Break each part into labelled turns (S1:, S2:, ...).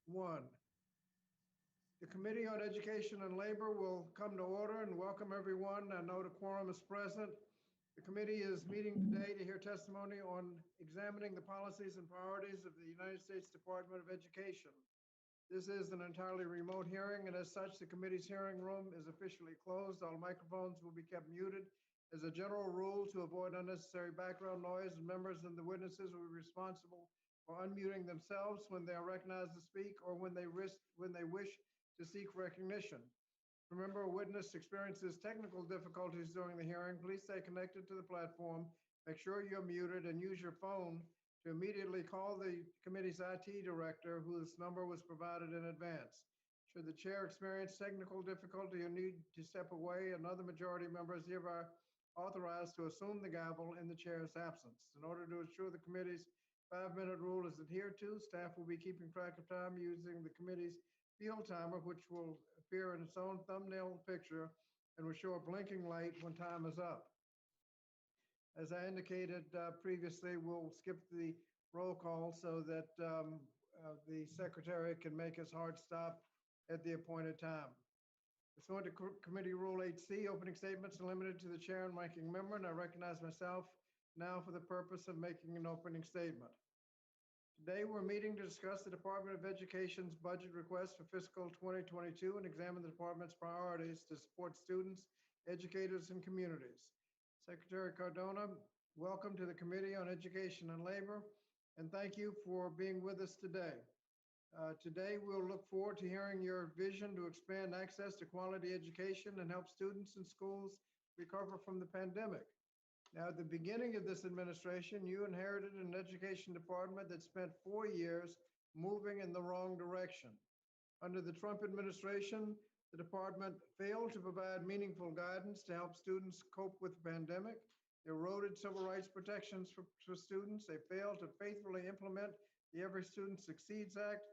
S1: 1. The Committee on Education and Labor will come to order and welcome everyone. I know the quorum is present. The committee is meeting today to hear testimony on examining the policies and priorities of the United States Department of Education. This is an entirely remote hearing, and as such, the committee's hearing room is officially closed. All microphones will be kept muted. As a general rule, to avoid unnecessary background noise, members and the witnesses will be responsible for unmuting themselves when they are recognized to speak or when they wish to seek recognition. Remember, a witness experiences technical difficulties during the hearing. Please stay connected to the platform. Make sure you're muted and use your phone to immediately call the committee's IT director, whose number was provided in advance. Should the chair experience technical difficulty or need to step away, another majority member is hereby authorized to assume the gavel in the chair's absence. In order to ensure the committee's 5-minute rule is adhered to, staff will be keeping track of time using the committee's field timer, which will appear in its own thumbnail picture and will show a blinking light when time is up. As I indicated previously, we'll skip the roll call so that the secretary can make his hard stop at the appointed time. Pursuant to Committee Rule 8C, opening statements are limited to the chair and ranking member, and I recognize myself now for the purpose of making an opening statement. Today, we're meeting to discuss the Department of Education's budget request for fiscal 2022 and examine the department's priorities to support students, educators, and communities. Secretary Cardona, welcome to the Committee on Education and Labor, and thank you for being with us today. Today, we'll look forward to hearing your vision to expand access to quality education and help students and schools recover from the pandemic. Now, at the beginning of this administration, you inherited an education department that spent 4 years moving in the wrong direction. Under the Trump administration, the department failed to provide meaningful guidance to help students cope with the pandemic. They eroded civil rights protections for students. They failed to faithfully implement the Every Student Succeeds Act,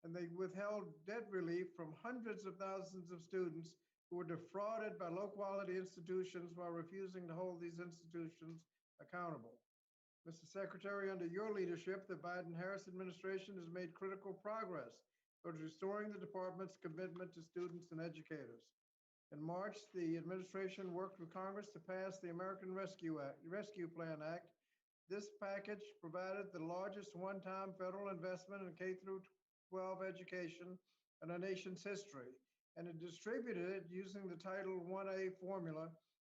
S1: and they withheld debt relief from hundreds of thousands of students who were defrauded by low-quality institutions while refusing to hold these institutions accountable. Mr. Secretary, under your leadership, the Biden-Harris administration has made critical progress towards restoring the department's commitment to students and educators. In March, the administration worked with Congress to pass the American Rescue Plan Act. This package provided the largest one-time federal investment in K-12 education in our nation's history, and it distributed it using the Title 1A formula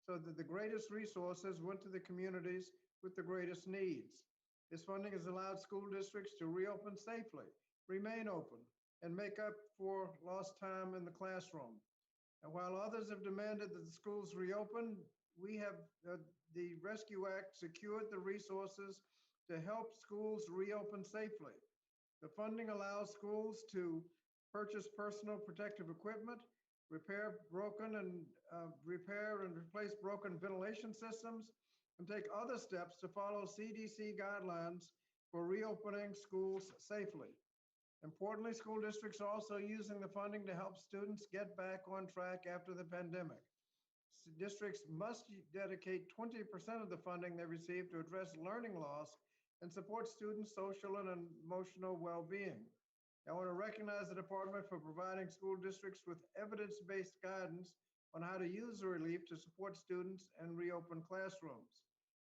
S1: so that the greatest resources went to the communities with the greatest needs. This funding has allowed school districts to reopen safely, remain open, and make up for lost time in the classroom. And while others have demanded that the schools reopen, we have, the Rescue Act secured the resources to help schools reopen safely. The funding allows schools to purchase personal protective equipment, repair and replace broken ventilation systems, and take other steps to follow CDC guidelines for reopening schools safely. Importantly, school districts are also using the funding to help students get back on track after the pandemic. Districts must dedicate 20% of the funding they receive to address learning loss and support students' social and emotional well-being. I want to recognize the department for providing school districts with evidence-based guidance on how to use the relief to support students and reopen classrooms.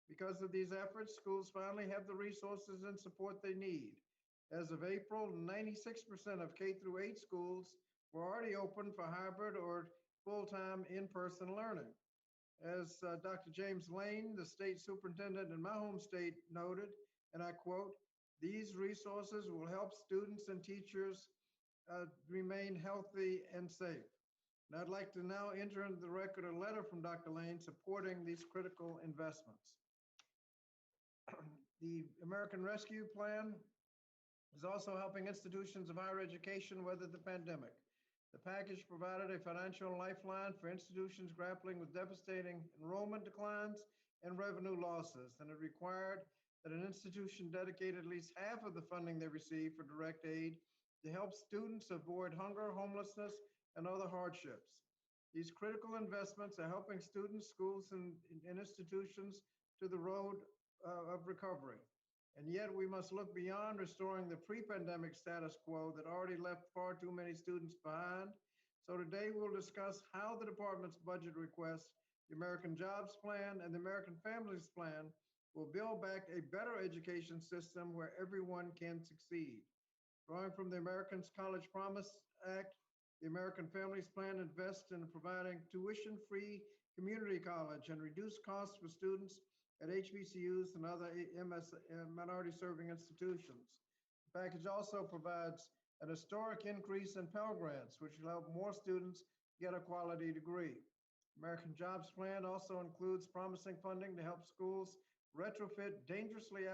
S1: Because of these efforts, schools finally have the resources and support they need. As of April, 96% of K-8 schools were already open for hybrid or full-time in-person learning. As Dr. James Lane, the state superintendent in my home state, noted, and I quote, "These resources will help students and teachers remain healthy and safe." And I'd like to now enter into the record a letter from Dr. Lane supporting these critical investments. The American Rescue Plan is also helping institutions of higher education weather the pandemic. The package provided a financial lifeline for institutions grappling with devastating enrollment declines and revenue losses, and it required that an institution dedicate at least half of the funding they receive for direct aid to help students avoid hunger, homelessness, and other hardships. These critical investments are helping students, schools, and institutions to the road of recovery. And yet we must look beyond restoring the pre-pandemic status quo that already left far too many students behind. So today we'll discuss how the department's budget request, the American Jobs Plan and the American Families Plan will build back a better education system where everyone can succeed. Drawing from the Americans College Promise Act, the American Families Plan invests in providing tuition-free community college and reduced costs for students at HBCUs and other minority-serving institutions. The package also provides an historic increase in Pell Grants, which will help more students get a quality degree. American Jobs Plan also includes promising funding to help schools retrofit dangerously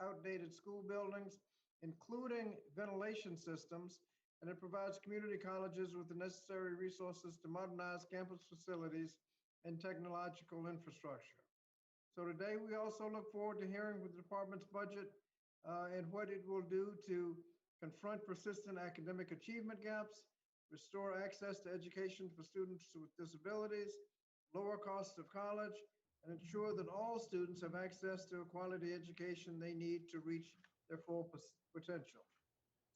S1: outdated school buildings, including ventilation systems, and it provides community colleges with the necessary resources to modernize campus facilities and technological infrastructure. So today we also look forward to hearing with the department's budget and what it will do to confront persistent academic achievement gaps, restore access to education for students with disabilities, lower costs of college, and ensure that all students have access to a quality education they need to reach their full potential.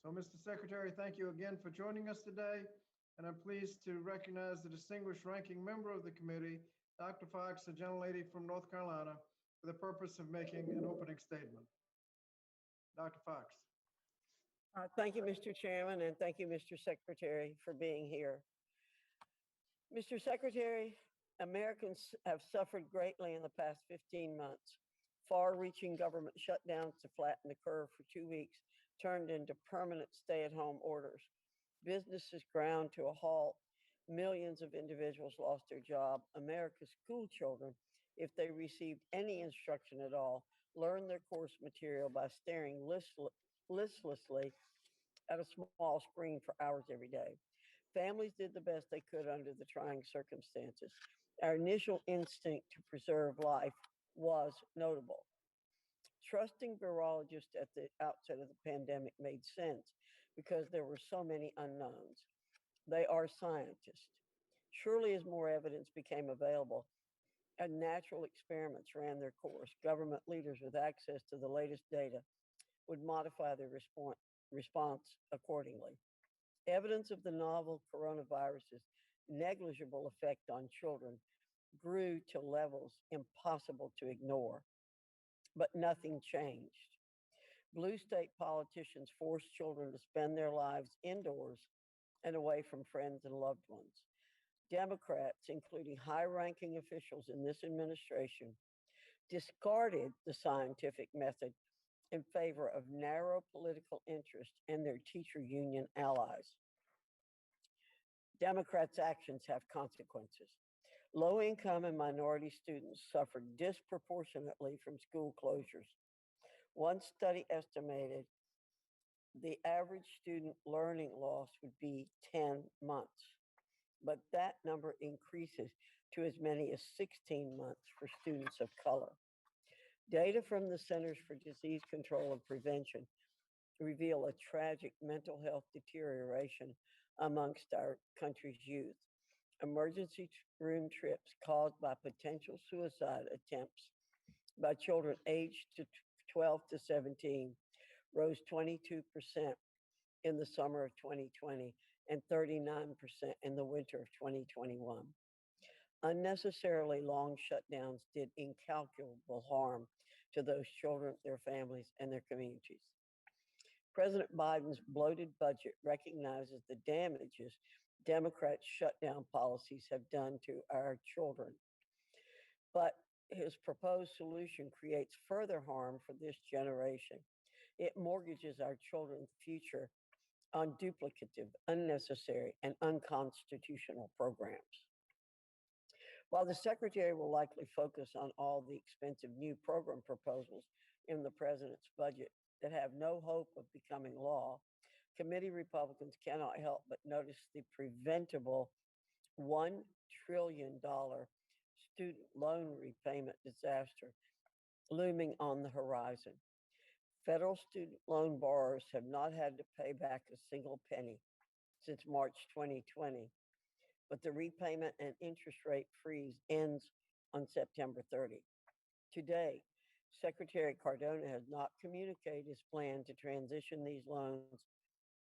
S1: So, Mr. Secretary, thank you again for joining us today, and I'm pleased to recognize the distinguished ranking member of the committee, Dr. Fox, a gentlelady from North Carolina, for the purpose of making an opening statement. Dr. Fox.
S2: Thank you, Mr. Chairman, and thank you, Mr. Secretary, for being here. Mr. Secretary, Americans have suffered greatly in the past 15 months. Far-reaching government shutdowns to flatten the curve for 2 weeks turned into permanent stay-at-home orders. Businesses ground to a halt. Millions of individuals lost their job. America's school children, if they received any instruction at all, learned their course material by staring listlessly at a small screen for hours every day. Families did the best they could under the trying circumstances. Our initial instinct to preserve life was notable. Trusting virologists at the outset of the pandemic made sense because there were so many unknowns. They are scientists. Surely, as more evidence became available and natural experiments ran their course, government leaders with access to the latest data would modify their response accordingly. Evidence of the novel coronavirus's negligible effect on children grew to levels impossible to ignore, but nothing changed. Blue state politicians forced children to spend their lives indoors and away from friends and loved ones. Democrats, including high-ranking officials in this administration, discarded the scientific method in favor of narrow political interest and their teacher union allies. Democrats' actions have consequences. Low-income and minority students suffered disproportionately from school closures. One study estimated the average student learning loss would be 10 months, but that number increases to as many as 16 months for students of color. Data from the Centers for Disease Control and Prevention reveal a tragic mental health deterioration amongst our country's youth. Emergency room trips caused by potential suicide attempts by children aged to 12 to 17 rose 22% in the summer of 2020 and 39% in the winter of 2021. Unnecessarily long shutdowns did incalculable harm to those children, their families, and their communities. President Biden's bloated budget recognizes the damages Democrats' shutdown policies have done to our children. But his proposed solution creates further harm for this generation. It mortgages our children's future on duplicative, unnecessary, and unconstitutional programs. While the Secretary will likely focus on all the expensive new program proposals in the president's budget that have no hope of becoming law, committee Republicans cannot help but notice the preventable $1 trillion student loan repayment disaster looming on the horizon. Federal student loan borrowers have not had to pay back a single penny since March 2020, but the repayment and interest rate freeze ends on September 30. Today, Secretary Cardona has not communicated his plan to transition these loans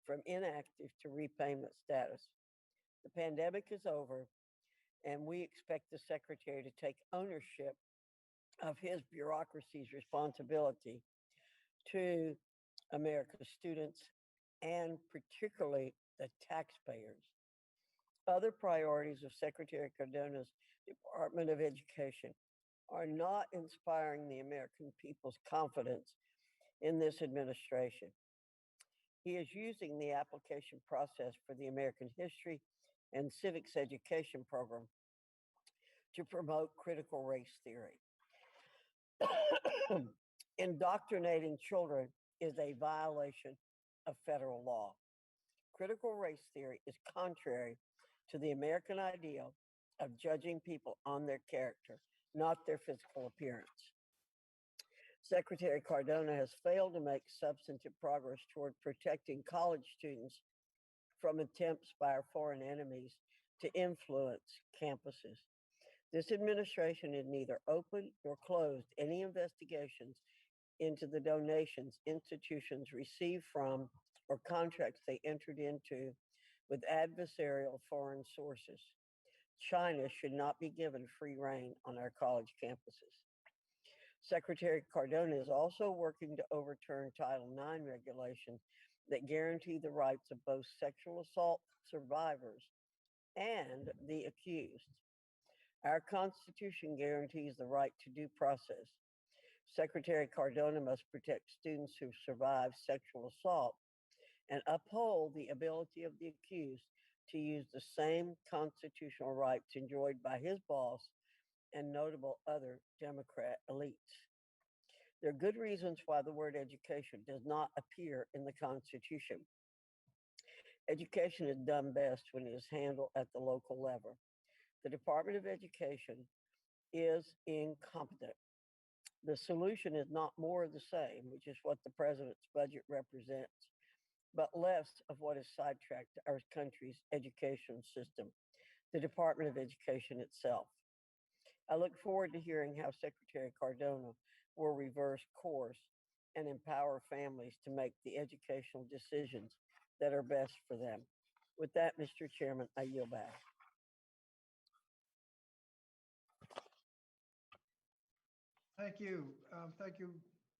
S2: from inactive to repayment status. The pandemic is over, and we expect the Secretary to take ownership of his bureaucracy's responsibility to America's students and particularly the taxpayers. Other priorities of Secretary Cardona's Department of Education are not inspiring the American people's confidence in this administration. He is using the application process for the American History and Civics Education program to promote critical race theory. Indoctrinating children is a violation of federal law. Critical race theory is contrary to the American ideal of judging people on their character, not their physical appearance. Secretary Cardona has failed to make substantive progress toward protecting college students from attempts by our foreign enemies to influence campuses. This administration has neither opened nor closed any investigations into the donations institutions received from or contracts they entered into with adversarial foreign sources. China should not be given free rein on our college campuses. Secretary Cardona is also working to overturn Title IX regulations that guarantee the rights of both sexual assault survivors and the accused. Our Constitution guarantees the right to due process. Secretary Cardona must protect students who survive sexual assault and uphold the ability of the accused to use the same constitutional rights enjoyed by his boss and notable other Democrat elites. There are good reasons why the word education does not appear in the Constitution. Education is done best when it is handled at the local level. The Department of Education is incompetent. The solution is not more of the same, which is what the president's budget represents, but less of what has sidetracked our country's education system, the Department of Education itself. I look forward to hearing how Secretary Cardona will reverse course and empower families to make the educational decisions that are best for them. With that, Mr. Chairman, I yield back.
S1: Thank you. Thank you.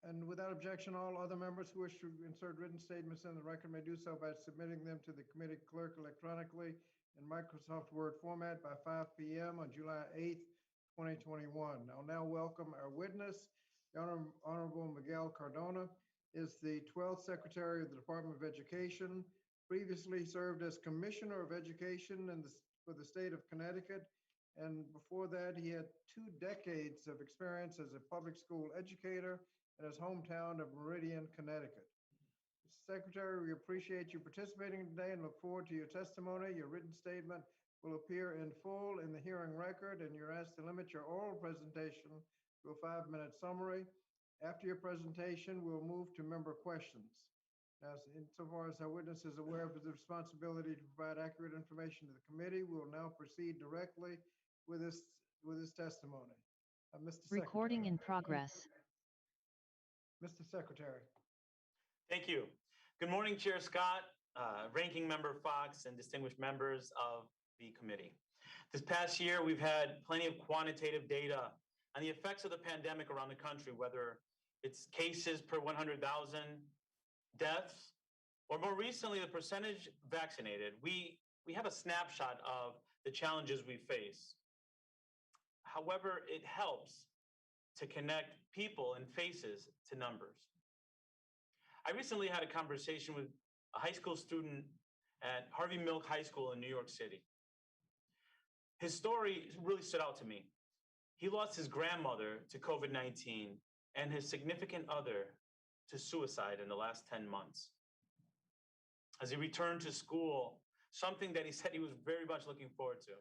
S1: And without objection, all other members who wish to insert written statements in the record may do so by submitting them to the committee clerk electronically in Microsoft Word format by 5 p.m. on July 8th, 2021. I'll now welcome our witness, the Honorable Miguel Cardona, is the 12th Secretary of the Department of Education, previously served as Commissioner of Education for the state of Connecticut, and before that, he had 2 decades of experience as a public school educator in his hometown of Meridian, Connecticut. Mr. Secretary, we appreciate you participating today and look forward to your testimony. Your written statement will appear in full in the hearing record, and you're asked to limit your oral presentation to a 5-minute summary. After your presentation, we'll move to member questions. Now, insofar as our witness is aware of his responsibility to provide accurate information to the committee, we will now proceed directly with his testimony. Mr.
S3: Recording
S1: Secretary.
S3: in progress.
S1: Mr. Secretary.
S4: Thank you. Good morning, Chair Scott, Ranking Member Fox, and distinguished members of the committee. This past year, we've had plenty of quantitative data on the effects of the pandemic around the country, whether it's cases per 100,000 deaths, or more recently, the percentage vaccinated. We have a snapshot of the challenges we face. However, it helps to connect people and faces to numbers. I recently had a conversation with a high school student at Harvey Milk High School in New York City. His story really stood out to me. He lost his grandmother to COVID-19 and his significant other to suicide in the last 10 months. As he returned to school, something that he said he was very much looking forward to.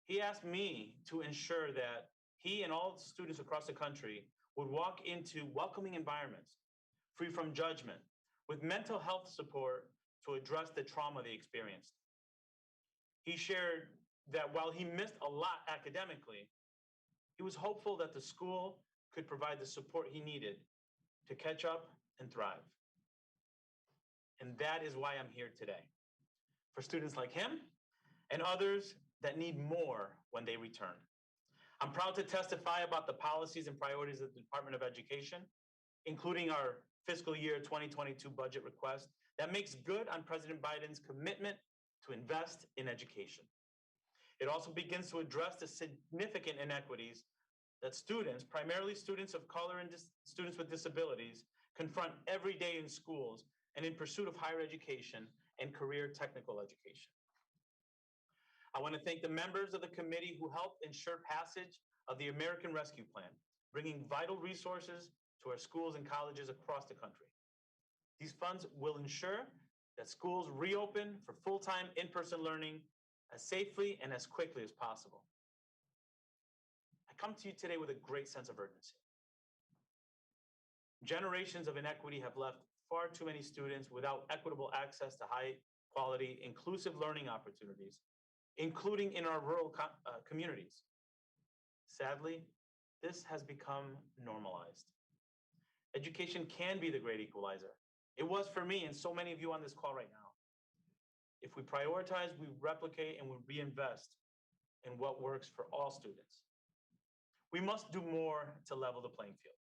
S4: He asked me to ensure that he and all students across the country would walk into welcoming environments, free from judgment, with mental health support to address the trauma they experienced. He shared that while he missed a lot academically, he was hopeful that the school could provide the support he needed to catch up and thrive. And that is why I'm here today, for students like him and others that need more when they return. I'm proud to testify about the policies and priorities of the Department of Education, including our fiscal year 2022 budget request that makes good on President Biden's commitment to invest in education. It also begins to address the significant inequities that students, primarily students of color and students with disabilities, confront every day in schools and in pursuit of higher education and career technical education. I want to thank the members of the committee who helped ensure passage of the American Rescue Plan, bringing vital resources to our schools and colleges across the country. These funds will ensure that schools reopen for full-time in-person learning as safely and as quickly as possible. I come to you today with a great sense of urgency. Generations of inequity have left far too many students without equitable access to high-quality, inclusive learning opportunities, including in our rural communities. Sadly, this has become normalized. Education can be the great equalizer. It was for me and so many of you on this call right now. If we prioritize, we replicate, and we reinvest in what works for all students. We must do more to level the playing field,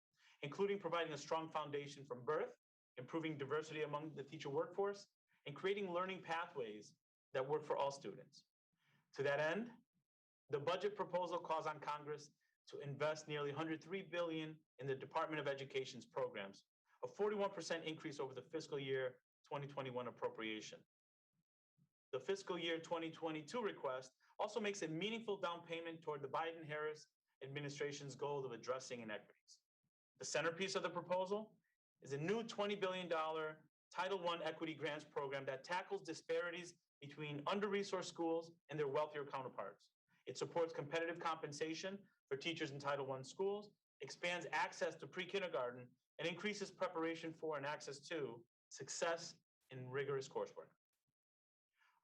S4: including providing a strong foundation from birth, improving diversity among the teacher workforce, and creating learning pathways that work for all students. To that end, the budget proposal calls on Congress to invest nearly $103 billion in the Department of Education's programs, a 41% increase over the fiscal year 2021 appropriation. The fiscal year 2022 request also makes a meaningful down payment toward the Biden-Harris administration's goal of addressing inequities. The centerpiece of the proposal is a new $20 billion Title I equity grants program that tackles disparities between under-resourced schools and their wealthier counterparts. It supports competitive compensation for teachers in Title I schools, expands access to pre-kindergarten, and increases preparation for and access to success in rigorous coursework.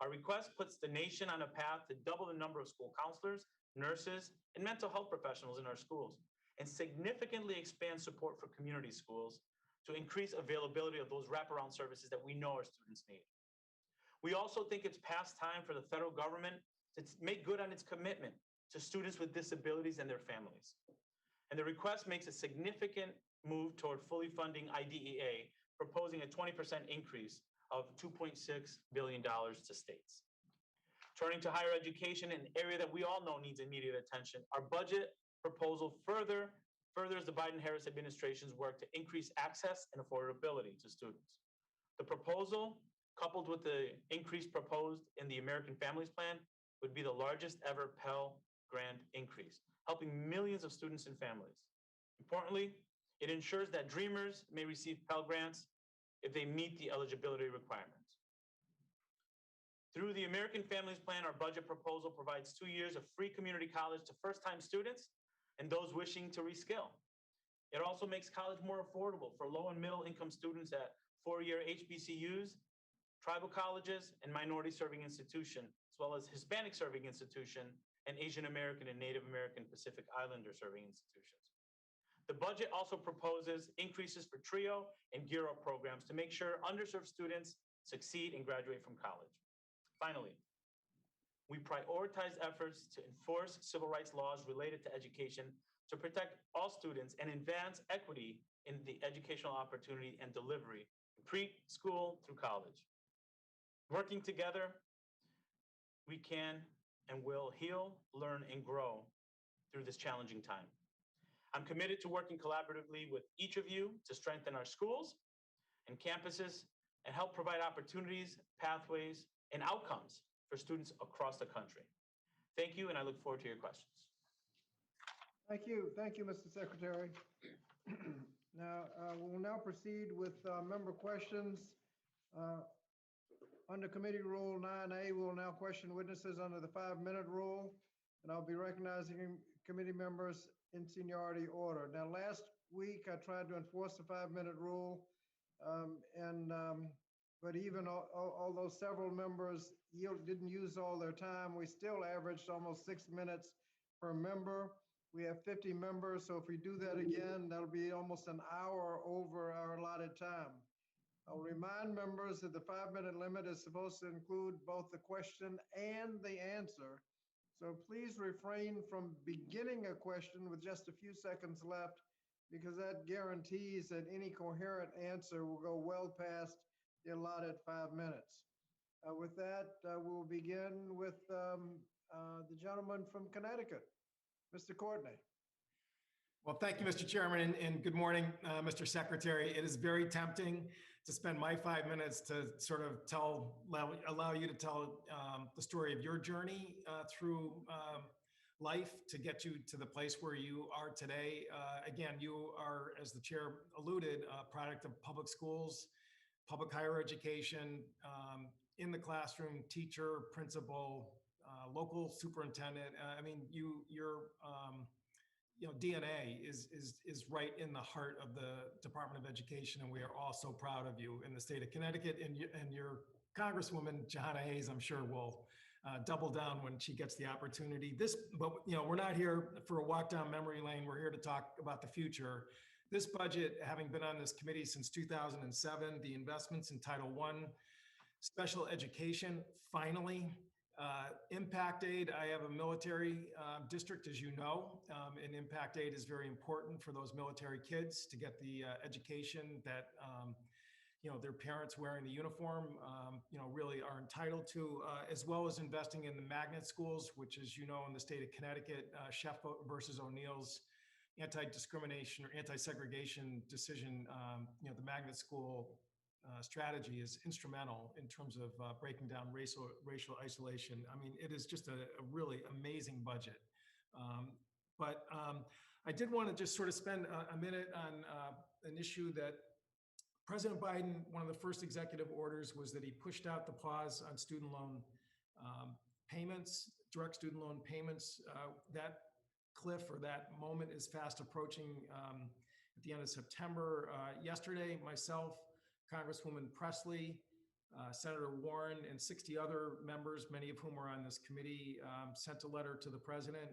S4: Our request puts the nation on a path to double the number of school counselors, nurses, and mental health professionals in our schools, and significantly expand support for community schools to increase availability of those wraparound services that we know our students need. We also think it's past time for the federal government to make good on its commitment to students with disabilities and their families. And the request makes a significant move toward fully funding IDEA, proposing a 20% increase of $2.6 billion to states. Turning to higher education, an area that we all know needs immediate attention, our budget proposal furthers the Biden-Harris administration's work to increase access and affordability to students. The proposal, coupled with the increase proposed in the American Families Plan, would be the largest ever Pell Grant increase, helping millions of students and families. Importantly, it ensures that Dreamers may receive Pell Grants if they meet the eligibility requirements. Through the American Families Plan, our budget proposal provides 2 years of free community college to first-time students and those wishing to reskill. It also makes college more affordable for low and middle-income students at four-year HBCUs, tribal colleges, and minority-serving institutions, as well as Hispanic-serving institutions and Asian American and Native American Pacific Islander-serving institutions. The budget also proposes increases for TRIO and GEAR Up programs to make sure underserved students succeed and graduate from college. Finally, we prioritize efforts to enforce civil rights laws related to education to protect all students and advance equity in the educational opportunity and delivery from preschool through college. Working together, we can and will heal, learn, and grow through this challenging time. I'm committed to working collaboratively with each of you to strengthen our schools and campuses and help provide opportunities, pathways, and outcomes for students across the country. Thank you, and I look forward to your questions.
S1: Thank you, Mr. Secretary. Now, we'll now proceed with member questions. Under Committee Rule 9A, we will now question witnesses under the 5-minute rule, and I'll be recognizing committee members in seniority order. Now, last week, I tried to enforce the 5-minute rule, but even although several members didn't use all their time, we still averaged almost 6 minutes per member. We have 50 members, so if we do that again, that'll be almost an hour over our allotted time. I'll remind members that the 5-minute limit is supposed to include both the question and the answer. So please refrain from beginning a question with just a few seconds left, because that guarantees that any coherent answer will go well past the allotted 5 minutes. With that, we'll begin with the gentleman from Connecticut, Mr. Courtney.
S3: Well, thank you, Mr. Chairman, and good morning, Mr. Secretary. It is very tempting to spend my 5 minutes to sort of allow you to tell the story of your journey through life to get you to the place where you are today. Again, you are, as the chair alluded, a product of public schools, public higher education, in the classroom, teacher, principal, local superintendent. I mean, your DNA is right in the heart of the Department of Education, and we are all so proud of you in the state of Connecticut. And your Congresswoman Jahana Hayes, I'm sure, will double down when she gets the opportunity. But we're not here for a walk down memory lane. We're here to talk about the future. This budget, having been on this committee since 2007, the investments in Title I, special education, finally. Impact aid, I have a military district, as you know, and impact aid is very important for those military kids to get the education that their parents wearing the uniform really are entitled to, as well as investing in the magnet schools, which, as you know, in the state of Connecticut, Sheff versus O'Neill's anti-discrimination or anti-segregation decision, the magnet school strategy is instrumental in terms of breaking down racial isolation. I mean, it is just a really amazing budget. But I did want to just sort of spend a minute on an issue that President Biden, one of the first executive orders was that he pushed out the pause on student loan payments, direct student loan payments. That cliff or that moment is fast approaching at the end of September. Yesterday, myself, Congresswoman Presley, Senator Warren, and 60 other members, many of whom are on this committee, sent a letter to the president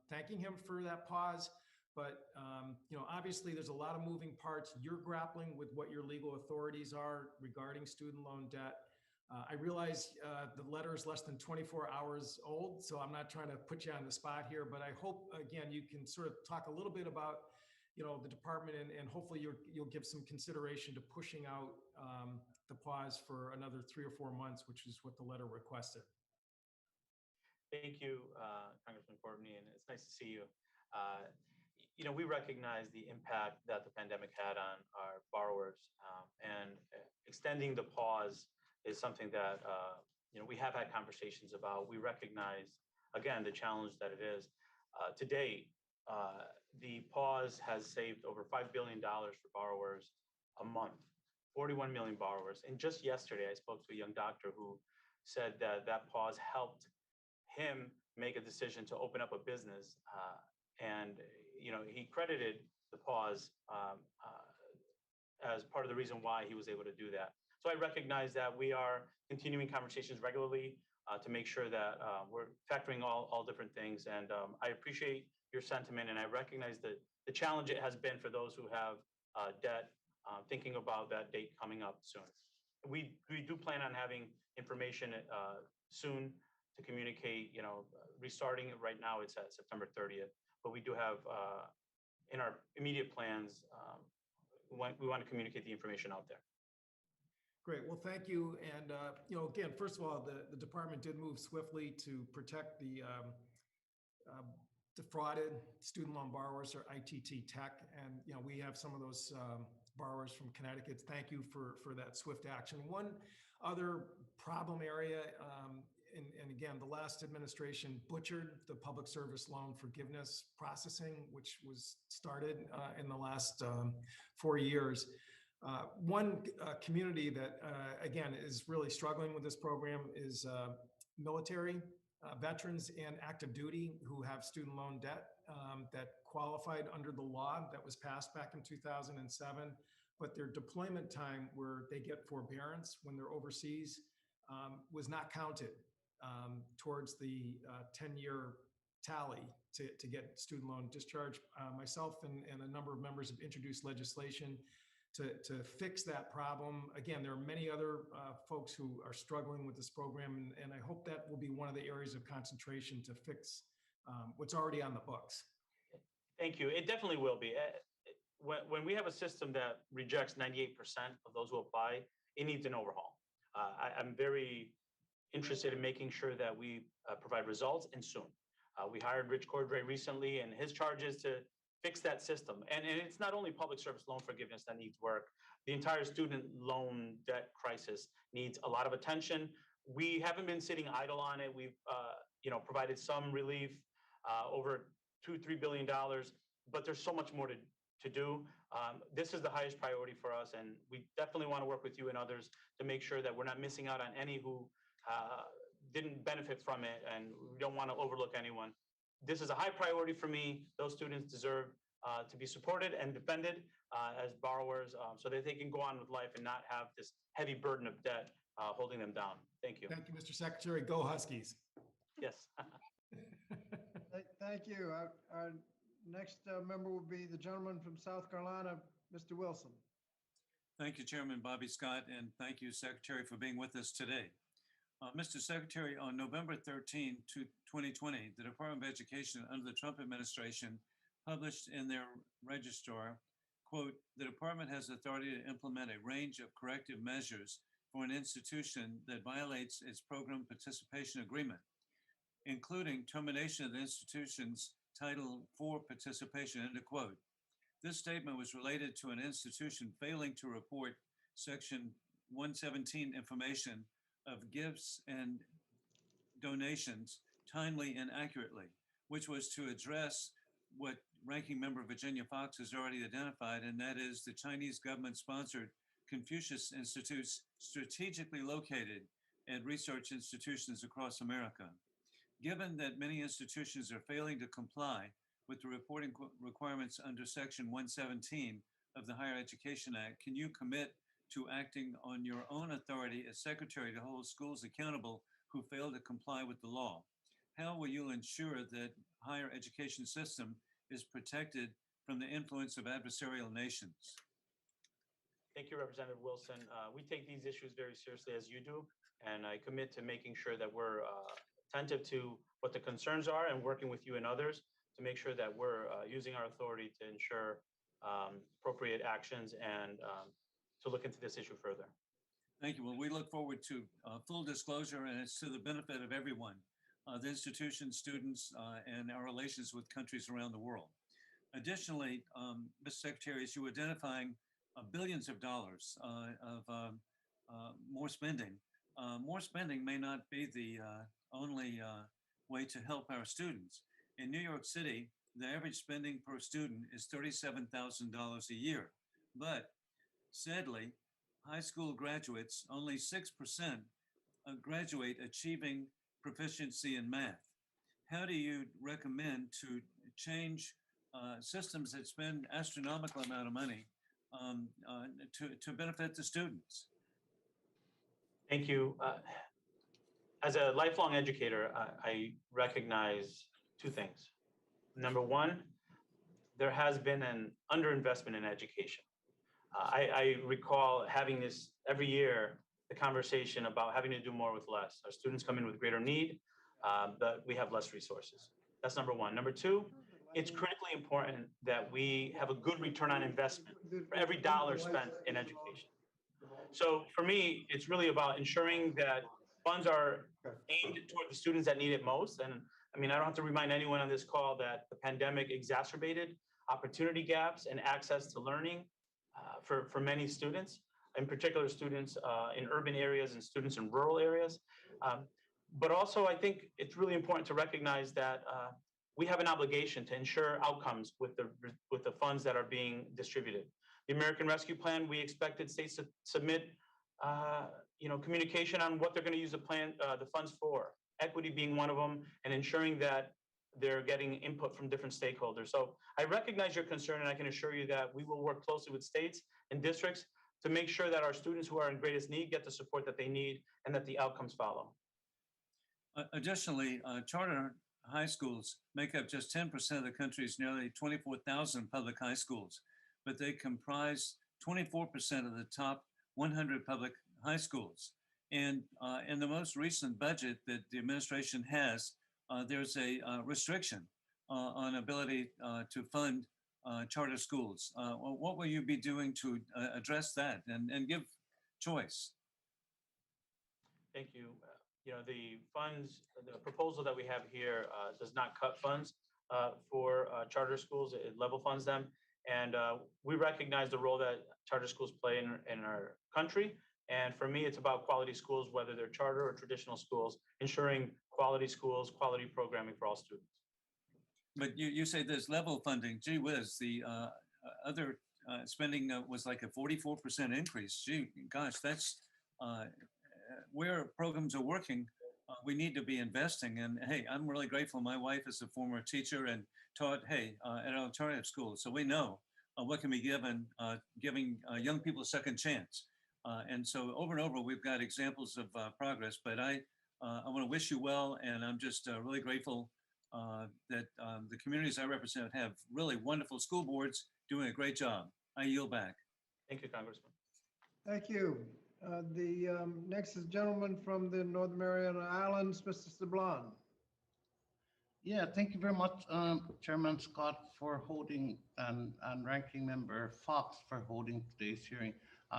S3: thanking him for that pause. But obviously, there's a lot of moving parts. You're grappling with what your legal authorities are regarding student loan debt. I realize the letter is less than 24 hours old, so I'm not trying to put you on the spot here, but I hope, again, you can sort of talk a little bit about the department, and hopefully you'll give some consideration to pushing out the pause for another 3 or 4 months, which is what the letter requested.
S4: Thank you, Congressman Courtney, and it's nice to see you. We recognize the impact that the pandemic had on our borrowers, and extending the pause is something that we have had conversations about. We recognize, again, the challenge that it is. To date, the pause has saved over $5 billion for borrowers a month, 41 million borrowers. And just yesterday, I spoke to a young doctor who said that that pause helped him make a decision to open up a business. And he credited the pause as part of the reason why he was able to do that. So I recognize that we are continuing conversations regularly to make sure that we're factoring all different things. And I appreciate your sentiment, and I recognize the challenge it has been for those who have debt, thinking about that date coming up soon. We do plan on having information soon to communicate, restarting it. Right now it's at September 30th, but we do have in our immediate plans, we want to communicate the information out there.
S3: Great. Well, thank you. And, again, first of all, the department did move swiftly to protect the defrauded student loan borrowers, or ITT Tech. And, we have some of those borrowers from Connecticut. Thank you for that swift action. One other problem area, and again, the last administration butchered the public service loan forgiveness processing, which was started in the last 4 years. One community that, again, is really struggling with this program is military veterans and active duty who have student loan debt that qualified under the law that was passed back in 2007, but their deployment time where they get forbearance when they're overseas was not counted towards the 10-year tally to get student loan discharge. Myself and a number of members have introduced legislation to fix that problem. Again, there are many other folks who are struggling with this program, and I hope that will be one of the areas of concentration to fix what's already on the books.
S4: Thank you. It definitely will be. When we have a system that rejects 98% of those who apply, it needs an overhaul. I'm very interested in making sure that we provide results, and soon. We hired Rich Cordray recently, and his charge is to fix that system. And it's not only public service loan forgiveness that needs work. The entire student loan debt crisis needs a lot of attention. We haven't been sitting idle on it. We've provided some relief, over $2-3 billion, but there's so much more to do. This is the highest priority for us, and we definitely want to work with you and others to make sure that we're not missing out on any who didn't benefit from it, and we don't want to overlook anyone. This is a high priority for me. Those students deserve to be supported and defended as borrowers, so that they can go on with life and not have this heavy burden of debt holding them down. Thank you.
S3: Thank you, Mr. Secretary. Go Huskies.
S4: Yes.
S1: Thank you. Our next member will be the gentleman from South Carolina, Mr. Wilson.
S5: Thank you, Chairman Bobby Scott, and thank you, Secretary, for being with us today. Mr. Secretary, on November 13, 2020, the Department of Education under the Trump administration published in their registrar, quote, "The department has authority to implement a range of corrective measures for an institution that violates its program participation agreement, including termination of the institution's Title IV participation," end of quote. This statement was related to an institution failing to report Section 117 information of gifts and donations timely and accurately, which was to address what Ranking Member Virginia Fox has already identified, and that is the Chinese government-sponsored Confucius Institutes strategically located at research institutions across America. Given that many institutions are failing to comply with the reporting requirements under Section 117 of the Higher Education Act, can you commit to acting on your own authority as Secretary to hold schools accountable who fail to comply with the law? How will you ensure that higher education system is protected from the influence of adversarial nations?
S4: Thank you, Representative Wilson. We take these issues very seriously, as you do, and I commit to making sure that we're attentive to what the concerns are and working with you and others to make sure that we're using our authority to ensure appropriate actions and to look into this issue further.
S5: Thank you. Well, we look forward to full disclosure, and it's to the benefit of everyone, the institutions, students, and our relations with countries around the world. Additionally, Mr. Secretary, as you were identifying billions of dollars of more spending may not be the only way to help our students. In New York City, the average spending per student is $37,000 a year, but sadly, high school graduates, only 6% graduate achieving proficiency in math. How do you recommend to change systems that spend astronomical amount of money to benefit the students?
S4: Thank you. As a lifelong educator, I recognize two things. Number one, there has been an underinvestment in education. I recall having this every year, the conversation about having to do more with less. Our students come in with greater need, but we have less resources. That's number one. Number two, it's critically important that we have a good return on investment for every dollar spent in education. So for me, it's really about ensuring that funds are aimed toward the students that need it most. And I mean, I don't have to remind anyone on this call that the pandemic exacerbated opportunity gaps and access to learning for many students, in particular students in urban areas and students in rural areas. But also, I think it's really important to recognize that we have an obligation to ensure outcomes with the funds that are being distributed. The American Rescue Plan, we expected states to submit communication on what they're going to use the funds for, equity being one of them, and ensuring that they're getting input from different stakeholders. So I recognize your concern, and I can assure you that we will work closely with states and districts to make sure that our students who are in greatest need get the support that they need and that the outcomes follow.
S5: Additionally, charter high schools make up just 10% of the country's nearly 24,000 public high schools, but they comprise 24% of the top 100 public high schools. And in the most recent budget that the administration has, there's a restriction on ability to fund charter schools. What will you be doing to address that and give choice?
S4: Thank you. You know, the funds, the proposal that we have here does not cut funds for charter schools. It level funds them. And we recognize the role that charter schools play in our country. And for me, it's about quality schools, whether they're charter or traditional schools, ensuring quality schools, quality programming for all students.
S5: But you say there's level funding. Gee whiz, the other spending was like a 44% increase. Gee, gosh, that's where programs are working. We need to be investing. And hey, I'm really grateful. My wife is a former teacher and taught, hey, at an alternative school. So we know what can be given, giving young people a second chance. And so over and over, we've got examples of progress. But I want to wish you well. And I'm just really grateful that the communities I represent have really wonderful school boards doing a great job. I yield back.
S4: Thank you, Congressman.
S1: Thank you. The next is gentleman from the Northern Mariana Islands, Mr. Sablan.
S6: Yeah, thank you very much, Chairman Scott, for holding and Ranking Member Fox for holding today's hearing.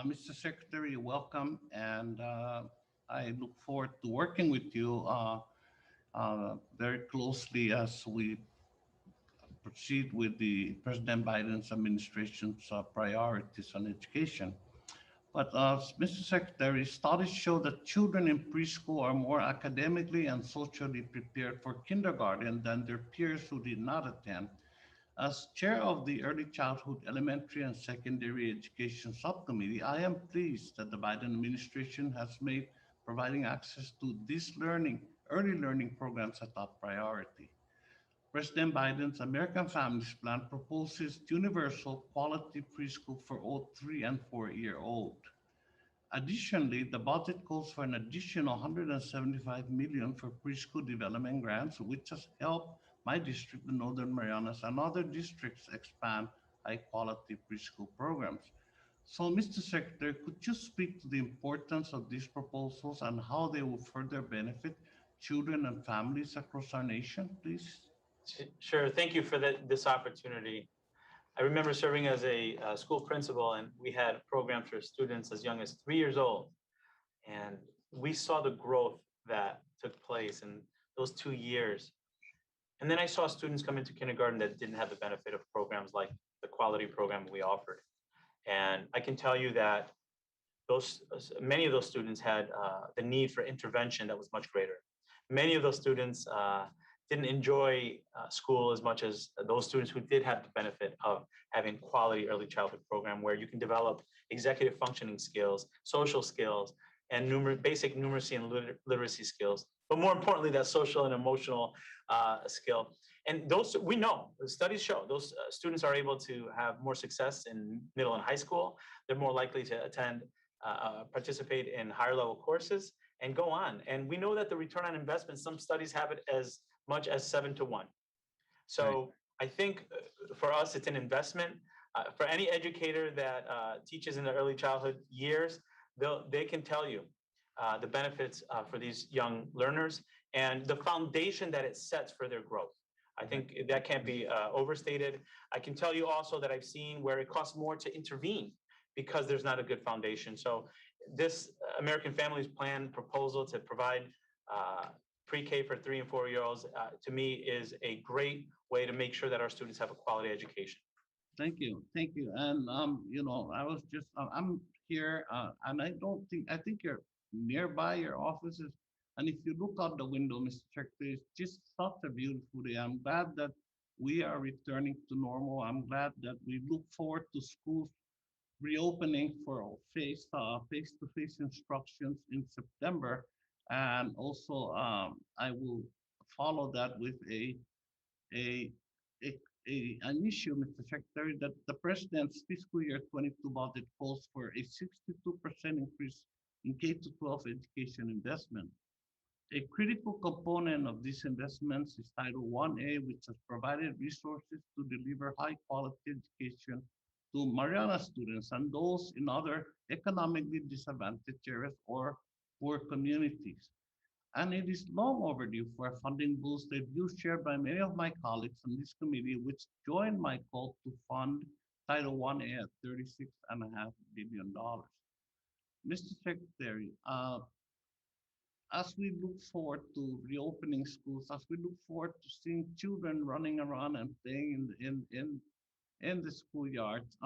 S6: Mr. Secretary, welcome, and I look forward to working with you very closely as we proceed with the President Biden's administration's priorities on education. But Mr. Secretary, studies show that children in preschool are more academically and socially prepared for kindergarten than their peers who did not attend. As chair of the Early Childhood, Elementary, and Secondary Education Subcommittee, I am pleased that the Biden administration has made providing access to these early learning programs a top priority. President Biden's American Families Plan proposes universal quality preschool for all 3 and 4-year-old. Additionally, the budget calls for an additional $175 million for preschool development grants, which has helped my district, the Northern Marianas, and other districts expand high-quality preschool programs. So, Mr. Secretary, could you speak to the importance of these proposals and how they will further benefit children and families across our nation, please?
S4: Sure. Thank you for this opportunity. I remember serving as a school principal, and we had programs for students as young as 3 years old. And we saw the growth that took place in those 2 years. And then I saw students come into kindergarten that didn't have the benefit of programs like the quality program we offered. And I can tell you that many of those students had the need for intervention that was much greater. Many of those students didn't enjoy school as much as those students who did have the benefit of having quality early childhood program where you can develop executive functioning skills, social skills, and basic numeracy and literacy skills. But more importantly, that social and emotional skill. And those, we know, the studies show those students are able to have more success in middle and high school. They're more likely to attend, participate in higher level courses and go on. And we know that the return on investment, some studies have it as much as 7 to 1. So right. I think for us, it's an investment. For any educator that teaches in the early childhood years, they can tell you the benefits for these young learners and the foundation that it sets for their growth. I think that can't be overstated. I can tell you also that I've seen where it costs more to intervene because there's not a good foundation. So this American Families Plan proposal to provide pre-K for 3 and 4-year-olds, to me, is a great way to make sure that our students have a quality education.
S6: Thank you. And, you know, I'm here and I think you're nearby your offices. And if you look out the window, Mr. Secretary, it's just such a beautiful day. I'm glad that we are returning to normal. I'm glad that we look forward to schools reopening for face-to-face instructions in September. And also, I will follow that with an issue, Mr. Secretary, that the President's fiscal year 22 budget calls for a 62% increase in K-12 education investment. A critical component of these investments is Title I-A, which has provided resources to deliver high-quality education to Mariana students and those in other economically disadvantaged areas or poor communities. And it is long overdue for a funding boost, a view shared by many of my colleagues on this committee, which joined my call to fund Title I-A at $36.5 billion. Mr. Secretary, as we look forward to reopening schools, as we look forward to seeing children running around and playing in the schoolyards,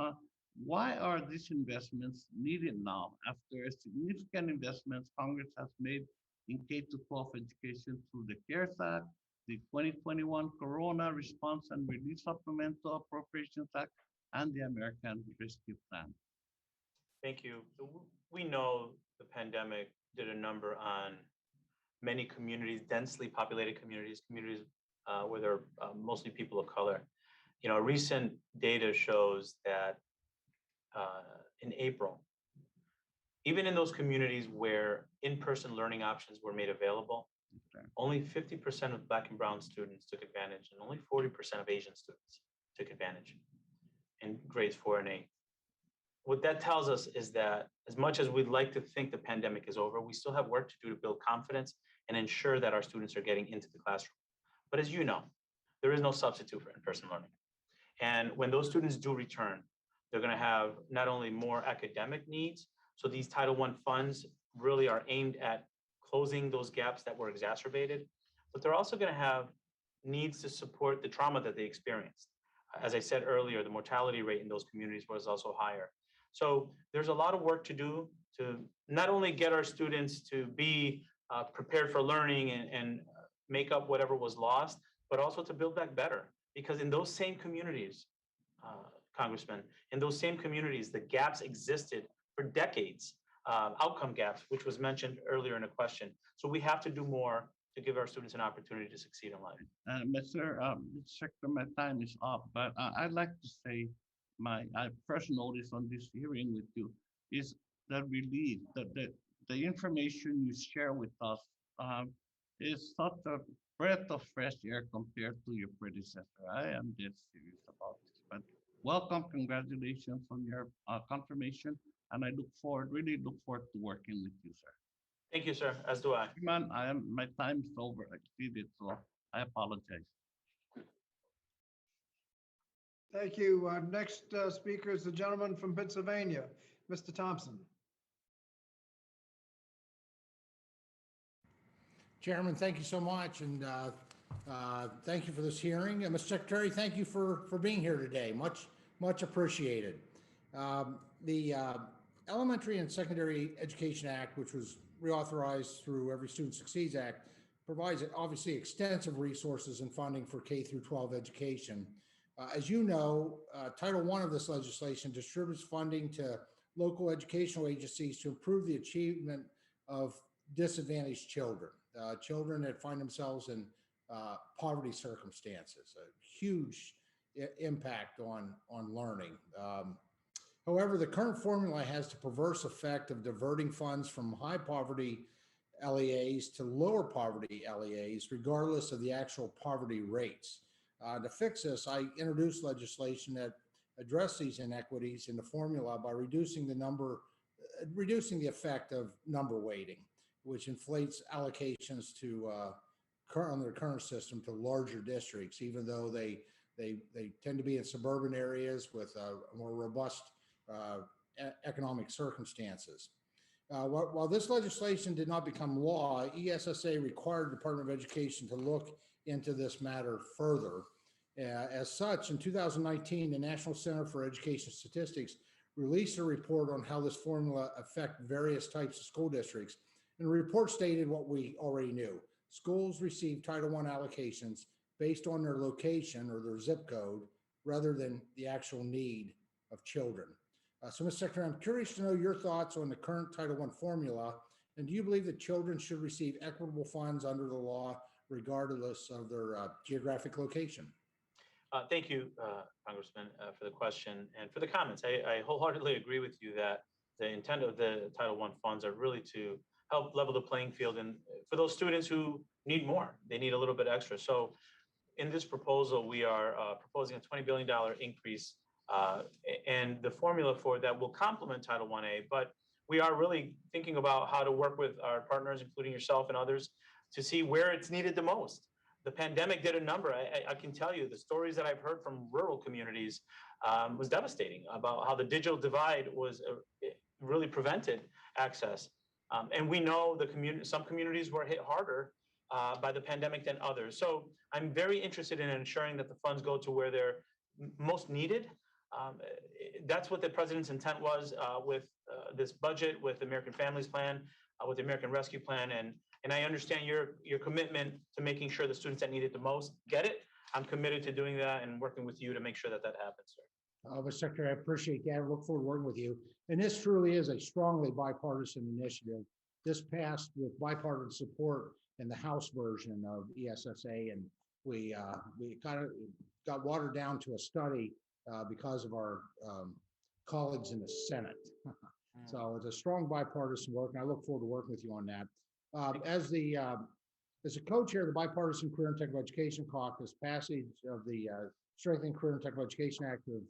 S6: why are these investments needed now after significant investments Congress has made in K-12 education through the CARES Act, the 2021 Corona Response and Relief Supplemental Appropriations Act, and the American Rescue Plan?
S4: Thank you. We know the pandemic did a number on many communities, densely populated communities, where there are mostly people of color. You know, recent data shows that in April, even in those communities where in-person learning options were made available,
S6: Okay.
S4: only 50% of Black and Brown students took advantage, and only 40% of Asian students took advantage in grades 4 and 8. What that tells us is that as much as we'd like to think the pandemic is over, we still have work to do to build confidence and ensure that our students are getting into the classroom. But as you know, there is no substitute for in-person learning. And when those students do return, they're going to have not only more academic needs, so these Title I funds really are aimed at closing those gaps that were exacerbated, but they're also going to have needs to support the trauma that they experienced. As I said earlier, the mortality rate in those communities was also higher. So there's a lot of work to do to not only get our students to be prepared for learning and make up whatever was lost, but also to build back better. Because in those same communities, Congressman, in those same communities, the gaps existed for decades, outcome gaps, which was mentioned earlier in a question. So we have to do more to give our students an opportunity to succeed in life.
S6: Mr. Secretary, my time is up, but I'd like to say my first notice on this hearing with you is the relief that the information you share with us is such a breath of fresh air compared to your predecessor. I am dead serious about this, but welcome, congratulations on your confirmation, and I really look forward to working with you, sir.
S4: Thank you, sir, as do I.
S6: Man, my time's over, exceeded, so I apologize.
S1: Thank you. Next speaker is the gentleman from Pennsylvania, Mr. Thompson.
S7: Chairman, thank you so much, and thank you for this hearing. Mr. Secretary, thank you for being here today. Much appreciated. The Elementary and Secondary Education Act, which was reauthorized through Every Student Succeeds Act, provides obviously extensive resources and funding for K through 12 education. As you know, Title I of this legislation distributes funding to local educational agencies to improve the achievement of disadvantaged children, children that find themselves in poverty circumstances, a huge impact on learning. However, the current formula has the perverse effect of diverting funds from high poverty LEAs to lower poverty LEAs, regardless of the actual poverty rates. To fix this, I introduced legislation that addressed these inequities in the formula by reducing the effect of number weighting, which inflates allocations to under the current system to larger districts, even though they tend to be in suburban areas with more robust economic circumstances. While this legislation did not become law, ESSA required the Department of Education to look into this matter further. As such, in 2019, the National Center for Education Statistics released a report on how this formula affects various types of school districts. And the report stated what we already knew. Schools receive Title I allocations based on their location or their zip code rather than the actual need of children. So, Mr. Secretary, I'm curious to know your thoughts on the current Title I formula, and do you believe that children should receive equitable funds under the law regardless of their geographic location?
S4: Thank you, Congressman, for the question and for the comments. I wholeheartedly agree with you that the intent of the Title I funds are really to help level the playing field. And for those students who need more, they need a little bit extra. So in this proposal, we are proposing a $20 billion increase. And the formula for that will complement Title 1A, but we are really thinking about how to work with our partners, including yourself and others, to see where it's needed the most. The pandemic did a number. I can tell you the stories that I've heard from rural communities was devastating about how the digital divide was really prevented access. And we know some communities were hit harder by the pandemic than others. So I'm very interested in ensuring that the funds go to where they're most needed. That's what the president's intent was with this budget, with the American Families Plan, with the American Rescue Plan, and I understand your commitment to making sure the students that need it the most get it. I'm committed to doing that and working with you to make sure that that happens, sir.
S7: Mr. Secretary, I appreciate that. I look forward to working with you. And this truly is a strongly bipartisan initiative. This passed with bipartisan support in the House version of ESSA, and we kind of got watered down to a study because of our colleagues in the Senate. So it's a strong bipartisan work, and I look forward to working with you on that. As a co-chair of the Bipartisan Career and Technical Education Caucus, passage of the Strengthening Career and Technical Education Act of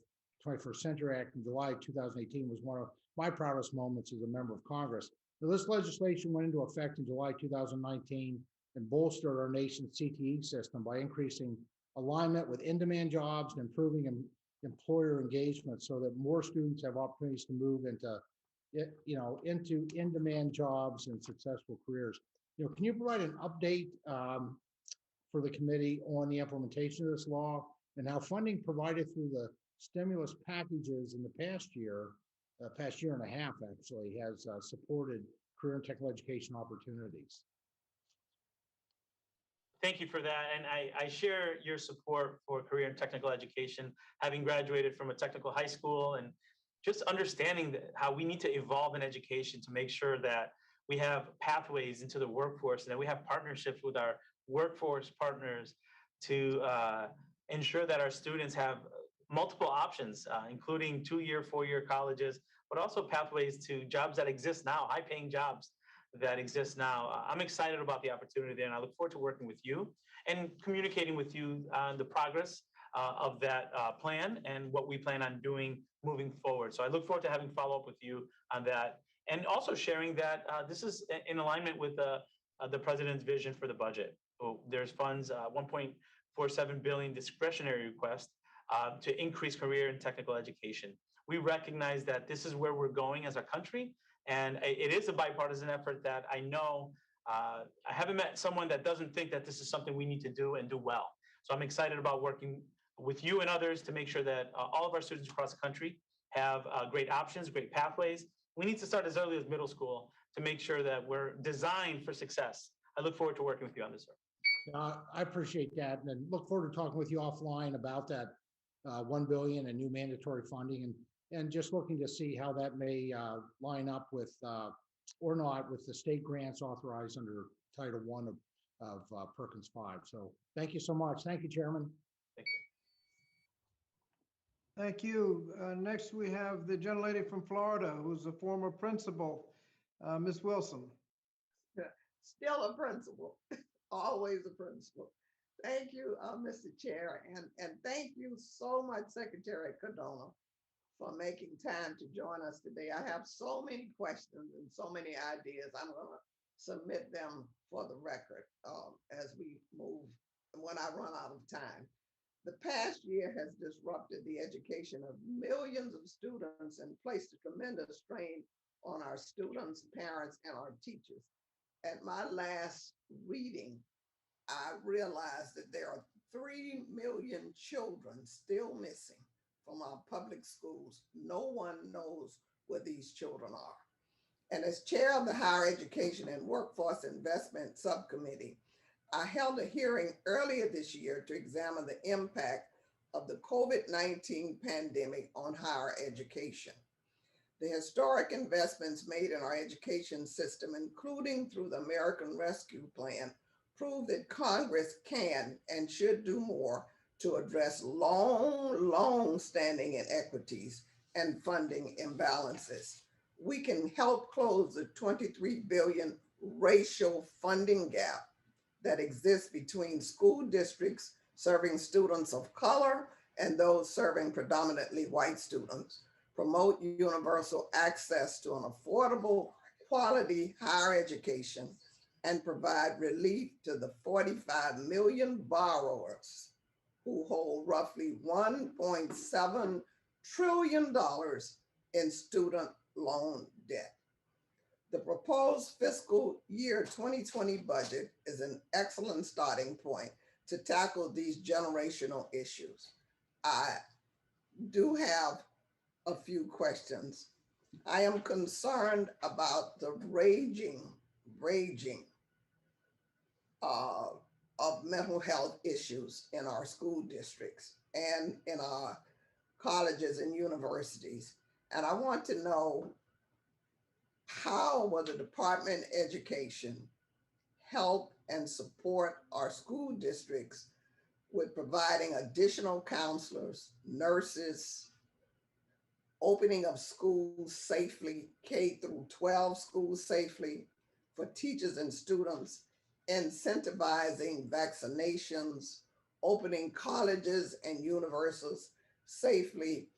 S7: 21st Century Act in July 2018 was one of my proudest moments as a member of Congress. Now, this legislation went into effect in July 2019 and bolstered our nation's CTE system by increasing alignment with in-demand jobs and improving employer engagement so that more students have opportunities to move into in-demand jobs and successful careers. Can you provide an update for the committee on the implementation of this law and how funding provided through the stimulus packages in the past year and a half actually has supported career and technical education opportunities?
S4: Thank you for that. And I share your support for career and technical education, having graduated from a technical high school, and just understanding how we need to evolve in education to make sure that we have pathways into the workforce and that we have partnerships with our workforce partners to ensure that our students have multiple options, including 2-year, 4-year colleges, but also pathways to jobs that exist now, high-paying jobs that exist now. I'm excited about the opportunity there, and I look forward to working with you and communicating with you on the progress of that plan and what we plan on doing moving forward. So I look forward to having follow-up with you on that, and also sharing that this is in alignment with the president's vision for the budget. So there's funds, 1.47 billion discretionary request to increase career and technical education. We recognize that this is where we're going as a country, and it is a bipartisan effort that I know I haven't met someone that doesn't think that this is something we need to do and do well. So I'm excited about working with you and others to make sure that all of our students across the country have great options, great pathways. We need to start as early as middle school to make sure that we're designed for success. I look forward to working with you on this, sir.
S7: I appreciate that, and look forward to talking with you offline about that $1 billion in new mandatory funding, and just looking to see how that may line up with or not with the state grants authorized under Title I of Perkins 5. So thank you so much. Thank you, Chairman.
S4: Thank you.
S1: Thank you. Next, we have the gentlelady from Florida, who's a former principal, Ms. Wilson.
S8: Still a principal, always a principal. Thank you, Mr. Chair, and thank you so much, Secretary Cardona, for making time to join us today. I have so many questions and so many ideas. I'm going to submit them for the record as we move when I run out of time. The past year has disrupted the education of millions of students and placed a tremendous strain on our students, parents, and our teachers. At my last reading, I realized that there are 3 million children still missing from our public schools. No one knows where these children are. And as chair of the Higher Education and Workforce Investment Subcommittee, I held a hearing earlier this year to examine the impact of the COVID-19 pandemic on higher education. The historic investments made in our education system, including through the American Rescue Plan, prove that Congress can and should do more to address long-standing inequities and funding imbalances. We can help close the $23 billion racial funding gap that exists between school districts serving students of color and those serving predominantly white students, promote universal access to an affordable, quality higher education, and provide relief to the 45 million borrowers who hold roughly $1.7 trillion in student loan debt. The proposed fiscal year 2020 budget is an excellent starting point to tackle these generational issues. I do have a few questions. I am concerned about the raging uh, of mental health issues in our school districts and in our colleges and universities. And I want to know, how will the Department of Education help and support our school districts with providing additional counselors, nurses, opening of schools safely, K through 12 schools safely for teachers and students, incentivizing vaccinations, opening colleges and universities safely,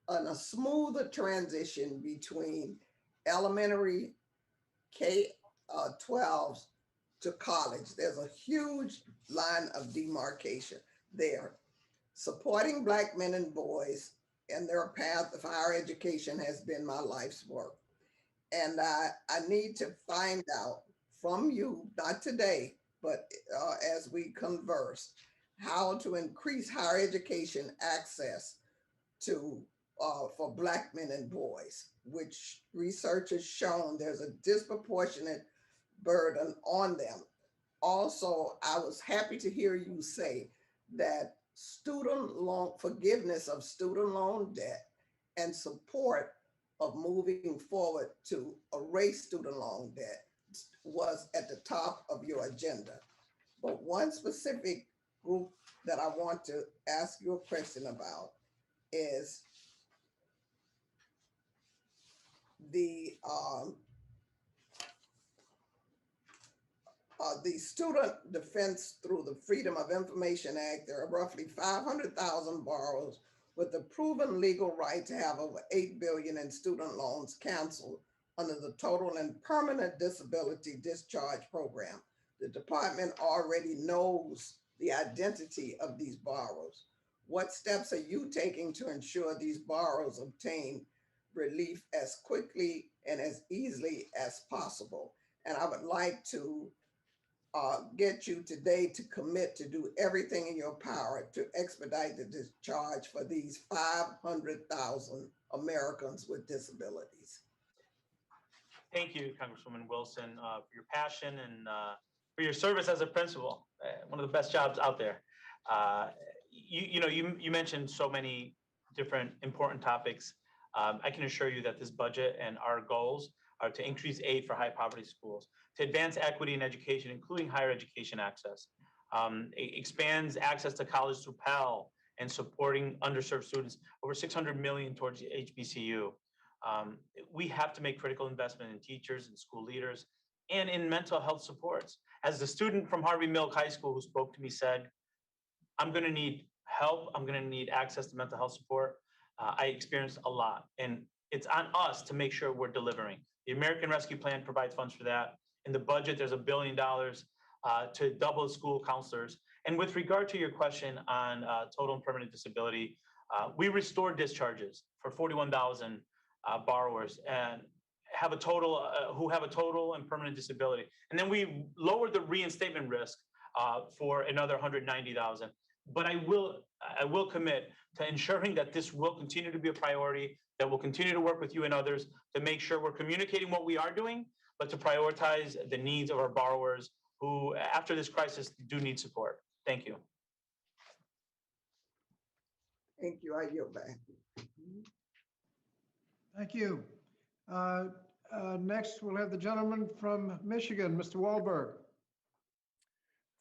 S8: and a smoother transition between elementary K-12s to college. There's a huge line of demarcation there. Supporting Black men and boys in their path of higher education has been my life's work. And I need to find out from you, not today, but as we converse, how to increase higher education access to for Black men and boys, which research has shown there's a disproportionate burden on them. Also, I was happy to hear you say that student loan forgiveness of student loan debt and support of moving forward to erase student loan debt was at the top of your agenda. But one specific group that I want to ask you a question about is the student defense through the Freedom of Information Act. There are roughly 500,000 borrowers with the proven legal right to have over $8 billion in student loans canceled under the Total and Permanent Disability Discharge Program. The department already knows the identity of these borrowers. What steps are you taking to ensure these borrowers obtain relief as quickly and as easily as possible? And I would like to get you today to commit to do everything in your power to expedite the discharge for these 500,000 Americans with disabilities.
S4: Thank you, Congresswoman Wilson, for your passion and for your service as a principal. One of the best jobs out there. You mentioned so many different important topics. I can assure you that this budget and our goals are to increase aid for high poverty schools, to advance equity in education, including higher education access, expands access to college through Pell and supporting underserved students, over 600 million towards HBCU. We have to make critical investment in teachers and school leaders and in mental health supports. As the student from Harvey Milk High School who spoke to me said, I'm gonna need help, I'm gonna need access to mental health support. I experienced a lot, and it's on us to make sure we're delivering. The American Rescue Plan provides funds for that. In the budget, there's $1 billion to double school counselors. And with regard to your question on total and permanent disability, we restored discharges for 41,000 borrowers and have a total who have a total and permanent disability. And then we lowered the reinstatement risk for another 190,000. But I will commit to ensuring that this will continue to be a priority, that we'll continue to work with you and others to make sure we're communicating what we are doing, but to prioritize the needs of our borrowers who, after this crisis, do need support. Thank you.
S8: Thank you. I yield back.
S1: Thank you. Next, we'll have the gentleman from Michigan, Mr. Wahlberg.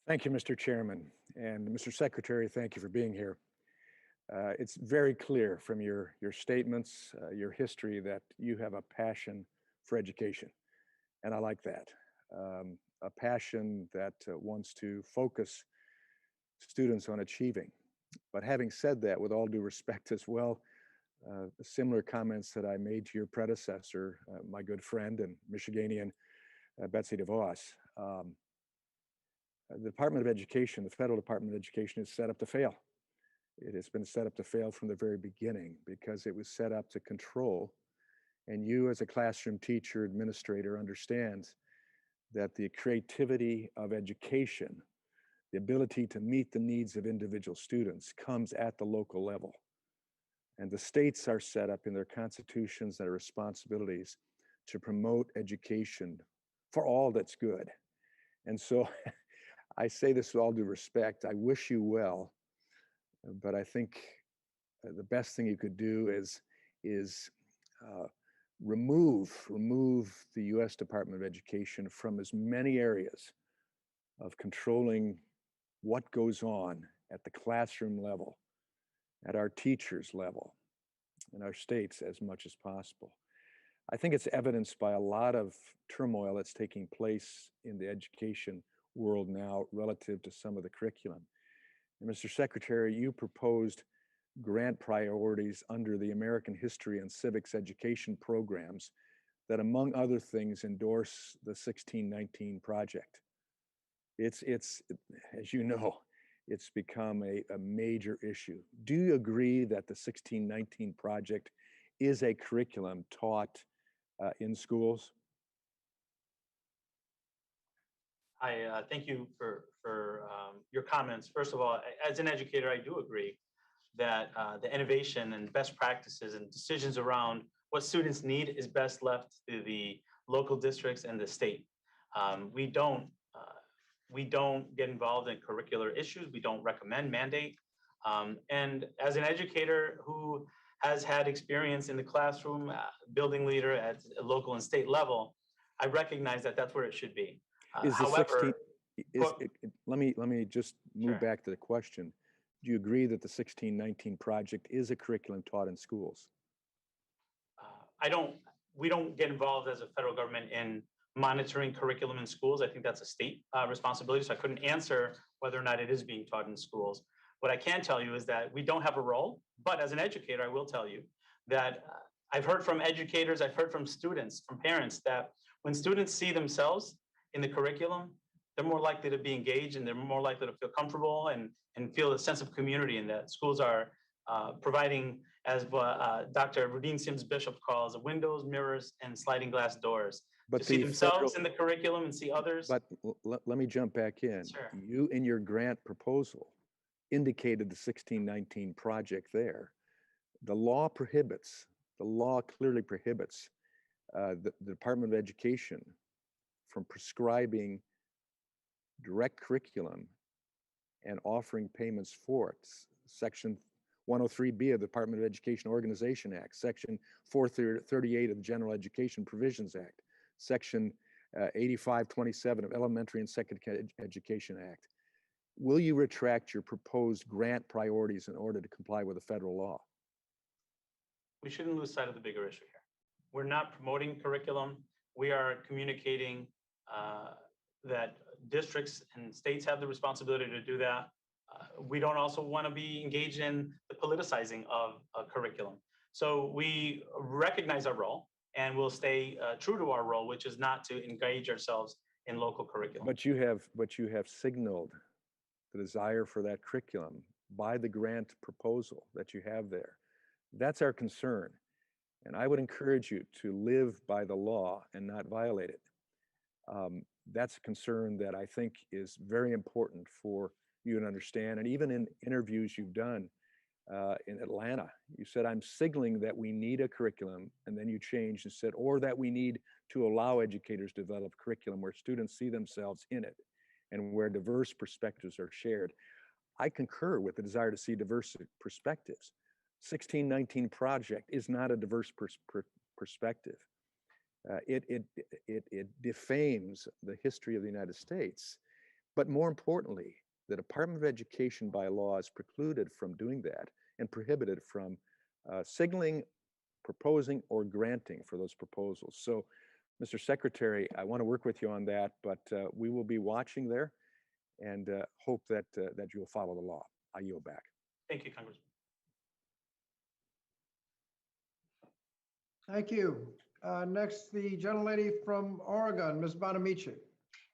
S9: Thank you, Mr. Chairman. And Mr. Secretary, thank you for being here. It's very clear from your statements, your history, that you have a passion for education. And I like that. a passion that wants to focus students on achieving. But having said that, with all due respect as well, similar comments that I made to your predecessor, my good friend and Michiganian Betsy DeVos. The Department of Education, the Federal Department of Education, is set up to fail. It has been set up to fail from the very beginning because it was set up to control. And you, as a classroom teacher, administrator, understands that the creativity of education, the ability to meet the needs of individual students, comes at the local level. And the states are set up in their constitutions and their responsibilities to promote education for all that's good. And so I say this with all due respect, I wish you well, but I think the best thing you could do is remove the U.S. Department of Education from as many areas of controlling what goes on at the classroom level, at our teachers' level, in our states as much as possible. I think it's evidenced by a lot of turmoil that's taking place in the education world now relative to some of the curriculum. And Mr. Secretary, you proposed grant priorities under the American History and Civics education programs that, among other things, endorse the 1619 project. It's as you know, it's become a major issue. Do you agree that the 1619 project is a curriculum taught in schools?
S4: I thank you for your comments. First of all, as an educator, I do agree that the innovation and best practices and decisions around what students need is best left to the local districts and the state. We don't get involved in curricular issues. We don't recommend, mandate. And as an educator who has had experience in the classroom, building leader at a local and state level, I recognize that that's where it should be.
S9: Is the
S4: However,
S9: 16, let me just move
S4: Sure.
S9: back to the question. Do you agree that the 1619 project is a curriculum taught in schools?
S4: we don't get involved as a federal government in monitoring curriculum in schools. I think that's a state responsibility. So I couldn't answer whether or not it is being taught in schools. What I can tell you is that we don't have a role, but as an educator, I will tell you that I've heard from educators, I've heard from students, from parents, that when students see themselves in the curriculum, they're more likely to be engaged and they're more likely to feel comfortable and feel a sense of community, and that schools are providing, as Dr. Rudine Sims Bishop calls, windows, mirrors, and sliding glass doors
S9: But
S4: to see
S9: the
S4: themselves
S9: federal-
S4: in the curriculum and see others.
S9: But let me jump back in.
S4: Sure.
S9: You, in your grant proposal, indicated the 1619 project there. The law clearly prohibits the Department of Education from prescribing direct curriculum and offering payments for it. Section 103B of the Department of Education Organization Act, Section 438 of the General Education Provisions Act, Section 8527 of Elementary and Secondary Education Act. Will you retract your proposed grant priorities in order to comply with the federal law?
S4: We shouldn't lose sight of the bigger issue here. We're not promoting curriculum. We are communicating that districts and states have the responsibility to do that. We don't also want to be engaged in the politicizing of a curriculum. So we recognize our role and we'll stay true to our role, which is not to engage ourselves in local curriculum.
S9: But you have signaled the desire for that curriculum by the grant proposal that you have there. That's our concern. And I would encourage you to live by the law and not violate it. That's a concern that I think is very important for you to understand. And even in interviews you've done in Atlanta, you said, I'm signaling that we need a curriculum, and then you changed and said, or that we need to allow educators to develop curriculum where students see themselves in it and where diverse perspectives are shared. I concur with the desire to see diverse perspectives. 1619 project is not a diverse perspective. It defames the history of the United States. But more importantly, the Department of Education by law is precluded from doing that and prohibited from signaling, proposing, or granting for those proposals. So Mr. Secretary, I want to work with you on that, but we will be watching there and hope that that you'll follow the law. I yield back.
S4: Thank you, Congressman.
S1: Thank you. Next, the gentlelady from Oregon, Ms. Bonamici.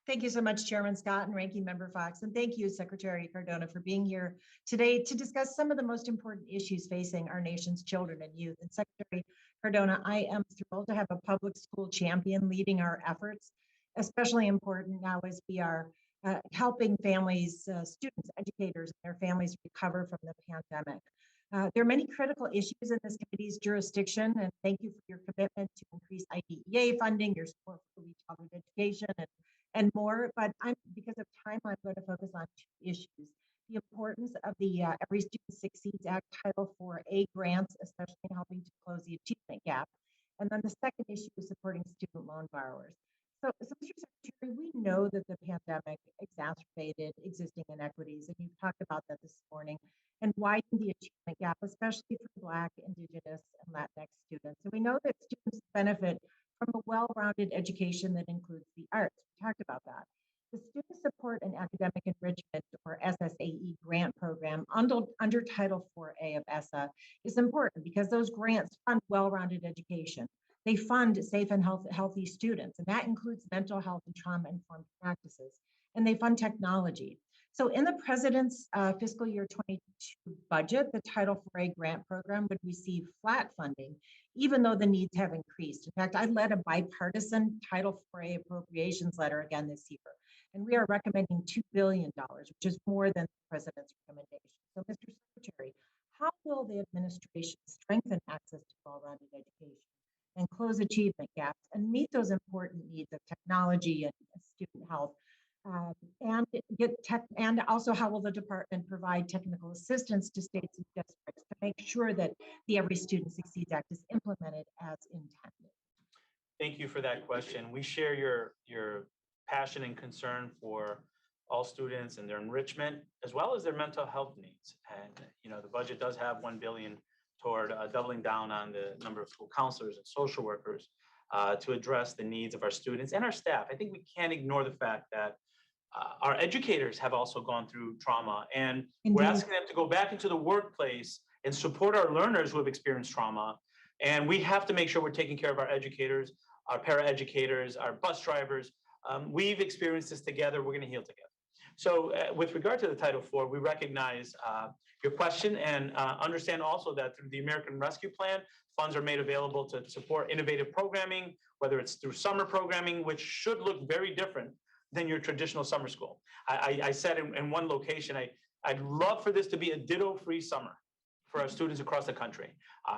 S10: Thank you so much, Chairman Scott and Ranking Member Fox. And thank you, Secretary Cardona, for being here today to discuss some of the most important issues facing our nation's children and youth. And Secretary Cardona, I am thrilled to have a public school champion leading our efforts, especially important now as we are helping families, students, educators, and their families recover from the pandemic. There are many critical issues in this committee's jurisdiction, and thank you for your commitment to increase IDEA funding, your support for early childhood education, and more. But because of time, I'm going to focus on two issues. The importance of the Every Student Succeeds Act Title IV-A grants, especially in helping to close the achievement gap. And then the second issue is supporting student loan borrowers. So Mr. Secretary, we know that the pandemic exacerbated existing inequities, and you've talked about that this morning, and widened the achievement gap, especially for Black, Indigenous, and Latinx students. And we know that students benefit from a well-rounded education that includes the arts. We talked about that. The Student Support and Academic Enrichment, or SSAE grant program under Title IV-A of ESSA is important because those grants fund well-rounded education. They fund safe and healthy students, and that includes mental health and trauma-informed practices. And they fund technology. So in the President's fiscal year 22 budget, the Title IV-A grant program would receive flat funding, even though the needs have increased. In fact, I led a bipartisan Title IV-A appropriations letter again this year, and we are recommending $2 billion, which is more than the President's recommendation. So Mr. Secretary, how will the administration strengthen access to well-rounded education and close achievement gaps and meet those important needs of technology and student health? And also, how will the department provide technical assistance to states and districts to make sure that the Every Student Succeeds Act is implemented as intended?
S4: Thank you for that question. We share your passion and concern for all students and their enrichment, as well as their mental health needs. And the budget does have $1 billion toward doubling down on the number of school counselors and social workers to address the needs of our students and our staff. I think we can't ignore the fact that our educators have also gone through trauma, and
S10: Indeed.
S4: We're asking them to go back into the workplace and support our learners who have experienced trauma. And we have to make sure we're taking care of our educators, our paraeducators, our bus drivers. We've experienced this together. We're going to heal together. So with regard to the Title IV, we recognize your question and understand also that through the American Rescue Plan, funds are made available to support innovative programming, whether it's through summer programming, which should look very different than your traditional summer school. I said in one location, I'd love for this to be a ditto-free summer for our students across the country.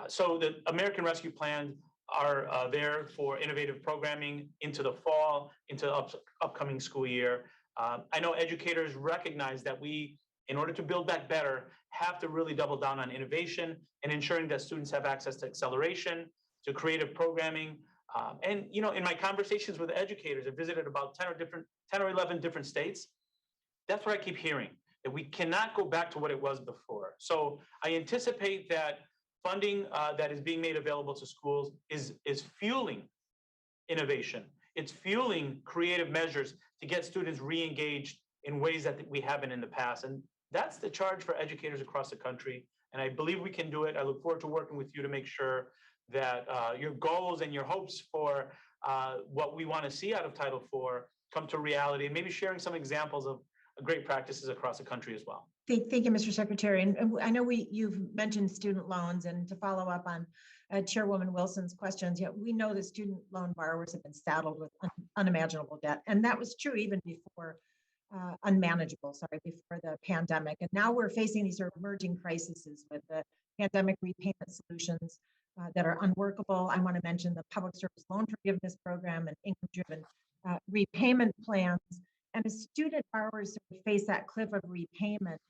S4: So the American Rescue Plan are there for innovative programming into the fall, into the upcoming school year. I know educators recognize that we, in order to build back better, have to really double down on innovation and ensuring that students have access to acceleration, to creative programming. And in my conversations with educators, I visited about 10 or 11 different states. That's what I keep hearing, that we cannot go back to what it was before. So I anticipate that funding that is being made available to schools is fueling innovation. It's fueling creative measures to get students re-engaged in ways that we haven't in the past. And that's the charge for educators across the country. And I believe we can do it. I look forward to working with you to make sure that your goals and your hopes for what we want to see out of Title IV come to reality, and maybe sharing some examples of great practices across the country as well.
S10: Thank you, Mr. Secretary. And I know you've mentioned student loans, and to follow up on Chairwoman Wilson's questions, we know that student loan borrowers have been saddled with unimaginable debt, and that was true even before before the pandemic. And now we're facing these sort of emerging crises with the pandemic repayment solutions that are unworkable. I want to mention the Public Service Loan Forgiveness Program and income-driven repayment plans. And as student borrowers sort of face that cliff of repayment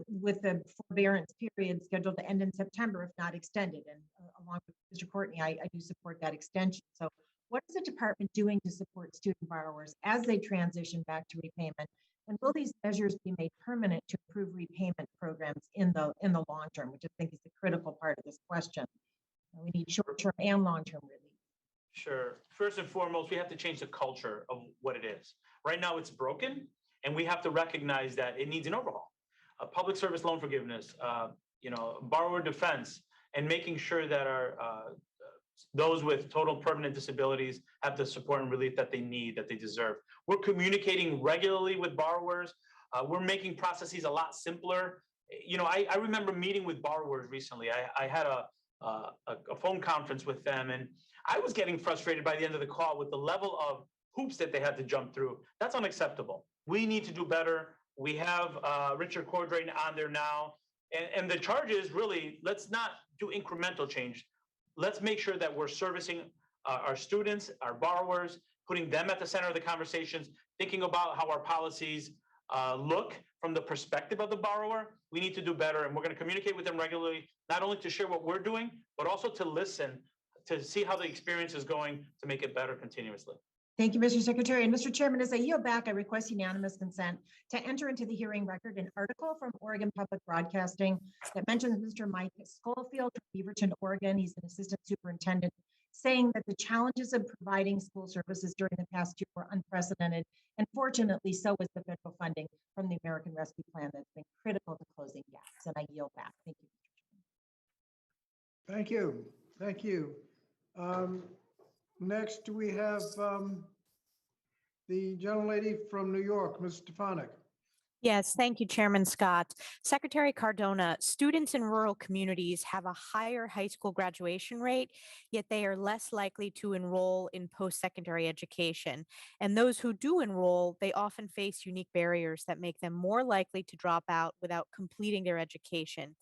S10: with the forbearance period scheduled to end in September, if not extended. And along with Mr. Courtney, I do support that extension. So what is the department doing to support student borrowers as they transition back to repayment? And will these measures be made permanent to improve repayment programs in the long term, which I think is the critical part of this question? We need short-term and long-term relief.
S4: Sure. First and foremost, we have to change the culture of what it is. Right now, it's broken, and we have to recognize that it needs an overhaul. Public service loan forgiveness, borrower defense, and making sure that our those with total permanent disabilities have the support and relief that they need, that they deserve. We're communicating regularly with borrowers. We're making processes a lot simpler. I remember meeting with borrowers recently. I had a phone conference with them, and I was getting frustrated by the end of the call with the level of hoops that they had to jump through. That's unacceptable. We need to do better. We have Richard Cordray on there now. And the charge is really, let's not do incremental change. Let's make sure that we're servicing our students, our borrowers, putting them at the center of the conversations, thinking about how our policies look from the perspective of the borrower. We need to do better, and we're going to communicate with them regularly, not only to share what we're doing, but also to listen, to see how the experience is going, to make it better continuously.
S10: Thank you, Mr. Secretary. And Mr. Chairman, as I yield back, I request unanimous consent to enter into the hearing record an article from Oregon Public Broadcasting that mentions Mr. Mike Schofield from Beaverton, Oregon. He's an assistant superintendent, saying that the challenges of providing school services during the past year were unprecedented. And fortunately, so was the federal funding from the American Rescue Plan that's been critical to closing gaps. And I yield back. Thank you, Mr. Chairman.
S1: Thank you. Thank you. Next, we have the gentlelady from New York, Ms. Stefanik.
S11: Yes, thank you, Chairman Scott. Secretary Cardona, students in rural communities have a higher high school graduation rate, yet they are less likely to enroll in post-secondary education. And those who do enroll, they often face unique barriers that make them more likely to drop out without completing their education.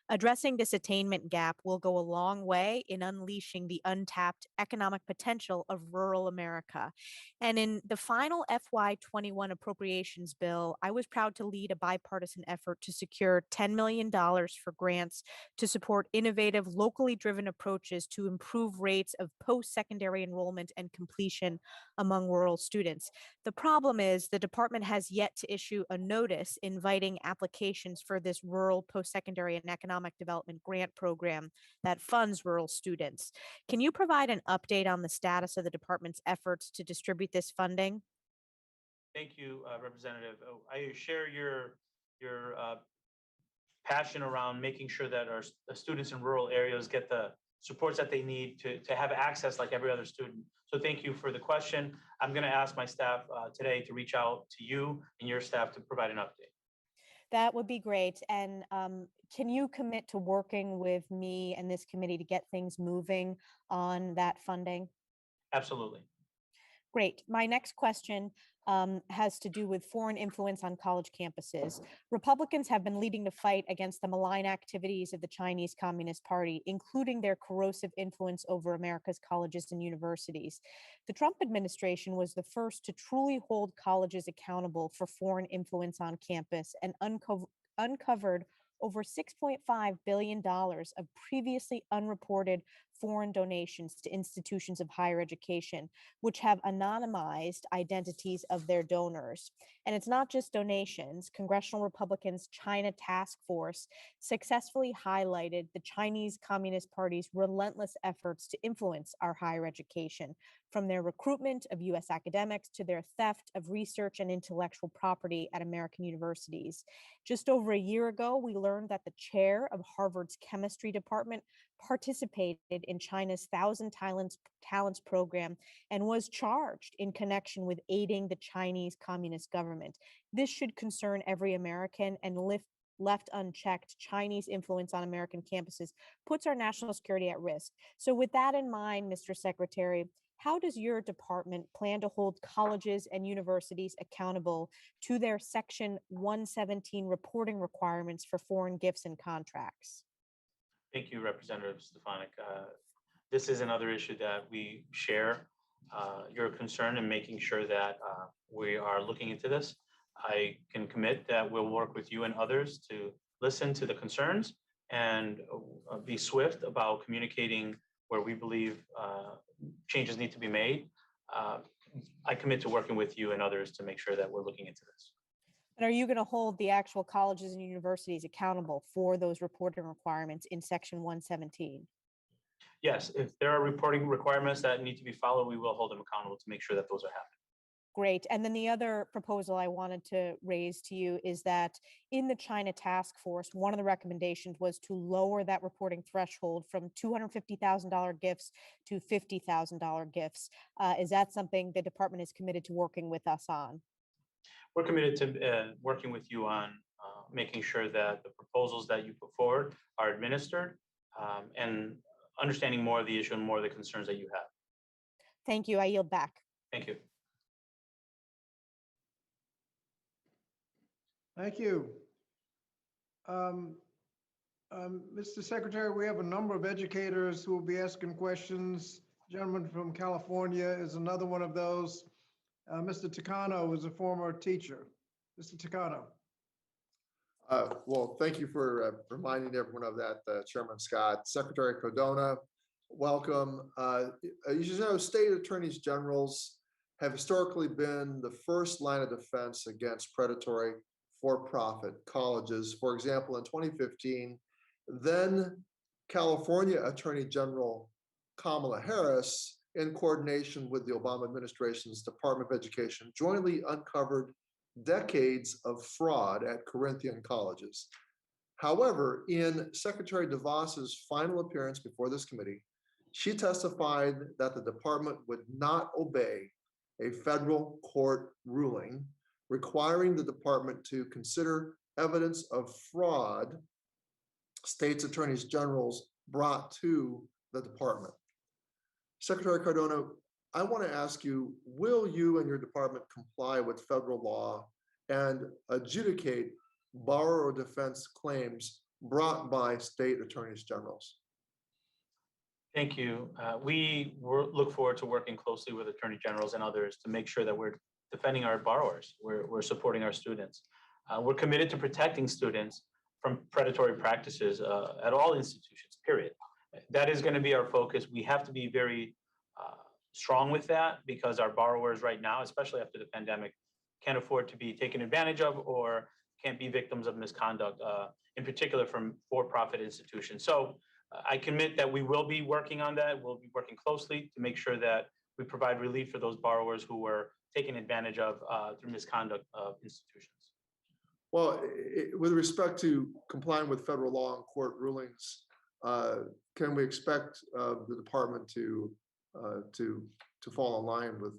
S11: Addressing this attainment gap will go a long way in unleashing the untapped economic potential of rural America. And in the final FY21 appropriations bill, I was proud to lead a bipartisan effort to secure $10 million for grants to support innovative, locally driven approaches to improve rates of post-secondary enrollment and completion among rural students. The problem is the department has yet to issue a notice inviting applications for this rural post-secondary and economic development grant program that funds rural students. Can you provide an update on the status of the department's efforts to distribute this funding?
S4: Thank you, Representative. I share your passion around making sure that our students in rural areas get the supports that they need to have access like every other student. So thank you for the question. I'm going to ask my staff today to reach out to you and your staff to provide an update.
S11: That would be great. And can you commit to working with me and this committee to get things moving on that funding?
S4: Absolutely.
S11: Great. My next question has to do with foreign influence on college campuses. Republicans have been leading the fight against the malign activities of the Chinese Communist Party, including their corrosive influence over America's colleges and universities. The Trump administration was the first to truly hold colleges accountable for foreign influence on campus and uncovered over $6.5 billion of previously unreported foreign donations to institutions of higher education, which have anonymized identities of their donors. And it's not just donations. Congressional Republicans' China Task Force successfully highlighted the Chinese Communist Party's relentless efforts to influence our higher education, from their recruitment of U.S. academics to their theft of research and intellectual property at American universities. Just over a year ago, we learned that the chair of Harvard's chemistry department participated in China's Thousand Talents program and was charged in connection with aiding the Chinese Communist government. This should concern every American, and left unchecked, Chinese influence on American campuses puts our national security at risk. So with that in mind, Mr. Secretary, how does your department plan to hold colleges and universities accountable to their Section 117 reporting requirements for foreign gifts and contracts?
S4: Thank you, Representative Stefanik. This is another issue that we share your concern in making sure that we are looking into this. I can commit that we'll work with you and others to listen to the concerns and be swift about communicating where we believe changes need to be made. I commit to working with you and others to make sure that we're looking into this.
S11: And are you going to hold the actual colleges and universities accountable for those reporting requirements in Section 117?
S4: yes, if there are reporting requirements that need to be followed, we will hold them accountable to make sure that those are happening.
S11: Great. And then the other proposal I wanted to raise to you is that in the China task force, one of the recommendations was to lower that reporting threshold from $250,000 gifts to $50,000 gifts. Is that something the department is committed to working with us on?
S4: We're committed to working with you on making sure that the proposals that you put forward are administered and understanding more of the issue and more of the concerns that you have.
S11: Thank you. I yield back.
S4: Thank you.
S1: Thank you. Mr. Secretary, we have a number of educators who will be asking questions. Gentleman from California is another one of those. Mr. Takano is a former teacher. Mr. Takano.
S12: Well, thank you for reminding everyone of that, Chairman Scott. Secretary Cardona, welcome. You should know state attorneys generals have historically been the first line of defense against predatory for-profit colleges. For example, in 2015, then California Attorney General Kamala Harris, in coordination with the Obama administration's Department of Education, jointly uncovered decades of fraud at Corinthian colleges. However, in Secretary DeVos's final appearance before this committee, she testified that the department would not obey a federal court ruling requiring the department to consider evidence of fraud states attorneys generals brought to the department. Secretary Cardona, I want to ask you, will you and your department comply with federal law and adjudicate borrower defense claims brought by state attorneys generals?
S4: Thank you. We look forward to working closely with attorney generals and others to make sure that we're defending our borrowers. We're supporting our students. We're committed to protecting students from predatory practices at all institutions, period. That is going to be our focus. We have to be very strong with that because our borrowers right now, especially after the pandemic, can't afford to be taken advantage of or can't be victims of misconduct, in particular from for-profit institutions. So I commit that we will be working on that. We'll be working closely to make sure that we provide relief for those borrowers who were taken advantage of through misconduct of institutions.
S12: Well, with respect to complying with federal law and court rulings, can we expect the department to fall in line with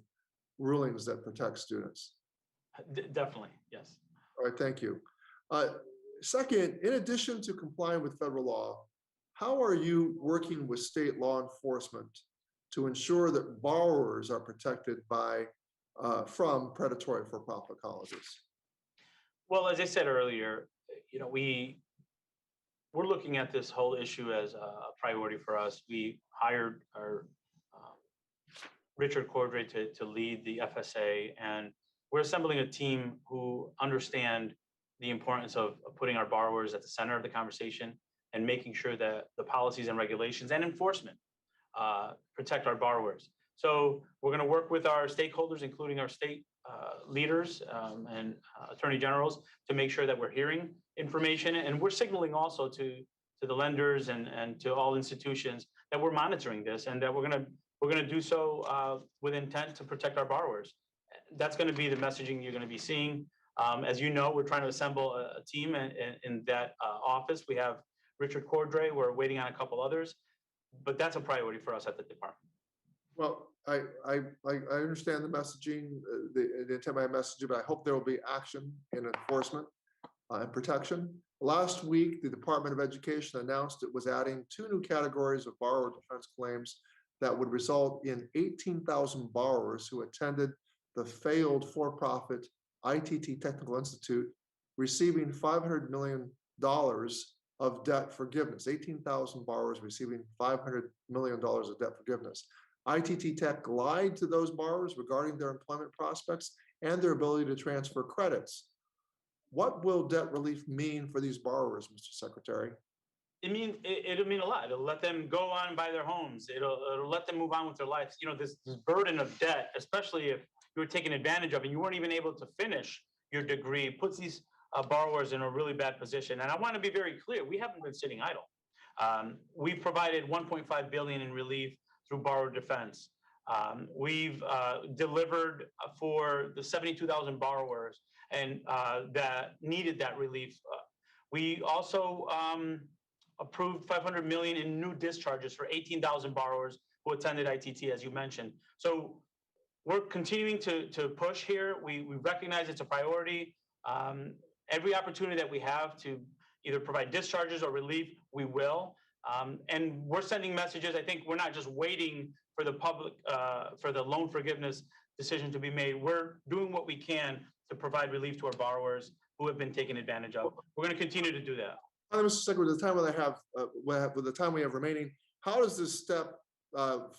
S12: rulings that protect students?
S4: Definitely, yes.
S12: All right, thank you. Second, in addition to complying with federal law, how are you working with state law enforcement to ensure that borrowers are protected from predatory for-profit colleges?
S4: Well, as I said earlier, we're looking at this whole issue as a priority for us. We hired our Richard Cordray to lead the FSA, and we're assembling a team who understand the importance of putting our borrowers at the center of the conversation and making sure that the policies and regulations and enforcement protect our borrowers. So we're going to work with our stakeholders, including our state leaders and attorney generals, to make sure that we're hearing information, and we're signaling also to the lenders and to all institutions that we're monitoring this and that we're going to do so with intent to protect our borrowers. That's going to be the messaging you're going to be seeing. As you know, we're trying to assemble a team in that office. We have Richard Cordray. We're waiting on a couple others, but that's a priority for us at the department.
S12: Well, I understand the messaging, the intent of my message, but I hope there will be action in enforcement and protection. Last week, the Department of Education announced it was adding 2 new categories of borrower defense claims that would result in 18,000 borrowers who attended the failed for-profit ITT Technical Institute receiving $500 million of debt forgiveness, 18,000 borrowers receiving $500 million of debt forgiveness. ITT Tech lied to those borrowers regarding their employment prospects and their ability to transfer credits. What will debt relief mean for these borrowers, Mr. Secretary?
S4: It'll mean a lot. It'll let them go on and buy their homes. It'll let them move on with their lives. This burden of debt, especially if you were taken advantage of and you weren't even able to finish your degree, puts these borrowers in a really bad position. And I want to be very clear, we haven't been sitting idle. We've provided 1.5 billion in relief through borrower defense. We've delivered for the 72,000 borrowers and that needed that relief. We also approved 500 million in new discharges for 18,000 borrowers who attended ITT, as you mentioned. So we're continuing to push here. We recognize it's a priority. Every opportunity that we have to either provide discharges or relief, we will. And we're sending messages. I think we're not just waiting for the public, for the loan forgiveness decision to be made. We're doing what we can to provide relief to our borrowers who have been taken advantage of. We're going to continue to do that.
S12: Mr. Secretary, with the time that I have, with the time we have remaining, how does this step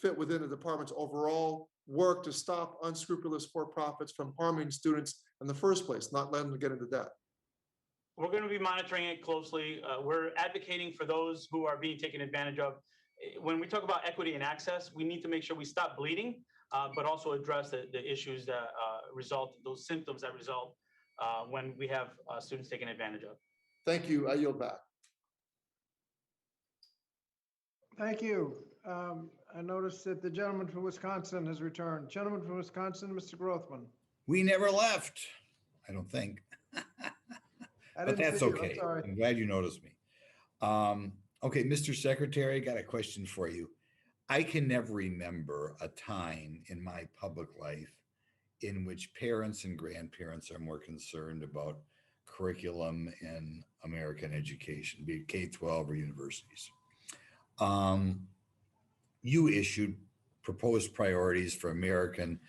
S12: fit within the department's overall work to stop unscrupulous for-profits from harming students in the first place, not letting them get into debt?
S4: We're going to be monitoring it closely. We're advocating for those who are being taken advantage of. When we talk about equity and access, we need to make sure we stop bleeding, but also address the issues that result, those symptoms that result when we have students taken advantage of.
S12: Thank you. I yield back.
S1: Thank you. I noticed that the gentleman from Wisconsin has returned. Gentleman from Wisconsin, Mr. Grothman.
S13: We never left, I don't think.
S1: I
S13: But
S1: didn't
S13: that's
S1: see you. I'm
S13: okay.
S1: sorry.
S13: I'm glad you noticed me. Okay, Mr. Secretary, I got a question for you. I can never remember a time in my public life in which parents and grandparents are more concerned about curriculum in American education, be it K-12 or universities. You issued proposed priorities for American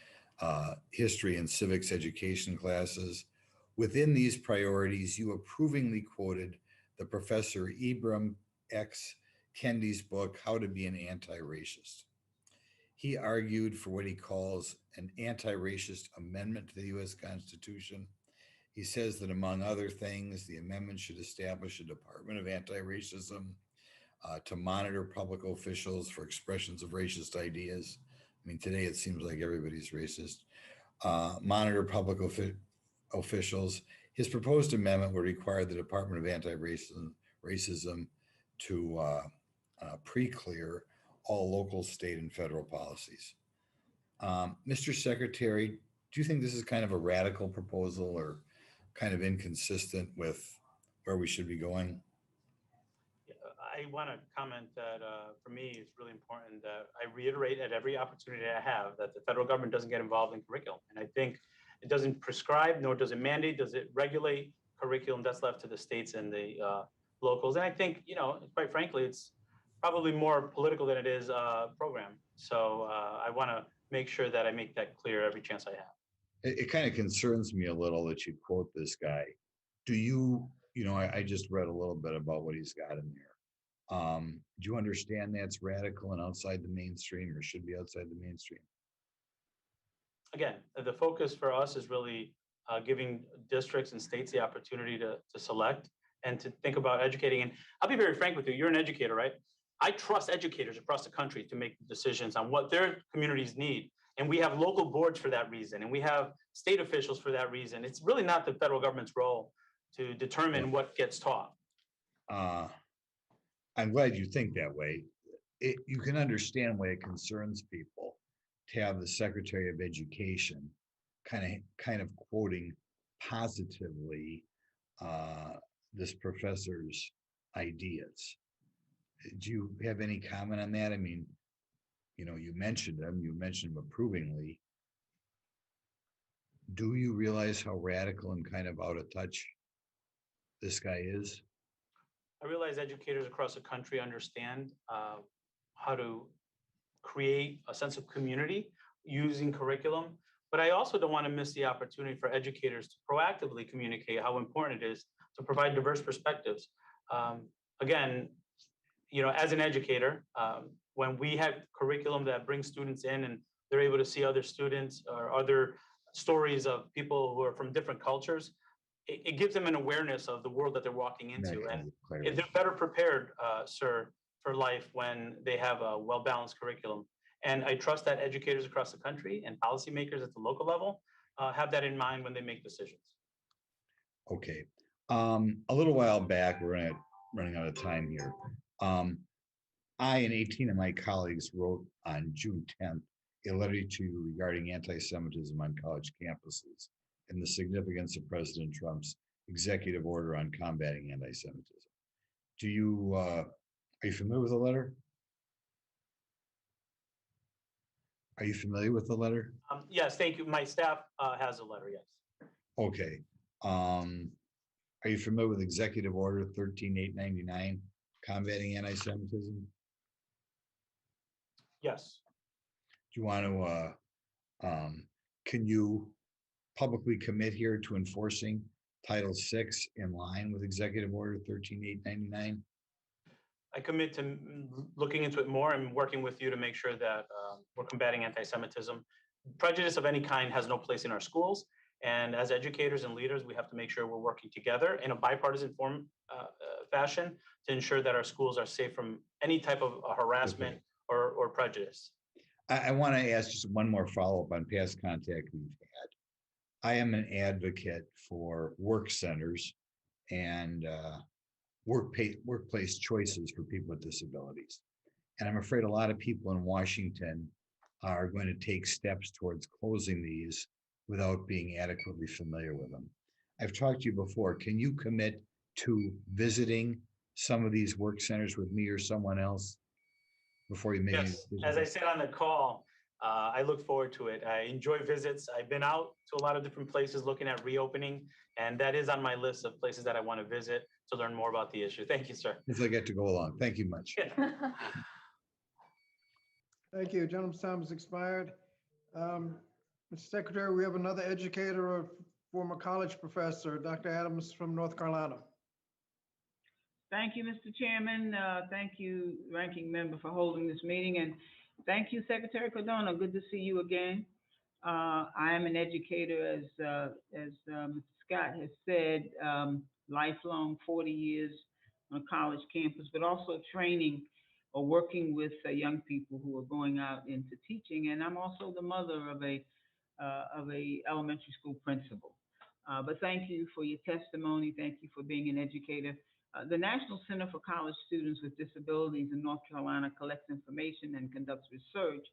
S13: history and civics education classes. Within these priorities, you approvingly quoted the Professor Ibram X. Kendi's book, How to Be an Anti-Racist. He argued for what he calls an anti-racist amendment to the U.S. Constitution. He says that, among other things, the amendment should establish a Department of Anti-Racism to monitor public officials for expressions of racist ideas. I mean, today it seems like everybody's racist. Monitor public officials. His proposed amendment would require the Department of Anti-Racism to pre-clear all local, state, and federal policies. Mr. Secretary, do you think this is kind of a radical proposal or kind of inconsistent with where we should be going?
S4: I want to comment that for me, it's really important that I reiterate at every opportunity I have that the federal government doesn't get involved in curriculum. And I think it doesn't prescribe, nor does it mandate, does it regulate curriculum. That's left to the states and the locals. And I think, you know, quite frankly, it's probably more political than it is program. So I want to make sure that I make that clear every chance I have.
S13: It kind of concerns me a little that you quote this guy. Do you, I just read a little bit about what he's got in there. Do you understand that's radical and outside the mainstream, or should be outside the mainstream?
S4: Again, the focus for us is really giving districts and states the opportunity to select and to think about educating. And I'll be very frank with you, you're an educator, right? I trust educators across the country to make decisions on what their communities need. And we have local boards for that reason, and we have state officials for that reason. It's really not the federal government's role to determine what gets taught.
S13: I'm glad you think that way. You can understand why it concerns people to have the Secretary of Education kind of quoting positively this professor's ideas. Do you have any comment on that? I mean, you mentioned them approvingly. Do you realize how radical and kind of out of touch this guy is?
S4: I realize educators across the country understand how to create a sense of community using curriculum, but I also don't want to miss the opportunity for educators to proactively communicate how important it is to provide diverse perspectives. Again, as an educator, when we have curriculum that brings students in and they're able to see other students or other stories of people who are from different cultures, it gives them an awareness of the world that they're walking into. And they're better prepared, sir, for life when they have a well-balanced curriculum. And I trust that educators across the country and policymakers at the local level have that in mind when they make decisions.
S13: Okay. A little while back, we're running out of time here. I and 18 of my colleagues wrote on June 10th a letter to you regarding anti-Semitism on college campuses and the significance of President Trump's executive order on combating anti-Semitism. Are you familiar with the letter? Are you familiar with the letter?
S4: Yes, thank you. My staff has a letter, yes.
S13: Okay. Are you familiar with Executive Order 13899, combating anti-Semitism?
S4: Yes.
S13: Do you want to, can you publicly commit here to enforcing Title VI in line with Executive Order 13899?
S4: I commit to looking into it more and working with you to make sure that we're combating anti-Semitism. Prejudice of any kind has no place in our schools. And as educators and leaders, we have to make sure we're working together in a bipartisan fashion to ensure that our schools are safe from any type of harassment or prejudice.
S13: I want to ask just one more follow-up on past contact we've had. I am an advocate for work centers and workplace choices for people with disabilities. And I'm afraid a lot of people in Washington are going to take steps towards closing these without being adequately familiar with them. I've talked to you before. Can you commit to visiting some of these work centers with me or someone else before you make any
S4: Yes,
S13: decisions?
S4: as I said on the call, I look forward to it. I enjoy visits. I've been out to a lot of different places looking at reopening, and that is on my list of places that I want to visit to learn more about the issue. Thank you, sir.
S13: If I get to go along. Thank you much.
S1: Thank you. Gentleman's time has expired. Mr. Secretary, we have another educator, a former college professor, Dr. Adams from North Carolina.
S14: Thank you, Mr. Chairman. Thank you, Ranking Member, for holding this meeting. And thank you, Secretary Cardona. Good to see you again. I am an educator, as Mr. Scott has said, lifelong, 40 years on a college campus, but also training or working with young people who are going out into teaching. And I'm also the mother of a elementary school principal. But thank you for your testimony. Thank you for being an educator. The National Center for College Students with Disabilities in North Carolina collects information and conducts research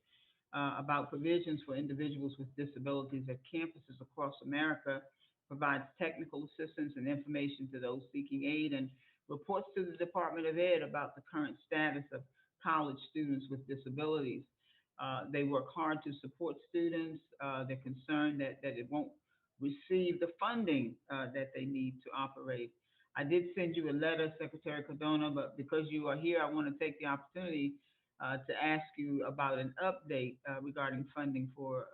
S14: about provisions for individuals with disabilities at campuses across America, provides technical assistance and information to those seeking aid, and reports to the Department of Ed about the current status of college students with disabilities. They work hard to support students. They're concerned that it won't receive the funding that they need to operate. I did send you a letter, Secretary Cardona, but because you are here, I want to take the opportunity to ask you about an update regarding funding for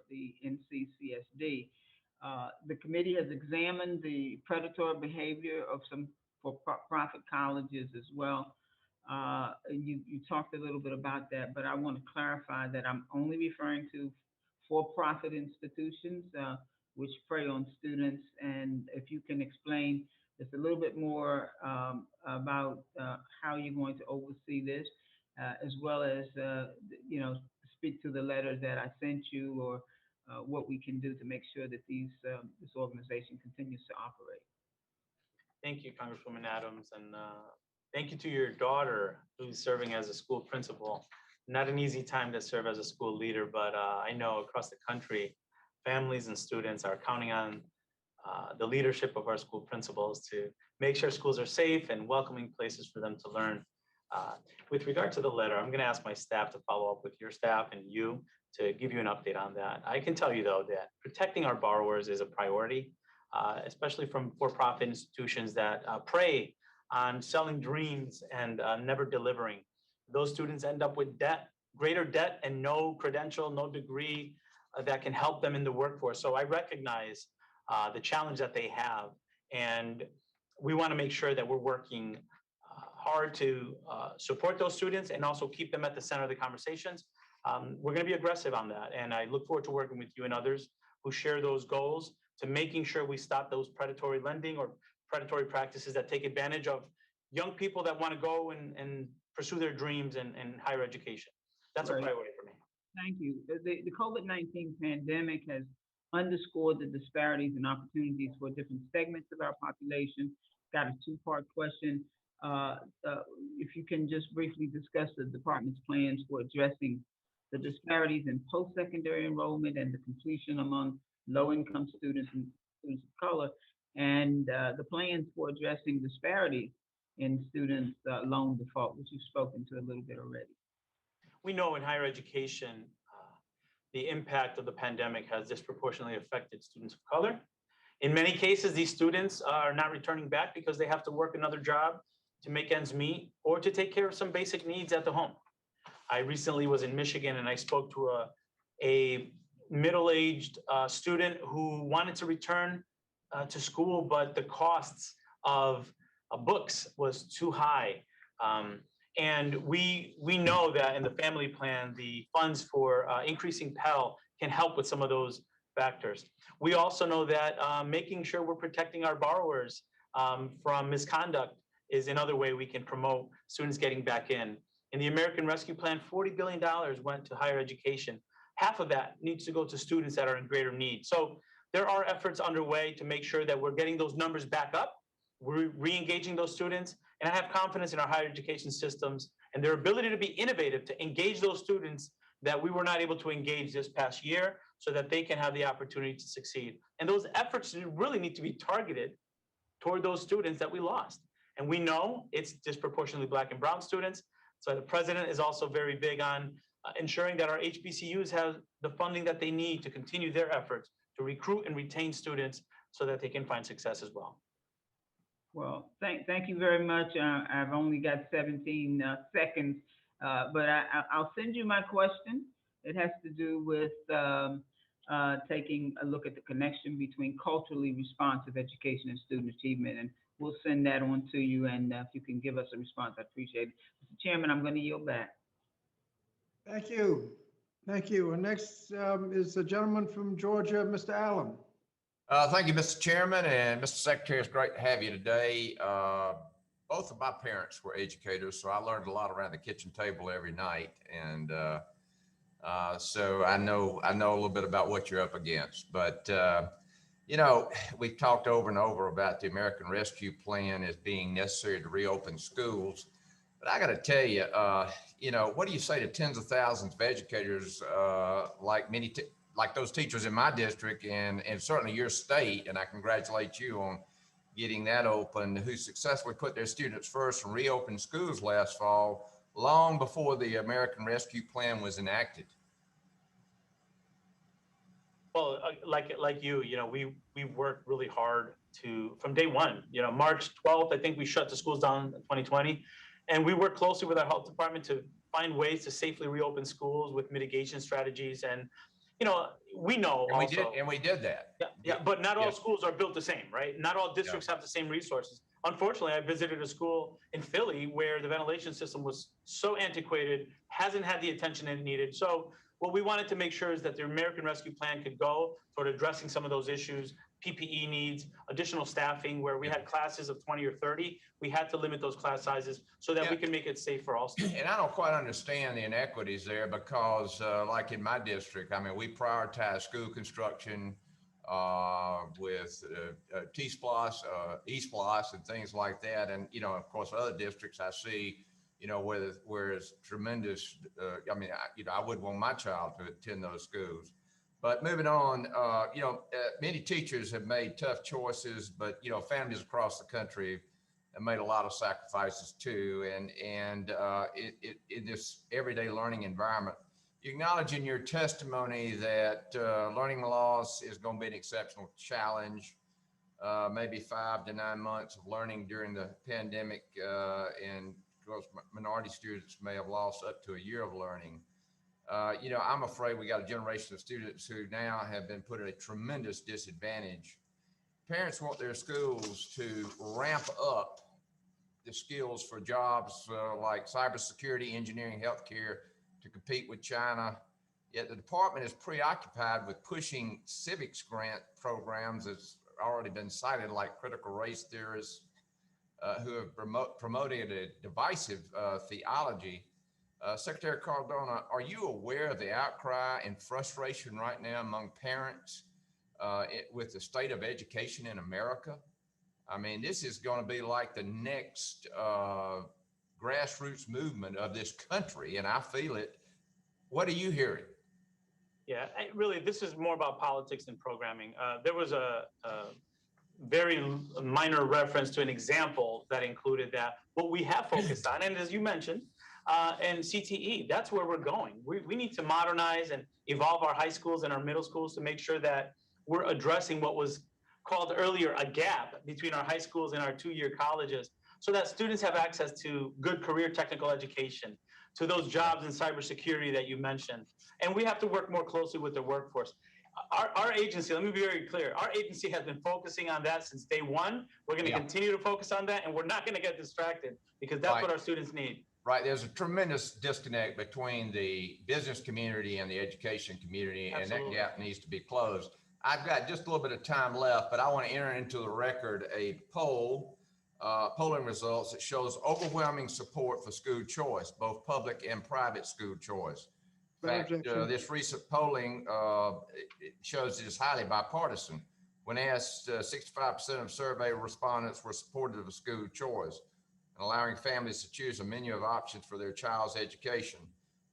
S14: the NCCSD. The committee has examined the predatory behavior of some for-profit colleges as well. You talked a little bit about that, but I want to clarify that I'm only referring to for-profit institutions which prey on students. And if you can explain just a little bit more about how you're going to oversee this, as well as speak to the letter that I sent you, or what we can do to make sure that this organization continues to operate.
S4: Thank you, Congresswoman Adams, and thank you to your daughter who's serving as a school principal. Not an easy time to serve as a school leader, but I know across the country, families and students are counting on the leadership of our school principals to make sure schools are safe and welcoming places for them to learn. With regard to the letter, I'm going to ask my staff to follow up with your staff and you to give you an update on that. I can tell you, though, that protecting our borrowers is a priority, especially from for-profit institutions that prey on selling dreams and never delivering. Those students end up with debt, greater debt, and no credential, no degree that can help them in the workforce. So I recognize the challenge that they have, and we want to make sure that we're working hard to support those students and also keep them at the center of the conversations. We're going to be aggressive on that, and I look forward to working with you and others who share those goals to making sure we stop those predatory lending or predatory practices that take advantage of young people that want to go and pursue their dreams in higher education. That's
S14: Right.
S4: a priority for me.
S14: Thank you. The COVID-19 pandemic has underscored the disparities and opportunities for different segments of our population. Got a two-part question. if you can just briefly discuss the department's plans for addressing the disparities in post-secondary enrollment and the completion among low-income students and students of color, and the plans for addressing disparities in students' loan default, which you've spoken to a little bit already.
S4: We know in higher education, the impact of the pandemic has disproportionately affected students of color. In many cases, these students are not returning back because they have to work another job to make ends meet or to take care of some basic needs at the home. I recently was in Michigan and I spoke to a middle-aged student who wanted to return to school, but the costs of books was too high. And we know that in the family plan, the funds for increasing Pell can help with some of those factors. We also know that making sure we're protecting our borrowers from misconduct is another way we can promote students getting back in. In the American Rescue Plan, $40 billion went to higher education. Half of that needs to go to students that are in greater need. So there are efforts underway to make sure that we're getting those numbers back up. We're re-engaging those students. And I have confidence in our higher education systems and their ability to be innovative, to engage those students that we were not able to engage this past year so that they can have the opportunity to succeed. And those efforts really need to be targeted toward those students that we lost. And we know it's disproportionately Black and brown students. So the president is also very big on ensuring that our HBCUs have the funding that they need to continue their efforts to recruit and retain students so that they can find success as well.
S14: Well, thank you very much. I've only got 17 seconds, but I'll send you my question. It has to do with taking a look at the connection between culturally responsive education and student achievement. And we'll send that on to you. And if you can give us a response, I appreciate it. Mr. Chairman, I'm going to yield back.
S1: Thank you. Thank you. And next is the gentleman from Georgia, Mr. Allen.
S15: Thank you, Mr. Chairman, and Mr. Secretary. It's great to have you today. Both of my parents were educators, so I learned a lot around the kitchen table every night, and so I know a little bit about what you're up against. But you know, we've talked over and over about the American Rescue Plan as being necessary to reopen schools. But I got to tell you, you know, what do you say to tens of thousands of educators like those teachers in my district and certainly your state, and I congratulate you on getting that open, who successfully put their students first and reopened schools last fall, long before the American Rescue Plan was enacted?
S4: Well, like you know, we worked really hard from day one. You know, March 12th, I think we shut the schools down in 2020, and we worked closely with our health department to find ways to safely reopen schools with mitigation strategies. And you know, we know
S15: and we did that.
S4: Yeah, but not all schools are built the same, right? Not all districts have the same resources. Unfortunately, I visited a school in Philly where the ventilation system was so antiquated, hasn't had the attention it needed. So what we wanted to make sure is that the American Rescue Plan could go toward addressing some of those issues, PPE needs, additional staffing, where we had classes of 20 or 30. We had to limit those class sizes so that we can make it safe for all students.
S15: And I don't quite understand the inequities there because like in my district, I mean, we prioritize school construction with T-SPLOS, E-SPLOS and things like that. And, you know, of course, other districts I see, you know, where there's tremendous, I mean, I wouldn't want my child to attend those schools. But moving on, you know, many teachers have made tough choices, but, you know, families across the country have made a lot of sacrifices too. And in this everyday learning environment, you acknowledge in your testimony that learning loss is going to be an exceptional challenge, maybe 5 to 9 months of learning during the pandemic, and of course, minority students may have lost up to a year of learning. You know, I'm afraid we got a generation of students who now have been put at a tremendous disadvantage. Parents want their schools to ramp up the skills for jobs like cybersecurity, engineering, healthcare to compete with China. Yet the department is preoccupied with pushing civics grant programs that's already been cited, like critical race theorists who have promoted a divisive theology. Secretary Cardona, are you aware of the outcry and frustration right now among parents with the state of education in America? I mean, this is going to be like the next grassroots movement of this country, and I feel it. What are you hearing?
S4: Yeah, really, this is more about politics than programming. There was a very minor reference to an example that included that. What we have focused on, and as you mentioned, and CTE, that's where we're going. We need to modernize and evolve our high schools and our middle schools to make sure that we're addressing what was called earlier a gap between our high schools and our two-year colleges, so that students have access to good career technical education, to those jobs in cybersecurity that you mentioned. And we have to work more closely with the workforce. Our agency, let me be very clear, our agency has been focusing on that since day one. We're going to continue to focus on that, and we're not going to get distracted, because that's what our students need.
S15: Right. There's a tremendous disconnect between the business community and the education community, and that gap needs to be closed. I've got just a little bit of time left, but I want to enter into the record a polling results that shows overwhelming support for school choice, both public and private school choice. In fact, this recent polling it shows it is highly bipartisan. When asked, 65% of survey respondents were supportive of school choice and allowing families to choose a menu of options for their child's education.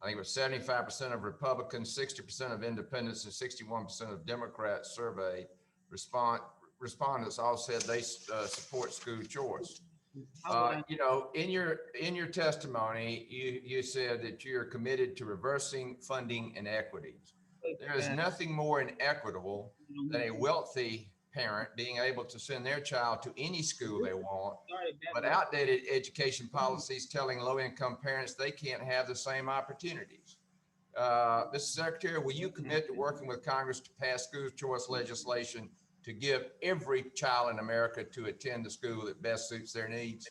S15: I think it was 75% of Republicans, 60% of independents, and 61% of Democrats surveyed respondents all said they support school choice. You know, in your testimony, you said that you're committed to reversing funding inequities. There is nothing more inequitable than a wealthy parent being able to send their child to any school they want, but outdated education policies telling low-income parents they can't have the same opportunities. Mr. Secretary, will you commit to working with Congress to pass school choice legislation to give every child in America to attend the school that best suits their needs?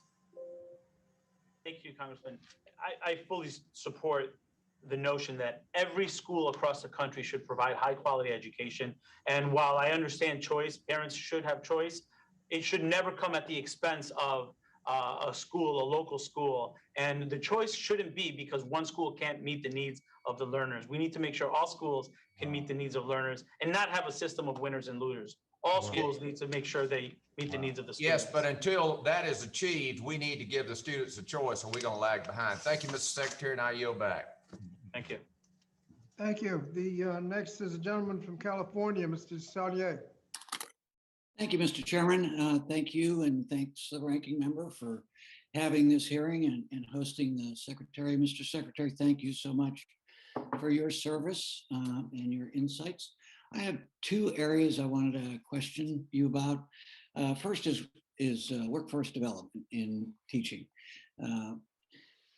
S4: Thank you, Congressman. I fully support the notion that every school across the country should provide high quality education. And while I understand choice, parents should have choice, it should never come at the expense of a school, a local school. And the choice shouldn't be because one school can't meet the needs of the learners. We need to make sure all schools can meet the needs of learners and not have a system of winners and losers. All schools need to make sure they meet the needs of the students.
S15: Yes, but until that is achieved, we need to give the students a choice, or we're going to lag behind. Thank you, Mr. Secretary, and I yield back.
S4: Thank you.
S1: Thank you. The next is a gentleman from California, Mr. Sallier.
S16: Thank you, Mr. Chairman. Thank you, and thanks the ranking member for having this hearing and hosting the secretary. Mr. Secretary, thank you so much for your service and your insights. I have two areas I wanted to question you about. First is workforce development in teaching.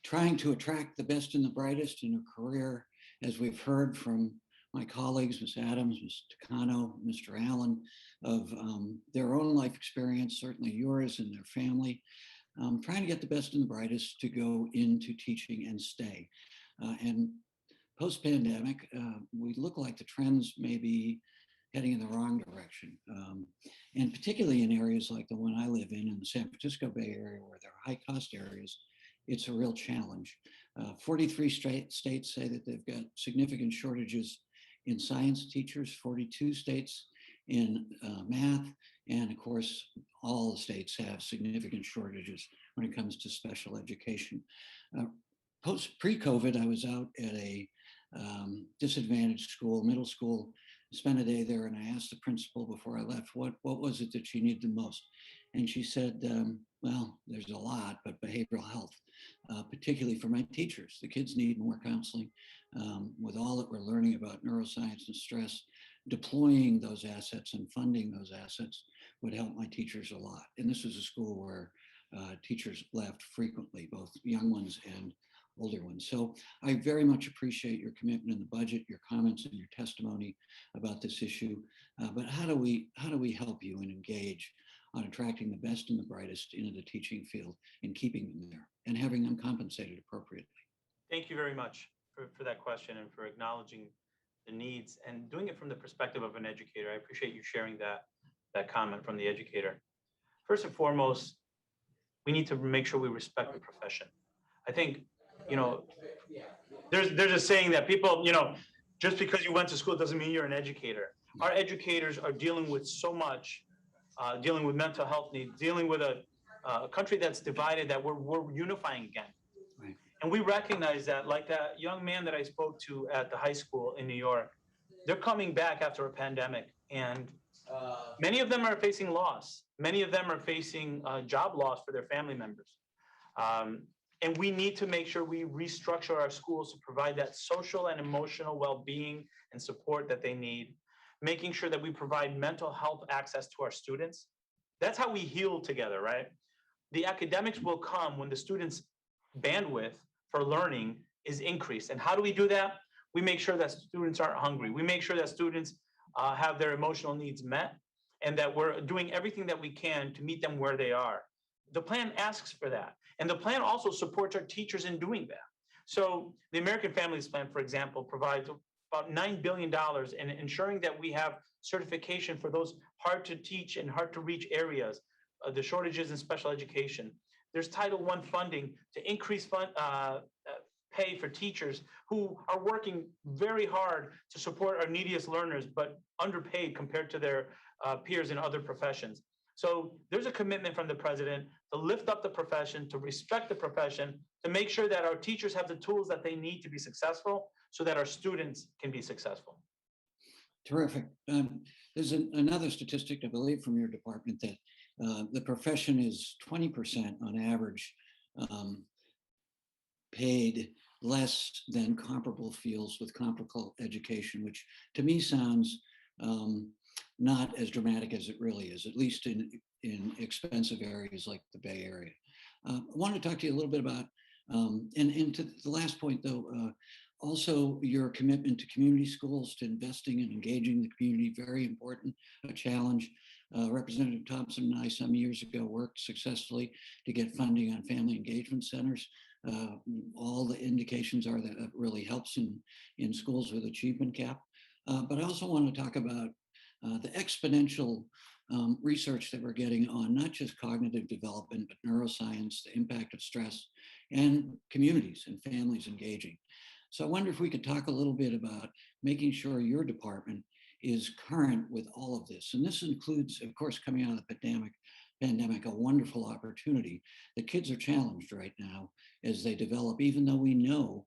S16: Trying to attract the best and the brightest in a career, as we've heard from my colleagues, Ms. Adams, Ms. Takano, Mr. Allen, of their own life experience, certainly yours and their family, trying to get the best and the brightest to go into teaching and stay. And post-pandemic, we look like the trends may be heading in the wrong direction. And particularly in areas like the one I live in the San Francisco Bay Area, where there are high cost areas, it's a real challenge. 43 states say that they've got significant shortages in science teachers, 42 states in math, and of course, all the states have significant shortages when it comes to special education. Pre-COVID, I was out at a disadvantaged school, middle school, spent a day there, and I asked the principal before I left, what was it that she needed the most? And she said, well, there's a lot, but behavioral health, particularly for my teachers. The kids need more counseling. With all that we're learning about neuroscience and stress, deploying those assets and funding those assets would help my teachers a lot. And this was a school where teachers left frequently, both young ones and older ones. So I very much appreciate your commitment in the budget, your comments and your testimony about this issue. But how do we help you and engage on attracting the best and the brightest into the teaching field and keeping them there and having them compensated appropriately?
S4: Thank you very much for that question and for acknowledging the needs and doing it from the perspective of an educator. I appreciate you sharing that comment from the educator. First and foremost, we need to make sure we respect the profession. I think, there's a saying that people, just because you went to school doesn't mean you're an educator. Our educators are dealing with so much, dealing with mental health needs, dealing with a country that's divided that we're unifying again. And we recognize that, like that young man that I spoke to at the high school in New York, they're coming back after a pandemic, and many of them are facing loss. Many of them are facing job loss for their family members. And we need to make sure we restructure our schools to provide that social and emotional well-being and support that they need, making sure that we provide mental health access to our students. That's how we heal together, right? The academics will come when the students' bandwidth for learning is increased. And how do we do that? We make sure that students aren't hungry. We make sure that students have their emotional needs met, and that we're doing everything that we can to meet them where they are. The plan asks for that. And the plan also supports our teachers in doing that. So the American Families Plan, for example, provides about $9 billion in ensuring that we have certification for those hard to teach and hard to reach areas, the shortages in special education. There's Title I funding to increase pay for teachers who are working very hard to support our neediest learners, but underpaid compared to their peers in other professions. So there's a commitment from the president to lift up the profession, to respect the profession, to make sure that our teachers have the tools that they need to be successful so that our students can be successful.
S16: Terrific. There's another statistic, I believe, from your department that the profession is 20% on average paid less than comparable fields with comparable education, which to me sounds not as dramatic as it really is, at least in expensive areas like the Bay Area. I want to talk to you a little bit about, and to the last point though, also your commitment to community schools, to investing and engaging the community, very important, a challenge. Representative Thompson and I some years ago worked successfully to get funding on family engagement centers. All the indications are that it really helps in schools with achievement gap. But I also want to talk about the exponential research that we're getting on not just cognitive development, but neuroscience, the impact of stress, and communities and families engaging. So I wonder if we could talk a little bit about making sure your department is current with all of this. And this includes, of course, coming out of the pandemic, a wonderful opportunity. The kids are challenged right now as they develop, even though we know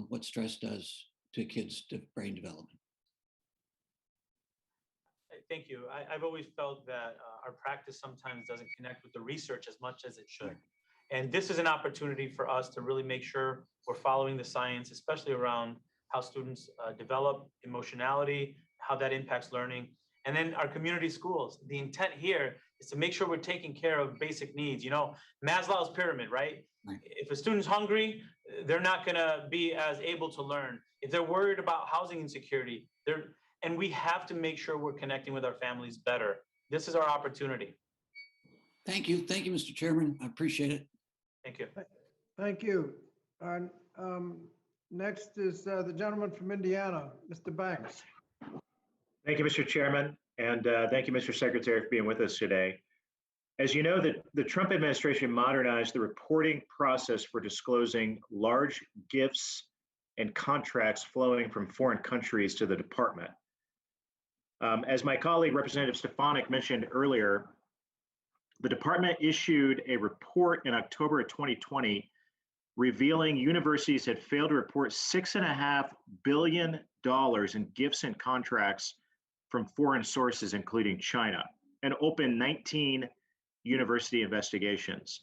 S16: what stress does to kids' brain development.
S4: Thank you. I've always felt that our practice sometimes doesn't connect with the research as much as it should. And this is an opportunity for us to really make sure we're following the science, especially around how students develop emotionality, how that impacts learning. And then our community schools, the intent here is to make sure we're taking care of basic needs. You know, Maslow's pyramid, right? If a student's hungry, they're not gonna be as able to learn. If they're worried about housing insecurity, and we have to make sure we're connecting with our families better. This is our opportunity.
S16: Thank you. Thank you, Mr. Chairman. I appreciate it.
S4: Thank you.
S1: Thank you. Next is the gentleman from Indiana, Mr. Banks.
S17: Thank you, Mr. Chairman, and thank you, Mr. Secretary, for being with us today. As you know, the Trump administration modernized the reporting process for disclosing large gifts and contracts flowing from foreign countries to the department. As my colleague, Representative Stefanik, mentioned earlier, the department issued a report in October of 2020 revealing universities had failed to report $6.5 billion in gifts and contracts from foreign sources, including China, and opened 19 university investigations.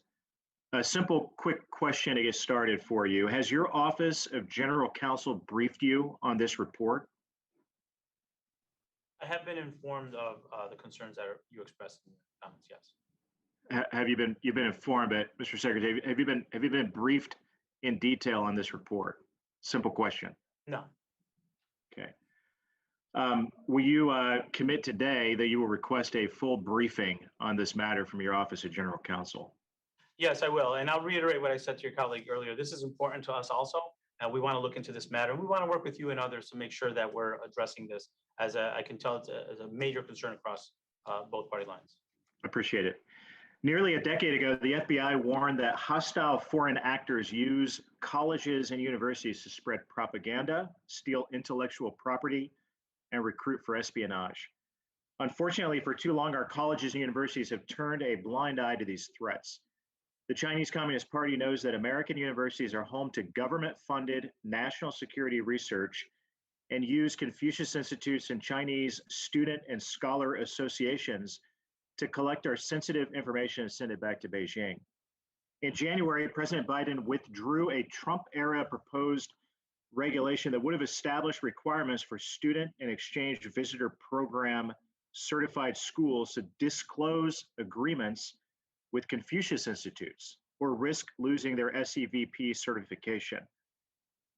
S17: A simple, quick question to get started for you. Has your Office of General Counsel briefed you on this report?
S4: I have been informed of the concerns that you expressed in your comments, yes.
S17: Have you been, you've been informed, but Mr. Secretary, have you been briefed in detail on this report? Simple question.
S4: No.
S17: Okay. Will you commit today that you will request a full briefing on this matter from your Office of General Counsel?
S4: Yes, I will. And I'll reiterate what I said to your colleague earlier. This is important to us also. And we want to look into this matter. We want to work with you and others to make sure that we're addressing this as I can tell it's a major concern across both party lines.
S17: Appreciate it. Nearly a decade ago, the FBI warned that hostile foreign actors use colleges and universities to spread propaganda, steal intellectual property, and recruit for espionage. Unfortunately, for too long, our colleges and universities have turned a blind eye to these threats. The Chinese Communist Party knows that American universities are home to government-funded national security research and use Confucius Institutes and Chinese student and scholar associations to collect our sensitive information and send it back to Beijing. In January, President Biden withdrew a Trump-era proposed regulation that would have established requirements for student and exchange visitor program certified schools to disclose agreements with Confucius Institutes or risk losing their SEVP certification.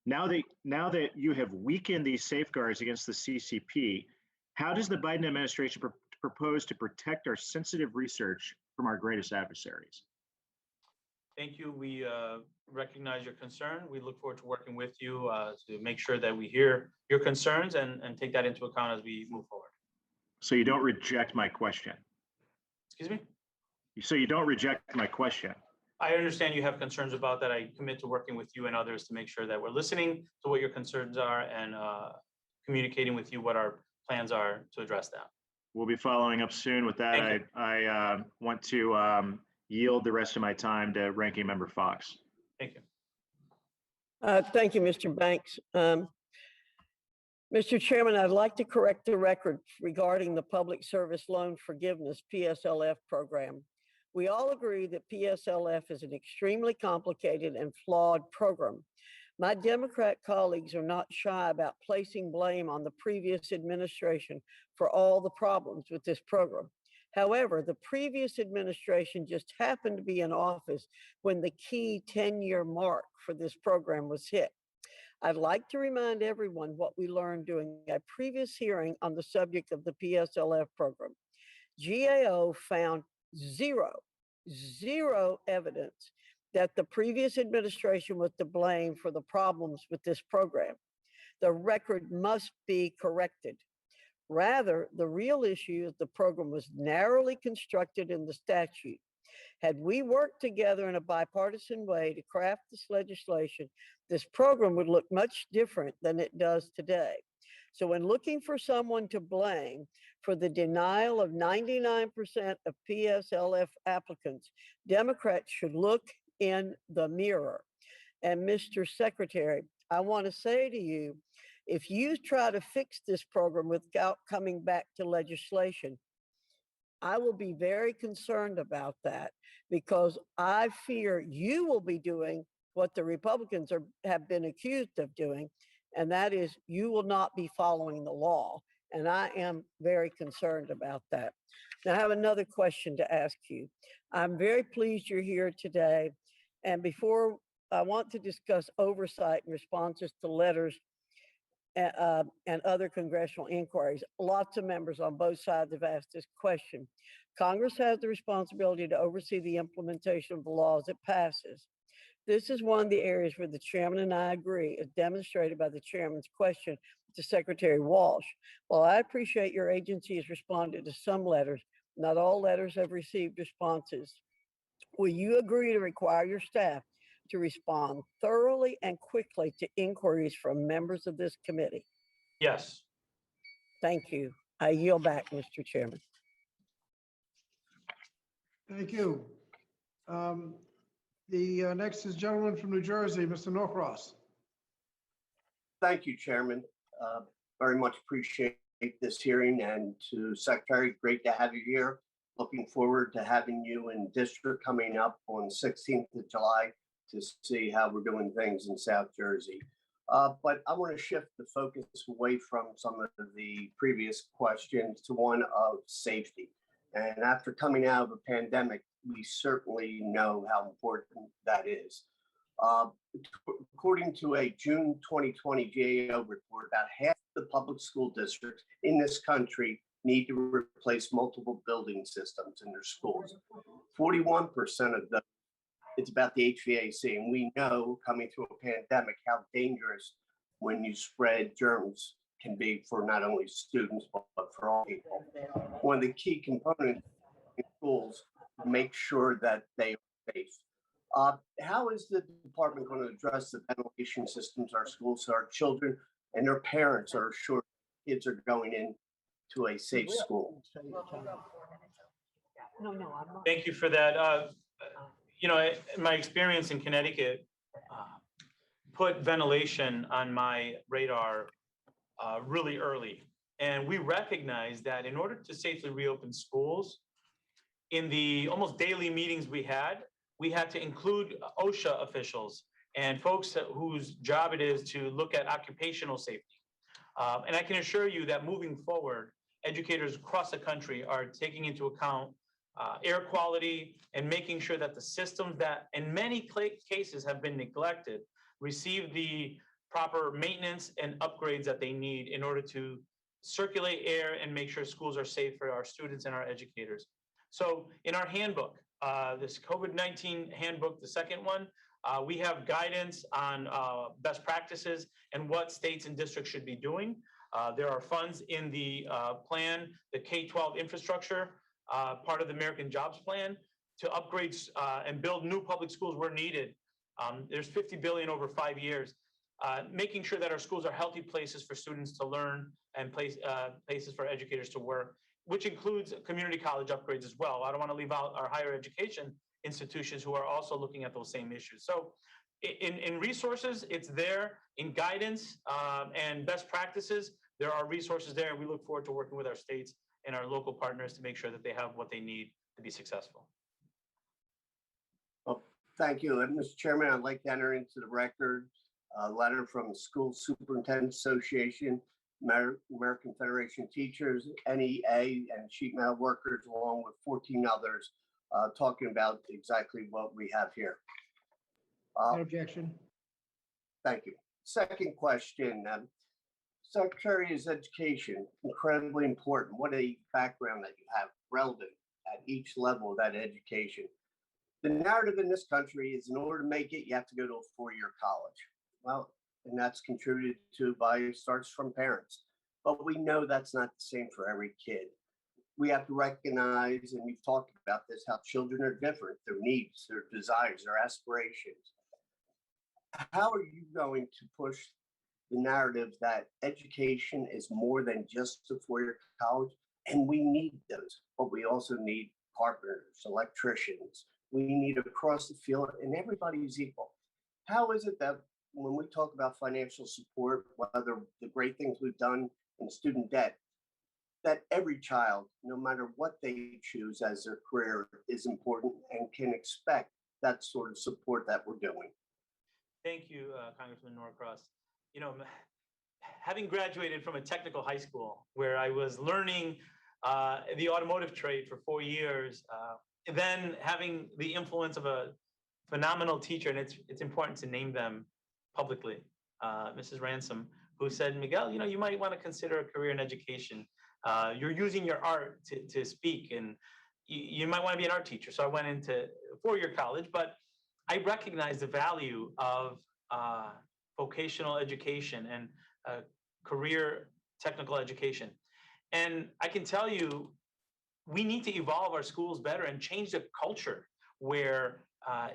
S17: Now that you have weakened these safeguards against the CCP, how does the Biden administration propose to protect our sensitive research from our greatest adversaries?
S4: Thank you. We recognize your concern. We look forward to working with you to make sure that we hear your concerns and take that into account as we move forward.
S17: So you don't reject my question?
S4: Excuse me?
S17: So you don't reject my question?
S4: I understand you have concerns about that. I commit to working with you and others to make sure that we're listening to what your concerns are and communicating with you what our plans are to address that.
S17: We'll be following up soon with that. I want to yield the rest of my time to Ranking Member Fox.
S4: Thank you.
S2: Thank you, Mr. Banks. Mr. Chairman, I'd like to correct the record regarding the Public Service Loan Forgiveness PSLF program. We all agree that PSLF is an extremely complicated and flawed program. My Democrat colleagues are not shy about placing blame on the previous administration for all the problems with this program. However, the previous administration just happened to be in office when the key 10-year mark for this program was hit. I'd like to remind everyone what we learned during a previous hearing on the subject of the PSLF program. GAO found zero evidence that the previous administration was to blame for the problems with this program. The record must be corrected. Rather, the real issue is the program was narrowly constructed in the statute. Had we worked together in a bipartisan way to craft this legislation, this program would look much different than it does today. So when looking for someone to blame for the denial of 99% of PSLF applicants, Democrats should look in the mirror. And Mr. Secretary, I want to say to you, if you try to fix this program without coming back to legislation, I will be very concerned about that because I fear you will be doing what the Republicans have been accused of doing, and that is you will not be following the law. And I am very concerned about that. Now, I have another question to ask you. I'm very pleased you're here today. And before I want to discuss oversight and responses to letters and other congressional inquiries, lots of members on both sides have asked this question. Congress has the responsibility to oversee the implementation of the laws it passes. This is one of the areas where the chairman and I agree, as demonstrated by the chairman's question to Secretary Walsh. While I appreciate your agency has responded to some letters, not all letters have received responses. Will you agree to require your staff to respond thoroughly and quickly to inquiries from members of this committee?
S4: Yes.
S2: Thank you. I yield back, Mr. Chairman.
S1: Thank you. The next is gentleman from New Jersey, Mr. Norcross.
S18: Thank you, Chairman. Very much appreciate this hearing, and to Secretary, great to have you here. Looking forward to having you in district coming up on 16th of July to see how we're doing things in South Jersey. But I want to shift the focus away from some of the previous questions to one of safety. And after coming out of a pandemic, we certainly know how important that is. According to a June 2020 GAO report, about half the public school districts in this country need to replace multiple building systems in their schools. 41% of them, it's about the HVAC. And we know coming through a pandemic how dangerous when you spread germs can be for not only students, but for all people. One of the key components in schools to make sure that they are safe. How is the department going to address the ventilation systems in our schools so our children and their parents are sure kids are going into a safe school?
S4: Thank you for that. in my experience in Connecticut, put ventilation on my radar really early. And we recognize that in order to safely reopen schools, in the almost daily meetings we had to include OSHA officials and folks whose job it is to look at occupational safety. And I can assure you that moving forward, educators across the country are taking into account air quality and making sure that the systems that in many cases have been neglected receive the proper maintenance and upgrades that they need in order to circulate air and make sure schools are safe for our students and our educators. So in our handbook, this COVID-19 handbook, the second one, we have guidance on best practices and what states and districts should be doing. There are funds in the plan, the K-12 infrastructure, part of the American Jobs Plan, to upgrade and build new public schools where needed. There's $50 billion over 5 years. Making sure that our schools are healthy places for students to learn and places for educators to work, which includes community college upgrades as well. I don't want to leave out our higher education institutions who are also looking at those same issues. So in resources, it's there. In guidance and best practices, there are resources there. And we look forward to working with our states and our local partners to make sure that they have what they need to be successful.
S18: Well, thank you. And Mr. Chairman, I'd like to enter into the record a letter from the School Superintendents Association, American Federation of Teachers, NEA, and sheet metal workers, along with 14 others, talking about exactly what we have here.
S1: No objection.
S18: Thank you. Second question. Secretary of Education, incredibly important. What a background that you have relevant at each level of that education. The narrative in this country is in order to make it, you have to go to a four-year college. Well, and that's contributed to by starts from parents. But we know that's not the same for every kid. We have to recognize, and we've talked about this, how children are different, their needs, their desires, their aspirations. How are you going to push the narrative that education is more than just a four-year college? And we need those, but we also need carpenters, electricians. We need across the field, and everybody's equal. How is it that when we talk about financial support, whether the great things we've done in student debt, that every child, no matter what they choose as their career, is important and can expect that sort of support that we're doing?
S4: Thank you, Congressman Norcross. Having graduated from a technical high school where I was learning the automotive trade for 4 years, then having the influence of a phenomenal teacher, and it's important to name them publicly, Mrs. Ransom, who said, Miguel, you might want to consider a career in education. You're using your art to speak, and you might want to be an art teacher. So I went into four-year college, but I recognized the value of vocational education and career technical education. And I can tell you, we need to evolve our schools better and change the culture where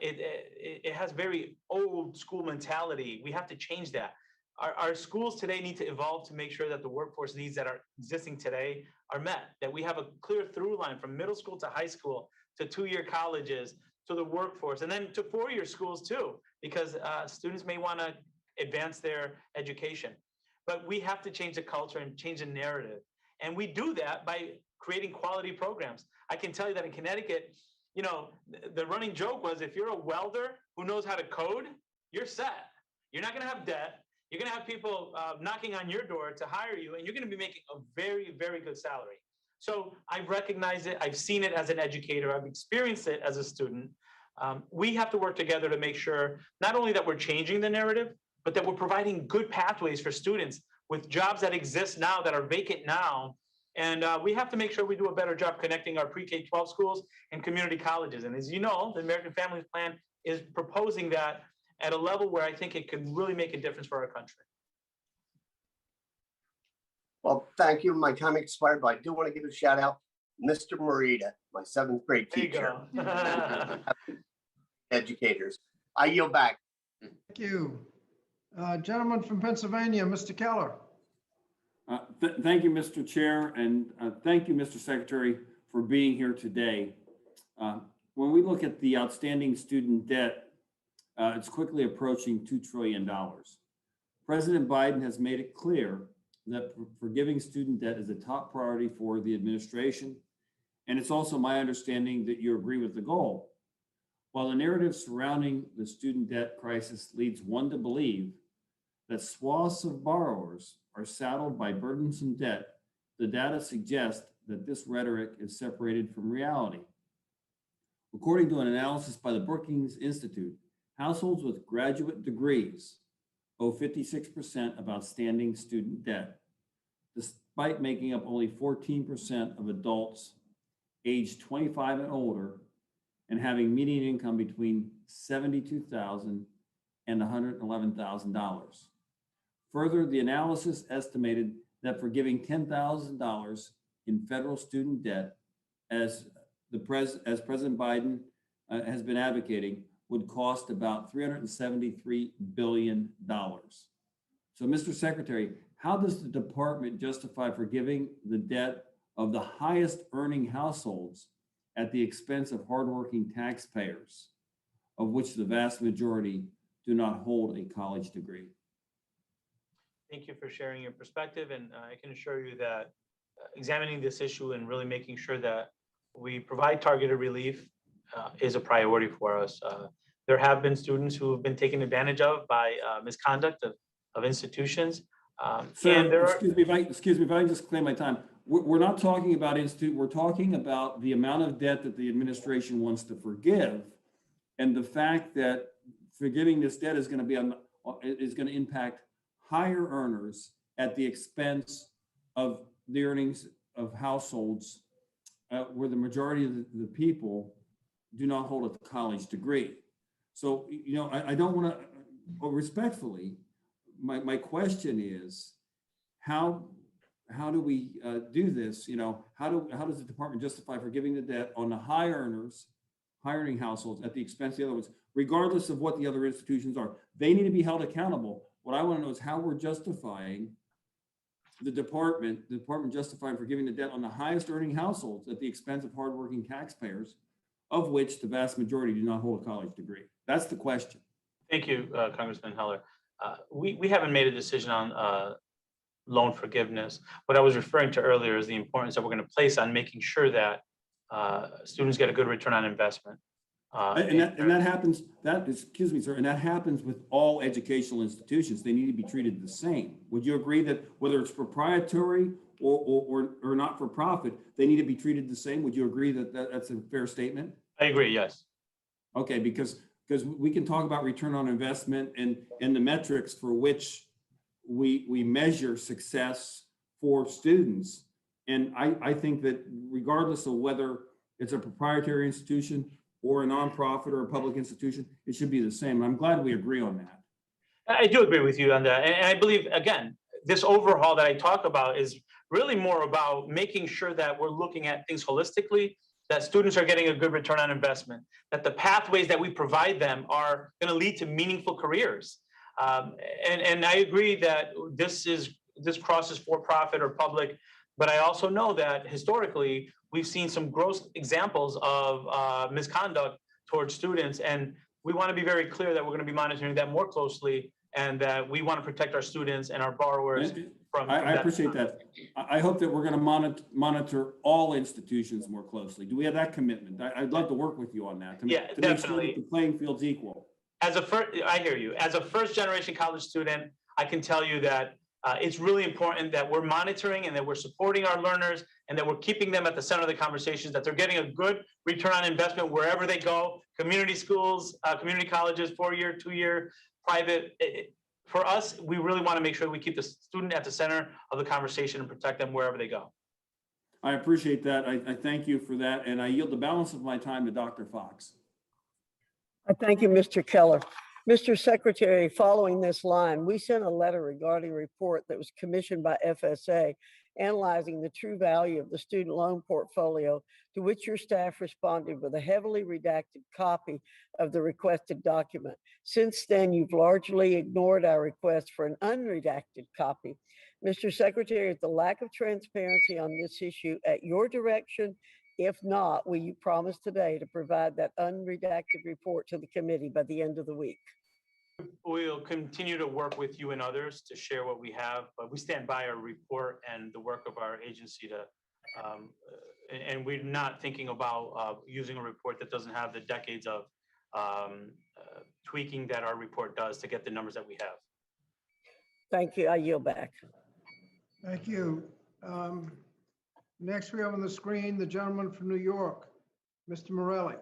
S4: it has very old school mentality. We have to change that. Our schools today need to evolve to make sure that the workforce needs that are existing today are met, that we have a clear through line from middle school to high school to two-year colleges to the workforce, and then to four-year schools too, because students may want to advance their education. But we have to change the culture and change the narrative. And we do that by creating quality programs. I can tell you that in Connecticut, the running joke was, if you're a welder who knows how to code, you're set. You're not going to have debt. You're going to have people knocking on your door to hire you, and you're going to be making a very, very good salary. So I recognize it. I've seen it as an educator. I've experienced it as a student. We have to work together to make sure not only that we're changing the narrative, but that we're providing good pathways for students with jobs that exist now, that are vacant now. And we have to make sure we do a better job connecting our pre-K-12 schools and community colleges. And as you know, the American Families Plan is proposing that at a level where I think it could really make a difference for our country.
S18: Well, thank you. My time expired, but I do want to give a shout out, Mr. Morita, my seventh grade teacher. Educators. I yield back.
S1: Thank you. Gentleman from Pennsylvania, Mr. Keller.
S19: Thank you, Mr. Chair, and thank you, Mr. Secretary, for being here today. when we look at the outstanding student debt, it's quickly approaching $2 trillion. President Biden has made it clear that forgiving student debt is a top priority for the administration. And it's also my understanding that you agree with the goal. While the narrative surrounding the student debt crisis leads one to believe that swaths of borrowers are saddled by burdensome debt, the data suggests that this rhetoric is separated from reality. According to an analysis by the Brookings Institute, households with graduate degrees owe 56% of outstanding student debt, despite making up only 14% of adults aged 25 and older and having median income between $72,000 and $111,000. Further, the analysis estimated that forgiving $10,000 in federal student debt, as President Biden has been advocating, would cost about $373 billion. So, Mr. Secretary, how does the department justify forgiving the debt of the highest earning households at the expense of hardworking taxpayers, of which the vast majority do not hold a college degree?
S4: Thank you for sharing your perspective, and I can assure you that examining this issue and really making sure that we provide targeted relief is a priority for us. There have been students who have been taken advantage of by misconduct of institutions.
S19: Sir, excuse me if I can just claim my time. We're not talking about institute. We're talking about the amount of debt that the administration wants to forgive, and the fact that forgiving this debt is going to impact higher earners at the expense of the earnings of households where the majority of the people do not hold a college degree. So, you know, I don't want to, respectfully, my question is, how do we do this? You know, how does the department justify forgiving the debt on the high earners, high earning households at the expense of the other ones, regardless of what the other institutions are? They need to be held accountable. What I want to know is how we're justifying the department justifying forgiving the debt on the highest earning households at the expense of hardworking taxpayers, of which the vast majority do not hold a college degree. That's the question.
S4: Thank you, Congressman Heller. We haven't made a decision on loan forgiveness. What I was referring to earlier is the importance that we're going to place on making sure that students get a good return on investment.
S19: And that happens, excuse me, sir, and that happens with all educational institutions. They need to be treated the same. Would you agree that whether it's proprietary or not for profit, they need to be treated the same? Would you agree that that's a fair statement?
S4: I agree, yes.
S19: Okay, because we can talk about return on investment and the metrics for which we measure success for students. And I think that regardless of whether it's a proprietary institution or a nonprofit or a public institution, it should be the same. I'm glad we agree on that.
S4: I do agree with you on that. And I believe, again, this overhaul that I talk about is really more about making sure that we're looking at things holistically, that students are getting a good return on investment, that the pathways that we provide them are going to lead to meaningful careers. And I agree that this crosses for profit or public, but I also know that historically, we've seen some gross examples of misconduct towards students, and we want to be very clear that we're going to be monitoring that more closely, and that we want to protect our students and our borrowers from
S19: I appreciate that. I hope that we're going to monitor all institutions more closely. Do we have that commitment? I'd love to work with you on that to make sure that the playing field's equal.
S4: I hear you. As a first-generation college student, I can tell you that it's really important that we're monitoring and that we're supporting our learners and that we're keeping them at the center of the conversations, that they're getting a good return on investment wherever they go, community schools, community colleges, 4-year, 2-year, private. For us, we really want to make sure we keep the student at the center of the conversation and protect them wherever they go.
S19: I appreciate that. I thank you for that. And I yield the balance of my time to Dr. Fox.
S2: I thank you, Mr. Keller. Mr. Secretary, following this line, we sent a letter regarding a report that was commissioned by FSA analyzing the true value of the student loan portfolio, to which your staff responded with a heavily redacted copy of the requested document. Since then, you've largely ignored our request for an unredacted copy. Mr. Secretary, is the lack of transparency on this issue at your direction, If not, will you promise today to provide that unredacted report to the committee by the end of the week?
S4: We'll continue to work with you and others to share what we have, but we stand by our report and the work of our agency to, and we're not thinking about using a report that doesn't have the decades of tweaking that our report does to get the numbers that we have.
S2: Thank you. I yield back.
S1: Thank you. Next, we have on the screen the gentleman from New York, Mr. Morelli.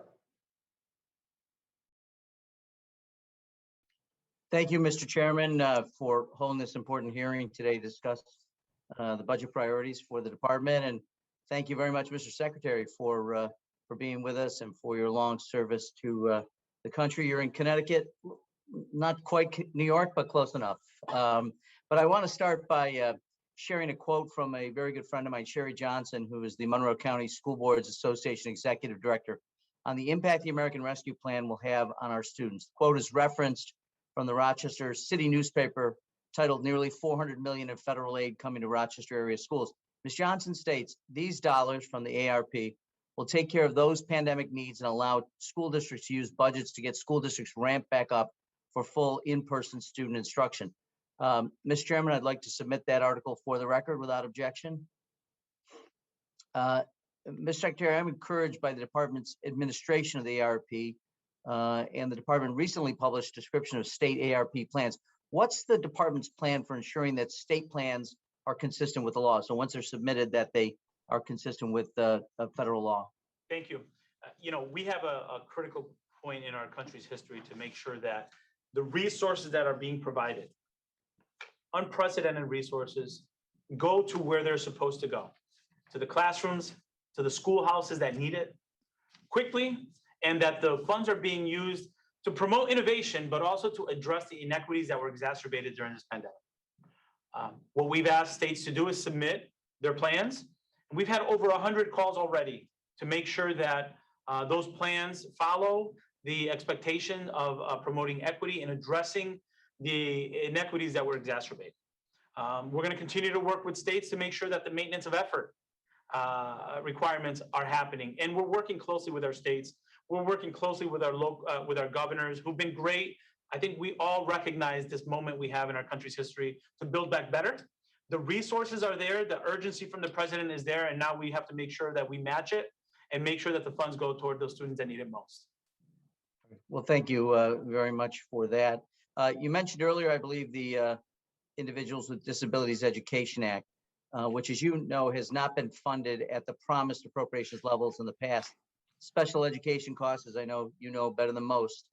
S20: Thank you, Mr. Chairman, for holding this important hearing today to discuss the budget priorities for the department. And thank you very much, Mr. Secretary, for being with us and for your long service to the country. You're in Connecticut, not quite New York, but close enough. But I want to start by sharing a quote from a very good friend of mine, Sherry Johnson, who is the Monroe County School Boards Association Executive Director, on the impact the American Rescue Plan will have on our students. The quote is referenced from the Rochester City newspaper titled "Nearly $400 million in federal aid coming to Rochester area schools." Ms. Johnson states, these dollars from the ARP will take care of those pandemic needs and allow school districts to use budgets to get school districts ramped back up for full in-person student instruction. Mr. Chairman, I'd like to submit that article for the record without objection. Mr. Secretary, I'm encouraged by the department's administration of the ARP, and the department recently published a description of state ARP plans. What's the department's plan for ensuring that state plans are consistent with the law? So once they're submitted, that they are consistent with the federal law.
S4: Thank you. You know, we have a critical point in our country's history to make sure that the resources that are being provided, unprecedented resources, go to where they're supposed to go, to the classrooms, to the schoolhouses that need it quickly, and that the funds are being used to promote innovation, but also to address the inequities that were exacerbated during this pandemic. What we've asked states to do is submit their plans. We've had over 100 calls already to make sure that those plans follow the expectation of promoting equity and addressing the inequities that were exacerbated. We're going to continue to work with states to make sure that the maintenance of effort requirements are happening. And we're working closely with our states. We're working closely with our governors who've been great. I think we all recognize this moment we have in our country's history to build back better. The resources are there, the urgency from the president is there, and now we have to make sure that we match it and make sure that the funds go toward those students that need it most.
S20: Well, thank you very much for that. You mentioned earlier, I believe, the Individuals with Disabilities Education Act, which, as you know, has not been funded at the promised appropriations levels in the past. Special education costs, as I know you know better than most,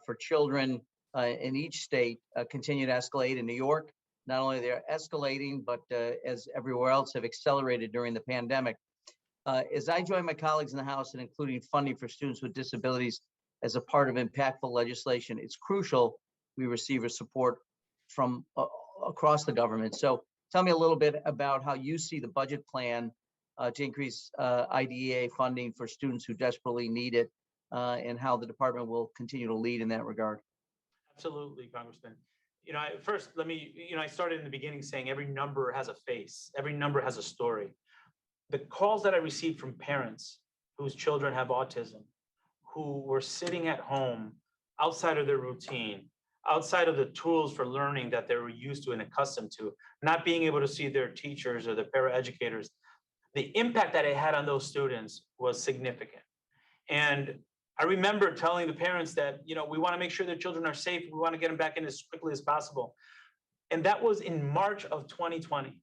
S20: for children in each state continue to escalate. In New York, not only they're escalating, but as everywhere else have accelerated during the pandemic. As I join my colleagues in the House in including funding for students with disabilities as a part of impactful legislation, it's crucial we receive a support from across the government. So tell me a little bit about how you see the budget plan to increase IDEA funding for students who desperately need it, and how the department will continue to lead in that regard.
S4: Absolutely, Congressman. You know, first, let me, I started in the beginning saying every number has a face, every number has a story. The calls that I received from parents whose children have autism, who were sitting at home outside of their routine, outside of the tools for learning that they were used to and accustomed to, not being able to see their teachers or their paraeducators, the impact that it had on those students was significant. And I remember telling the parents that, we want to make sure their children are safe. We want to get them back in as quickly as possible. And that was in March of 2020.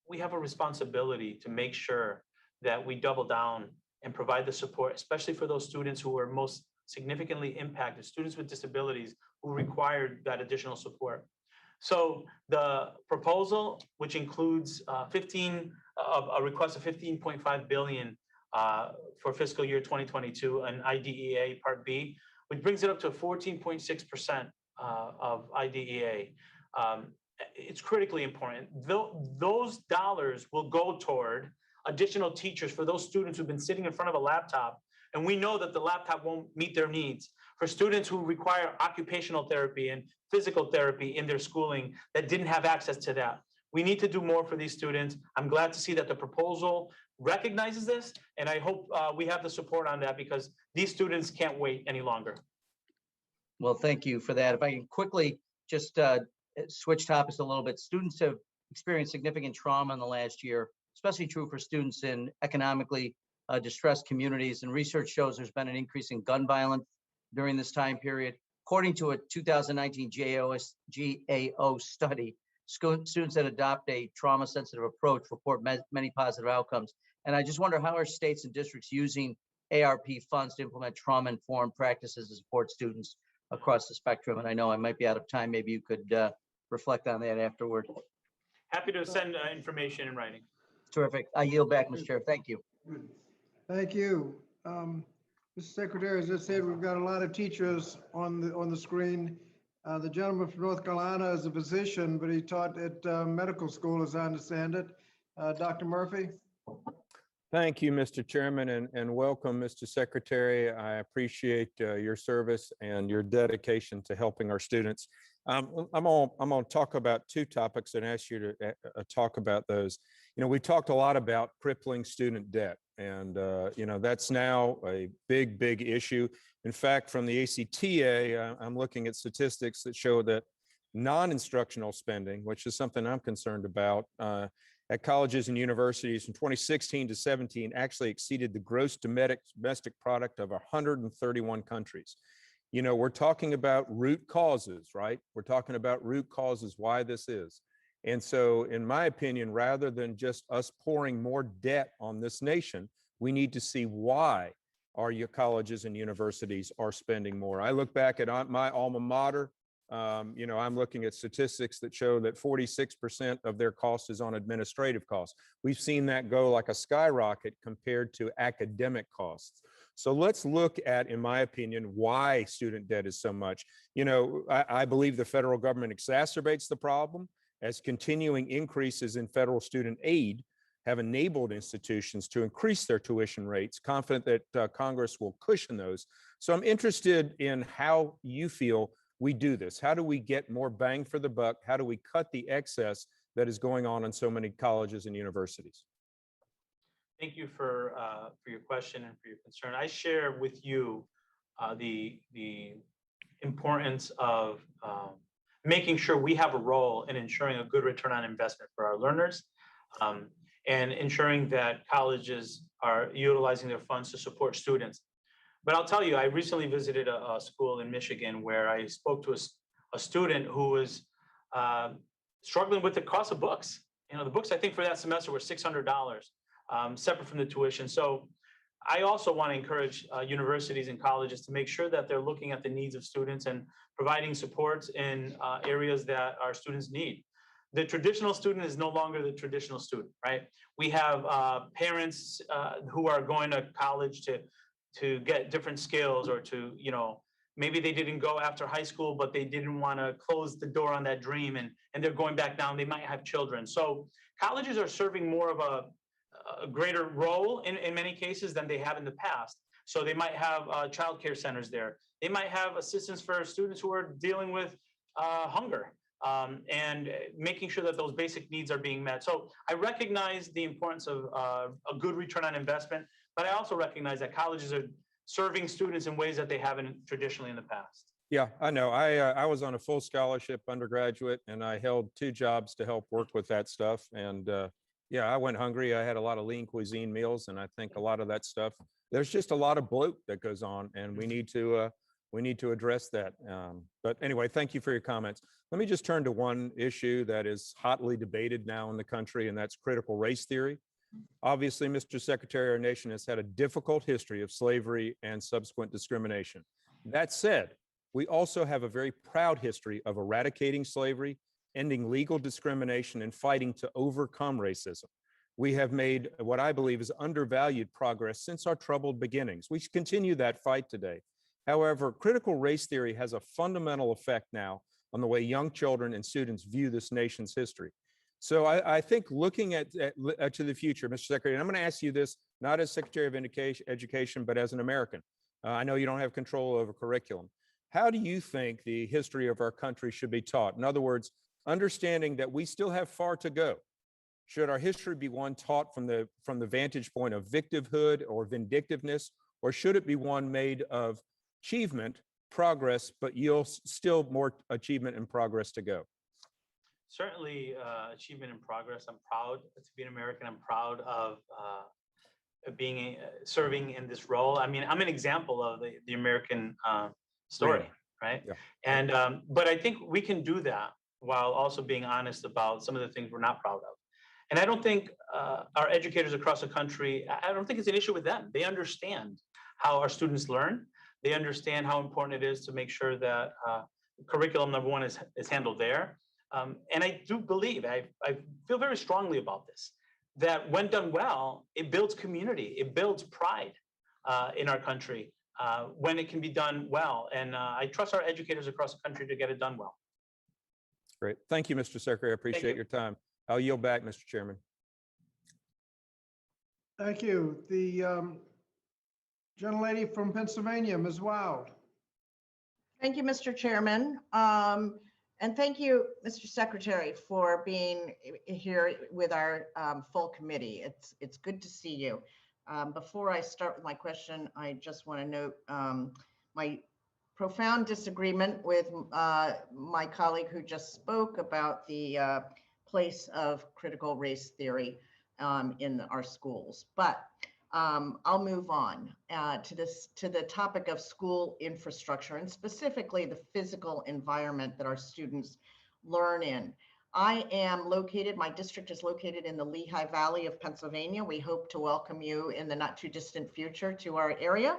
S4: We have a responsibility to make sure that we double down and provide the support, especially for those students who were most significantly impacted, students with disabilities who required that additional support. So the proposal, which includes a request of $15.5 billion for fiscal year 2022 and IDEA Part B, which brings it up to 14.6% of IDEA. It's critically important. Those dollars will go toward additional teachers for those students who've been sitting in front of a laptop, and we know that the laptop won't meet their needs. For students who require occupational therapy and physical therapy in their schooling that didn't have access to that. We need to do more for these students. I'm glad to see that the proposal recognizes this, and I hope we have the support on that because these students can't wait any longer.
S20: Well, thank you for that. If I can quickly just switch topics a little bit. Students have experienced significant trauma in the last year, especially true for students in economically distressed communities. And research shows there's been an increase in gun violence during this time period. According to a 2019 GAO study, students that adopt a trauma-sensitive approach report many positive outcomes. And I just wonder, how are states and districts using ARP funds to implement trauma-informed practices to support students across the spectrum? And I know I might be out of time. Maybe you could reflect on that afterward.
S4: Happy to send information in writing.
S20: Terrific. I yield back, Mr. Chair. Thank you.
S1: Thank you. Mr. Secretary, as I said, we've got a lot of teachers on the screen. The gentleman from North Carolina is a physician, but he taught at medical school, as I understand it. Dr. Murphy?
S21: Thank you, Mr. Chairman, and welcome, Mr. Secretary. I appreciate your service and your dedication to helping our students. I'm going to talk about two topics and ask you to talk about those. You know, we talked a lot about crippling student debt, and you know, that's now a big issue. In fact, from the ACTA, I'm looking at statistics that show that non-instructional spending, which is something I'm concerned about, at colleges and universities from 2016 to 17 actually exceeded the gross domestic product of 131 countries. You know, we're talking about root causes, right? We're talking about root causes, why this is. And so, in my opinion, rather than just us pouring more debt on this nation, we need to see why our colleges and universities are spending more. I look back at my alma mater. You know, I'm looking at statistics that show that 46% of their cost is on administrative costs. We've seen that go like a skyrocket compared to academic costs. So let's look at, in my opinion, why student debt is so much. You know, I believe the federal government exacerbates the problem, as continuing increases in federal student aid have enabled institutions to increase their tuition rates, confident that Congress will cushion those. So I'm interested in how you feel we do this. How do we get more bang for the buck? How do we cut the excess that is going on in so many colleges and universities?
S4: Thank you for your question and for your concern. I share with you the importance of making sure we have a role in ensuring a good return on investment for our learners, and ensuring that colleges are utilizing their funds to support students. But I'll tell you, I recently visited a school in Michigan where I spoke to a student who was struggling with the cost of books. You know, the books I think for that semester were $600, separate from the tuition. So I also want to encourage universities and colleges to make sure that they're looking at the needs of students and providing supports in areas that our students need. The traditional student is no longer the traditional student, right? We have parents who are going to college to get different skills, or to, you know, maybe they didn't go after high school, but they didn't want to close the door on that dream, and they're going back down. They might have children. So colleges are serving more of a greater role in many cases than they have in the past. So they might have childcare centers there. They might have assistance for students who are dealing with hunger, and making sure that those basic needs are being met. So I recognize the importance of a good return on investment, but I also recognize that colleges are serving students in ways that they haven't traditionally in the past.
S21: Yeah, I know. I was on a full scholarship undergraduate, and I held 2 jobs to help work with that stuff. And yeah, I went hungry. I had a lot of lean cuisine meals, and I think a lot of that stuff, there's just a lot of bloat that goes on, and we need to address that. But anyway, thank you for your comments. Let me just turn to one issue that is hotly debated now in the country, and that's critical race theory. Obviously, Mr. Secretary, our nation has had a difficult history of slavery and subsequent discrimination. That said, we also have a very proud history of eradicating slavery, ending legal discrimination, and fighting to overcome racism. We have made what I believe is undervalued progress since our troubled beginnings. We should continue that fight today. However, critical race theory has a fundamental effect now on the way young children and students view this nation's history. So I think looking to the future, Mr. Secretary, and I'm going to ask you this, not as Secretary of Education, but as an American. I know you don't have control over curriculum. How do you think the history of our country should be taught? In other words, understanding that we still have far to go. Should our history be one taught from the vantage point of victimhood or vindictiveness, or should it be one made of achievement, progress, but yields still more achievement and progress to go?
S4: Certainly achievement and progress. I'm proud to be an American. I'm proud of being serving in this role. I mean, I'm an example of the American story, right?
S21: Yeah.
S4: And but I think we can do that while also being honest about some of the things we're not proud of. And I don't think our educators across the country, I don't think it's an issue with them. They understand how our students learn. They understand how important it is to make sure that curriculum number one is handled there. And I do believe, I feel very strongly about this, that when done well, it builds community, it builds pride in our country when it can be done well. And I trust our educators across the country to get it done well.
S21: Great. Thank you, Mr. Secretary. I appreciate your time. I'll yield back, Mr. Chairman.
S1: Thank you. The gentlelady from Pennsylvania, Ms. Wild.
S3: Thank you, Mr. Chairman. And thank you, Mr. Secretary, for being here with our full committee. It's good to see you. Before I start with my question, I just want to note my profound disagreement with my colleague who just spoke about the place of critical race theory in our schools. But I'll move on to the topic of school infrastructure, and specifically the physical environment that our students learn in. I am located, my district is located in the Lehigh Valley of Pennsylvania. We hope to welcome you in the not too distant future to our area.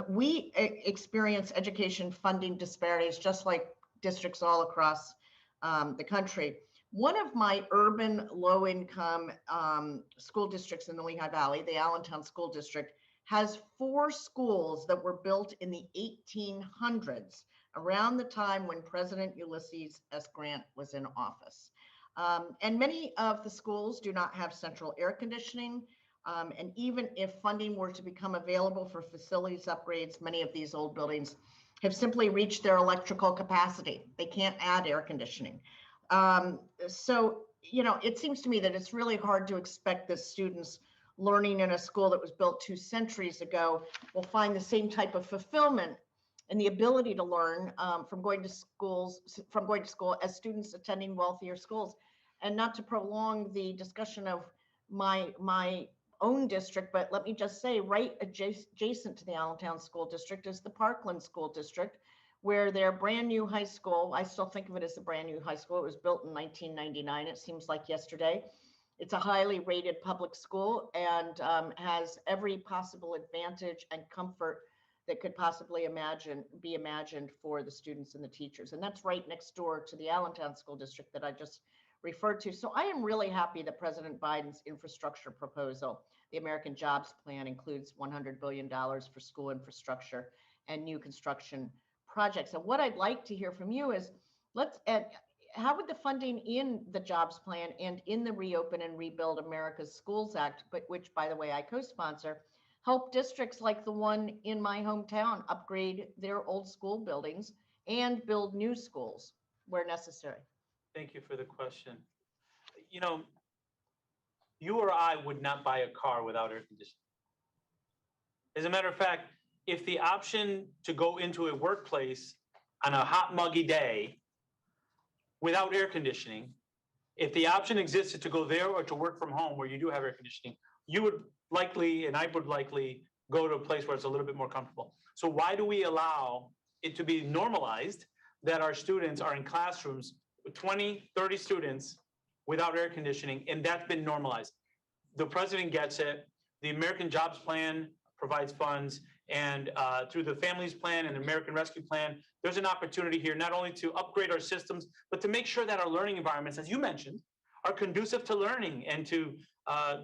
S3: We experience education funding disparities just like districts all across the country. One of my urban low-income school districts in the Lehigh Valley, the Allentown School District, has 4 schools that were built in the 1800s, around the time when President Ulysses S. Grant was in office. And many of the schools do not have central air conditioning. And even if funding were to become available for facilities upgrades, many of these old buildings have simply reached their electrical capacity. They can't add air conditioning. So, you know, it seems to me that it's really hard to expect that students learning in a school that was built 2 centuries ago will find the same type of fulfillment and the ability to learn from going to school as students attending wealthier schools. And not to prolong the discussion of my own district, but let me just say, right adjacent to the Allentown School District is the Parkland School District, where their brand new high school, I still think of it as a brand new high school. It was built in 1999. It seems like yesterday. It's a highly rated public school and has every possible advantage and comfort that could possibly be imagined for the students and the teachers. And that's right next door to the Allentown School District that I just referred to. So I am really happy that President Biden's infrastructure proposal, the American Jobs Plan, includes $100 billion for school infrastructure and new construction projects. And what I'd like to hear from you is, how would the funding in the Jobs Plan and in the Reopen and Rebuild America's Schools Act, but which, by the way, I co-sponsor, help districts like the one in my hometown upgrade their old school buildings and build new schools where necessary?
S4: Thank you for the question. You know, you or I would not buy a car without air conditioning. As a matter of fact, if the option to go into a workplace on a hot, muggy day without air conditioning, if the option existed to go there or to work from home where you do have air conditioning, you would likely, and I would likely, go to a place where it's a little bit more comfortable. So why do we allow it to be normalized that our students are in classrooms with 20, 30 students without air conditioning, and that's been normalized? The president gets it. The American Jobs Plan provides funds, and through the Families Plan and the American Rescue Plan, there's an opportunity here not only to upgrade our systems, but to make sure that our learning environments, as you mentioned, are conducive to learning and to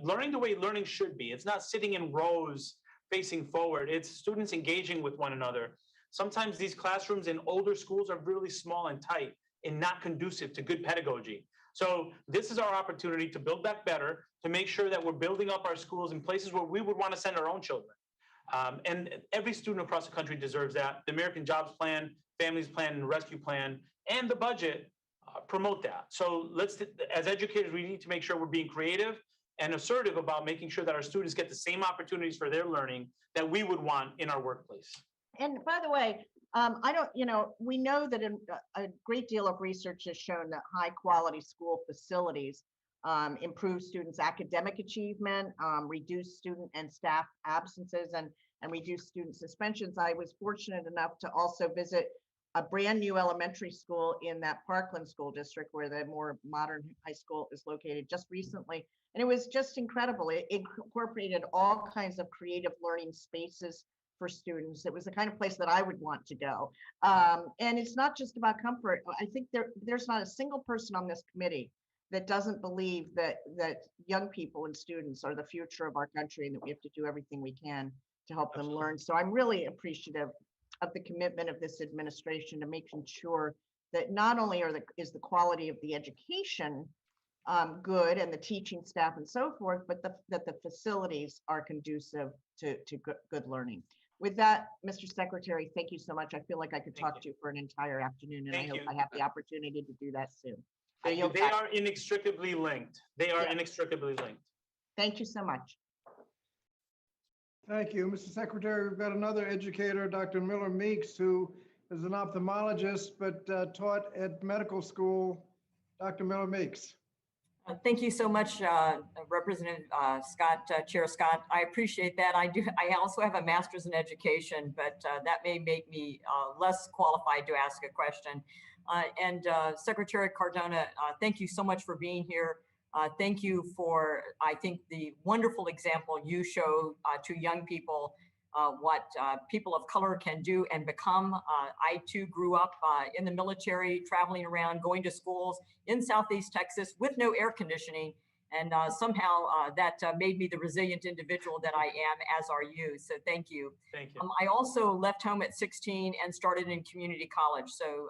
S4: learning the way learning should be. It's not sitting in rows facing forward. It's students engaging with one another. Sometimes these classrooms in older schools are really small and tight and not conducive to good pedagogy. So this is our opportunity to build back better, to make sure that we're building up our schools in places where we would want to send our own children. And every student across the country deserves that. The American Jobs Plan, Families Plan, and Rescue Plan, and the budget promote that. So as educators, we need to make sure we're being creative and assertive about making sure that our students get the same opportunities for their learning that we would want in our workplace.
S3: And by the way, I don't, we know that a great deal of research has shown that high quality school facilities improve students' academic achievement, reduce student and staff absences, and reduce student suspensions. I was fortunate enough to also visit a brand new elementary school in that Parkland School District where the more modern high school is located just recently. And it was just incredible. It incorporated all kinds of creative learning spaces for students. It was the kind of place that I would want to go. And it's not just about comfort. I think there's not a single person on this committee that doesn't believe that young people and students are the future of our country and that we have to do everything we can to help them learn. So I'm really appreciative of the commitment of this administration to making sure that not only is the quality of the education good and the teaching staff and so forth, but that the facilities are conducive to good learning. With that, Mr. Secretary, thank you so much. I feel like I could talk to you for an entire afternoon, and I hope I have the opportunity to do that soon.
S4: They are inextricably linked. They are inextricably linked.
S3: Thank you so much.
S1: Thank you, Mr. Secretary. We've got another educator, Dr. Miller Meeks, who is an ophthalmologist but taught at medical school. Dr. Miller Meeks.
S5: Thank you so much, Representative Scott, Chair Scott. I appreciate that. I also have a master's in education, but that may make me less qualified to ask a question. Secretary Cardona, thank you so much for being here. Thank you for, I think, the wonderful example you show to young people what people of color can do and become. I too grew up in the military, traveling around, going to schools in Southeast Texas with no air conditioning. And somehow that made me the resilient individual that I am, as are you. So thank you.
S4: Thank you.
S5: I also left home at 16 and started in community college. So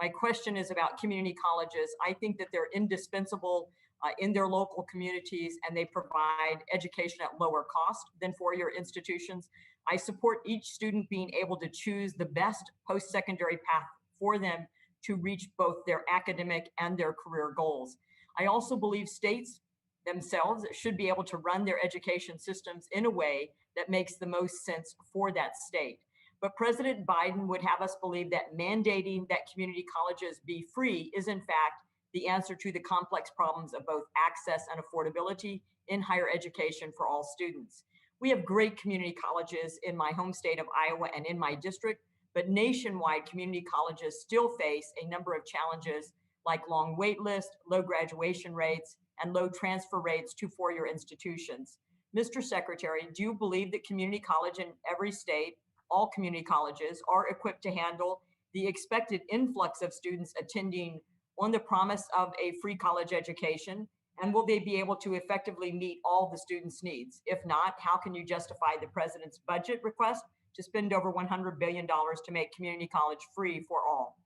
S5: my question is about community colleges. I think that they're indispensable in their local communities, and they provide education at lower cost than four-year institutions. I support each student being able to choose the best post-secondary path for them to reach both their academic and their career goals. I also believe states themselves should be able to run their education systems in a way that makes the most sense for that state. But President Biden would have us believe that mandating that community colleges be free is in fact the answer to the complex problems of both access and affordability in higher education for all students. We have great community colleges in my home state of Iowa and in my district, but nationwide community colleges still face a number of challenges like long wait lists, low graduation rates, and low transfer rates to four-year institutions. Mr. Secretary, do you believe that community college in every state, all community colleges, are equipped to handle the expected influx of students attending on the promise of a free college education? And will they be able to effectively meet all the students' needs? If not, how can you justify the president's budget request to spend over $100 billion to make community college free for all?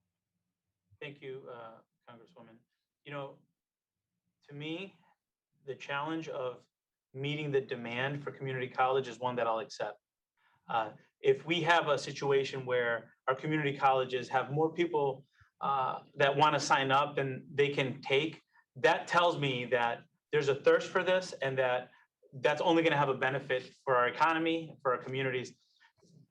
S4: Thank you, Congresswoman. You know, to me, the challenge of meeting the demand for community college is one that I'll accept. If we have a situation where our community colleges have more people that want to sign up than they can take, that tells me that there's a thirst for this and that's only going to have a benefit for our economy, for our communities.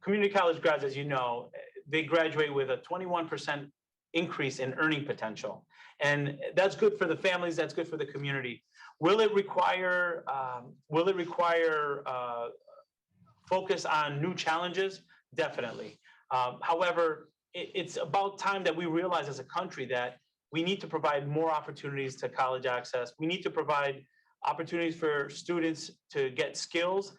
S4: Community college grads, as you know, they graduate with a 21% increase in earning potential. And that's good for the families, that's good for the community. Will it require focus on new challenges? Definitely. However, it's about time that we realize as a country that we need to provide more opportunities to college access. We need to provide opportunities for students to get skills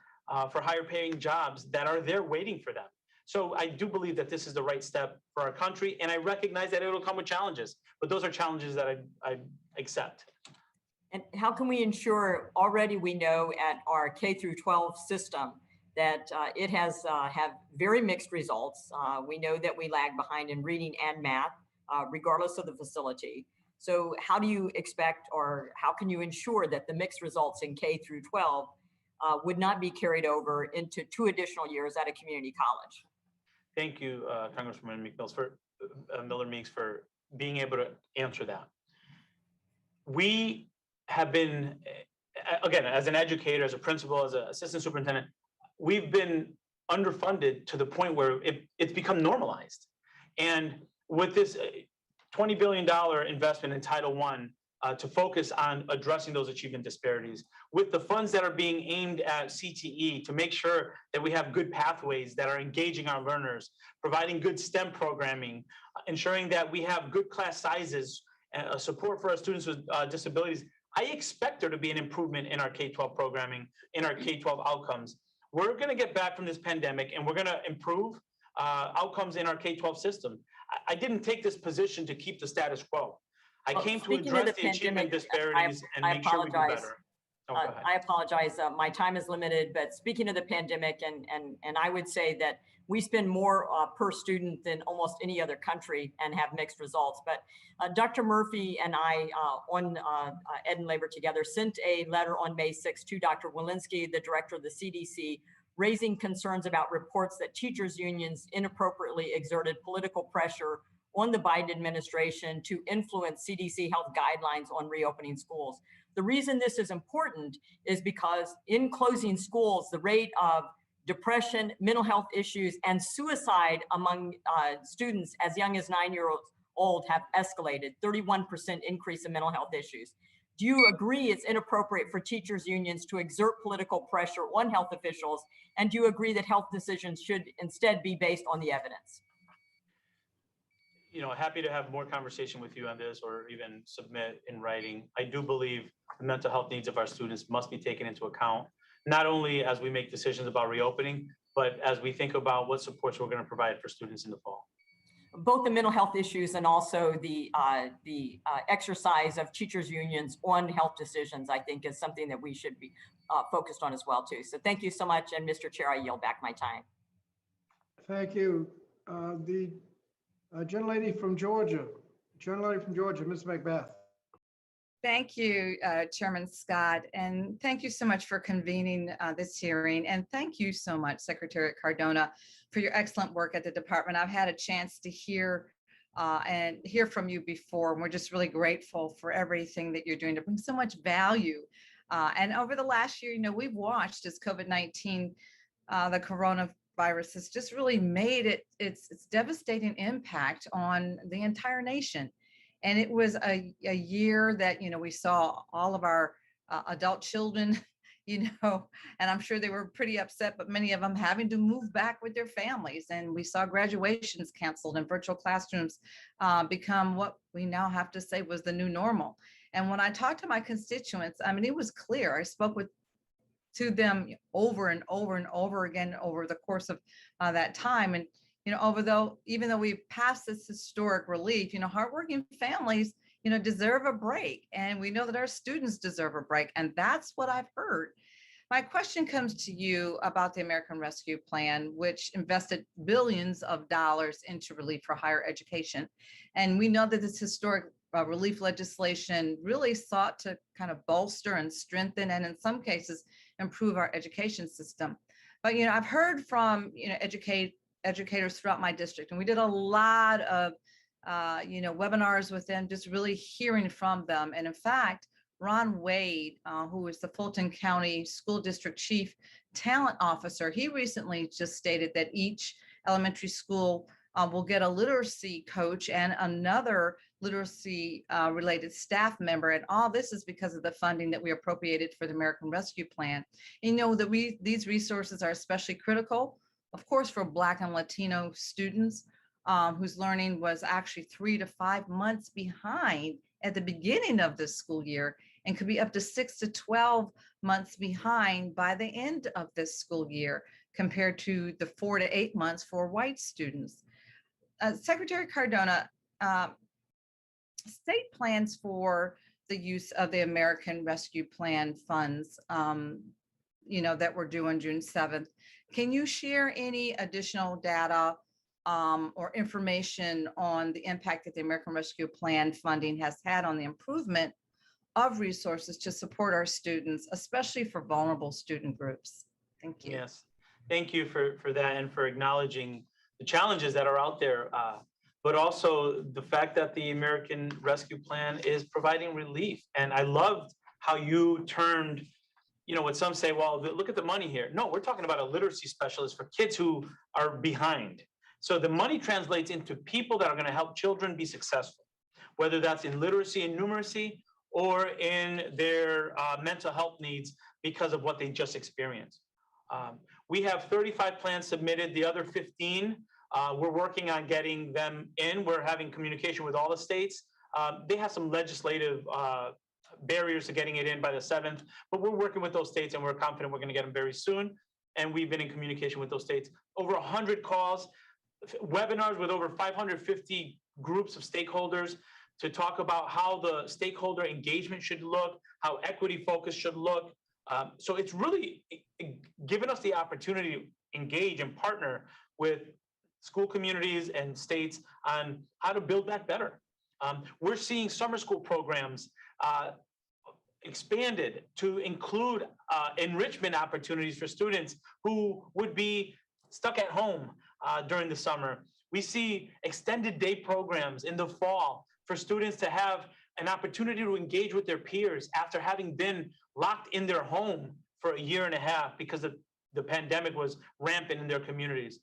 S4: for higher paying jobs that are there waiting for them. So I do believe that this is the right step for our country, and I recognize that it'll come with challenges, but those are challenges that I accept.
S5: And how can we ensure, already we know at our K through 12 system that it has have very mixed results. We know that we lag behind in reading and math, regardless of the facility. So how do you expect, or how can you ensure that the mixed results in K through 12 would not be carried over into 2 additional years at a community college?
S4: Thank you, Congresswoman Miller Meeks, for being able to answer that. We have been, again, as an educator, as a principal, as an assistant superintendent, we've been underfunded to the point where it's become normalized. And with this $20 billion investment in Title I to focus on addressing those achievement disparities, with the funds that are being aimed at CTE to make sure that we have good pathways that are engaging our learners, providing good STEM programming, ensuring that we have good class sizes, support for our students with disabilities, I expect there to be an improvement in our K-12 programming, in our K-12 outcomes. We're going to get back from this pandemic and we're going to improve outcomes in our K-12 system. I didn't take this position to keep the status quo. I came to
S5: Speaking of
S4: address the achievement disparities and make sure we do better. Oh, go ahead.
S5: I apologize. My time is limited, but speaking of the pandemic, and I would say that we spend more per student than almost any other country and have mixed results. But Dr. Murphy and I on Ed and Labor Together sent a letter on May 6th to Dr. Walensky, the director of the CDC, raising concerns about reports that teachers unions inappropriately exerted political pressure on the Biden administration to influence CDC health guidelines on reopening schools. The reason this is important is because in closing schools, the rate of depression, mental health issues, and suicide among students as young as 9 years old have escalated, 31% increase in mental health issues. Do you agree it's inappropriate for teachers unions to exert political pressure on health officials? And do you agree that health decisions should instead be based on the evidence?
S4: You know, happy to have more conversation with you on this or even submit in writing. I do believe the mental health needs of our students must be taken into account, not only as we make decisions about reopening, but as we think about what supports we're going to provide for students in the fall.
S5: Both the mental health issues and also the exercise of teachers unions on health decisions, I think, is something that we should be focused on as well too. So thank you so much. And Mr. Chair, I yield back my time.
S1: Thank you. The gentlelady from Georgia, Ms. Macbeth.
S6: Thank you, Chairman Scott, and thank you so much for convening this hearing. And thank you so much, Secretary Cardona, for your excellent work at the department. I've had a chance to hear from you before, and we're just really grateful for everything that you're doing to bring so much value. And over the last year, you know, we've watched as COVID-19, the coronavirus has just really made its devastating impact on the entire nation. And it was a year that, you know, we saw all of our adult children, you know, and I'm sure they were pretty upset, but many of them having to move back with their families. And we saw graduations canceled and virtual classrooms become what we now have to say was the new normal. And when I talked to my constituents, I mean, it was clear. I spoke to them over and over and over again over the course of that time. And you know, even though we've passed this historic relief, you know, hardworking families, you know, deserve a break. And we know that our students deserve a break. And that's what I've heard. My question comes to you about the American Rescue Plan, which invested billions of dollars into relief for higher education. And we know that this historic relief legislation really sought to kind of bolster and strengthen, and in some cases, improve our education system. But, you know, I've heard from, you know, educators throughout my district, and we did a lot of you know, webinars with them, just really hearing from them. And in fact, Ron Wade, who is the Fulton County School District Chief Talent Officer, he recently just stated that each elementary school will get a literacy coach and another literacy related staff member. And all this is because of the funding that we appropriated for the American Rescue Plan. And, you know, that these resources are especially critical, of course, for Black and Latino students whose learning was actually 3 to 5 months behind at the beginning of the school year and could be up to 6 to 12 months behind by the end of this school year compared to the 4 to 8 months for white students. Secretary Cardona, state plans for the use of the American Rescue Plan funds, you know, that were due on June 7th. Can you share any additional data or information on the impact that the American Rescue Plan funding has had on the improvement of resources to support our students, especially for vulnerable student groups? Thank you.
S4: Yes, thank you for that and for acknowledging the challenges that are out there, but also the fact that the American Rescue Plan is providing relief. And I loved how you turned, you know, what some say, well, look at the money here. No, we're talking about a literacy specialist for kids who are behind. So the money translates into people that are going to help children be successful, whether that's in literacy and numeracy or in their mental health needs because of what they just experienced. We have 35 plans submitted. The other 15, we're working on getting them in. We're having communication with all the states. They have some legislative barriers to getting it in by the 7th, but we're working with those states and we're confident we're going to get them very soon. And we've been in communication with those states. Over 100 calls, webinars with over 550 groups of stakeholders to talk about how the stakeholder engagement should look, how equity focus should look. So it's really given us the opportunity to engage and partner with school communities and states on how to build back better. We're seeing summer school programs expanded to include enrichment opportunities for students who would be stuck at home during the summer. We see extended day programs in the fall for students to have an opportunity to engage with their peers after having been locked in their home for a year and a half because the pandemic was rampant in their communities.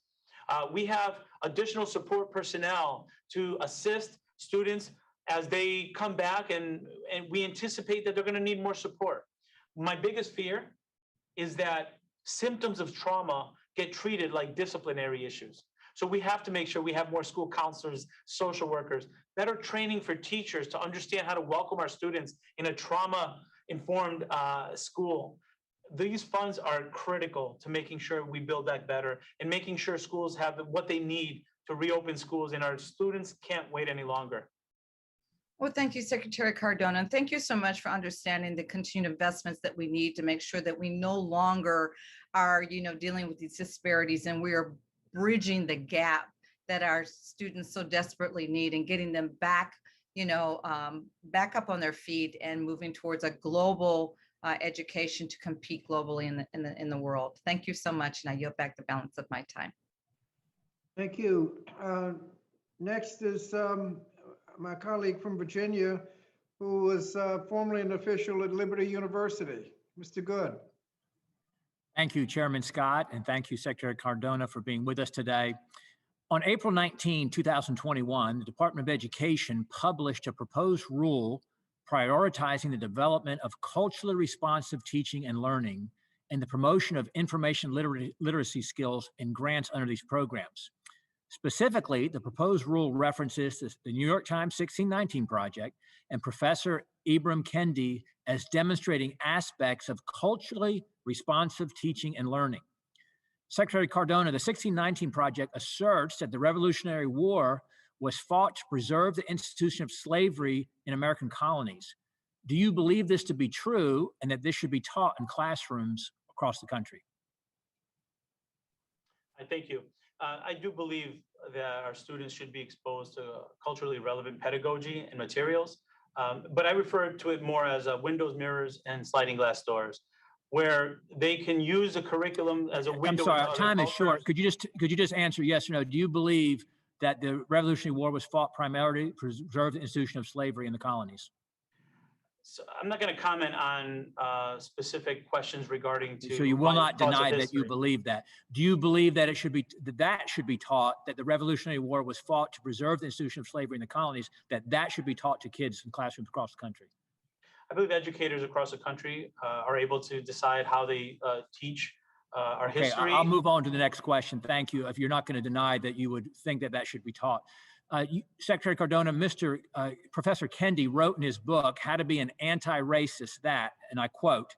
S4: We have additional support personnel to assist students as they come back, and we anticipate that they're going to need more support. My biggest fear is that symptoms of trauma get treated like disciplinary issues. So we have to make sure we have more school counselors, social workers, better training for teachers to understand how to welcome our students in a trauma-informed school. These funds are critical to making sure we build that better and making sure schools have what they need to reopen schools, and our students can't wait any longer.
S6: Well, thank you, Secretary Cardona. And thank you so much for understanding the continued investments that we need to make sure that we no longer are, dealing with these disparities, and we are bridging the gap that our students so desperately need and getting them back, back up on their feet and moving towards a global education to compete globally in the world. Thank you so much. And I yield back the balance of my time.
S1: Thank you. Next is my colleague from Virginia, who was formerly an official at Liberty University, Mr. Good.
S7: Thank you, Chairman Scott, and thank you, Secretary Cardona, for being with us today. On April 19, 2021, the Department of Education published a proposed rule prioritizing the development of culturally responsive teaching and learning and the promotion of information literacy skills and grants under these programs. Specifically, the proposed rule references the New York Times 1619 Project and Professor Ibram Kendi as demonstrating aspects of culturally responsive teaching and learning. Secretary Cardona, the 1619 Project asserts that the Revolutionary War was fought to preserve the institution of slavery in American colonies. Do you believe this to be true and that this should be taught in classrooms across the country?
S4: Thank you. I do believe that our students should be exposed to culturally relevant pedagogy and materials, but I refer to it more as windows, mirrors, and sliding glass doors, where they can use a curriculum as a window.
S7: I'm sorry, time is short. Could you just answer yes or no? Do you believe that the Revolutionary War was fought primarily to preserve the institution of slavery in the colonies?
S4: So I'm not going to comment on specific questions regarding to.
S7: So you will not
S4: cause of
S7: deny that you
S4: history.
S7: believe that. Do you believe that it should be that should be taught, that the Revolutionary War was fought to preserve the institution of slavery in the colonies, that should be taught to kids in classrooms across the country?
S4: I believe educators across the country are able to decide how they teach our
S7: Okay,
S4: history.
S7: I'll move on to the next question. Thank you. If you're not going to deny that you would think that should be taught. Secretary Cardona, Professor Kendi wrote in his book, How to Be an Anti-Racist, that, and I quote,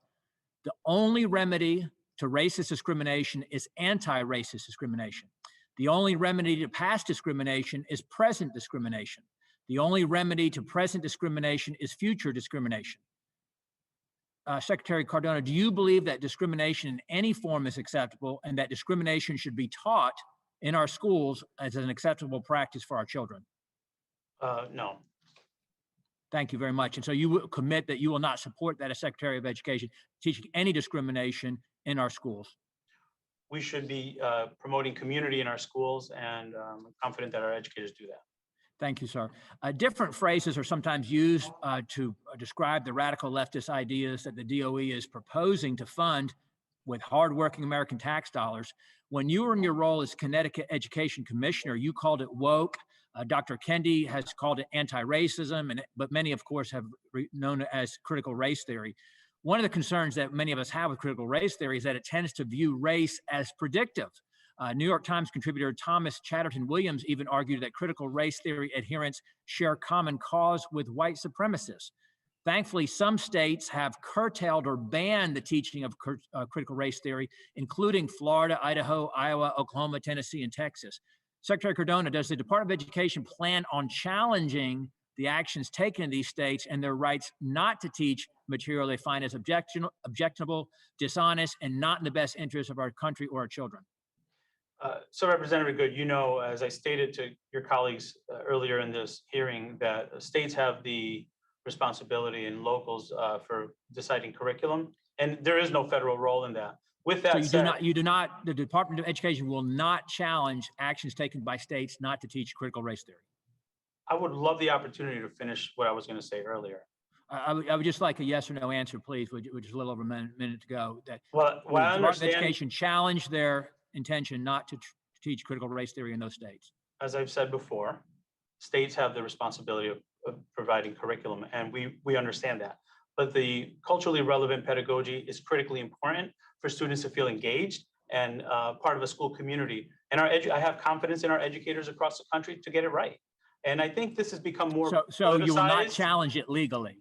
S7: "The only remedy to racist discrimination is anti-racist discrimination. The only remedy to past discrimination is present discrimination. The only remedy to present discrimination is future discrimination." Secretary Cardona, do you believe that discrimination in any form is acceptable and that discrimination should be taught in our schools as an acceptable practice for our children?
S4: No.
S7: Thank you very much. And so you will commit that you will not support that as Secretary of Education, teaching any discrimination in our schools?
S4: We should be promoting community in our schools, and I'm confident that our educators do that.
S7: Thank you, sir. Different phrases are sometimes used to describe the radical leftist ideas that the DOE is proposing to fund with hardworking American tax dollars. When you were in your role as Connecticut Education Commissioner, you called it woke. Dr. Kendi has called it anti-racism, but many, of course, have known it as critical race theory. One of the concerns that many of us have with critical race theory is that it tends to view race as predictive. New York Times contributor Thomas Chatterton Williams even argued that critical race theory adherents share common cause with white supremacists. Thankfully, some states have curtailed or banned the teaching of critical race theory, including Florida, Idaho, Iowa, Oklahoma, Tennessee, and Texas. Secretary Cardona, does the Department of Education plan on challenging the actions taken in these states and their rights not to teach material they find as objectionable, dishonest, and not in the best interest of our country or our children?
S4: So Representative Good, you know, as I stated to your colleagues earlier in this hearing, that states have the responsibility and locals for deciding curriculum, and there is no federal role in that. With that said,
S7: the Department of Education will not challenge actions taken by states not to teach critical race theory.
S4: I would love the opportunity to finish what I was going to say earlier.
S7: I would just like a yes or no answer, please, which is a little over a minute to go. That
S4: well,
S7: will the Department of Education challenge their intention not to teach critical race theory in those states?
S4: As I've said before, states have the responsibility of providing curriculum, and we understand that. But the culturally relevant pedagogy is critically important for students to feel engaged and part of a school community. And I have confidence in our educators across the country to get it right. And I think this has become more
S7: So you will not
S4: politicized.
S7: challenge it legally?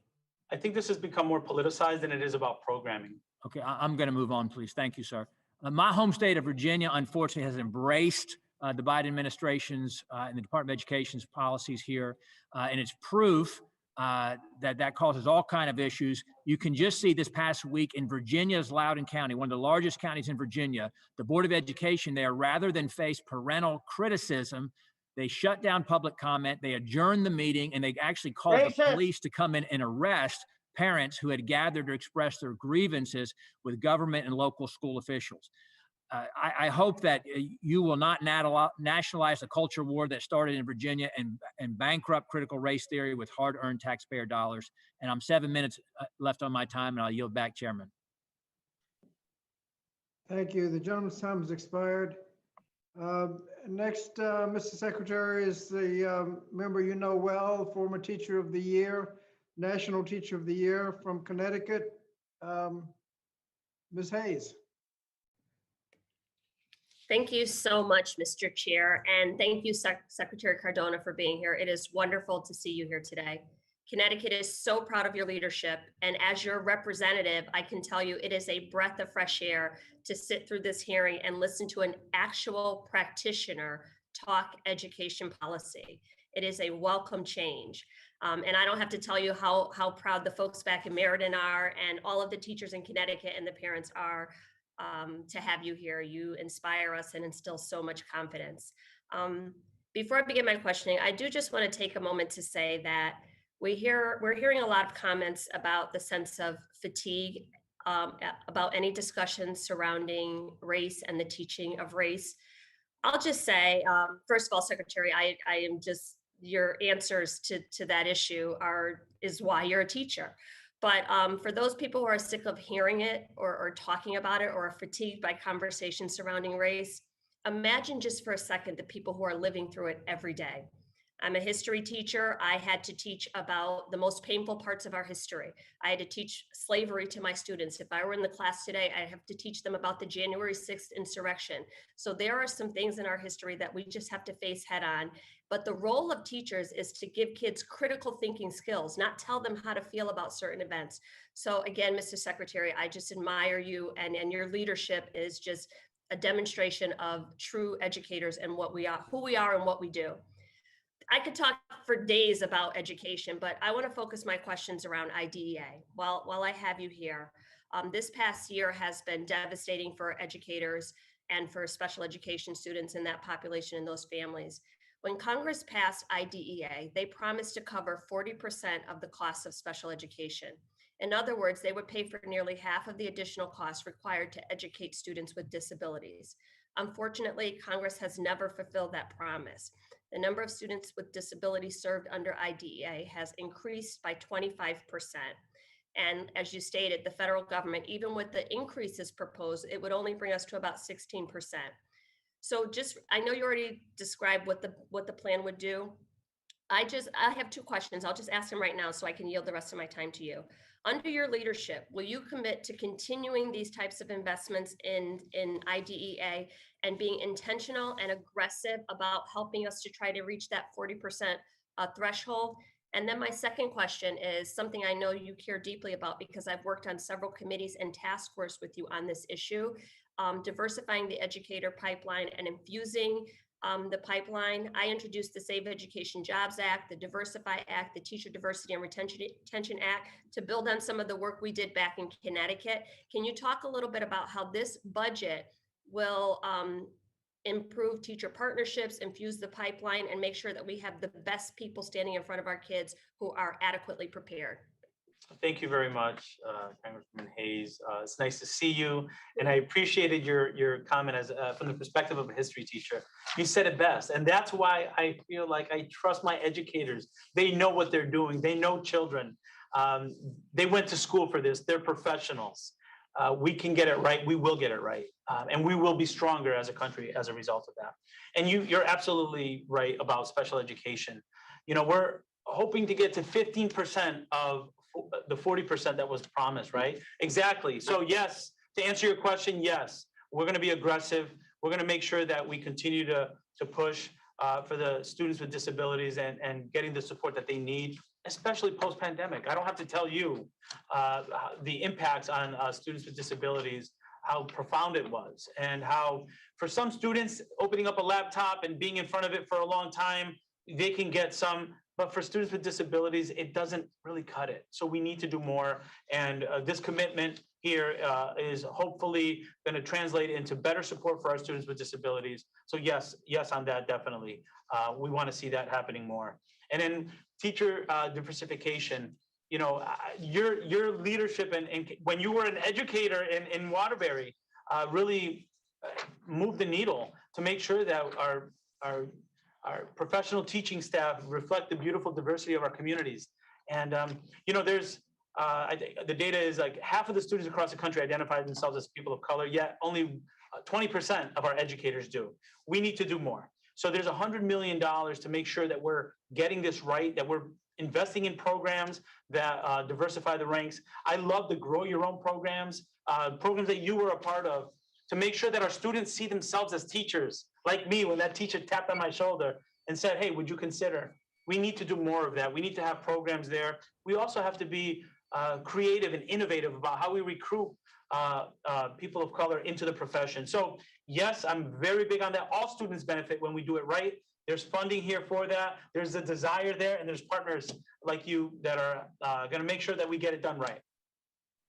S4: I think this has become more politicized than it is about programming.
S7: Okay, I'm going to move on, please. Thank you, sir. My home state of Virginia, unfortunately, has embraced the Biden administration's and the Department of Education's policies here, and it's proof that causes all kinds of issues. You can just see this past week in Virginia's Loudoun County, one of the largest counties in Virginia, the Board of Education there, rather than face parental criticism, they shut down public comment, they adjourned the meeting, and they actually called the police to come in and arrest parents who had gathered to express their grievances with government and local school officials. I hope that you will not nationalize the culture war that started in Virginia and bankrupt critical race theory with hard-earned taxpayer dollars. And I'm 7 minutes left on my time, and I'll yield back, Chairman.
S1: Thank you. The gentleman's time has expired. Next, Mr. Secretary, is the member you know well, former Teacher of the Year, National Teacher of the Year from Connecticut, Ms. Hayes.
S8: Thank you so much, Mr. Chair, and thank you, Secretary Cardona, for being here. It is wonderful to see you here today. Connecticut is so proud of your leadership, and as your representative, I can tell you it is a breath of fresh air to sit through this hearing and listen to an actual practitioner talk education policy. It is a welcome change. And I don't have to tell you how proud the folks back in Meriden are, and all of the teachers in Connecticut and the parents are to have you here. You inspire us and instill so much confidence. Before I begin my questioning, I do just want to take a moment to say that we're hearing a lot of comments about the sense of fatigue, about any discussions surrounding race and the teaching of race. I'll just say, first of all, Secretary, I am just, your answers to that issue is why you're a teacher. But for those people who are sick of hearing it or talking about it or are fatigued by conversations surrounding race, imagine just for a second the people who are living through it every day. I'm a history teacher. I had to teach about the most painful parts of our history. I had to teach slavery to my students. If I were in the class today, I'd have to teach them about the January 6th insurrection. So there are some things in our history that we just have to face head on. But the role of teachers is to give kids critical thinking skills, not tell them how to feel about certain events. So again, Mr. Secretary, I just admire you, and your leadership is just a demonstration of true educators and what we are, who we are and what we do. I could talk for days about education, but I want to focus my questions around IDEA while I have you here. This past year has been devastating for educators and for special education students in that population and those families. When Congress passed IDEA, they promised to cover 40% of the costs of special education. In other words, they would pay for nearly half of the additional costs required to educate students with disabilities. Unfortunately, Congress has never fulfilled that promise. the number of students with disabilities served under IDEA has increased by 25%. And as you stated, the federal government, even with the increases proposed, it would only bring us to about 16%. So I know you already described what the plan would do. I have two questions. I'll just ask them right now so I can yield the rest of my time to you. Under your leadership, will you commit to continuing these types of investments in IDEA and being intentional and aggressive about helping us to try to reach that 40% threshold? And then my second question is something I know you care deeply about because I've worked on several committees and task force with you on this issue, diversifying the educator pipeline and infusing the pipeline. I introduced the Save Education Jobs Act, the Diversify Act, the Teacher Diversity and Retention Act to build on some of the work we did back in Connecticut. Can you talk a little bit about how this budget will improve teacher partnerships, infuse the pipeline, and make sure that we have the best people standing in front of our kids who are adequately prepared?
S4: Thank you very much, Congresswoman Hayes. It's nice to see you, and I appreciated your comment as from the perspective of a history teacher. You said it best, and that's why I feel like I trust my educators. They know what they're doing. They know children. They went to school for this. They're professionals. We can get it right. We will get it right, and we will be stronger as a country as a result of that. And you're absolutely right about special education. You know, we're hoping to get to 15% of the 40% that was promised, right? Exactly. So yes, to answer your question, yes, we're going to be aggressive. We're going to make sure that we continue to push for the students with disabilities and getting the support that they need, especially post-pandemic. I don't have to tell you the impacts on students with disabilities, how profound it was, and how for some students opening up a laptop and being in front of it for a long time, they can get some. But for students with disabilities, it doesn't really cut it. So we need to do more. And this commitment here is hopefully going to translate into better support for our students with disabilities. So yes on that, definitely. We want to see that happening more. And then teacher diversification, you know, your leadership and when you were an educator in Waterbury really moved the needle to make sure that our professional teaching staff reflect the beautiful diversity of our communities. And, you know, there's, I think the data is like half of the students across the country identify themselves as people of color, yet only 20% of our educators do. We need to do more. So there's $100 million to make sure that we're getting this right, that we're investing in programs that diversify the ranks. I love the Grow Your Own programs, programs that you were a part of, to make sure that our students see themselves as teachers, like me when that teacher tapped on my shoulder and said, hey, would you consider? We need to do more of that. We need to have programs there. We also have to be creative and innovative about how we recruit people of color into the profession. So yes, I'm very big on that. All students benefit when we do it right. There's funding here for that. There's a desire there, and there's partners like you that are going to make sure that we get it done right.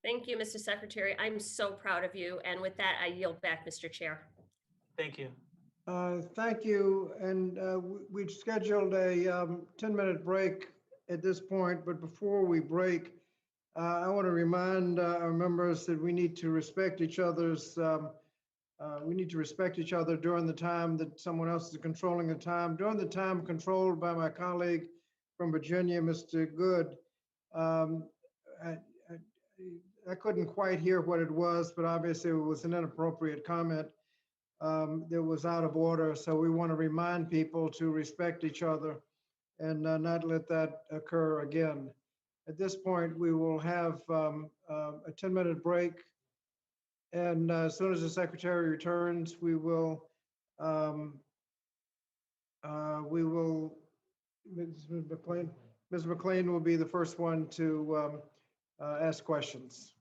S8: Thank you, Mr. Secretary. I'm so proud of you. And with that, I yield back, Mr. Chair.
S4: Thank you.
S1: Thank you. And we've scheduled a 10-minute break at this point, but before we break, I want to remind our members that we need to respect each other's, during the time that someone else is controlling the time. During the time controlled by my colleague from Virginia, Mr. Good, I couldn't quite hear what it was, but obviously it was an inappropriate comment that was out of order. So we want to remind people to respect each other and not let that occur again. At this point, we will have a 10-minute break. And as soon as the secretary returns, Ms. McLean will be the first one to ask questions.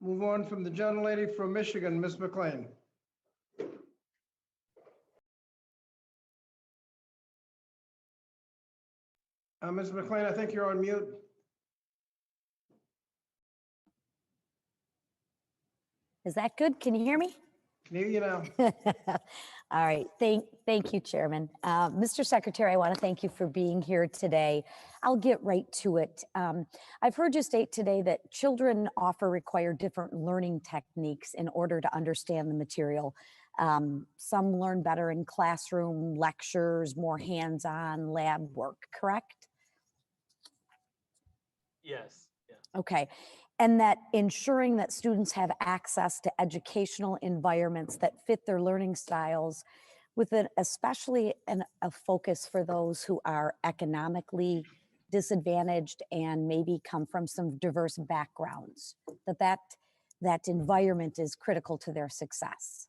S1: Move on from the gentlelady from Michigan, Ms. McLean. Ms. McLean, I think you're on mute.
S9: Is that good? Can you hear me?
S1: Can hear you now.
S9: All right. Thank you, Chairman. Mr. Secretary, I want to thank you for being here today. I'll get right to it. I've heard you state today that children often require different learning techniques in order to understand the material. Some learn better in classroom lectures, more hands-on lab work, correct?
S4: Yes. Yeah.
S9: Okay. And that ensuring that students have access to educational environments that fit their learning styles, with especially a focus for those who are economically disadvantaged and maybe come from some diverse backgrounds, that environment is critical to their success.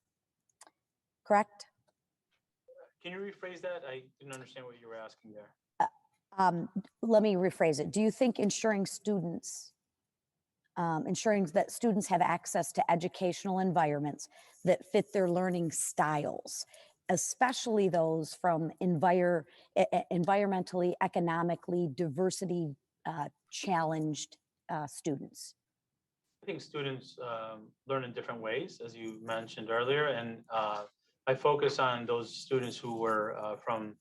S9: Correct?
S4: Can you rephrase that? I didn't understand what you were asking there.
S9: Let me rephrase it. Do you think ensuring that students have access to educational environments that fit their learning styles, especially those from environmentally, economically, diversity challenged students?
S4: I think students learn in different ways, as you mentioned earlier, and I focus on those students who were from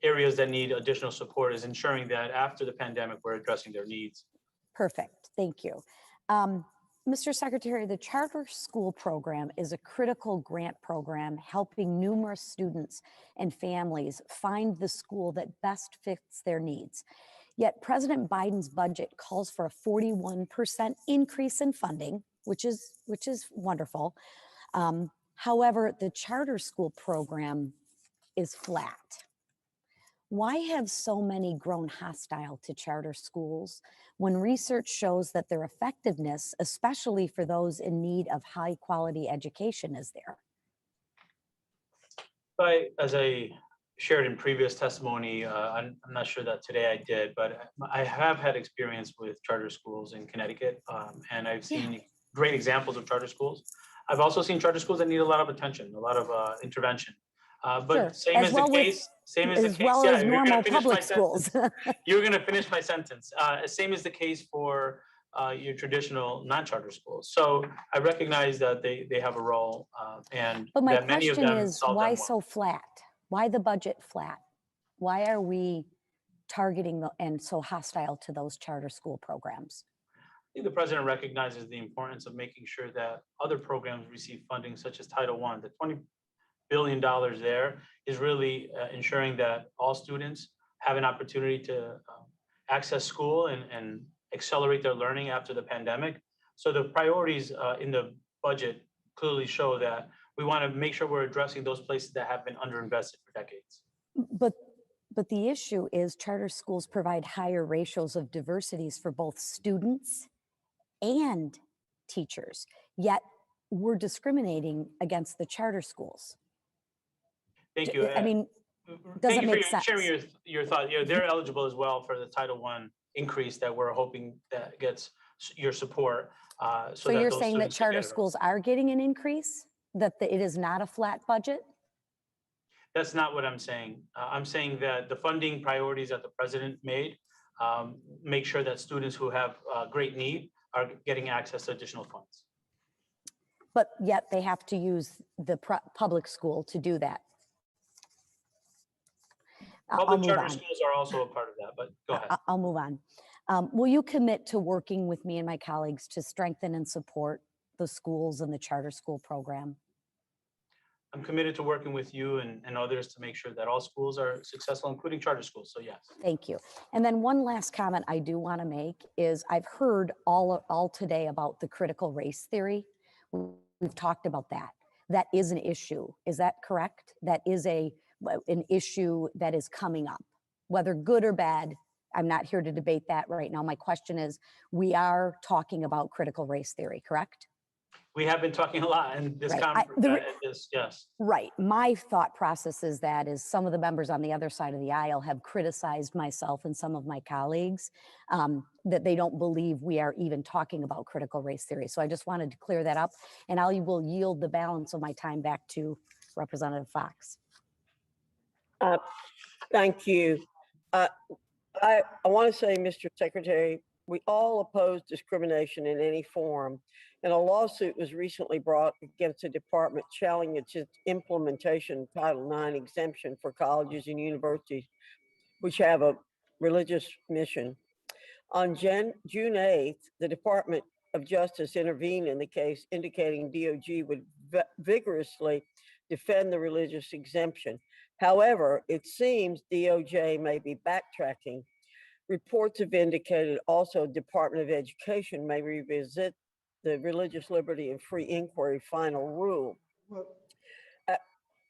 S4: areas that need additional support, is ensuring that after the pandemic, we're addressing their needs.
S9: Perfect. Thank you. Mr. Secretary, the Charter School Program is a critical grant program helping numerous students and families find the school that best fits their needs. Yet President Biden's budget calls for a 41% increase in funding, which is wonderful. However, the Charter School Program is flat. Why have so many grown hostile to charter schools when research shows that their effectiveness, especially for those in need of high quality education, is there?
S4: As I shared in previous testimony, I'm not sure that today I did, but I have had experience with charter schools in Connecticut, and I've seen great examples of charter schools. I've also seen charter schools that need a lot of attention, a lot of intervention. But
S9: Sure.
S4: same as the case,
S9: normal public schools.
S4: You're going to finish my sentence. Same is the case for your traditional non-charter schools. So I recognize that they have a role, and
S9: But my
S4: that many of
S9: question
S4: them
S9: is,
S4: solve
S9: why
S4: them well.
S9: so flat? Why the budget flat? Why are we targeting and so hostile to those charter school programs?
S4: I think the president recognizes the importance of making sure that other programs receive funding, such as Title I. The $20 billion there is really ensuring that all students have an opportunity to access school and accelerate their learning after the pandemic. So the priorities in the budget clearly show that we want to make sure we're addressing those places that have been underinvested for decades.
S9: But the issue is charter schools provide higher ratios of diversities for both students and teachers, yet we're discriminating against the charter schools.
S4: Thank you.
S9: I mean, does
S4: Thank
S9: it
S4: you for
S9: make sense?
S4: sharing your thought. They're eligible as well for the Title I increase that we're hoping that gets your support.
S9: So
S4: that
S9: you're
S4: those
S9: saying that
S4: students can
S9: charter
S4: get it.
S9: schools are getting an increase? That it is not a flat budget?
S4: That's not what I'm saying. I'm saying that the funding priorities that the president made make sure that students who have great need are getting access to additional funds.
S9: But yet they have to use the public school to do that. I'll
S4: Public
S9: move
S4: charter
S9: on.
S4: schools are also a part of that, but go ahead.
S9: I'll move on. Will you commit to working with me and my colleagues to strengthen and support the schools and the charter school program?
S4: I'm committed to working with you and others to make sure that all schools are successful, including charter schools. So yes.
S9: Thank you. And then one last comment I do want to make is I've heard all today about the critical race theory. We've talked about that. That is an issue. Is that correct? That is an issue that is coming up, whether good or bad. I'm not here to debate that right now. My question is, we are talking about critical race theory, correct?
S4: We have been talking a lot in this
S9: Right.
S4: conference. Yes.
S9: Right. My thought process is that is some of the members on the other side of the aisle have criticized myself and some of my colleagues that they don't believe we are even talking about critical race theory. So I just wanted to clear that up, and I will yield the balance of my time back to Representative Fox.
S2: Thank you. I want to say, Mr. Secretary, we all oppose discrimination in any form, and a lawsuit was recently brought against the department challenging its implementation of Title IX exemption for colleges and universities which have a religious mission. On June 8th, the Department of Justice intervened in the case, indicating DOJ would vigorously defend the religious exemption. However, it seems DOJ may be backtracking. Reports have indicated also Department of Education may revisit the Religious Liberty and Free Inquiry final rule.
S1: Well,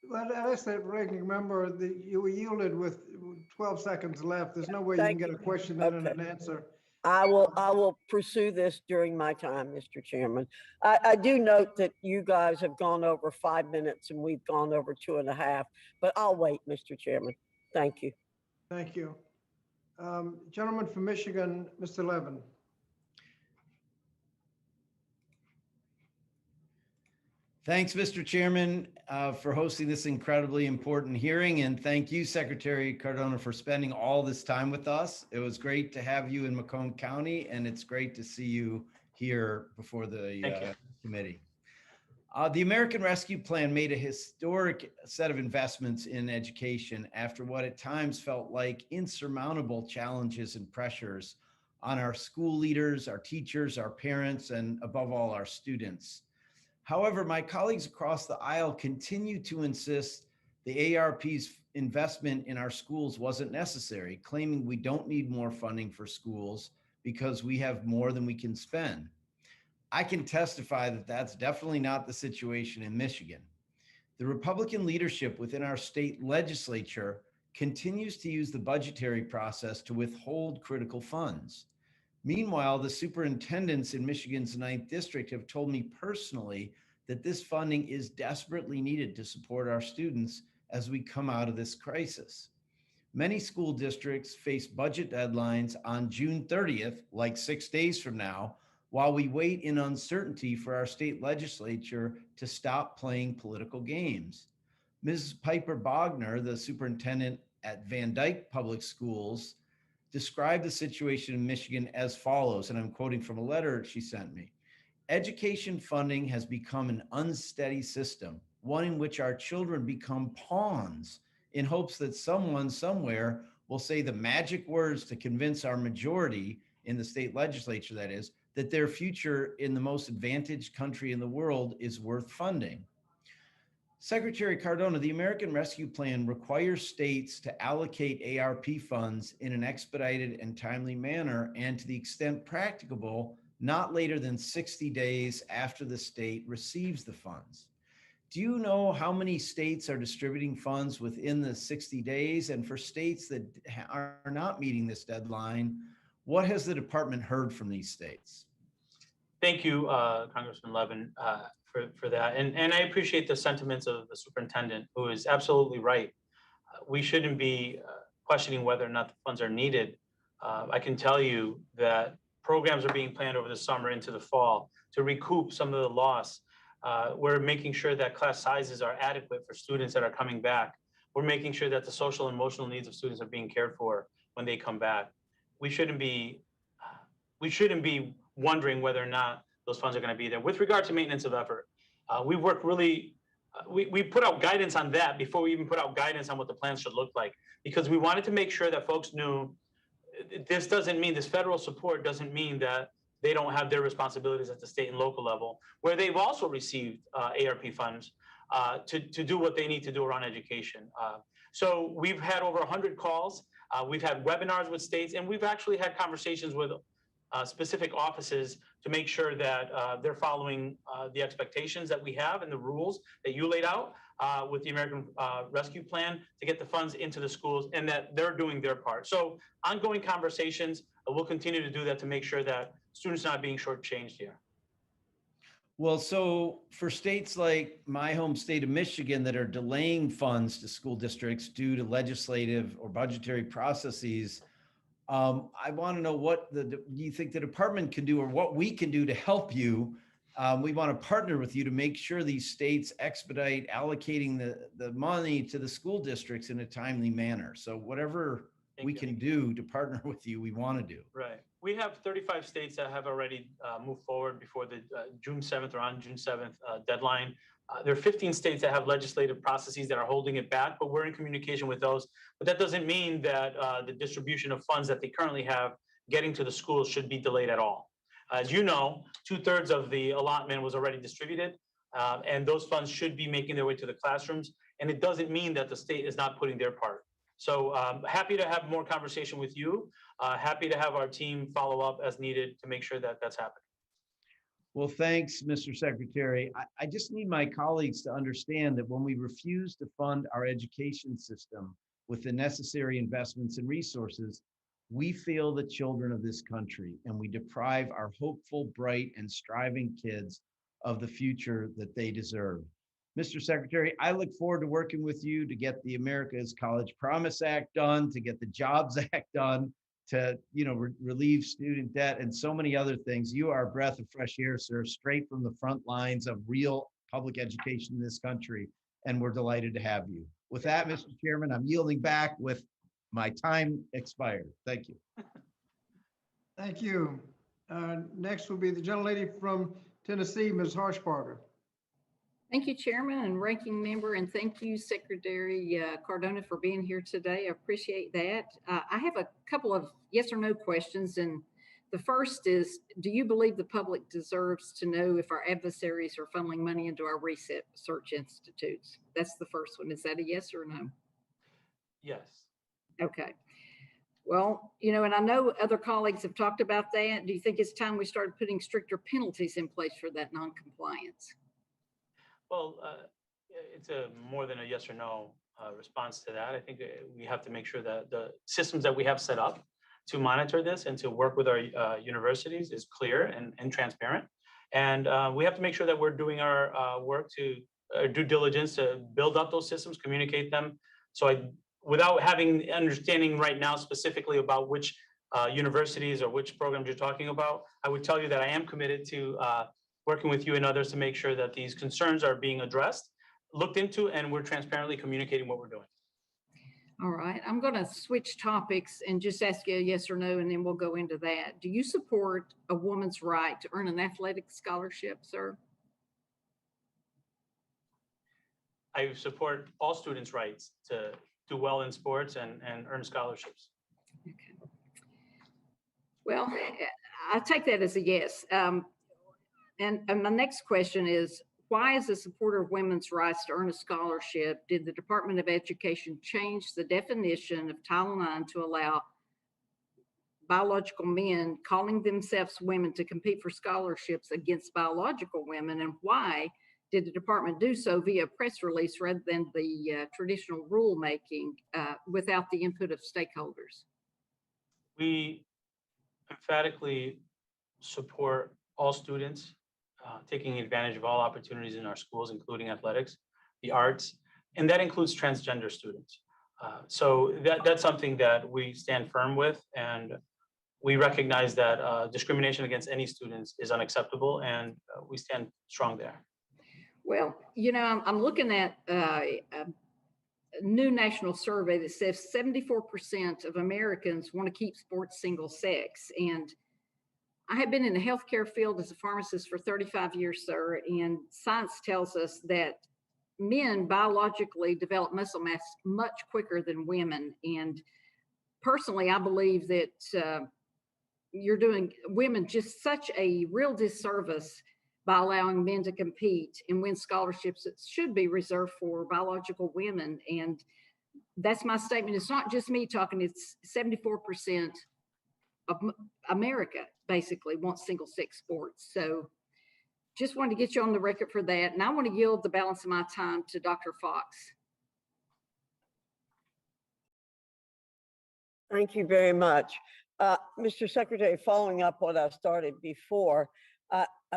S1: let us say, ranking member, you were yielded with 12 seconds left. There's no way you can get a question in and an answer.
S2: I will pursue this during my time, Mr. Chairman. I do note that you guys have gone over 5 minutes and we've gone over 2.5, but I'll wait, Mr. Chairman. Thank you.
S1: Thank you. Gentleman from Michigan, Mr. Levin.
S10: Thanks, Mr. Chairman, for hosting this incredibly important hearing. And thank you, Secretary Cardona, for spending all this time with us. It was great to have you in Macomb County, and it's great to see you here before the committee. The American Rescue Plan made a historic set of investments in education after what at times felt like insurmountable challenges and pressures on our school leaders, our teachers, our parents, and above all, our students. However, my colleagues across the aisle continue to insist the ARP's investment in our schools wasn't necessary, claiming we don't need more funding for schools because we have more than we can spend. I can testify that that's definitely not the situation in Michigan. The Republican leadership within our state legislature continues to use the budgetary process to withhold critical funds. Meanwhile, the superintendents in Michigan's 9th district have told me personally that this funding is desperately needed to support our students as we come out of this crisis. Many school districts face budget deadlines on June 30th, like 6 days from now, while we wait in uncertainty for our state legislature to stop playing political games. Mrs. Piper Bogner, the superintendent at Van Dyke Public Schools, described the situation in Michigan as follows, and I'm quoting from a letter she sent me. Education funding has become an unsteady system, one in which our children become pawns in hopes that someone somewhere will say the magic words to convince our majority in the state legislature, that is, that their future in the most advantaged country in the world is worth funding. Secretary Cardona, the American Rescue Plan requires states to allocate ARP funds in an expedited and timely manner, and to the extent practicable, not later than 60 days after the state receives the funds. Do you know how many states are distributing funds within the 60 days? And for states that are not meeting this deadline, what has the department heard from these states?
S4: Thank you, Congressman Levin, for that. And I appreciate the sentiments of the superintendent, who is absolutely right. We shouldn't be questioning whether or not the funds are needed. I can tell you that programs are being planned over the summer into the fall to recoup some of the loss. We're making sure that class sizes are adequate for students that are coming back. We're making sure that the social and emotional needs of students are being cared for when they come back. We shouldn't be wondering whether or not those funds are going to be there. With regard to maintenance of effort, we work really, we put out guidance on that before we even put out guidance on what the plans should look like, because we wanted to make sure that folks knew this doesn't mean, this federal support doesn't mean that they don't have their responsibilities at the state and local level, where they've also received ARP funds to do what they need to do around education. So we've had over 100 calls. We've had webinars with states, and we've actually had conversations with specific offices to make sure that they're following the expectations that we have and the rules that you laid out with the American Rescue Plan to get the funds into the schools, and that they're doing their part. So ongoing conversations, we'll continue to do that to make sure that students are not being shortchanged here.
S10: Well, so for states like my home state of Michigan that are delaying funds to school districts due to legislative or budgetary processes, I want to know what do you think the department can do or what we can do to help you? We want to partner with you to make sure these states expedite allocating the money to the school districts in a timely manner. So whatever we can do to partner with you, we want to do.
S4: Right. We have 35 states that have already moved forward before the June 7th or on June 7th deadline. There are 15 states that have legislative processes that are holding it back, but we're in communication with those. But that doesn't mean that the distribution of funds that they currently have getting to the schools should be delayed at all. As you know, 2/3 of the allotment was already distributed, and those funds should be making their way to the classrooms. And it doesn't mean that the state is not putting their part. So happy to have more conversation with you. Happy to have our team follow up as needed to make sure that that's happening.
S10: Well, thanks, Mr. Secretary. I just need my colleagues to understand that when we refuse to fund our education system with the necessary investments and resources, we fail the children of this country and we deprive our hopeful, bright, and striving kids of the future that they deserve. Mr. Secretary, I look forward to working with you to get the America's College Promise Act done, to get the Jobs Act done, to relieve student debt and so many other things. You are a breath of fresh air, sir, straight from the front lines of real public education in this country, and we're delighted to have you. With that, Mr. Chairman, I'm yielding back with my time expired. Thank you.
S1: Thank you. Next will be the gentlelady from Tennessee, Ms. Harshbarger.
S11: Thank you, Chairman and Ranking Member, and thank you, Secretary Cardona, for being here today. I appreciate that. I have a couple of yes or no questions, and the first is, do you believe the public deserves to know if our adversaries are funneling money into our research institutes? That's the first one. Is that a yes or no?
S4: Yes.
S11: Okay. Well, and I know other colleagues have talked about that. Do you think it's time we started putting stricter penalties in place for that non-compliance?
S4: Well, it's a more than a yes or no response to that. I think we have to make sure that the systems that we have set up to monitor this and to work with our universities is clear and transparent. And we have to make sure that we're doing our work to due diligence to build up those systems, communicate them. So without having understanding right now specifically about which universities or which programs you're talking about, I would tell you that I am committed to working with you and others to make sure that these concerns are being addressed, looked into, and we're transparently communicating what we're doing.
S11: All right, I'm going to switch topics and just ask you a yes or no, and then we'll go into that. Do you support a woman's right to earn an athletic scholarship, sir?
S4: I support all students' rights to do well in sports and earn scholarships.
S11: Okay. Well, I take that as a yes. And my next question is, why, as a supporter of women's rights to earn a scholarship, did the Department of Education change the definition of Title IX to allow biological men calling themselves women to compete for scholarships against biological women? And why did the department do so via press release rather than the traditional rulemaking without the input of stakeholders?
S4: We emphatically support all students taking advantage of all opportunities in our schools, including athletics, the arts, and that includes transgender students. So that's something that we stand firm with, and we recognize that discrimination against any students is unacceptable, and we stand strong there.
S11: Well, I'm looking at a new national survey that says 74% of Americans want to keep sports single sex. And I have been in the healthcare field as a pharmacist for 35 years, sir, and science tells us that men biologically develop muscle mass much quicker than women. And personally, I believe that you're doing women just such a real disservice by allowing men to compete and win scholarships that should be reserved for biological women. And that's my statement. It's not just me talking, it's 74% of America basically wants single sex sports. So just wanted to get you on the record for that. And I want to yield the balance of my time to Dr. Fox.
S2: Thank you very much. Mr. Secretary, following up what I started before,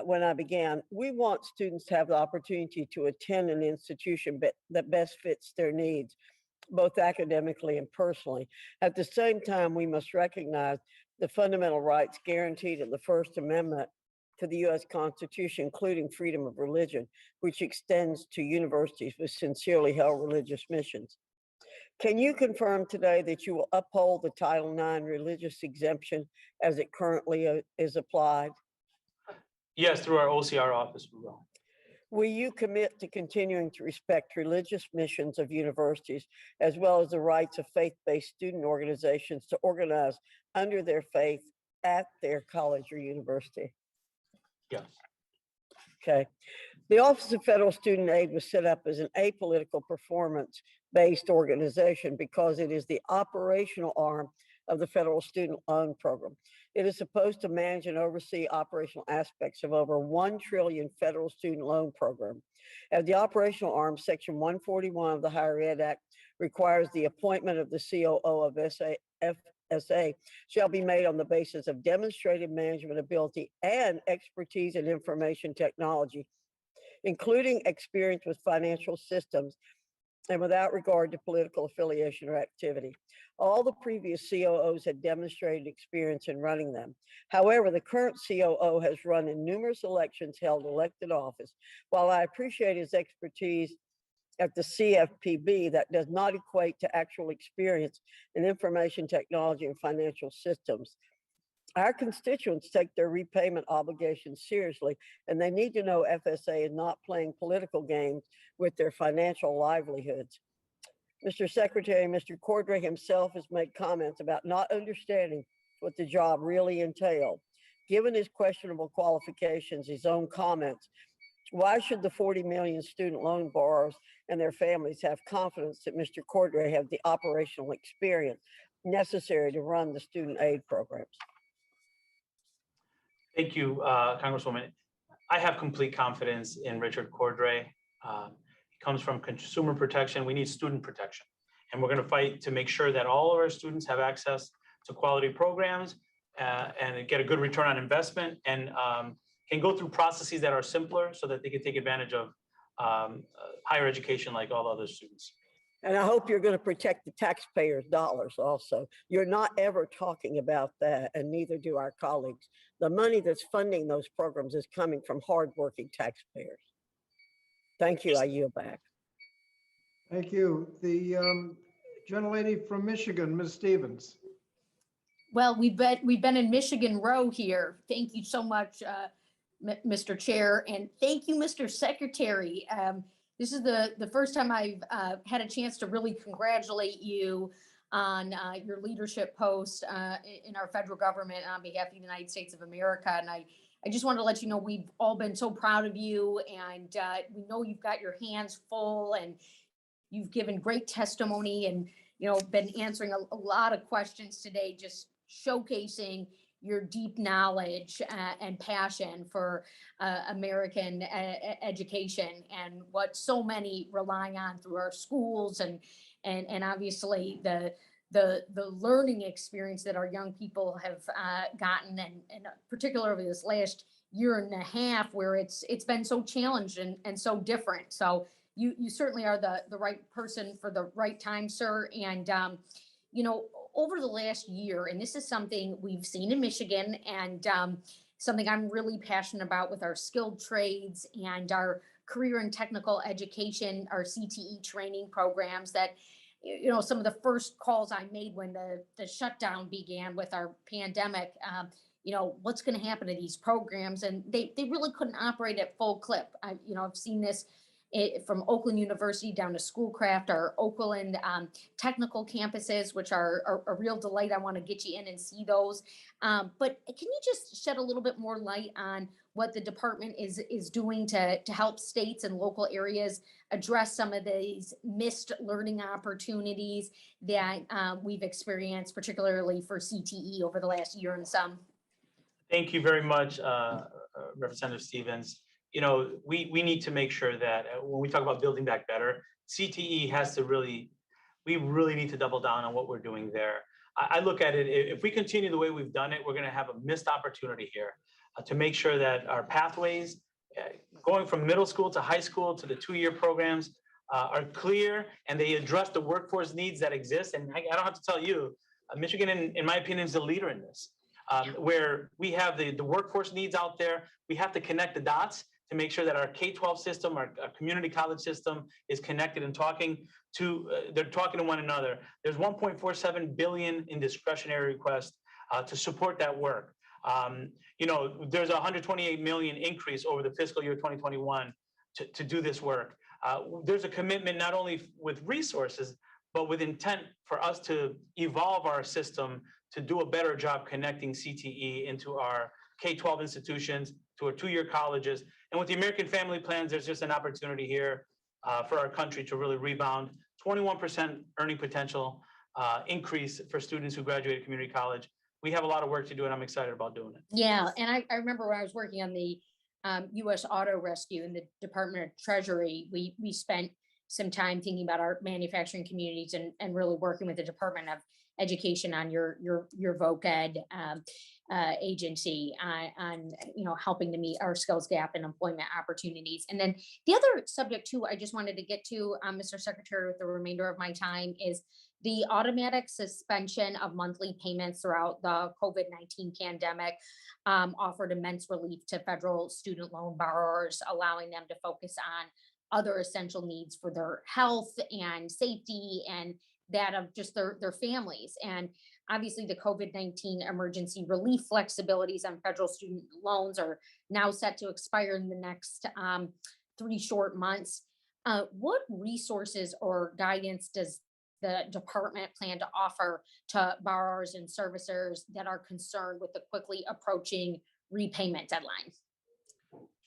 S2: when I began, we want students to have the opportunity to attend an institution that best fits their needs, both academically and personally. At the same time, we must recognize the fundamental rights guaranteed in the First Amendment to the U.S. Constitution, including freedom of religion, which extends to universities with sincerely held religious missions. Can you confirm today that you will uphold the Title IX religious exemption as it currently is applied?
S4: Yes, through our OCR office, we will.
S2: Will you commit to continuing to respect religious missions of universities, as well as the rights of faith-based student organizations to organize under their faith at their college or university?
S4: Yes.
S2: Okay. The Office of Federal Student Aid was set up as an apolitical performance-based organization because it is the operational arm of the Federal Student Loan Program. It is supposed to manage and oversee operational aspects of over $1 trillion federal student loan program. As the operational arm, Section 141 of the Higher Ed Act requires the appointment of the COO of FSA shall be made on the basis of demonstrated management ability and expertise in information technology, including experience with financial systems and without regard to political affiliation or activity. All the previous COOs had demonstrated experience in running them. However, the current COO has run in numerous elections, held elected office. While I appreciate his expertise at the CFPB, that does not equate to actual experience in information technology and financial systems. Our constituents take their repayment obligations seriously, and they need to know FSA is not playing political games with their financial livelihoods. Mr. Secretary, Mr. Cordray himself has made comments about not understanding what the job really entailed. Given his questionable qualifications, his own comments, why should the 40 million student loan borrowers and their families have confidence that Mr. Cordray have the operational experience necessary to run the student aid programs?
S4: Thank you, Congresswoman. I have complete confidence in Richard Cordray. He comes from consumer protection. We need student protection. And we're going to fight to make sure that all of our students have access to quality programs and get a good return on investment and can go through processes that are simpler so that they can take advantage of higher education like all other students.
S2: And I hope you're going to protect the taxpayers' dollars also. You're not ever talking about that, and neither do our colleagues. The money that's funding those programs is coming from hardworking taxpayers. Thank you. I yield back.
S1: Thank you. The gentlelady from Michigan, Ms. Stevens.
S12: Well, we've been in Michigan Row here. Thank you so much, Mr. Chair, and thank you, Mr. Secretary. This is the first time I've had a chance to really congratulate you on your leadership post in our federal government on behalf of the United States of America. And I just wanted to let you know we've all been so proud of you, and we know you've got your hands full and you've given great testimony and, you know, been answering a lot of questions today, just showcasing your deep knowledge and passion for American education and what so many rely on through our schools and obviously the learning experience that our young people have gotten and particularly this last year and a half where it's been so challenged and so different. So you certainly are the right person for the right time, sir. And you know, over the last year, and this is something we've seen in Michigan and something I'm really passionate about with our skilled trades and our career and technical education, our CTE training programs that, you know, some of the first calls I made when the shutdown began with our pandemic, you know, what's going to happen to these programs? And they really couldn't operate at full clip. I've seen this from Oakland University down to Schoolcraft, our Oakland technical campuses, which are a real delight. I want to get you in and see those. But can you just shed a little bit more light on what the department is doing to help states and local areas address some of these missed learning opportunities that we've experienced, particularly for CTE over the last year and some?
S4: Thank you very much, Representative Stevens. You know, we need to make sure that when we talk about building back better, CTE has to we really need to double down on what we're doing there. I look at it, if we continue the way we've done it, we're going to have a missed opportunity here. to make sure that our pathways going from middle school to high school to the 2-year programs are clear and they address the workforce needs that exist. And I don't have to tell you, Michigan, in my opinion, is the leader in this, where we have the workforce needs out there. We have to connect the dots to make sure that our K-12 system, our community college system is connected and they're talking to one another. There's 1.47 billion in discretionary requests to support that work. There's a 128 million increase over the fiscal year 2021 to do this work. There's a commitment not only with resources, but with intent for us to evolve our system to do a better job connecting CTE into our K-12 institutions, to our 2-year colleges. And with the American Family Plans, there's just an opportunity here for our country to really rebound. 21% earning potential increase for students who graduate community college. We have a lot of work to do, and I'm excited about doing it.
S12: Yeah, and I remember when I was working on the U.S. Auto Rescue in the Department of Treasury, we spent some time thinking about our manufacturing communities and really working with the Department of Education on your VOC-Ed agency on helping to meet our skills gap and employment opportunities. And then the other subject too, I just wanted to get to, Mr. Secretary, with the remainder of my time, is the automatic suspension of monthly payments throughout the COVID-19 pandemic offered immense relief to federal student loan borrowers, allowing them to focus on other essential needs for their health and safety and that of just their families. And obviously the COVID-19 emergency relief flexibilities on federal student loans are now set to expire in the next 3 short months. What resources or guidance does the department plan to offer to borrowers and servicers that are concerned with the quickly approaching repayment deadline?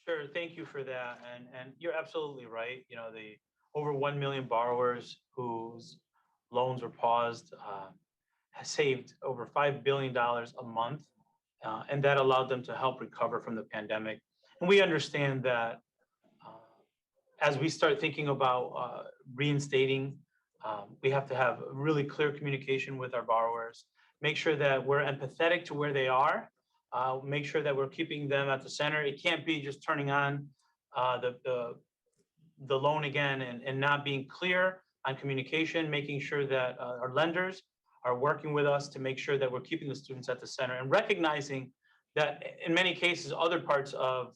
S4: Sure, thank you for that. And you're absolutely right. The over 1 million borrowers whose loans were paused has saved over $5 billion a month. And that allowed them to help recover from the pandemic. And we understand that as we start thinking about reinstating, we have to have really clear communication with our borrowers, make sure that we're empathetic to where they are, make sure that we're keeping them at the center. It can't be just turning on the loan again and not being clear on communication, making sure that our lenders are working with us to make sure that we're keeping the students at the center and recognizing that in many cases, other parts of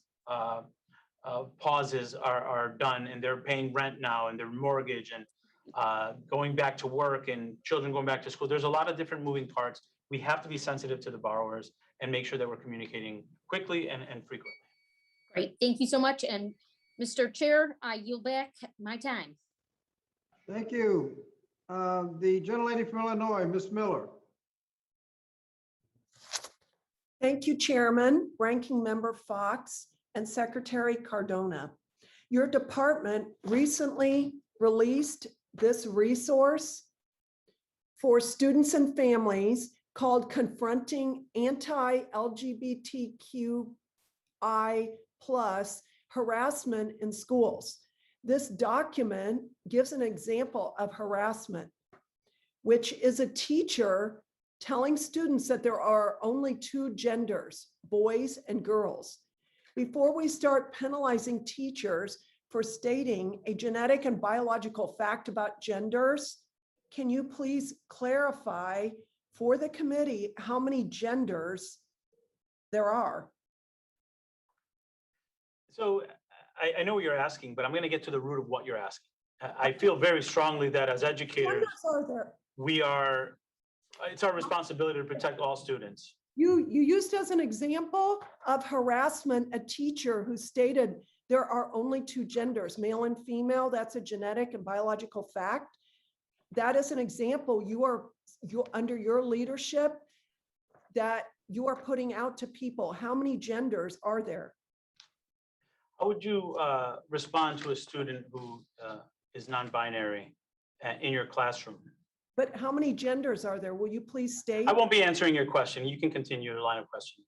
S4: pauses are done and they're paying rent now and their mortgage and going back to work and children going back to school. There's a lot of different moving parts. We have to be sensitive to the borrowers and make sure that we're communicating quickly and frequently.
S12: Great, thank you so much. And Mr. Chair, I yield back my time.
S1: Thank you. The gentlelady from Illinois, Ms. Miller.
S13: Thank you, Chairman, Ranking Member Fox, and Secretary Cardona. Your department recently released this resource for students and families called Confronting Anti-LGBTQI+ Harassment in Schools. This document gives an example of harassment, which is a teacher telling students that there are only 2 genders, boys and girls. Before we start penalizing teachers for stating a genetic and biological fact about genders, can you please clarify for the committee how many genders there are?
S4: So I know what you're asking, but I'm going to get to the root of what you're asking. I feel very strongly that as educators, it's our responsibility to protect all students.
S13: You used as an example of harassment a teacher who stated there are only 2 genders, male and female. That's a genetic and biological fact. That is an example under your leadership that you are putting out to people. How many genders are there?
S4: How would you respond to a student who is non-binary in your classroom?
S13: But how many genders are there? Will you please state?
S4: I won't be answering your question. You can continue your line of questioning.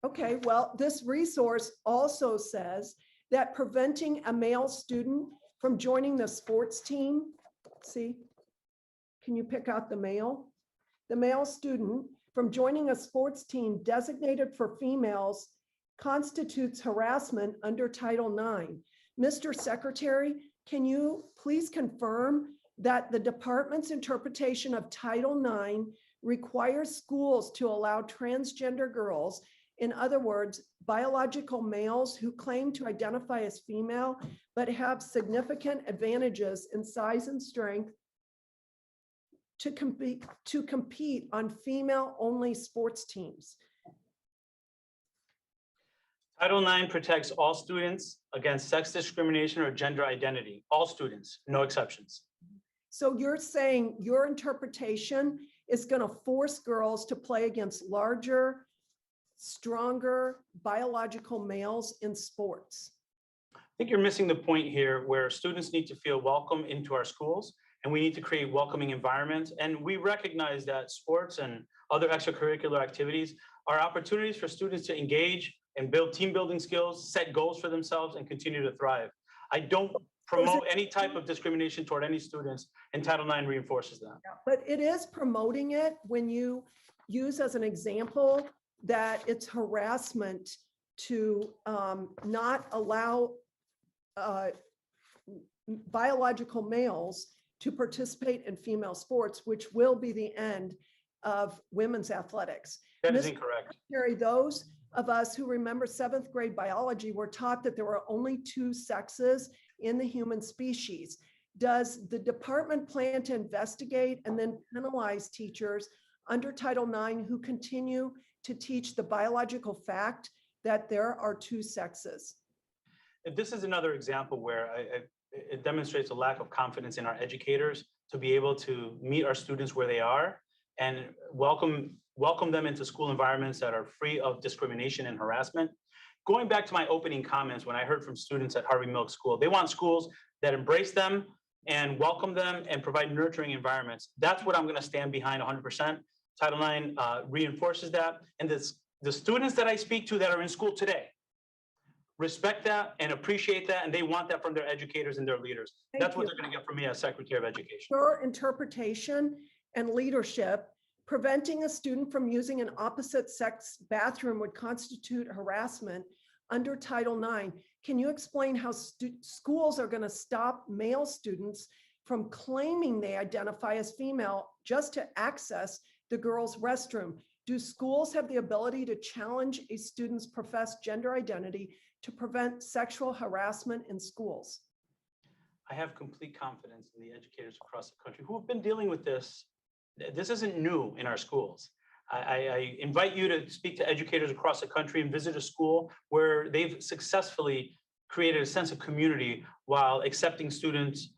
S13: Okay, well, this resource also says that preventing a male student from joining the sports team, see, can you pick out the male? The male student from joining a sports team designated for females constitutes harassment under Title IX. Mr. Secretary, can you please confirm that the department's interpretation of Title IX requires schools to allow transgender girls, in other words, biological males who claim to identify as female but have significant advantages in size and strength, to compete on female-only sports teams?
S4: Title IX protects all students against sex discrimination or gender identity. All students, no exceptions.
S13: So you're saying your interpretation is going to force girls to play against larger, stronger biological males in sports?
S4: I think you're missing the point here, where students need to feel welcome into our schools, and we need to create welcoming environments. And we recognize that sports and other extracurricular activities are opportunities for students to engage and build team building skills, set goals for themselves, and continue to thrive. I don't promote any type of discrimination toward any students, and Title IX reinforces that.
S13: But it is promoting it when you use as an example that it's harassment to not allow biological males to participate in female sports, which will be the end of women's athletics.
S4: That is incorrect.
S13: Secretary, those of us who remember 7th grade biology were taught that there were only 2 sexes in the human species. Does the department plan to investigate and then penalize teachers under Title IX who continue to teach the biological fact that there are 2 sexes?
S4: This is another example where it demonstrates a lack of confidence in our educators to be able to meet our students where they are and welcome them into school environments that are free of discrimination and harassment. Going back to my opening comments, when I heard from students at Harvey Milk School, they want schools that embrace them and welcome them and provide nurturing environments. That's what I'm going to stand behind 100%. Title IX reinforces that. And the students that I speak to that are in school today respect that and appreciate that, and they want that from their educators and their leaders. That's what they're going to get from me as Secretary of Education.
S13: Your interpretation and leadership, preventing a student from using an opposite sex bathroom would constitute harassment under Title IX. Can you explain how schools are going to stop male students from claiming they identify as female just to access the girls' restroom? Do schools have the ability to challenge a student's professed gender identity to prevent sexual harassment in schools?
S4: I have complete confidence in the educators across the country who have been dealing with this. This isn't new in our schools. I invite you to speak to educators across the country and visit a school where they've successfully created a sense of community while accepting students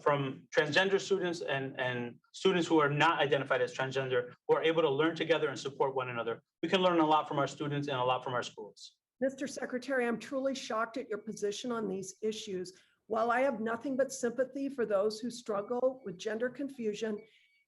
S4: from transgender students and students who are not identified as transgender, who are able to learn together and support one another. We can learn a lot from our students and a lot from our schools.
S13: Mr. Secretary, I'm truly shocked at your position on these issues. While I have nothing but sympathy for those who struggle with gender confusion,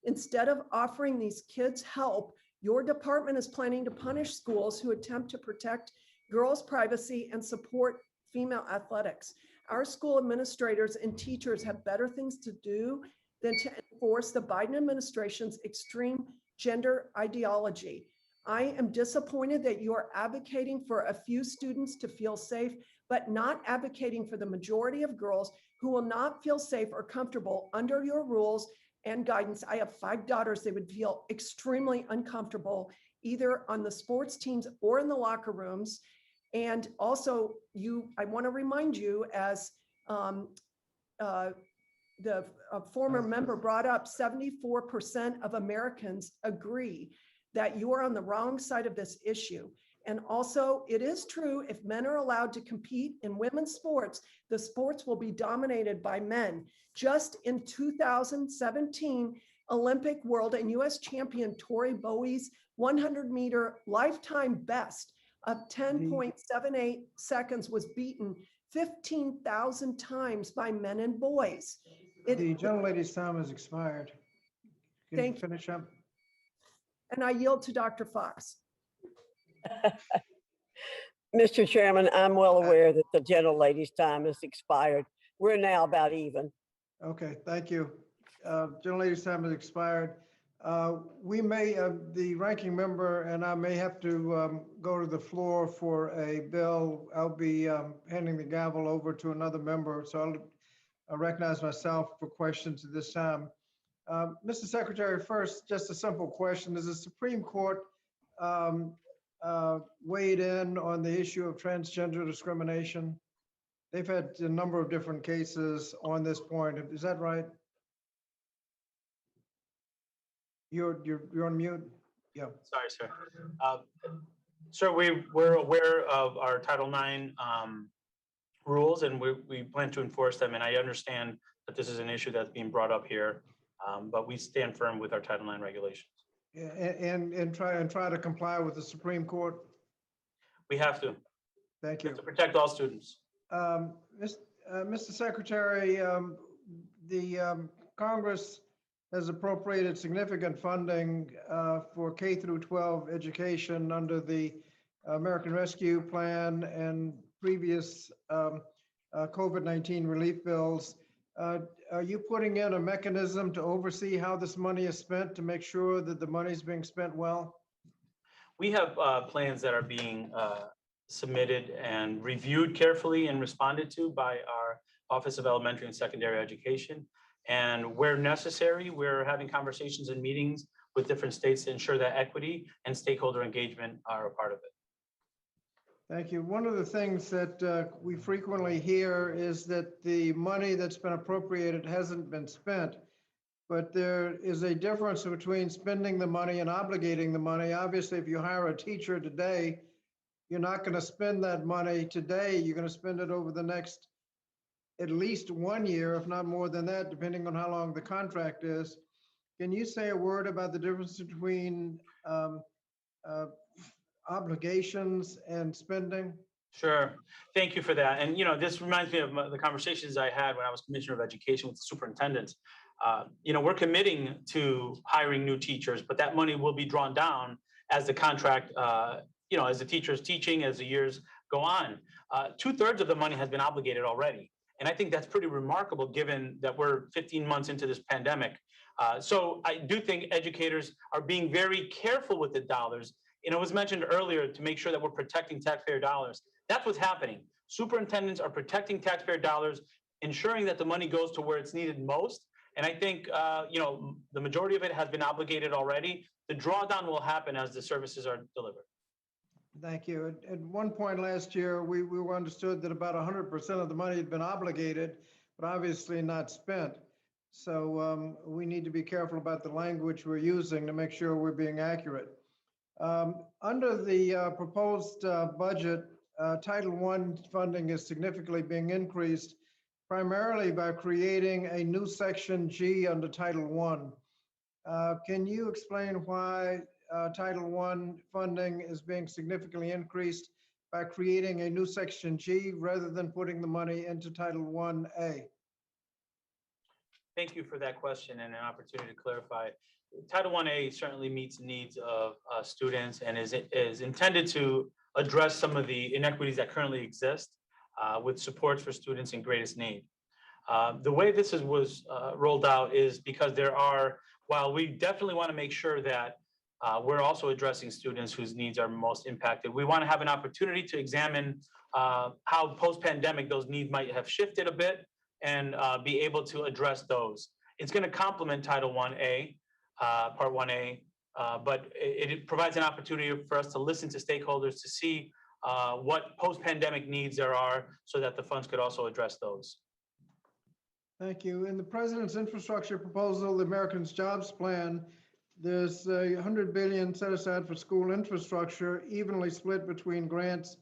S13: instead of offering these kids help, your department is planning to punish schools who attempt to protect girls' privacy and support female athletics. Our school administrators and teachers have better things to do than to enforce the Biden administration's extreme gender ideology. I am disappointed that you are advocating for a few students to feel safe, but not advocating for the majority of girls who will not feel safe or comfortable under your rules and guidance. I have 5 daughters. They would feel extremely uncomfortable either on the sports teams or in the locker rooms. And also, I want to remind you, as the former member brought up, 74% of Americans agree that you are on the wrong side of this issue. And also, it is true, if men are allowed to compete in women's sports, the sports will be dominated by men. Just in 2017, Olympic, world, and US champion Tori Bowie's 100-meter lifetime best of 10.78 seconds was beaten 15,000 times by men and boys.
S1: The gentlelady's time has expired. Can you
S13: Thank you.
S1: finish up?
S13: And I yield to Dr. Fox.
S2: Mr. Chairman, I'm well aware that the gentlelady's time has expired. We're now about even.
S1: Okay, thank you. Gentlelady's time has expired. We may, the ranking member and I may have to go to the floor for a bill. I'll be handing the gavel over to another member, so I'll recognize myself for questions at this time. Mr. Secretary, first, just a simple question. Is the Supreme Court weighed in on the issue of transgender discrimination? They've had a number of different cases on this point. Is that right? You're on mute. Yeah.
S4: Sorry, sir. Sir, we're aware of our Title IX rules, and we plan to enforce them. And I understand that this is an issue that's being brought up here, but we stand firm with our Title IX regulations.
S1: Yeah, and try to comply with the Supreme Court.
S4: We have to.
S1: Thank
S4: We
S1: you.
S4: have to protect all students.
S1: Mr. Secretary, the Congress has appropriated significant funding for K through 12 education under the American Rescue Plan and previous COVID-19 relief bills. Are you putting in a mechanism to oversee how this money is spent to make sure that the money is being spent well?
S4: We have plans that are being submitted and reviewed carefully and responded to by our Office of Elementary and Secondary Education. And where necessary, we're having conversations and meetings with different states to ensure that equity and stakeholder engagement are a part of it.
S1: Thank you. One of the things that we frequently hear is that the money that's been appropriated hasn't been spent, but there is a difference between spending the money and obligating the money. Obviously, if you hire a teacher today, you're not going to spend that money today. You're going to spend it over the next at least 1 year, if not more than that, depending on how long the contract is. Can you say a word about the difference between obligations and spending?
S4: Sure. Thank you for that. And, this reminds me of the conversations I had when I was Commissioner of Education with the superintendents. We're committing to hiring new teachers, but that money will be drawn down as the contract, as the teacher is teaching, as the years go on. 2/3 of the money has been obligated already. And I think that's pretty remarkable given that we're 15 months into this pandemic. So I do think educators are being very careful with the dollars. It was mentioned earlier to make sure that we're protecting taxpayer dollars. That's what's happening. Superintendents are protecting taxpayer dollars, ensuring that the money goes to where it's needed most. And I think, the majority of it has been obligated already. The drawdown will happen as the services are delivered.
S1: Thank you. At one point last year, we were understood that about 100% of the money had been obligated, but obviously not spent. So we need to be careful about the language we're using to make sure we're being accurate. Under the proposed budget, Title I funding is significantly being increased, primarily by creating a new Section G under Title I. Can you explain why Title I funding is being significantly increased by creating a new Section G rather than putting the money into Title I-A?
S4: Thank you for that question and an opportunity to clarify. Title I-A certainly meets the needs of students and is intended to address some of the inequities that currently exist with supports for students in greatest need. The way this was rolled out is because while we definitely want to make sure that we're also addressing students whose needs are most impacted, we want to have an opportunity to examine how post-pandemic those needs might have shifted a bit and be able to address those. It's going to complement Title I-A, Part 1A, but it provides an opportunity for us to listen to stakeholders to see what post-pandemic needs there are so that the funds could also address those.
S1: Thank you. In the President's infrastructure proposal, the Americans Jobs Plan, there's $100 billion set aside for school infrastructure, evenly split between grants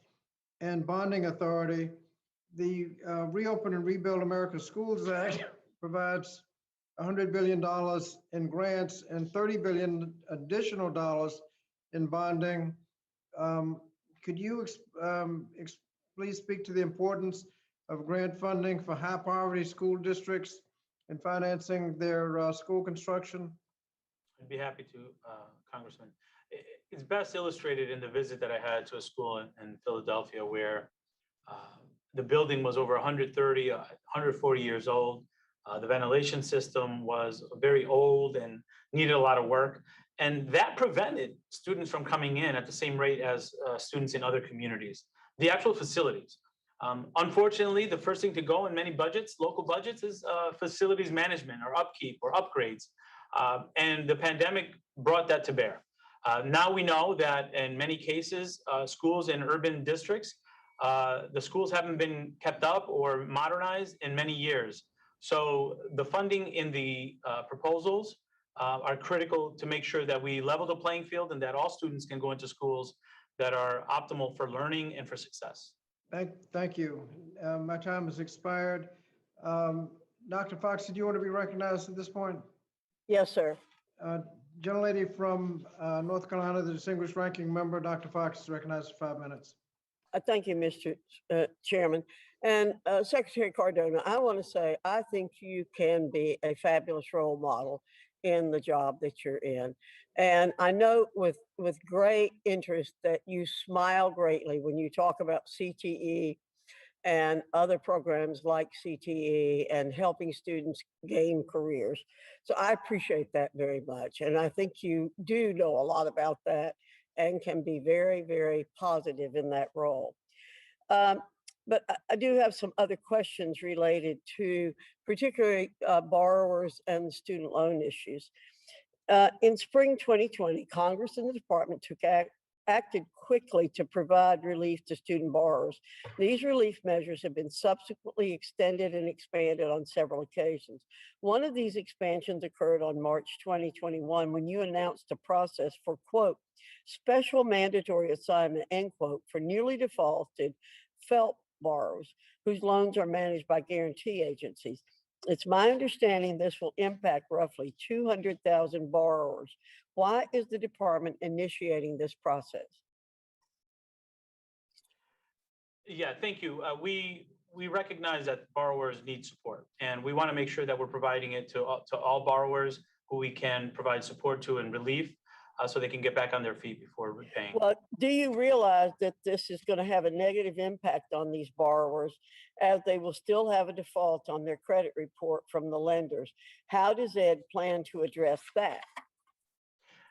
S1: and bonding authority. The Reopen and Rebuild America Schools Act provides $100 billion in grants and $30 billion additional dollars in bonding. Could you please speak to the importance of grant funding for high poverty school districts in financing their school construction?
S4: I'd be happy to, Congressman. It's best illustrated in the visit that I had to a school in Philadelphia where the building was over 130, 140 years old. The ventilation system was very old and needed a lot of work. And that prevented students from coming in at the same rate as students in other communities. The actual facilities. Unfortunately, the first thing to go in many budgets, local budgets, is facilities management or upkeep or upgrades. And the pandemic brought that to bear. Now we know that in many cases, schools in urban districts, the schools haven't been kept up or modernized in many years. So the funding in the proposals are critical to make sure that we level the playing field and that all students can go into schools that are optimal for learning and for success.
S1: Thank you. My time has expired. Dr. Fox, did you want to be recognized at this point?
S2: Yes, sir.
S1: Gentlelady from North Carolina, the distinguished ranking member, Dr. Fox, is recognized for 5 minutes.
S2: Thank you, Mr. Chairman. And Secretary Cardona, I want to say, I think you can be a fabulous role model in the job that you're in. And I know with great interest that you smile greatly when you talk about CTE and other programs like CTE and helping students gain careers. So I appreciate that very much. And I think you do know a lot about that and can be very, very positive in that role. But I do have some other questions related to particularly borrowers and student loan issues. In spring 2020, Congress and the department acted quickly to provide relief to student borrowers. These relief measures have been subsequently extended and expanded on several occasions. One of these expansions occurred on March 2021 when you announced a process for, quote, special mandatory assignment, end quote, for newly defaulted FFELP borrowers whose loans are managed by guarantee agencies. It's my understanding this will impact roughly 200,000 borrowers. Why is the department initiating this process?
S4: Yeah, thank you. We recognize that borrowers need support, and we want to make sure that we're providing it to all borrowers who we can provide support to and relief so they can get back on their feet before repaying.
S2: Well, do you realize that this is going to have a negative impact on these borrowers as they will still have a default on their credit report from the lenders? How does Ed plan to address that?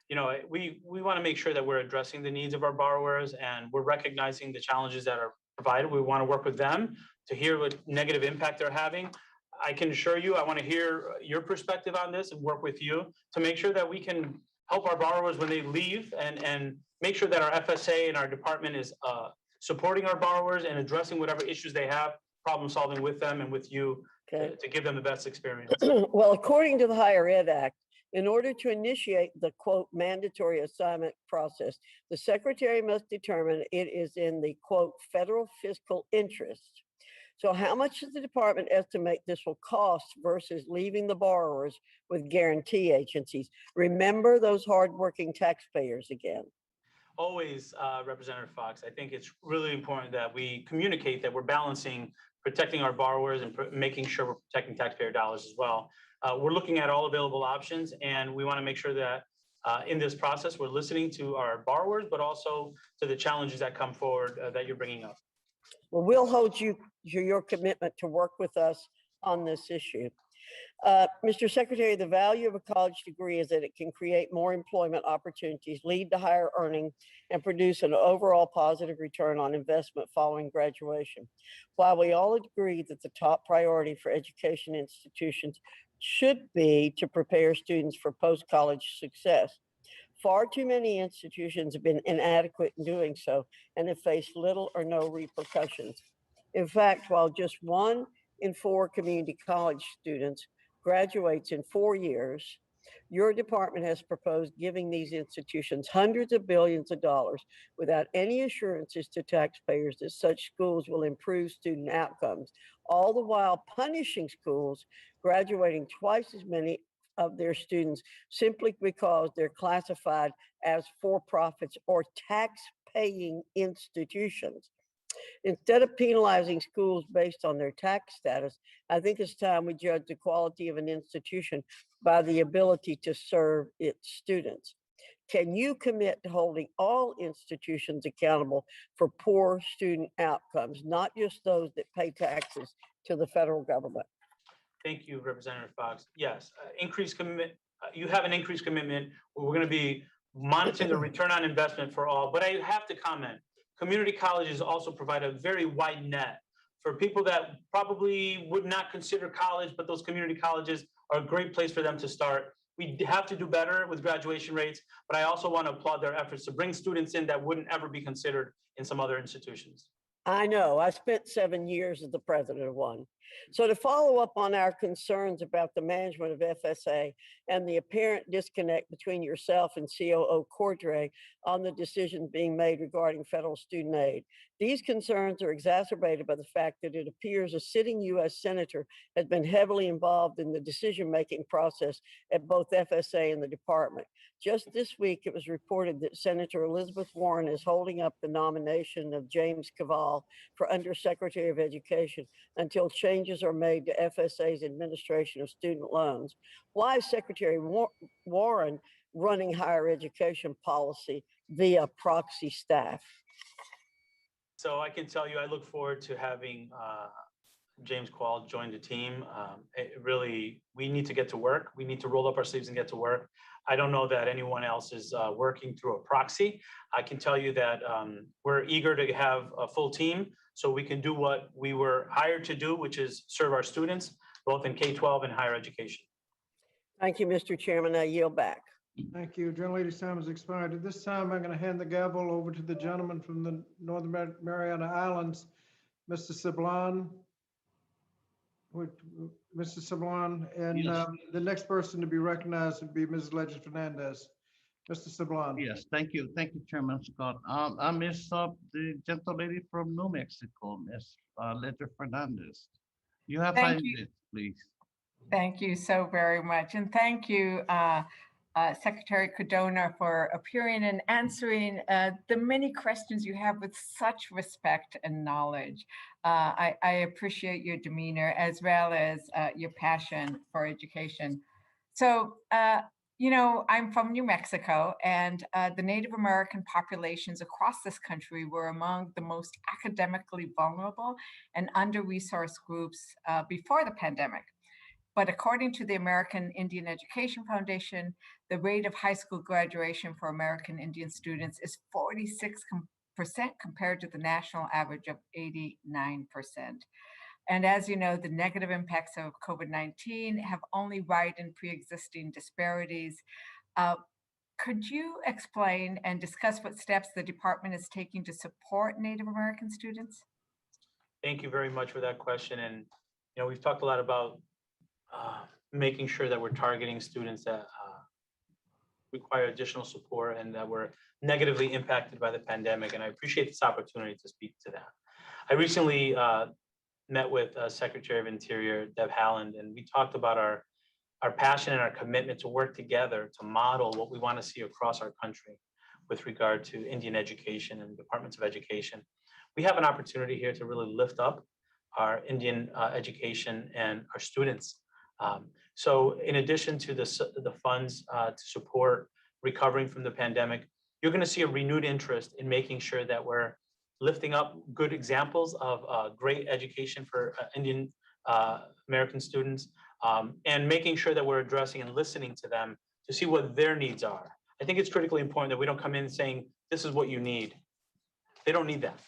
S4: You know, we want to make sure that we're addressing the needs of our borrowers and we're recognizing the challenges that are provided. We want to work with them to hear what negative impact they're having. I can assure you, I want to hear your perspective on this and work with you to make sure that we can help our borrowers when they leave and make sure that our FSA and our department is supporting our borrowers and addressing whatever issues they have, problem solving with them and with you to give them the best experience.
S2: Well, according to the Higher Ed Act, in order to initiate the quote mandatory assignment process, the secretary must determine it is in the quote federal fiscal interest. So how much does the department estimate this will cost versus leaving the borrowers with guarantee agencies? Remember those hardworking taxpayers again.
S4: Always, Representative Fox, I think it's really important that we communicate that we're balancing protecting our borrowers and making sure we're protecting taxpayer dollars as well. We're looking at all available options, and we want to make sure that in this process, we're listening to our borrowers, but also to the challenges that come forward that you're bringing up.
S2: Well, we'll hold you to your commitment to work with us on this issue. Mr. Secretary, the value of a college degree is that it can create more employment opportunities, lead to higher earning, and produce an overall positive return on investment following graduation. While we all agree that the top priority for education institutions should be to prepare students for post-college success, far too many institutions have been inadequate in doing so and have faced little or no repercussions. In fact, while just 1 in 4 community college students graduates in 4 years, your department has proposed giving these institutions hundreds of billions of dollars without any assurances to taxpayers that such schools will improve student outcomes, all the while punishing schools graduating twice as many of their students simply because they're classified as for-profits or tax-paying institutions. Instead of penalizing schools based on their tax status, I think it's time we judge the quality of an institution by the ability to serve its students. Can you commit to holding all institutions accountable for poor student outcomes, not just those that pay taxes to the federal government?
S4: Thank you, Representative Fox. Yes, increased commitment. You have an increased commitment. We're going to be monitoring the return on investment for all. But I have to comment, community colleges also provide a very wide net for people that probably would not consider college, but those community colleges are a great place for them to start. We have to do better with graduation rates, but I also want to applaud their efforts to bring students in that wouldn't ever be considered in some other institutions.
S2: I know, I spent 7 years as the president of one. So to follow up on our concerns about the management of FSA and the apparent disconnect between yourself and COO Cordray on the decisions being made regarding federal student aid, these concerns are exacerbated by the fact that it appears a sitting U.S. senator has been heavily involved in the decision-making process at both FSA and the department. Just this week, it was reported that Senator Elizabeth Warren is holding up the nomination of James Cavall for Undersecretary of Education until changes are made to FSA's administration of student loans. Why is Secretary Warren running higher education policy via proxy staff?
S4: So I can tell you, I look forward to having James Quall join the team. We need to get to work. We need to roll up our sleeves and get to work. I don't know that anyone else is working through a proxy. I can tell you that we're eager to have a full team so we can do what we were hired to do, which is serve our students, both in K-12 and higher education.
S2: Thank you, Mr. Chairman. I yield back.
S1: Thank you. Gentlelady's time has expired. At this time, I'm going to hand the gavel over to the gentleman from the Northern Mariana Islands, Mr. Sablan. Mr. Sablan, and
S14: Yes.
S1: The next person to be recognized would be Mrs. Legend Fernandez. Mr. Sablan.
S14: Yes, thank you, Chairman Scott. I miss the gentlelady from New Mexico, Miss Ledger Fernandez. You have
S22: Thank
S14: 5
S22: you.
S14: minutes, please.
S22: Thank you so very much. And thank you, Secretary Cardona, for appearing and answering the many questions you have with such respect and knowledge. I appreciate your demeanor as well as your passion for education. So, you know, I'm from New Mexico, and the Native American populations across this country were among the most academically vulnerable and under-resourced groups before the pandemic. But according to the American Indian Education Foundation, the rate of high school graduation for American Indian students is 46% compared to the national average of 89%. And as you know, the negative impacts of COVID-19 have only widened pre-existing disparities. Could you explain and discuss what steps the department is taking to support Native American students?
S4: Thank you very much for that question. And, you know, we've talked a lot about making sure that we're targeting students that require additional support and that were negatively impacted by the pandemic. And I appreciate this opportunity to speak to that. I recently met with Secretary of Interior, Deb Haaland, and we talked about our passion and our commitment to work together to model what we want to see across our country with regard to Indian education and departments of education. We have an opportunity here to really lift up our Indian education and our students. So in addition to the funds to support recovering from the pandemic, you're going to see a renewed interest in making sure that we're lifting up good examples of great education for Indian American students and making sure that we're addressing and listening to them to see what their needs are. I think it's critically important that we don't come in saying, this is what you need. They don't need that.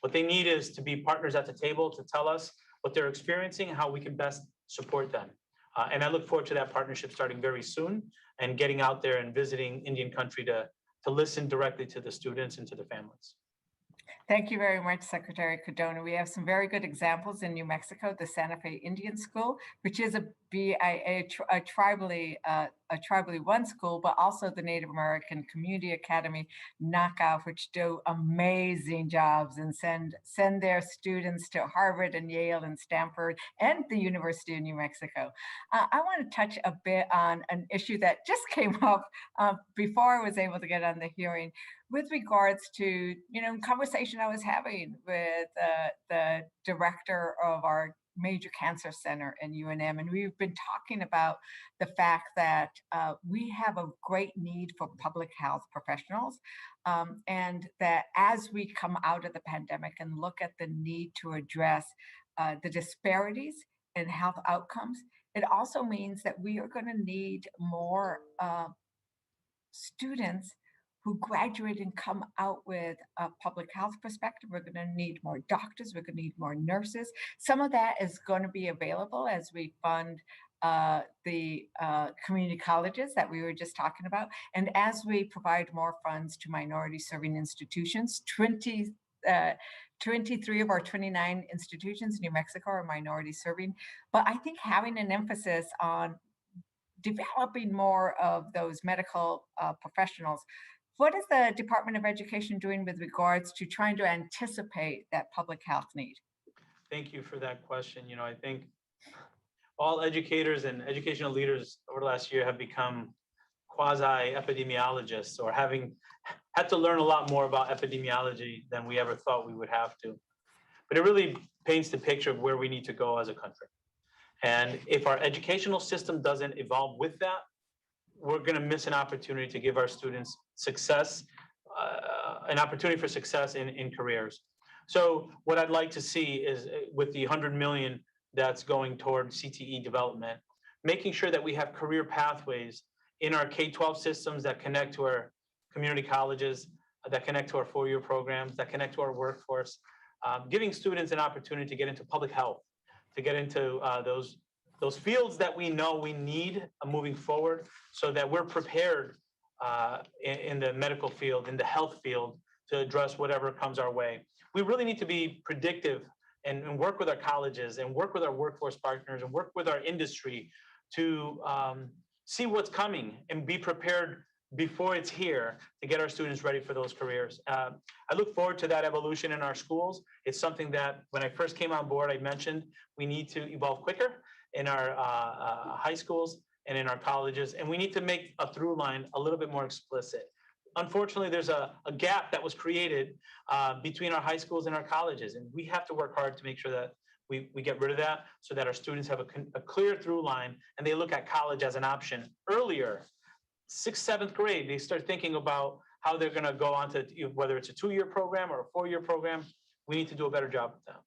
S4: What they need is to be partners at the table to tell us what they're experiencing and how we can best support them. And I look forward to that partnership starting very soon and getting out there and visiting Indian country to listen directly to the students and to the families.
S22: Thank you very much, Secretary Cardona. We have some very good examples in New Mexico, the Santa Fe Indian School, which is a tribally run school, but also the Native American Community Academy Knockout, which do amazing jobs and send their students to Harvard and Yale and Stanford and the University of New Mexico. I want to touch a bit on an issue that just came up before I was able to get on the hearing, with regards to, you know, conversation I was having with the director of our major cancer center in UNM, and we've been talking about the fact that we have a great need for public health professionals, and that as we come out of the pandemic and look at the need to address the disparities and health outcomes. It also means that we are going to need more students who graduate and come out with a public health perspective. We're going to need more doctors. We're going to need more nurses. Some of that is going to be available as we fund the community colleges that we were just talking about. And as we provide more funds to minority serving institutions, 23 of our 29 institutions in New Mexico are minority serving. But I think having an emphasis on developing more of those medical professionals. What is the Department of Education doing with regards to trying to anticipate that public health need?
S4: Thank you for that question. You know, I think all educators and educational leaders over the last year have become quasi-epidemiologists, or having had to learn a lot more about epidemiology than we ever thought we would have to. But it really paints the picture of where we need to go as a country. And if our educational system doesn't evolve with that, we're going to miss an opportunity to give our students success, an opportunity for success in careers. So what I'd like to see is, with the 100 million that's going toward CTE development, making sure that we have career pathways in our K-12 systems that connect to our community colleges, that connect to our four-year programs, that connect to our workforce, giving students an opportunity to get into public health, to get into those fields that we know we need moving forward, so that we're prepared in the medical field, in the health field, to address whatever comes our way. We really need to be predictive and work with our colleges and work with our workforce partners and work with our industry to see what's coming and be prepared before it's here to get our students ready for those careers. I look forward to that evolution in our schools. It's something that when I first came on board, I mentioned we need to evolve quicker in our high schools and in our colleges, and we need to make a through line a little bit more explicit. Unfortunately, there's a gap that was created between our high schools and our colleges, and we have to work hard to make sure that we get rid of that, so that our students have a clear through line and they look at college as an option earlier. 6th, 7th grade, they start thinking about how they're going to go on to, whether it's a 2-year program or a 4-year program. We need to do a better job with that.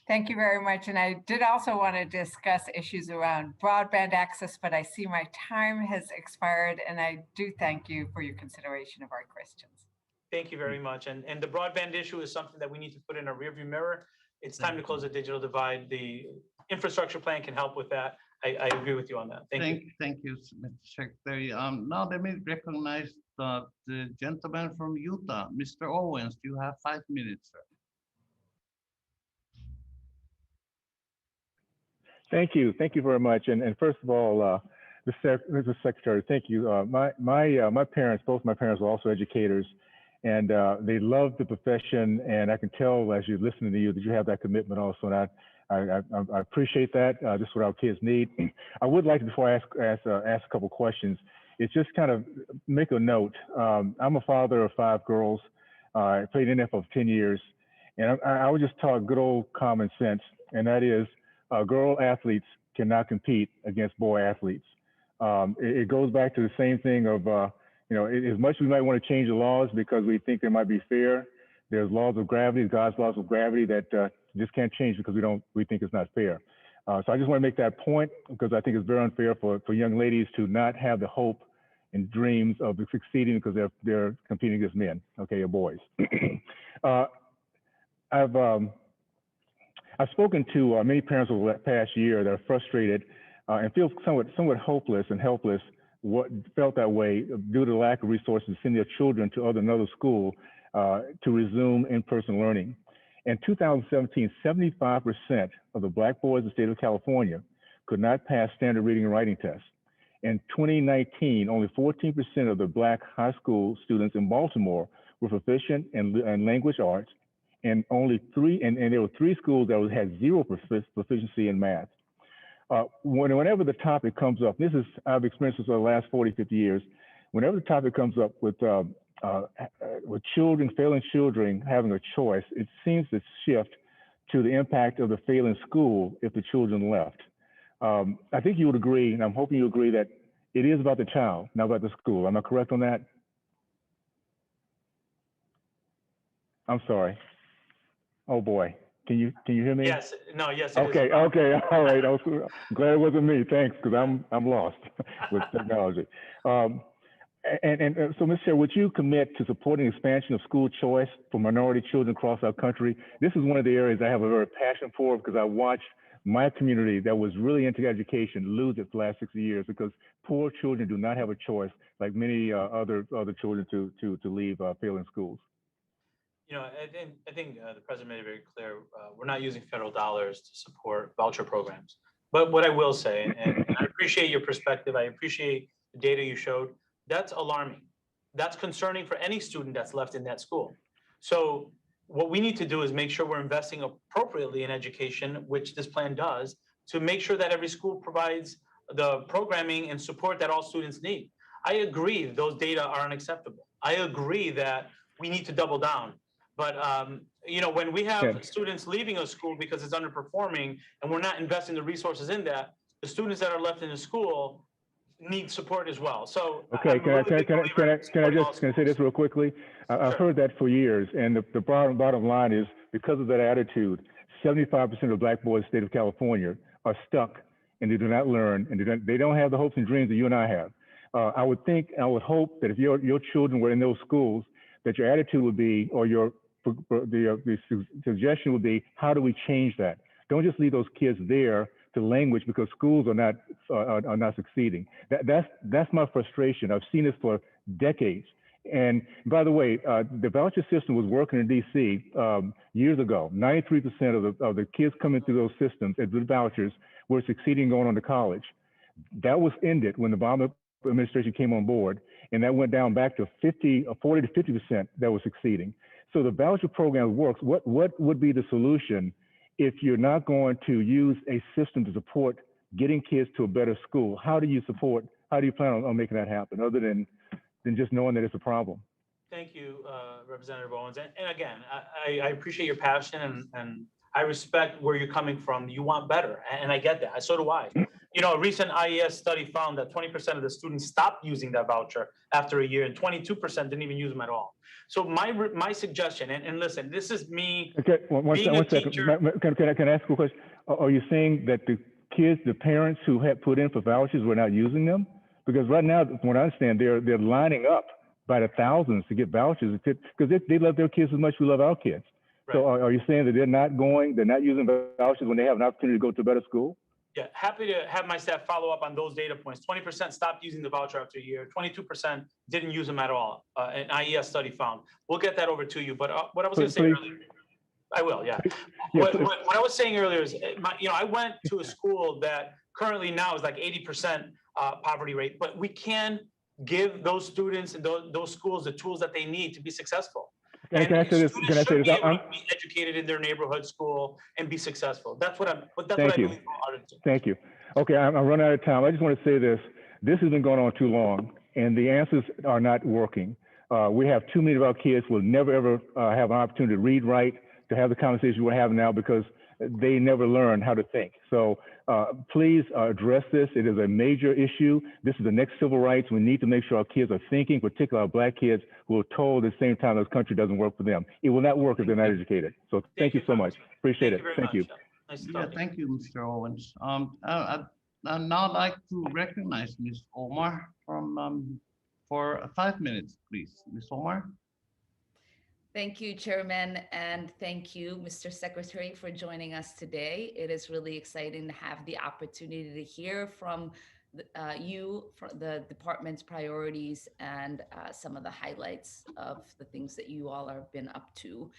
S22: Thank you very much. And I did also want to discuss issues around broadband access, but I see my time has expired, and I do thank you for your consideration of our questions.
S4: Thank you very much. And the broadband issue is something that we need to put in a rearview mirror. It's time to close the digital divide. The infrastructure plan can help with that. I agree with you on that. Thank you.
S14: Thank you, Mr. Secretary. Now let me recognize the gentleman from Utah, Mr. Owens. You have 5 minutes, sir.
S15: Thank you. Thank you very much. And first of all, Mr. Secretary, thank you. My parents, both my parents were also educators, and they loved the profession. And I can tell as you're listening to you that you have that commitment also. And I appreciate that. Just what our kids need. I would like to, before I ask a couple questions, it's just kind of make a note. I'm a father of 5 girls. I played NFL for 10 years, and I would just talk good old common sense, and that is, girl athletes cannot compete against boy athletes. It goes back to the same thing of, as much as we might want to change the laws because we think they might be fair, there's laws of gravity, God's laws of gravity that just can't change because we think it's not fair. So I just want to make that point because I think it's very unfair for young ladies to not have the hope and dreams of succeeding because they're competing against men, okay, or boys. I've spoken to many parents over the past year that are frustrated and feel somewhat hopeless and helpless. Felt that way due to the lack of resources to send their children to another school to resume in-person learning. In 2017, 75% of the Black boys in the state of California could not pass standard reading and writing tests. In 2019, only 14% of the Black high school students in Baltimore were proficient in language arts, and there were 3 schools that had 0 proficiency in math. Whenever the topic comes up, I've experienced this over the last 40, 50 years, whenever the topic comes up with failing children having a choice, it seems to shift to the impact of the failing school if the children left. I think you would agree, and I'm hoping you agree, that it is about the child, not about the school. Am I correct on that? I'm sorry. Oh boy. Can you hear me?
S4: Yes, no, yes. it is.
S15: Okay, okay, all right. I'm glad it wasn't me. Thanks, because I'm lost with technology. So, Mr. Chair, would you commit to supporting expansion of school choice for minority children across our country? This is one of the areas I have a very passion for because I watched my community that was really into education lose its last 60 years because poor children do not have a choice like many other children to leave failing schools.
S4: You know, I think the president made it very clear, we're not using federal dollars to support voucher programs. But what I will say, and I appreciate your perspective, I appreciate the data you showed, that's alarming. That's concerning for any student that's left in that school. So what we need to do is make sure we're investing appropriately in education, which this plan does, to make sure that every school provides the programming and support that all students need. I agree those data are unacceptable. I agree that we need to double down. But you know, when we have students leaving a school because it's underperforming and we're not investing the resources in that, the students that are left in the school need support as well. So
S15: okay, can I say this real quickly? I've heard that for years, and the bottom line is because of that attitude, 75% of Black boys in the state of California are stuck and they do not learn, and they don't have the hopes and dreams that you and I have. I would hope that if your children were in those schools, that your attitude would be, or the suggestion would be, how do we change that? Don't just leave those kids there to language because schools are not succeeding. That's my frustration. I've seen this for decades. And by the way, the voucher system was working in DC years ago. 93% of the kids coming through those systems and the vouchers were succeeding going on to college. That was ended when the Obama administration came on board, and that went down back to 40 to 50% that was succeeding. So the voucher program works. What would be the solution if you're not going to use a system to support getting kids to a better school? How do you plan on making that happen other than just knowing that it's a problem?
S4: Thank you, Representative Owens. And again, I appreciate your passion and I respect where you're coming from. You want better, and I get that. So do I. You know, a recent IES study found that 20% of the students stopped using that voucher after a year, and 22% didn't even use them at all. So my suggestion, and listen, this is me.
S15: Okay, one second. Can I ask a question? Are you saying that the kids, the parents who had put in for vouchers were not using them? Because right now, from what I understand, they're lining up by the thousands to get vouchers because they love their kids as much as we love our kids. Right. So are you saying that they're not using vouchers when they have an opportunity to go to a better school?
S4: Yeah, happy to have my staff follow up on those data points. 20% stopped using the voucher after a year. 22% didn't use them at all. An IES study found. We'll get that over to you. But what I was going to say earlier, I will, yeah. What I was saying earlier is, I went to a school that currently now is like 80% poverty rate, but we can give those students and those schools the tools that they need to be successful.
S15: Can I say this?
S4: Be educated in their neighborhood school and be successful. That's what I'm.
S15: Thank you. Thank you. Okay, I'm running out of time. I just want to say this. This has been going on too long, and the answers are not working. We have too many of our kids will never ever have an opportunity to read, write, to have the conversation we're having now because they never learn how to think. So please address this. It is a major issue. This is the next civil rights. We need to make sure our kids are thinking, particularly our Black kids who are told at the same time this country doesn't work for them. It will not work if they're not educated. So thank you so much. Appreciate it. Thank you.
S14: Yeah, thank you, Mr. Owens. I'd now like to recognize Ms. Omar for 5 minutes, please. Ms. Omar.
S16: Thank you, Chairman, and thank you, Mr. Secretary, for joining us today. It is really exciting to have the opportunity to hear from you, for the department's priorities and some of the highlights of the things that you all have been up to.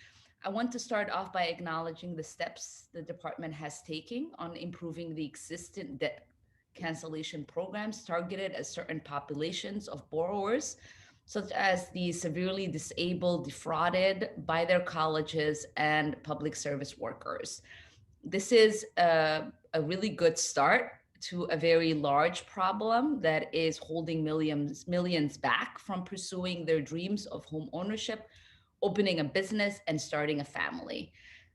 S16: I want to start off by acknowledging the steps the department has taken on improving the existing debt cancellation programs targeted at certain populations of borrowers, such as the severely disabled, defrauded by their colleges and public service workers. This is a really good start to a very large problem that is holding millions back from pursuing their dreams of home ownership, opening a business, and starting a family.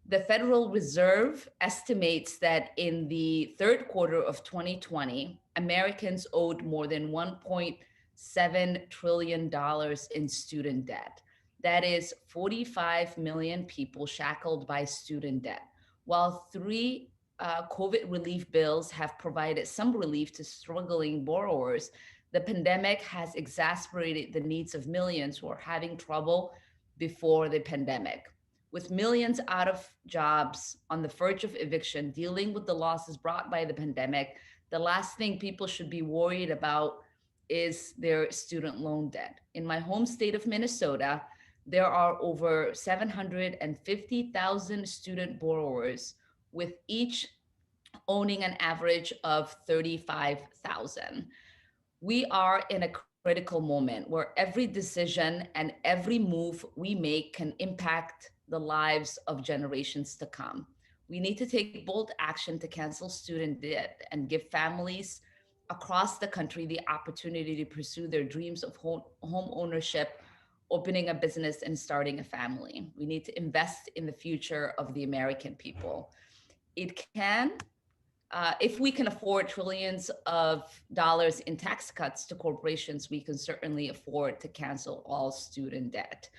S16: The Federal Reserve estimates that in the third quarter of 2020, Americans owed more than $1.7 trillion in student debt. That is 45 million people shackled by student debt. While three COVID relief bills have provided some relief to struggling borrowers, the pandemic has exacerbated the needs of millions who are having trouble before the pandemic. With millions out of jobs, on the verge of eviction, dealing with the losses brought by the pandemic, the last thing people should be worried about is their student loan debt. In my home state of Minnesota, there are over 750,000 student borrowers, with each owning an average of $35,000. We are in a critical moment where every decision and every move we make can impact the lives of generations to come. We need to take bold action to cancel student debt and give families across the country the opportunity to pursue their dreams of home ownership, opening a business, and starting a family. We need to invest in the future of the American people. It can, if we can afford trillions of dollars in tax cuts to corporations, we can certainly afford to cancel all student debt.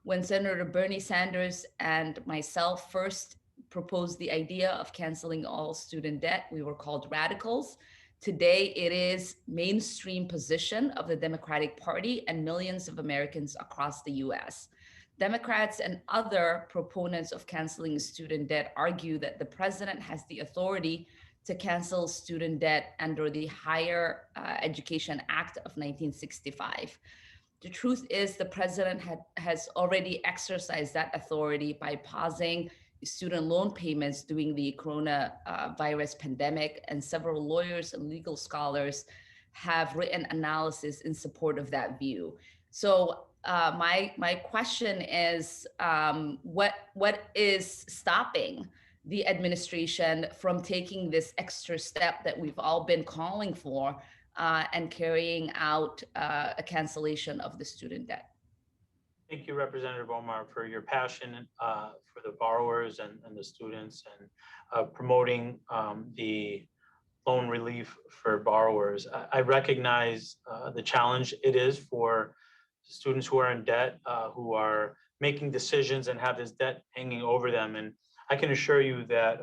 S16: When Senator Bernie Sanders and myself first proposed the idea of canceling all student debt, we were called radicals. Today, it is mainstream position of the Democratic Party and millions of Americans across the US. Democrats and other proponents of canceling student debt argue that the president has the authority to cancel student debt under the Higher Education Act of 1965. The truth is the president has already exercised that authority by pausing student loan payments during the coronavirus pandemic, and several lawyers and legal scholars have written analysis in support of that view. So my question is, what is stopping the administration from taking this extra step that we've all been calling for and carrying out a cancellation of the student debt?
S4: Thank you, Representative Omar, for your passion for the borrowers and the students, and promoting the loan relief for borrowers. I recognize the challenge it is for students who are in debt, who are making decisions and have this debt hanging over them. And I can assure you that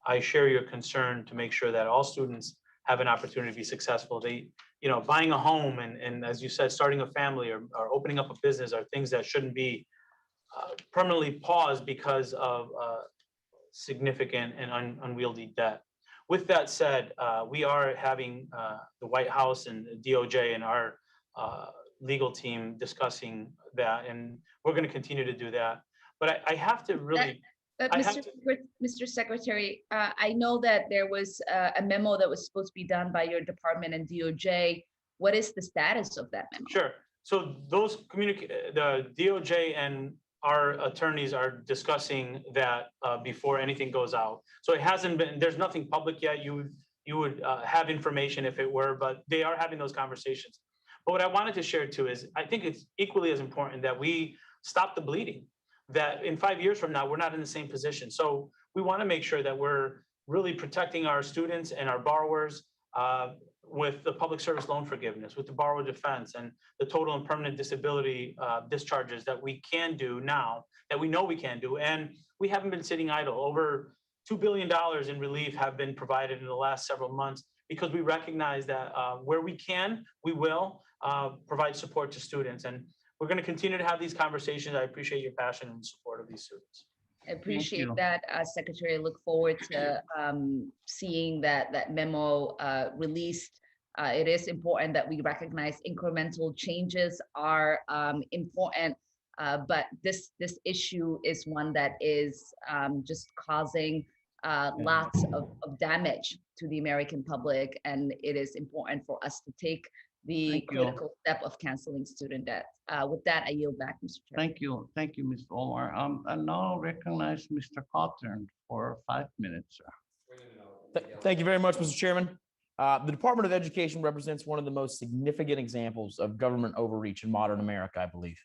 S4: I share your concern to make sure that all students have an opportunity to be successful. Buying a home and as you said, starting a family or opening up a business are things that shouldn't be permanently paused because of significant and unwieldy debt. With that said, we are having the White House and DOJ and our legal team discussing that, and we're going to continue to do that. But I have to really.
S16: Mr. Secretary, I know that there was a memo that was supposed to be done by your department and DOJ. What is the status of that memo?
S4: Sure. So those the DOJ and our attorneys are discussing that before anything goes out. So it hasn't been, there's nothing public yet. You would have information if it were, but they are having those conversations. But what I wanted to share too is I think it's equally as important that we stop the bleeding, that in 5 years from now, we're not in the same position. So we want to make sure that we're really protecting our students and our borrowers with the public service loan forgiveness, with the borrower defense and the total and permanent disability discharges that we can do now, that we know we can do. And we haven't been sitting idle. Over $2 billion in relief have been provided in the last several months because we recognize that where we can, we will provide support to students. And we're going to continue to have these conversations. I appreciate your passion and support of these students.
S16: I appreciate that, Secretary. I look forward to seeing that memo released. It is important that we recognize incremental changes are important, but this issue is one that is just causing lots of damage to the American public, and it is important for us to take the critical step of canceling student debt. With that, I yield back, Mr. Chair.
S14: Thank you, Mr. Omar. I now recognize Mr. Cawthorn for 5 minutes, sir.
S17: Thank you very much, Mr. Chairman. The Department of Education represents one of the most significant examples of government overreach in modern America, I believe.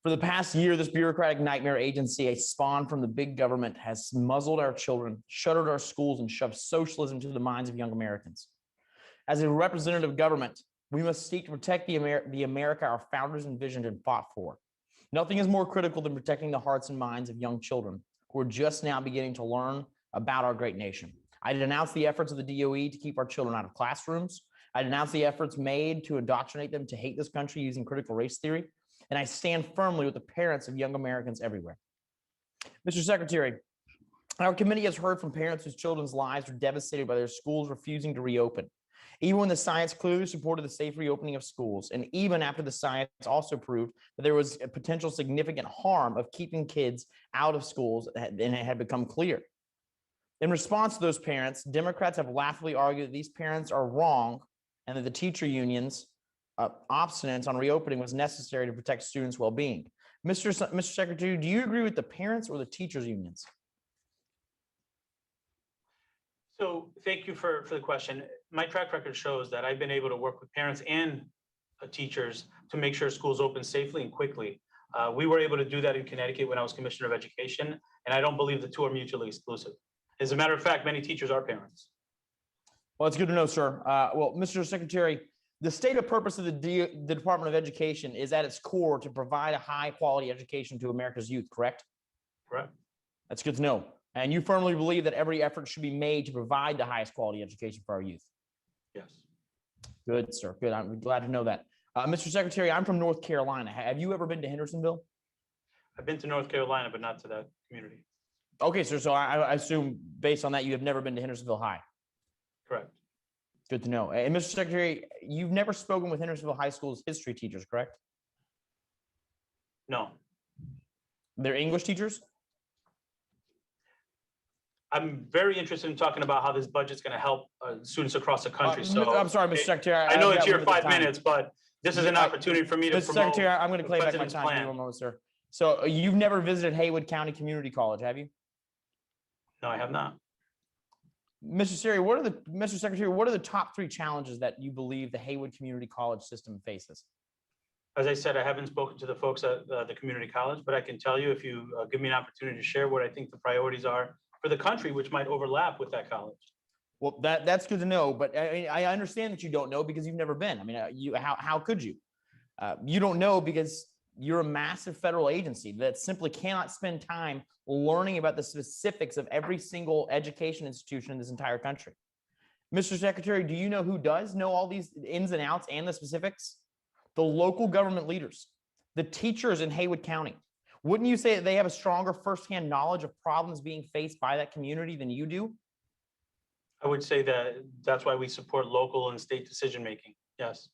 S17: For the past year, this bureaucratic nightmare agency, a spawn from the big government, has muzzled our children, shuttered our schools, and shoved socialism to the minds of young Americans. As a representative government, we must seek to protect the America our founders envisioned and fought for. Nothing is more critical than protecting the hearts and minds of young children. who are just now beginning to learn about our great nation. I denounced the efforts of the DOE to keep our children out of classrooms. I denounced the efforts made to indoctrinate them to hate this country using critical race theory. And I stand firmly with the parents of young Americans everywhere. Mr. Secretary, our committee has heard from parents whose children's lives are devastated by their schools refusing to reopen. Even when the science clearly supported the safe reopening of schools, and even after the science also proved that there was a potential significant harm of keeping kids out of schools, and it had become clear. In response to those parents, Democrats have laughably argued that these parents are wrong and that the teacher unions' obstinance on reopening was necessary to protect students' well-being. Mr. Secretary, do you agree with the parents or the teachers' unions?
S4: So thank you for the question. My track record shows that I've been able to work with parents and teachers to make sure schools open safely and quickly. We were able to do that in Connecticut when I was Commissioner of Education, and I don't believe the two are mutually exclusive. As a matter of fact, many teachers are parents.
S17: Well, it's good to know, sir. Well, Mr. Secretary, the stated purpose of the Department of Education is at its core to provide a high-quality education to America's youth, correct?
S4: Correct.
S17: That's good to know. And you firmly believe that every effort should be made to provide the highest quality education for our youth?
S4: Yes.
S17: Good, sir. Good. I'm glad to know that. Mr. Secretary, I'm from North Carolina. Have you ever been to Hendersonville?
S4: I've been to North Carolina, but not to that community.
S17: Okay, sir. So I assume based on that, you have never been to Hendersonville High.
S4: Correct.
S17: Good to know. And Mr. Secretary, you've never spoken with Hendersonville High School's history teachers, correct?
S4: No.
S17: They're English teachers?
S4: I'm very interested in talking about how this budget's going to help students across the country. So
S17: I'm sorry, Mr. Secretary.
S4: I know
S17: I've
S4: it's
S17: got
S4: your
S17: limited
S4: 5
S17: time.
S4: minutes, but this is an opportunity for me to
S17: Mr.
S4: promote
S17: Secretary, I'm going to
S4: the
S17: claim back my
S4: president's
S17: time. Give me
S4: plan.
S17: one moment, sir. So you've never visited Haywood County Community College, have you?
S4: No, I have not.
S17: Mr. Secretary, what are the top 3 challenges that you believe the Haywood Community College system faces?
S4: As I said, I haven't spoken to the folks at the community college, but I can tell you if you give me an opportunity to share what I think the priorities are for the country, which might overlap with that college.
S17: Well, that's good to know, but I understand that you don't know because you've never been. I mean, how could you? You don't know because you're a massive federal agency that simply cannot spend time learning about the specifics of every single education institution in this entire country. Mr. Secretary, do you know who does know all these ins and outs and the specifics? The local government leaders, the teachers in Haywood County. Wouldn't you say that they have a stronger firsthand knowledge of problems being faced by that community than you do?
S4: I would say that that's why we support local and state decision-making. Yes.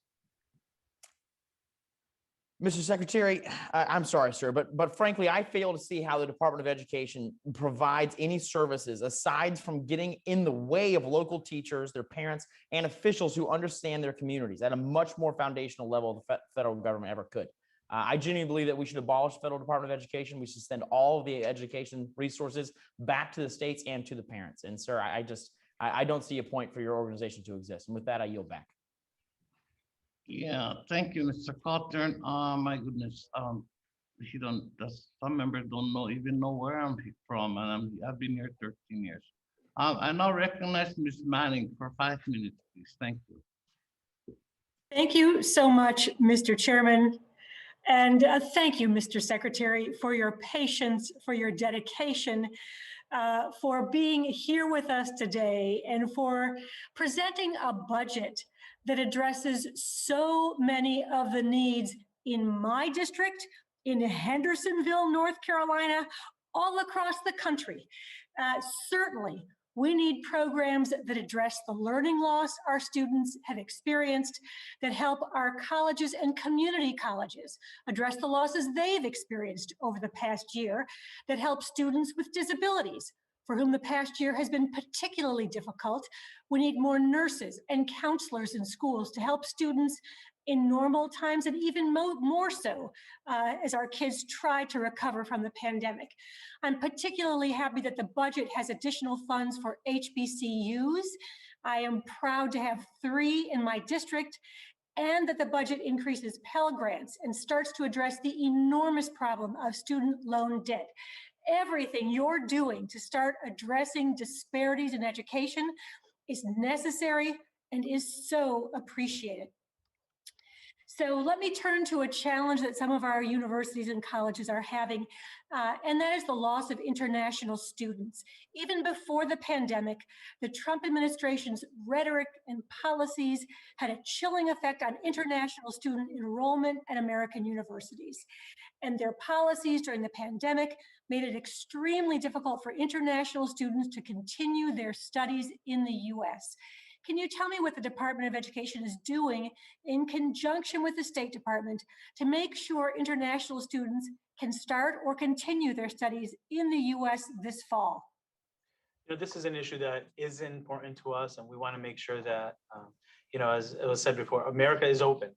S17: Mr. Secretary, I'm sorry, sir, but frankly, I fail to see how the Department of Education provides any services aside from getting in the way of local teachers, their parents, and officials who understand their communities at a much more foundational level than the federal government ever could. I genuinely believe that we should abolish the Federal Department of Education. We should send all of the education resources back to the states and to the parents. And sir, I don't see a point for your organization to exist. And with that, I yield back.
S14: Yeah, thank you, Mr. Cawthorn. My goodness, some members don't even know where I'm from, and I've been here 13 years. I now recognize Ms. Manning for 5 minutes, please. Thank you.
S18: Thank you so much, Mr. Chairman. And thank you, Mr. Secretary, for your patience, for your dedication, for being here with us today, and for presenting a budget that addresses so many of the needs in my district, in Hendersonville, North Carolina, all across the country. Certainly, we need programs that address the learning loss our students have experienced, that help our colleges and community colleges address the losses they've experienced over the past year, that help students with disabilities, for whom the past year has been particularly difficult. We need more nurses and counselors in schools to help students in normal times, and even more so as our kids try to recover from the pandemic. I'm particularly happy that the budget has additional funds for HBCUs. I am proud to have 3 in my district, and that the budget increases Pell Grants and starts to address the enormous problem of student loan debt. Everything you're doing to start addressing disparities in education is necessary and is so appreciated. So let me turn to a challenge that some of our universities and colleges are having, and that is the loss of international students. Even before the pandemic, the Trump administration's rhetoric and policies had a chilling effect on international student enrollment at American universities. And their policies during the pandemic made it extremely difficult for international students to continue their studies in the US. Can you tell me what the Department of Education is doing in conjunction with the State Department to make sure international students can start or continue their studies in the US this fall?
S4: You know, this is an issue that is important to us, and we want to make sure that, you know, as it was said before, America is open.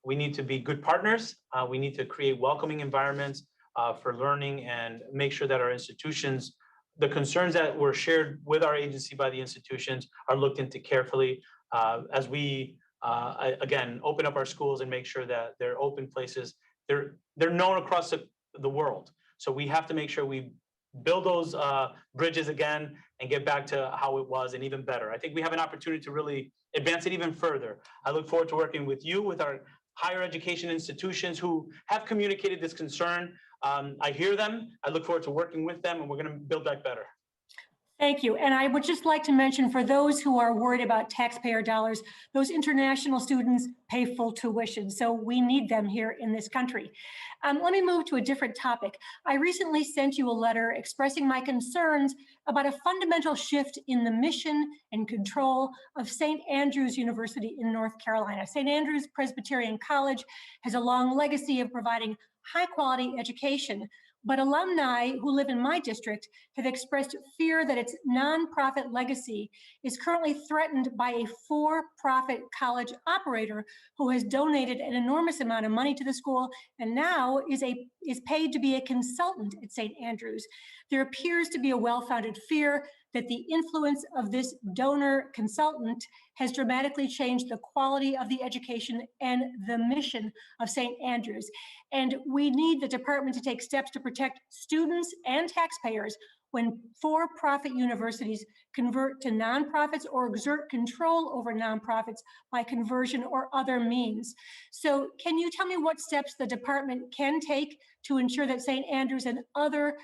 S4: We need to be good partners. We need to create welcoming environments for learning and make sure that our institutions, the concerns that were shared with our agency by the institutions, are looked into carefully as we, again, open up our schools and make sure that they're open places. They're known across the world. So we have to make sure we build those bridges again and get back to how it was and even better. I think we have an opportunity to really advance it even further. I look forward to working with you, with our higher education institutions who have communicated this concern. I hear them. I look forward to working with them, and we're going to build that better.
S18: Thank you. And I would just like to mention, for those who are worried about taxpayer dollars, those international students pay full tuition. So we need them here in this country. Let me move to a different topic. I recently sent you a letter expressing my concerns about a fundamental shift in the mission and control of St. Andrews University in North Carolina. St. Andrews Presbyterian College has a long legacy of providing high quality education, but alumni who live in my district have expressed fear that its nonprofit legacy is currently threatened by a for-profit college operator who has donated an enormous amount of money to the school and now is paid to be a consultant at St. Andrews. There appears to be a well-founded fear that the influence of this donor consultant has dramatically changed the quality of the education and the mission of St. Andrews. And we need the department to take steps to protect students and taxpayers when for-profit universities convert to nonprofits or exert control over nonprofits by conversion or other means. So can you tell me what steps the department can take to ensure that St. Andrews and other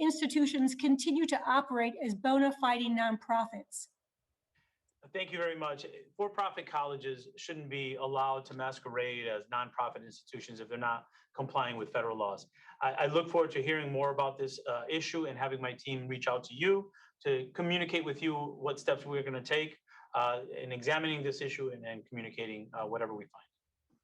S18: institutions continue to operate as bona fide nonprofits?
S4: Thank you very much. For-profit colleges shouldn't be allowed to masquerade as nonprofit institutions if they're not complying with federal laws. I look forward to hearing more about this issue and having my team reach out to you to communicate with you what steps we're going to take in examining this issue and communicating whatever we find.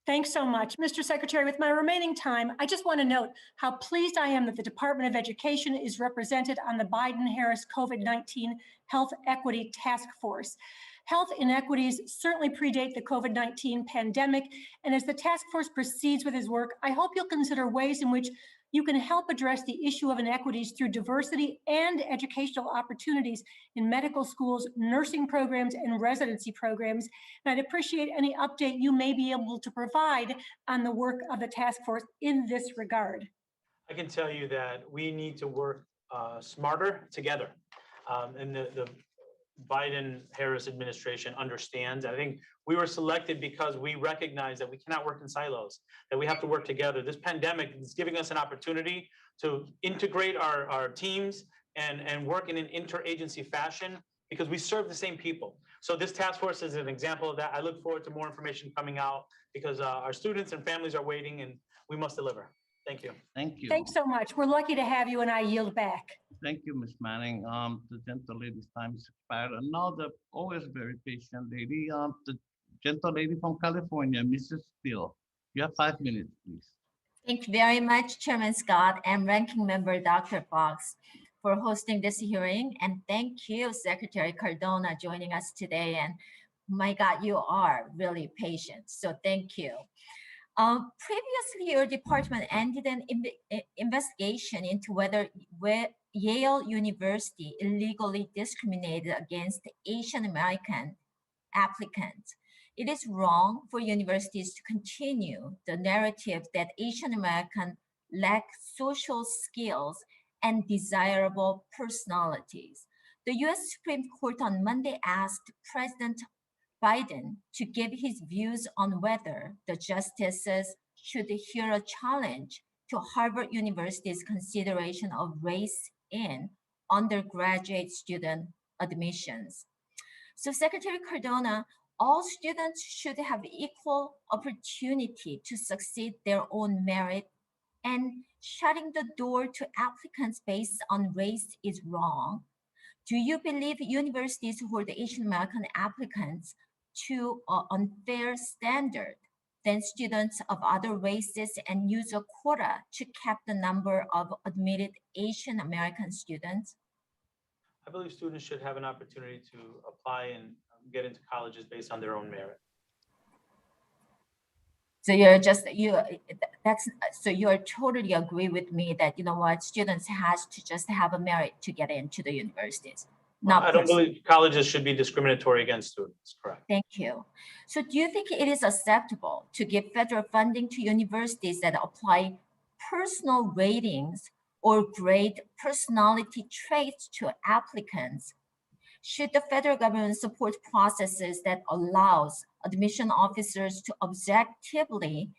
S18: Thanks so much. Mr. Secretary, with my remaining time, I just want to note how pleased I am that the Department of Education is represented on the Biden-Harris COVID-19 Health Equity Task Force. Health inequities certainly predate the COVID-19 pandemic, and as the task force proceeds with its work, I hope you'll consider ways in which you can help address the issue of inequities through diversity and educational opportunities in medical schools, nursing programs, and residency programs. And I'd appreciate any update you may be able to provide on the work of the task force in this regard.
S4: I can tell you that we need to work smarter together. And the Biden-Harris administration understands. I think we were selected because we recognize that we cannot work in silos, that we have to work together. This pandemic is giving us an opportunity to integrate our teams and work in an interagency fashion because we serve the same people. So this task force is an example of that. I look forward to more information coming out because our students and families are waiting and we must deliver. Thank you.
S14: Thank you.
S18: Thanks so much. We're lucky to have you, and I yield back.
S14: Thank you, Ms. Manning. The gentle lady's time is expired. And now the always very patient lady, the gentle lady from California, Mrs. Steele. You have 5 minutes, please.
S19: Thank you very much, Chairman Scott and Ranking Member Dr. Fox, for hosting this hearing. And thank you, Secretary Cardona, joining us today. And my God, you are really patient. So thank you. Previously, your department ended an investigation into whether Yale University illegally discriminated against Asian American applicants. It is wrong for universities to continue the narrative that Asian Americans lack social skills and desirable personalities. The US Supreme Court on Monday asked President Biden to give his views on whether the justices should hear a challenge to Harvard University's consideration of race in undergraduate student admissions. So Secretary Cardona, all students should have equal opportunity to succeed their own merit, and shutting the door to applicants based on race is wrong. Do you believe universities hold Asian American applicants to an unfair standard than students of other races and use a quota to cap the number of admitted Asian American students?
S4: I believe students should have an opportunity to apply and get into colleges based on their own merit.
S19: So you totally agree with me that, you know what, students has to just have a merit to get into the universities.
S4: I don't believe colleges should be discriminatory against students, correct?
S19: Thank you. So do you think it is acceptable to give federal funding to universities that apply personal ratings or grade personality traits to applicants? Should the federal government support processes that allows admission officers to objectively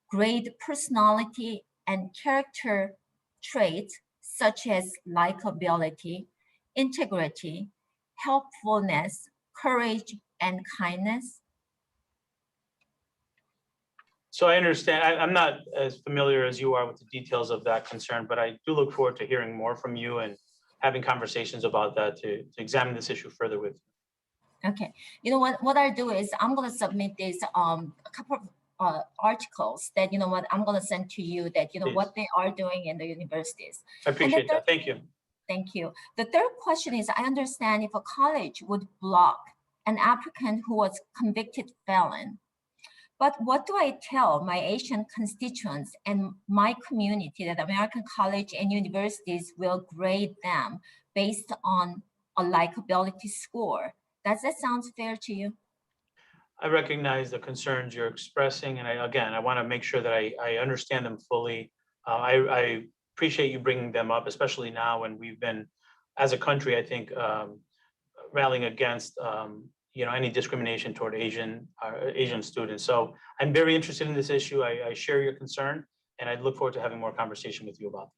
S19: grade personality and character traits such as likability, integrity, helpfulness, courage, and kindness?
S4: So I understand, I'm not as familiar as you are with the details of that concern, but I do look forward to hearing more from you and having conversations about that to examine this issue further with you.
S19: Okay, you know what I'll do is I'm gonna submit this a couple of articles that, you know what, I'm gonna send to you that, you know,
S4: Please.
S19: what they are doing in the universities.
S4: I appreciate that, thank you.
S19: Thank you. The third question is, I understand if a college would block an applicant who was convicted felon, but what do I tell my Asian constituents and my community that American college and universities will grade them based on a likability score? Does that sound fair to you?
S4: I recognize the concerns you're expressing, and I want to make sure that I understand them fully. I appreciate you bringing them up, especially now when we've been, as a country, I think, rallying against any discrimination toward Asian students. So I'm very interested in this issue. I share your concern, and I look forward to having more conversation with you about this.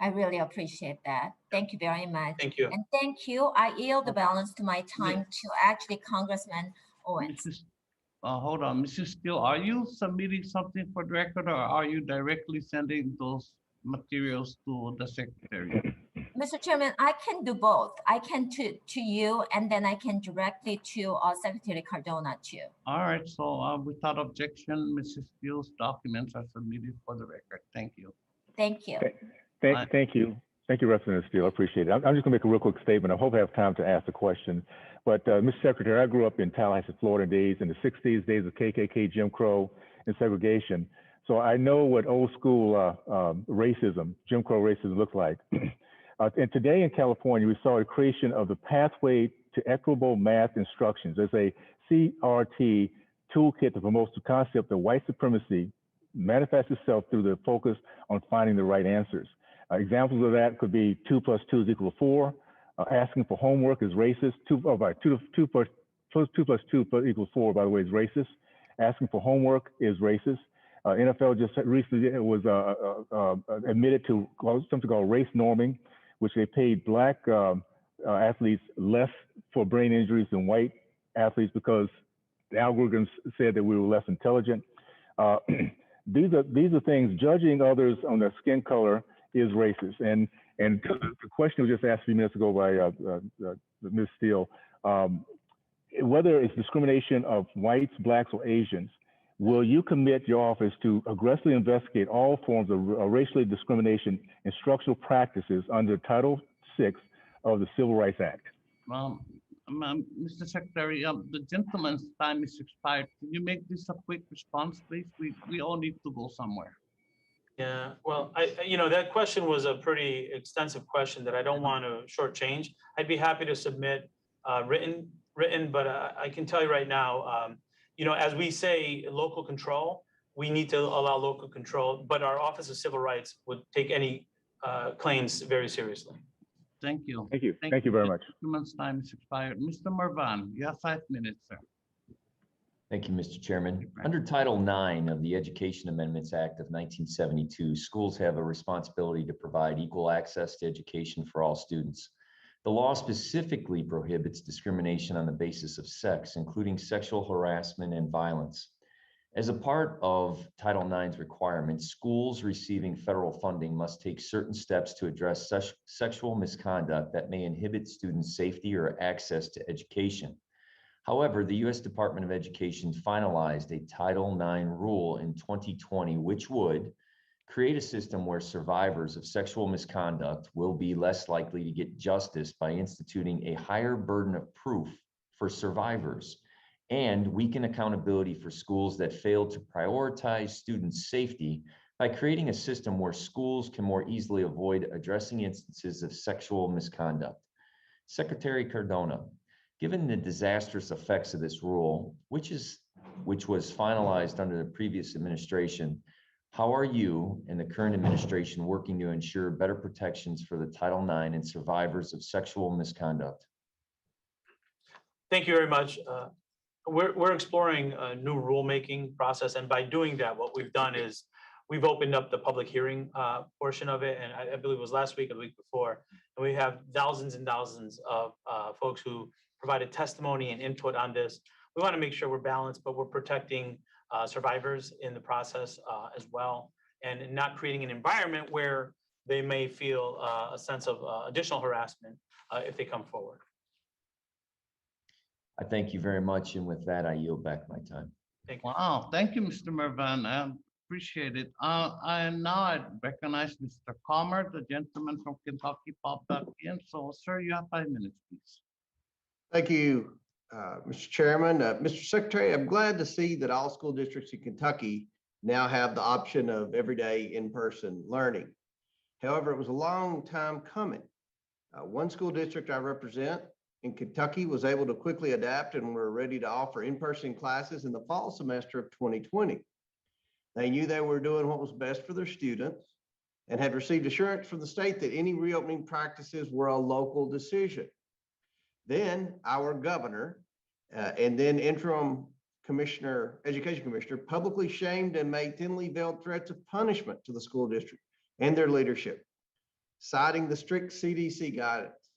S19: I really appreciate that. Thank you very much.
S4: Thank you.
S19: And thank you. I yield the balance to my time to actually Congressman Owens.
S14: Hold on, Mrs. Steele, are you submitting something for the record, or are you directly sending those materials to the secretary?
S19: Mr. Chairman, I can do both. I can to you, and then I can directly to Secretary Cardona too.
S14: All right, so without objection, Mrs. Steele's documents are submitted for the record. Thank you.
S19: Thank you.
S15: Thank you. Thank you, Representative Steele. I appreciate it. I'm just gonna make a real quick statement. I hope I have time to ask a question. But Mr. Secretary, I grew up in Tallahassee, Florida days in the 60s, days of KKK, Jim Crow, and segregation. So I know what old school racism, Jim Crow racism looks like. And today in California, we saw the creation of the Pathway to Equitable Math Instructions. There's a CRT toolkit that promotes the concept that white supremacy manifests itself through the focus on finding the right answers. Examples of that could be 2 + 2 = 4. Asking for homework is racist. 2 + 2 = 4, by the way, is racist. Asking for homework is racist. NFL just recently was admitted to something called race norming, which they paid Black athletes less for brain injuries than white athletes because the algorithms said that we were less intelligent. These are things. Judging others on their skin color is racist. And the question was just asked a few minutes ago by Ms. Steele, whether it's discrimination of whites, blacks, or Asians, will you commit your office to aggressively investigate all forms of racial discrimination and structural practices under Title VI of the Civil Rights Act?
S14: Mr. Secretary, the gentleman's time is expired. Can you make this a quick response, please? We all need to go somewhere.
S4: Yeah, well, that question was a pretty extensive question that I don't want to shortchange. I'd be happy to submit written, but I can tell you right now, as we say, local control, we need to allow local control, but our Office of Civil Rights would take any claims very seriously.
S14: Thank you.
S15: Thank you very much.
S14: The gentleman's time is expired. Mr. Marvan, you have 5 minutes, sir.
S20: Thank you, Mr. Chairman. Under Title IX of the Education Amendments Act of 1972, schools have a responsibility to provide equal access to education for all students. The law specifically prohibits discrimination on the basis of sex, including sexual harassment and violence. As a part of Title IX's requirements, schools receiving federal funding must take certain steps to address sexual misconduct that may inhibit students' safety or access to education. However, the U.S. Department of Education finalized a Title IX rule in 2020, which would create a system where survivors of sexual misconduct will be less likely to get justice by instituting a higher burden of proof for survivors and weaken accountability for schools that fail to prioritize students' safety by creating a system where schools can more easily avoid addressing instances of sexual misconduct. Secretary Cardona, given the disastrous effects of this rule, which was finalized under the previous administration, how are you and the current administration working to ensure better protections for the Title IX and survivors of sexual misconduct?
S4: Thank you very much. We're exploring a new rulemaking process, and by doing that, what we've done is we've opened up the public hearing portion of it, and I believe it was last week or the week before, and we have thousands and thousands of folks who provided testimony and input on this. We want to make sure we're balanced, but we're protecting survivors in the process as well, and not creating an environment where they may feel a sense of additional harassment if they come forward.
S20: I thank you very much, and with that, I yield back my time.
S4: Thank you.
S14: Wow, thank you, Mr. Mervan. I appreciate it. I recognize Mr. Calmer, the gentleman from Kentucky, popped up in. So, sir, you have 5 minutes, please.
S21: Thank you, Mr. Chairman. Mr. Secretary, I'm glad to see that all school districts in Kentucky now have the option of everyday in-person learning. However, it was a long time coming. One school district I represent in Kentucky was able to quickly adapt and were ready to offer in-person classes in the fall semester of 2020. They knew they were doing what was best for their students and had received assurance from the state that any reopening practices were a local decision. Then our governor and then interim education commissioner publicly shamed and made thinly veiled threats of punishment to the school district and their leadership, citing the strict CDC guidance.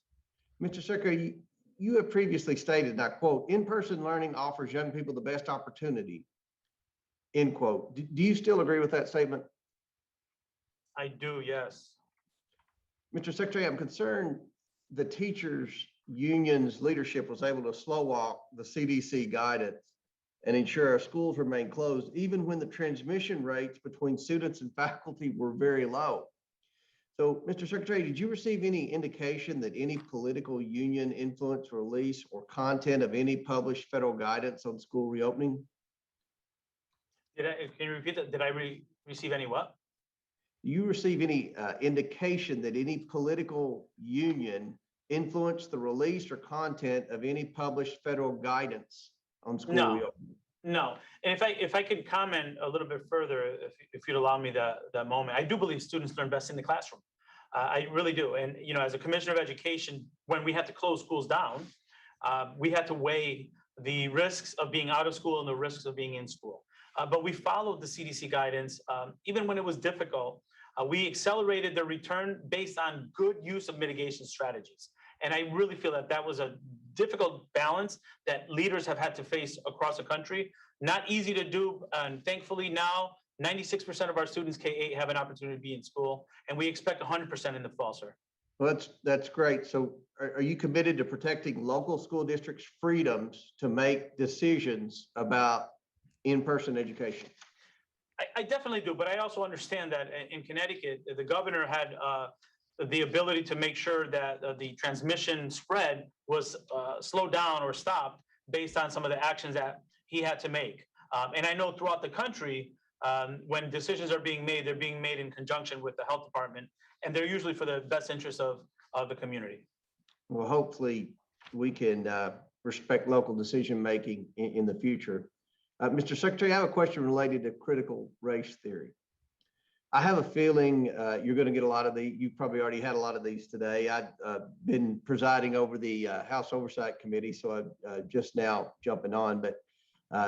S21: Mr. Secretary, you have previously stated, and I quote, "In-person learning offers young people the best opportunity," end quote. Do you still agree with that statement?
S4: I do, yes.
S21: Mr. Secretary, I'm concerned the teachers union's leadership was able to slow walk the CDC guidance and ensure our schools remain closed, even when the transmission rates between students and faculty were very low. So, Mr. Secretary, did you receive any indication that any political union influence, release, or content of any published federal guidance on school reopening?
S4: Can you repeat that? Did I receive any what?
S21: Do you receive any indication that any political union influenced the release or content of any published federal guidance on school reopening?
S4: No. And if I could comment a little bit further, if you'd allow me that moment, I do believe students learn best in the classroom. I really do. And, you know, as a commissioner of education, when we had to close schools down, we had to weigh the risks of being out of school and the risks of being in school. But we followed the CDC guidance, even when it was difficult. We accelerated the return based on good use of mitigation strategies. And I really feel that that was a difficult balance that leaders have had to face across the country. Not easy to do. And thankfully now, 96% of our students K-8 have an opportunity to be in school, and we expect 100% in the fall, sir.
S21: Well, that's great. So are you committed to protecting local school districts' freedoms to make decisions about in-person education?
S4: I definitely do, but I also understand that in Connecticut, the governor had the ability to make sure that the transmission spread was slowed down or stopped based on some of the actions that he had to make. And I know throughout the country, when decisions are being made, they're being made in conjunction with the health department, and they're usually for the best interest of the community.
S21: Well, hopefully we can respect local decision-making in the future. Mr. Secretary, I have a question related to critical race theory. I have a feeling you're going to get a lot of these. You've probably already had a lot of these today. I've been presiding over the House Oversight Committee, so I'm just now jumping on. But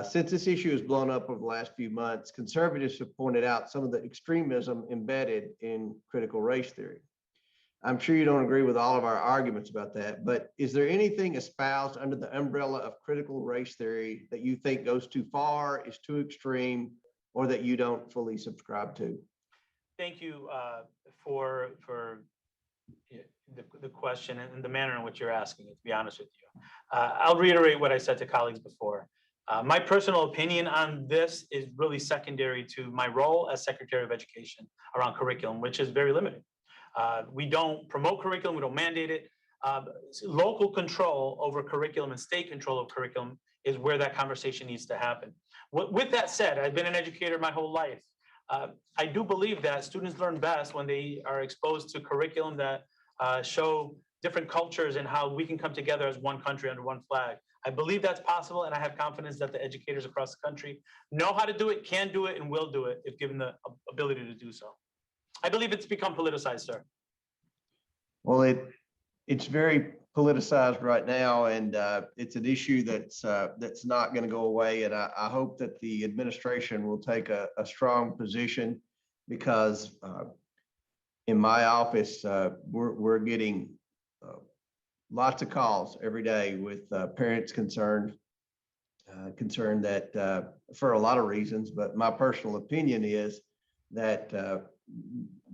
S21: Since this issue has blown up over the last few months, conservatives have pointed out some of the extremism embedded in critical race theory. I'm sure you don't agree with all of our arguments about that, but is there anything espoused under the umbrella of critical race theory that you think goes too far, is too extreme, or that you don't fully subscribe to?
S4: Thank you for the question and the manner in which you're asking it, to be honest with you. I'll reiterate what I said to colleagues before. My personal opinion on this is really secondary to my role as Secretary of Education around curriculum, which is very limited. We don't promote curriculum, we don't mandate it. Local control over curriculum and state control of curriculum is where that conversation needs to happen. With that said, I've been an educator my whole life. I do believe that students learn best when they are exposed to curriculum that show different cultures and how we can come together as one country under one flag. I believe that's possible, and I have confidence that the educators across the country know how to do it, can do it, and will do it if given the ability to do so. I believe it's become politicized, sir.
S21: Well, it's very politicized right now, and it's an issue that's not going to go away. And I hope that the administration will take a strong position, because in my office, we're getting lots of calls every day with parents concerned that for a lot of reasons, but my personal opinion is that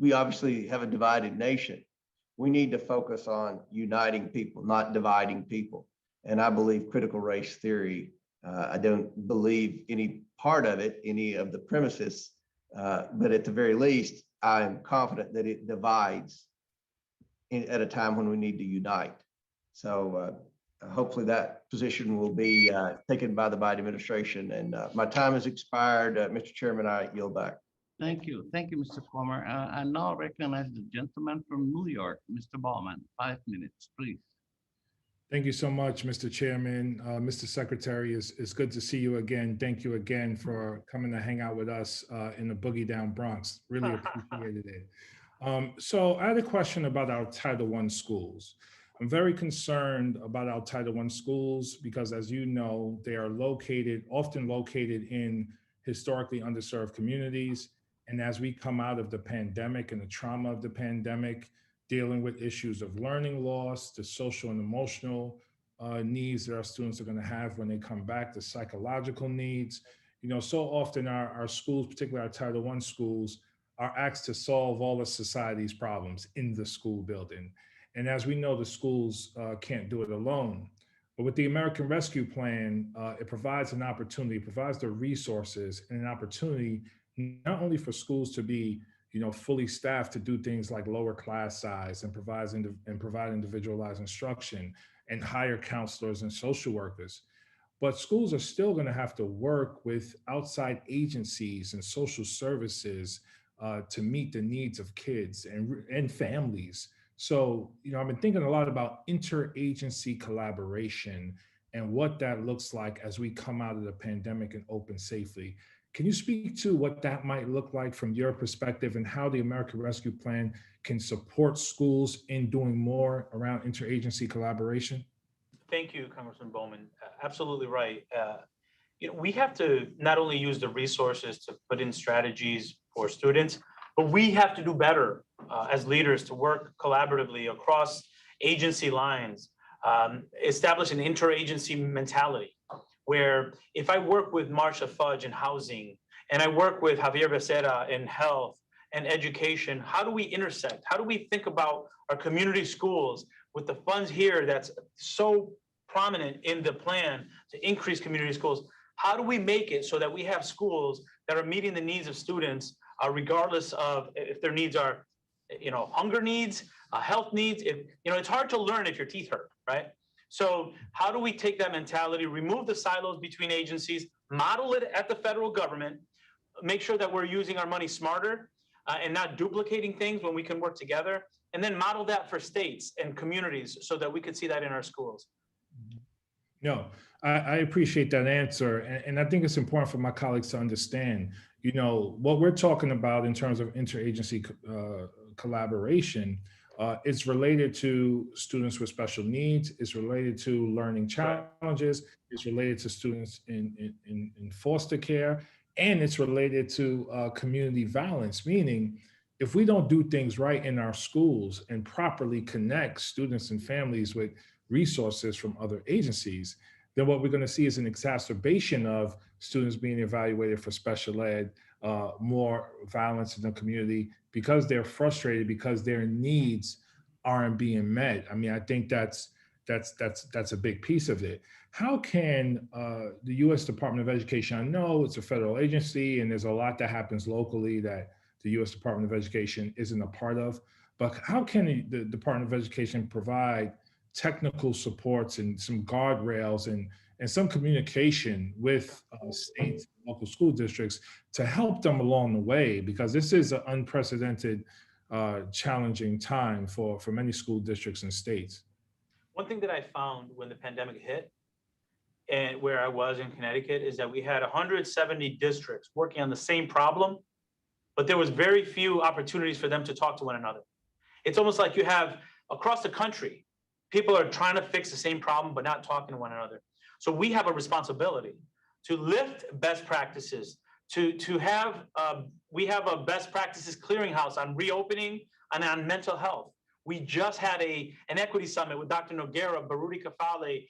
S21: we obviously have a divided nation. We need to focus on uniting people, not dividing people. And I believe critical race theory, I don't believe any part of it, any of the premises, but at the very least, I'm confident that it divides at a time when we need to unite. So hopefully that position will be taken by the Biden administration. And my time has expired. Mr. Chairman, I yield back.
S14: Thank you. Thank you, Mr. Comer. I now recognize the gentleman from New York, Mr. Ballman. 5 minutes, please.
S3: Thank you so much, Mr. Chairman. Mr. Secretary, it's good to see you again. Thank you again for coming to hang out with us in the Boogie Down Bronx. Really appreciated it. So I had a question about our Title I schools. I'm very concerned about our Title I schools because, as you know, they are often located in historically underserved communities. And as we come out of the pandemic and the trauma of the pandemic, dealing with issues of learning loss, the social and emotional needs that our students are going to have when they come back, the psychological needs, so often our schools, particularly our Title I schools, are asked to solve all of society's problems in the school building. And as we know, the schools can't do it alone. But with the American Rescue Plan, it provides an opportunity, provides the resources and an opportunity not only for schools to be, fully staffed to do things like lower class size and provide individualized instruction and hire counselors and social workers, but schools are still going to have to work with outside agencies and social services to meet the needs of kids and families. So, I've been thinking a lot about interagency collaboration and what that looks like as we come out of the pandemic and open safely. Can you speak to what that might look like from your perspective and how the American Rescue Plan can support schools in doing more around interagency collaboration?
S4: Thank you, Congressman Bowman. Absolutely right. We have to not only use the resources to put in strategies for students, but we have to do better as leaders to work collaboratively across agency lines, establish an interagency mentality, where if I work with Marsha Fudge in housing, and I work with Javier Becerra in health and education, how do we intersect? How do we think about our community schools with the funds here that's so prominent in the plan to increase community schools? How do we make it so that we have schools that are meeting the needs of students, regardless of if their needs are, hunger needs, health needs? It's hard to learn if your teeth hurt, right? So how do we take that mentality, remove the silos between agencies, model it at the federal government, make sure that we're using our money smarter and not duplicating things when we can work together, and then model that for states and communities so that we could see that in our schools?
S3: No, I appreciate that answer. And I think it's important for my colleagues to understand, what we're talking about in terms of interagency collaboration It's related to students with special needs. It's related to learning challenges. It's related to students in foster care. And it's related to community violence, meaning if we don't do things right in our schools and properly connect students and families with resources from other agencies, then what we're going to see is an exacerbation of students being evaluated for special ed, more violence in the community because they're frustrated because their needs aren't being met. I mean, I think that's a big piece of it. How can the U.S. Department of Education, I know it's a federal agency and there's a lot that happens locally that the U.S. Department of Education isn't a part of, but how can the Department of Education provide technical supports and some guardrails and some communication with states and local school districts to help them along the way? Because this is an unprecedented, challenging time for many school districts and states.
S4: One thing that I found when the pandemic hit, and where I was in Connecticut, is that we had 170 districts working on the same problem, but there was very few opportunities for them to talk to one another. It's almost like you have across the country, people are trying to fix the same problem, but not talking to one another. So we have a responsibility to lift best practices, to have, we have a best practices clearinghouse on reopening and on mental health. We just had an equity summit with Dr. Noguera, Baruti Kafale,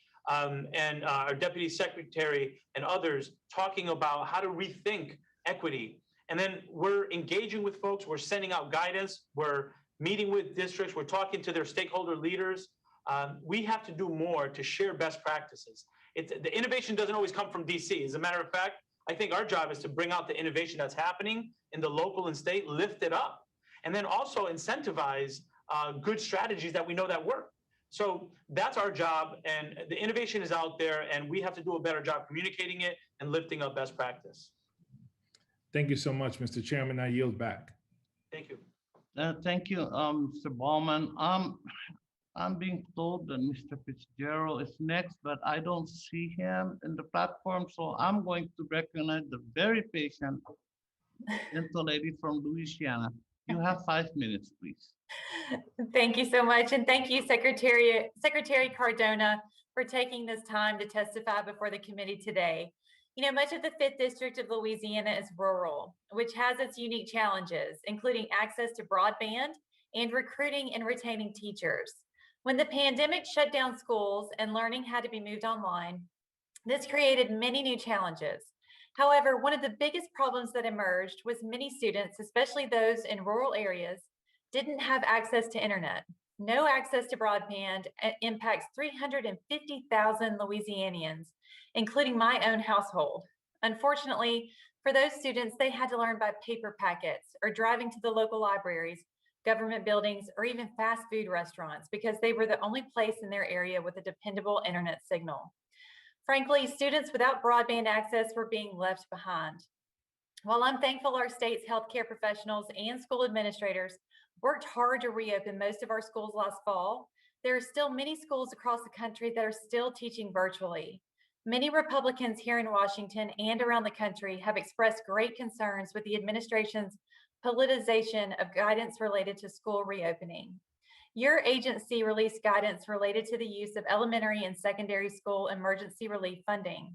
S4: and our deputy secretary and others talking about how to rethink equity. And then we're engaging with folks, we're sending out guidance, we're meeting with districts, we're talking to their stakeholder leaders. We have to do more to share best practices. The innovation doesn't always come from DC. As a matter of fact, I think our job is to bring out the innovation that's happening in the local and state, lift it up, and then also incentivize good strategies that we know that work. So that's our job, and the innovation is out there, and we have to do a better job communicating it and lifting up best practice.
S3: Thank you so much, Mr. Chairman. I yield back.
S4: Thank you.
S14: Thank you, Mr. Ballman. I'm being told that Mr. Fitzgerald is next, but I don't see him in the platform, so I'm going to recognize the very patient gentle lady from Louisiana. You have 5 minutes, please.
S5: Thank you so much. And thank you, Secretary Cardona, for taking this time to testify before the committee today. You know, much of the 5th District of Louisiana is rural, which has its unique challenges, including access to broadband and recruiting and retaining teachers. When the pandemic shut down schools and learning had to be moved online, this created many new challenges. However, one of the biggest problems that emerged was many students, especially those in rural areas, didn't have access to internet. No access to broadband impacts 350,000 Louisianians, including my own household. Unfortunately, for those students, they had to learn by paper packets or driving to the local libraries, government buildings, or even fast food restaurants because they were the only place in their area with a dependable internet signal. Frankly, students without broadband access were being left behind. While I'm thankful our state's healthcare professionals and school administrators worked hard to reopen most of our schools last fall, there are still many schools across the country that are still teaching virtually. Many Republicans here in Washington and around the country have expressed great concerns with the administration's politicization of guidance related to school reopening. Your agency released guidance related to the use of elementary and secondary school emergency relief funding.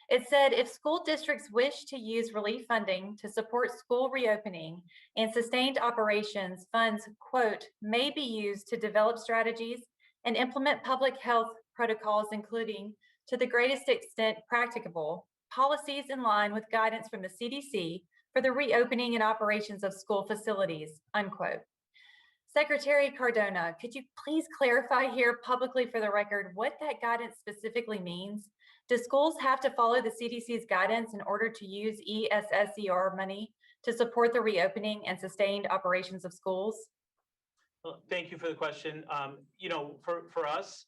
S5: It said if school districts wish to use relief funding to support school reopening and sustained operations, funds, quote, may be used to develop strategies and implement public health protocols, including, to the greatest extent practicable, policies in line with guidance from the CDC for the reopening and operations of school facilities, unquote. Secretary Cardona, could you please clarify here publicly for the record what that guidance specifically means? Do schools have to follow the CDC's guidance in order to use ESSER money to support the reopening and sustained operations of schools?
S4: Well, thank you for the question. You know, for us,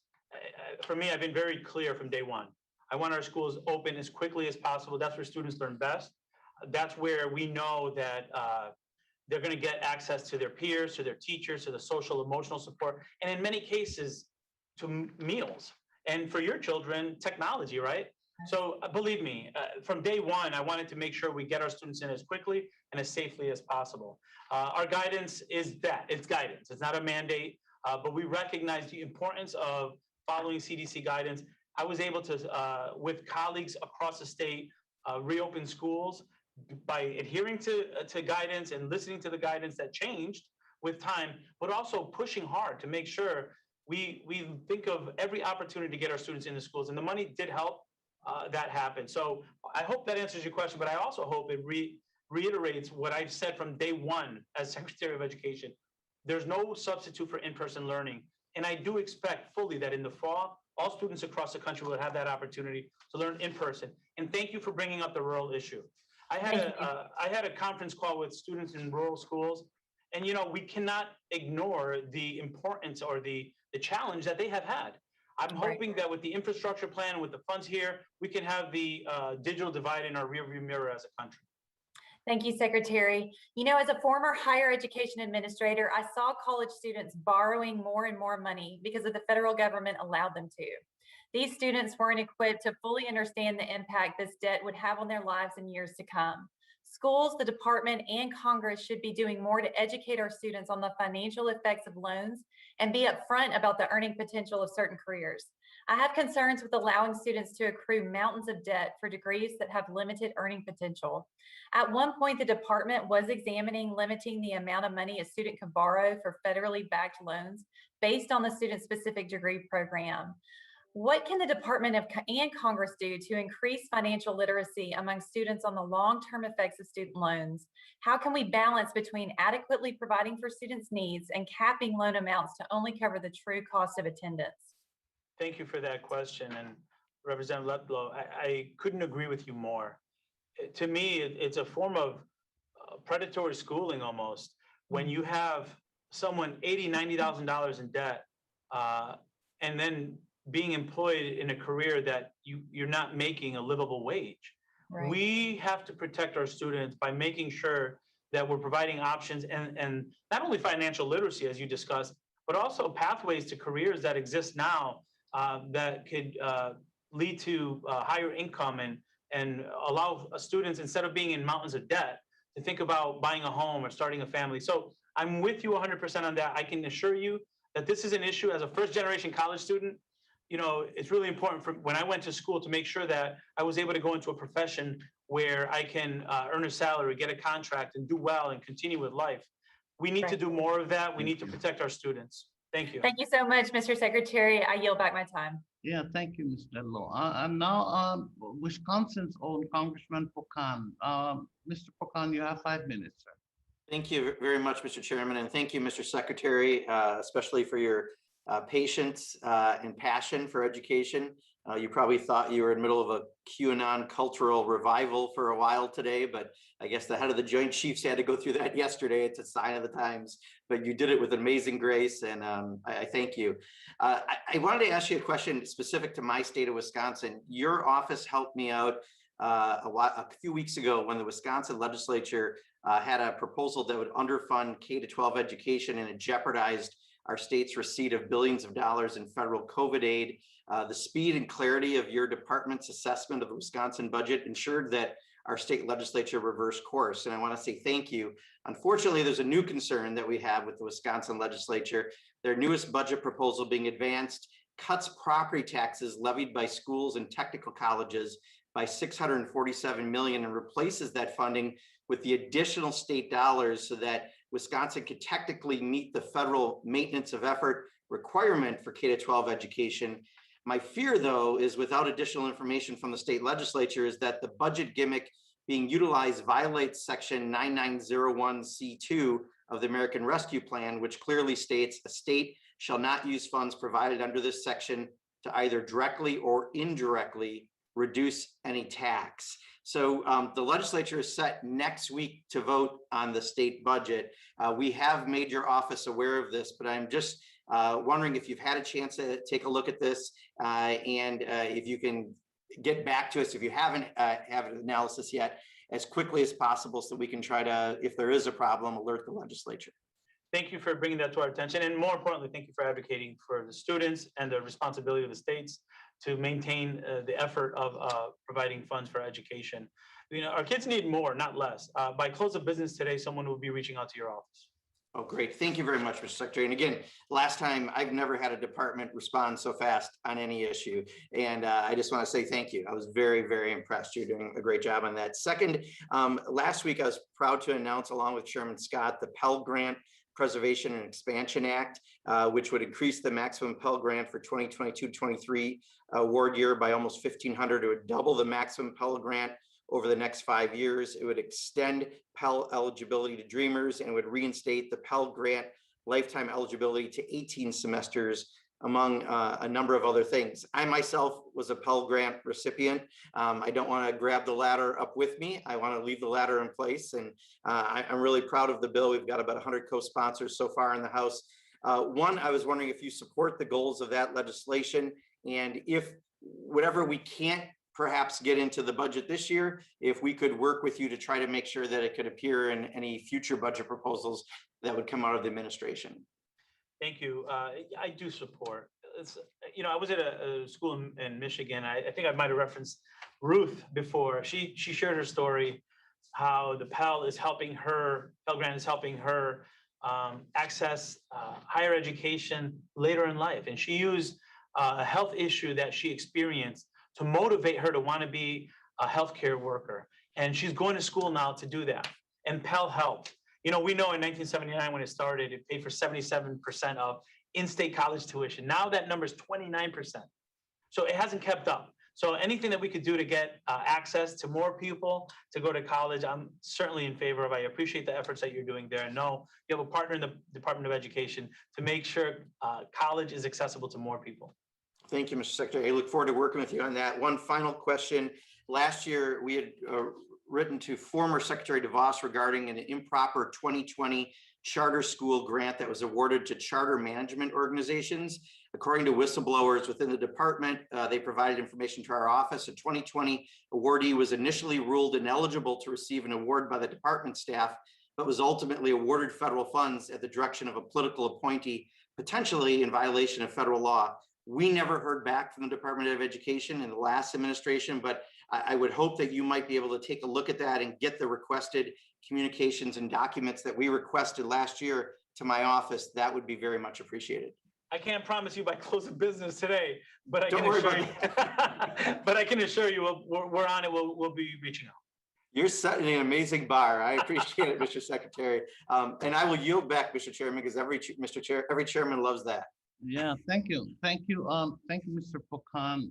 S4: for me, I've been very clear from day one. I want our schools open as quickly as possible. That's where students learn best. That's where we know that they're going to get access to their peers, to their teachers, to the social, emotional support, and in many cases, to meals. And for your children, technology, right? So believe me, from day one, I wanted to make sure we get our students in as quickly and as safely as possible. Our guidance is that, it's guidance. It's not a mandate. but we recognize the importance of following CDC guidance. I was able to, with colleagues across the state, reopen schools by adhering to guidance and listening to the guidance that changed with time, but also pushing hard to make sure we think of every opportunity to get our students into schools, and the money did help that happen. So I hope that answers your question, but I also hope it reiterates what I've said from day one as Secretary of Education. There's no substitute for in-person learning, and I do expect fully that in the fall, all students across the country will have that opportunity to learn in person. And thank you for bringing up the rural issue. I had a conference call with students in rural schools, and we cannot ignore the importance or the challenge that they have had. I'm hoping that with the infrastructure plan, with the funds here, we can have the digital divide in our rearview mirror as a country.
S5: Thank you, Secretary. As a former higher education administrator, I saw college students borrowing more and more money because the federal government allowed them to. These students weren't equipped to fully understand the impact this debt would have on their lives in years to come. Schools, the department, and Congress should be doing more to educate our students on the financial effects of loans and be upfront about the earning potential of certain careers. I have concerns with allowing students to accrue mountains of debt for degrees that have limited earning potential. At one point, the department was examining limiting the amount of money a student could borrow for federally backed loans based on the student-specific degree program. What can the department and Congress do to increase financial literacy among students on the long-term effects of student loans? How can we balance between adequately providing for students' needs and capping loan amounts to only cover the true cost of attendance?
S4: Thank you for that question. And Representative Letlow, I couldn't agree with you more. To me, it's a form of predatory schooling almost. When you have someone $80,000, $90,000 in debt, and then being employed in a career that you're not making a livable wage. Right. We have to protect our students by making sure that we're providing options and not only financial literacy, as you discussed, but also pathways to careers that exist now that could lead to higher income and allow students, instead of being in mountains of debt, to think about buying a home or starting a family. So I'm with you 100% on that. I can assure you that this is an issue as a first-generation college student. It's really important for when I went to school to make sure that I was able to go into a profession where I can earn a salary, get a contract, and do well and continue with life. We need to do more of that. We need to protect our students. Thank you.
S5: Thank you so much, Mr. Secretary. I yield back my time.
S14: Yeah, thank you, Ms. Letlow. And now Wisconsin's own Congressman Pocan. Mr. Pocan, you have 5 minutes, sir.
S6: Thank you very much, Mr. Chairman, and thank you, Mr. Secretary, especially for your patience and passion for education. You probably thought you were in the middle of a QAnon cultural revival for a while today, but I guess the head of the Joint Chiefs had to go through that yesterday. It's a sign of the times, but you did it with amazing grace, and I thank you. I wanted to ask you a question specific to my state of Wisconsin. Your office helped me out a few weeks ago when the Wisconsin legislature had a proposal that would underfund K-12 education, and it jeopardized our state's receipt of billions of dollars in federal COVID aid. The speed and clarity of your department's assessment of the Wisconsin budget ensured that our state legislature reversed course. And I want to say thank you. Unfortunately, there's a new concern that we have with the Wisconsin legislature. Their newest budget proposal being advanced cuts property taxes levied by schools and technical colleges by $647 million and replaces that funding with the additional state dollars so that Wisconsin could technically meet the federal maintenance of effort requirement for K-12 education. My fear, though, is without additional information from the state legislature is that the budget gimmick being utilized violates section 9901C2 of the American Rescue Plan, which clearly states a state shall not use funds provided under this section to either directly or indirectly reduce any tax. So the legislature is set next week to vote on the state budget. We have made your office aware of this, but I'm just wondering if you've had a chance to take a look at this and if you can get back to us if you haven't have an analysis yet as quickly as possible so we can try to, if there is a problem, alert the legislature.
S4: Thank you for bringing that to our attention. And more importantly, thank you for advocating for the students and the responsibility of the states to maintain the effort of providing funds for education. Our kids need more, not less. By close of business today, someone will be reaching out to your office.
S6: Oh, great. Thank you very much, Mr. Secretary. And again, last time, I've never had a department respond so fast on any issue. And I just want to say thank you. I was very, very impressed. You're doing a great job on that. Second, last week, I was proud to announce, along with Chairman Scott, the Pell Grant Preservation and Expansion Act, which would increase the maximum Pell Grant for 2022-23 award year by almost 1,500. It would double the maximum Pell Grant over the next 5 years. It would extend Pell eligibility to Dreamers and would reinstate the Pell Grant lifetime eligibility to 18 semesters, among a number of other things. I myself was a Pell Grant recipient. I don't want to grab the ladder up with me. I want to leave the ladder in place. And I'm really proud of the bill. We've got about 100 co-sponsors so far in the House. One, I was wondering if you support the goals of that legislation, and if whatever we can't perhaps get into the budget this year, if we could work with you to try to make sure that it could appear in any future budget proposals that would come out of the administration.
S4: Thank you. I do support. I was at a school in Michigan. I think I might have referenced Ruth before. She shared her story, how the Pell Grant is helping her access higher education later in life. And she used a health issue that she experienced to motivate her to want to be a healthcare worker. And she's going to school now to do that. And Pell helped. We know in 1979 when it started, it paid for 77% of in-state college tuition. Now that number is 29%. So it hasn't kept up. So anything that we could do to get access to more people to go to college, I'm certainly in favor of. I appreciate the efforts that you're doing there. And no, you have a partner in the Department of Education to make sure college is accessible to more people.
S6: Thank you, Mr. Secretary. I look forward to working with you on that. One final question. Last year, we had written to former Secretary DeVos regarding an improper 2020 charter school grant that was awarded to charter management organizations. According to whistleblowers within the department, they provided information to our office. A 2020 awardee was initially ruled ineligible to receive an award by the department staff, but was ultimately awarded federal funds at the direction of a political appointee, potentially in violation of federal law. We never heard back from the Department of Education in the last administration, but I would hope that you might be able to take a look at that and get the requested communications and documents that we requested last year to my office. That would be very much appreciated.
S4: I can't promise you by close of business today, but I
S6: Don't
S4: can
S6: worry
S4: assure
S6: about
S4: you, but I can assure you we're on it. We'll be reaching out.
S6: You're setting an amazing bar. I appreciate it, Mr. Secretary. And I will yield back, Mr. Chairman, because every chairman loves that.
S14: Yeah, thank you. Thank you, Mr. Pocan.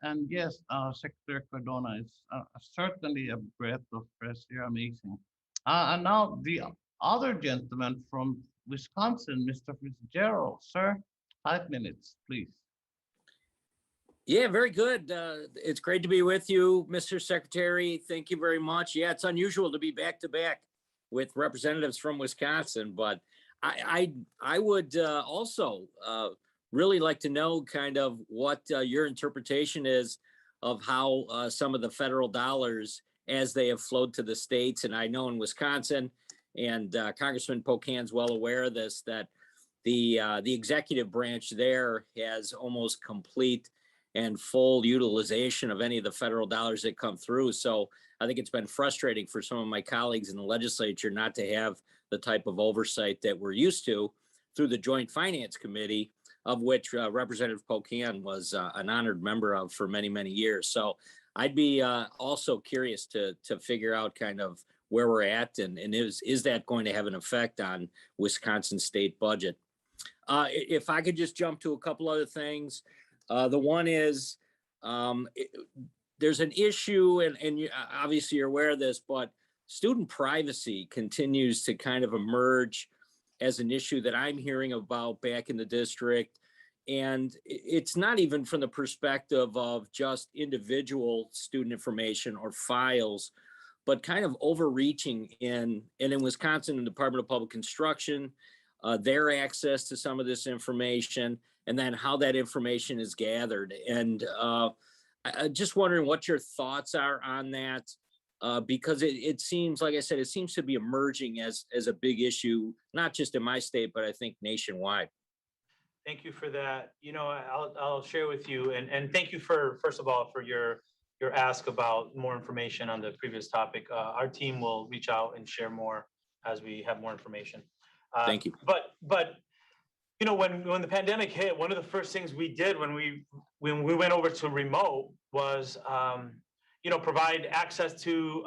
S14: And yes, Secretary Cardona is certainly a breath of fresh air, amazing. And now the other gentleman from Wisconsin, Mr. Fitzgerald, sir, 5 minutes, please.
S7: Yeah, very good. It's great to be with you, Mr. Secretary. Thank you very much. Yeah, it's unusual to be back to back with representatives from Wisconsin, but I would also really like to know kind of what your interpretation is of how some of the federal dollars as they have flowed to the states. And I know in Wisconsin, and Congressman Pocan's well aware of this, that the executive branch there has almost complete and full utilization of any of the federal dollars that come through. So I think it's been frustrating for some of my colleagues in the legislature not to have the type of oversight that we're used to through the Joint Finance Committee, of which Representative Pocan was an honored member of for many, many years. So I'd be also curious to figure out kind of where we're at, and is that going to have an effect on Wisconsin state budget? If I could just jump to a couple other things. The one is there's an issue, and obviously you're aware of this, but student privacy continues to kind of emerge as an issue that I'm hearing about back in the district. And it's not even from the perspective of just individual student information or files, but kind of overreaching in Wisconsin, the Department of Public Instruction, their access to some of this information, and then how that information is gathered. And I'm just wondering what your thoughts are on that, because it seems, like I said, it seems to be emerging as a big issue, not just in my state, but I think nationwide.
S4: Thank you for that. I'll share with you, and thank you first of all, for your ask about more information on the previous topic. Our team will reach out and share more as we have more information.
S7: Thank you.
S4: But you know, when the pandemic hit, one of the first things we did when we went over to remote was you know, provide access to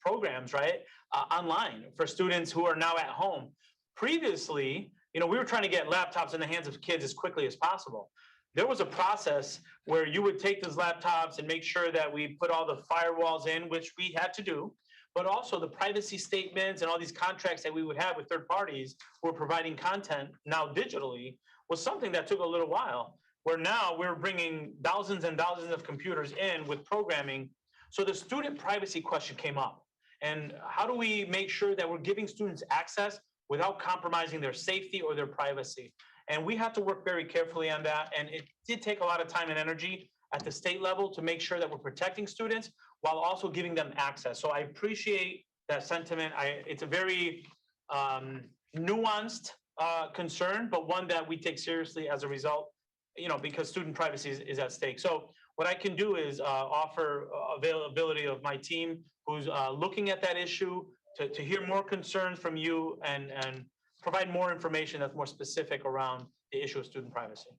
S4: programs, right, online for students who are now at home. Previously, you know, we were trying to get laptops in the hands of kids as quickly as possible. There was a process where you would take those laptops and make sure that we put all the firewalls in, which we had to do, but also the privacy statements and all these contracts that we would have with third parties who are providing content now digitally was something that took a little while, where now we're bringing thousands and thousands of computers in with programming. So the student privacy question came up. And how do we make sure that we're giving students access without compromising their safety or their privacy? And we have to work very carefully on that. And it did take a lot of time and energy at the state level to make sure that we're protecting students while also giving them access. So I appreciate that sentiment. It's a very nuanced concern, but one that we take seriously as a result, you know, because student privacy is at stake. So what I can do is offer availability of my team who's looking at that issue to hear more concerns from you and provide more information that's more specific around the issue of student privacy.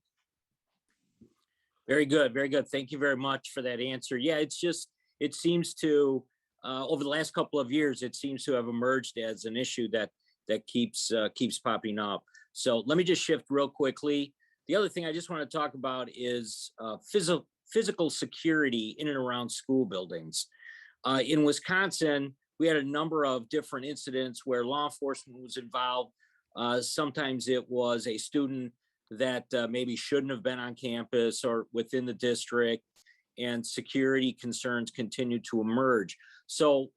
S7: Very good, very good. Thank you very much for that answer. Yeah, it's just, it seems to, over the last couple of years, it seems to have emerged as an issue that keeps popping up. So let me just shift real quickly. The other thing I just want to talk about is physical security in and around school buildings. In Wisconsin, we had a number of different incidents where law enforcement was involved. Sometimes it was a student that maybe shouldn't have been on campus or within the district, and security concerns continued to emerge. So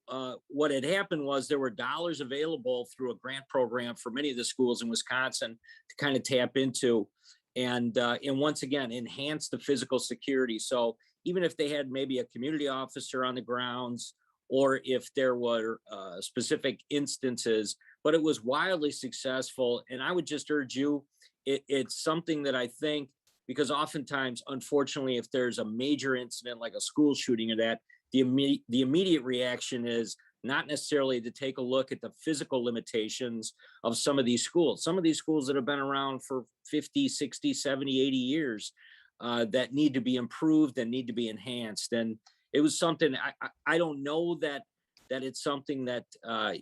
S7: what had happened was there were dollars available through a grant program for many of the schools in Wisconsin to kind of tap into and once again, enhance the physical security. So even if they had maybe a community officer on the grounds, or if there were specific instances, but it was wildly successful. And I would just urge you, it's something that I think, because oftentimes, unfortunately, if there's a major incident like a school shooting or that, the immediate reaction is not necessarily to take a look at the physical limitations of some of these schools. Some of these schools that have been around for 50, 60, 70, 80 years that need to be improved and need to be enhanced. And it was something, I don't know that it's something that,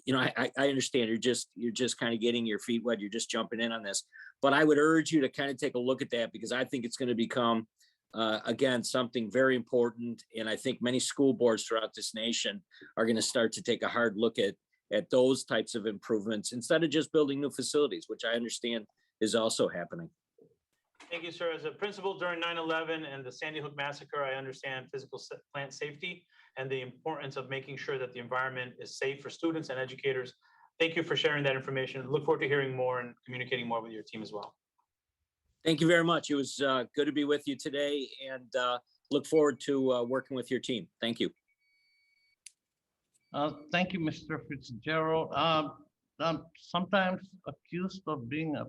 S7: you know, I understand you're just kind of getting your feet wet. You're just jumping in on this, but I would urge you to kind of take a look at that, because I think it's going to become, again, something very important. And I think many school boards throughout this nation are going to start to take a hard look at those types of improvements instead of just building new facilities, which I understand is also happening.
S4: Thank you, sir. As a principal during 9/11 and the Sandy Hook massacre, I understand physical plant safety and the importance of making sure that the environment is safe for students and educators. Thank you for sharing that information. Look forward to hearing more and communicating more with your team as well.
S7: Thank you very much. It was good to be with you today, and look forward to working with your team. Thank you.
S14: Thank you, Mr. Fitzgerald. I'm sometimes accused of being a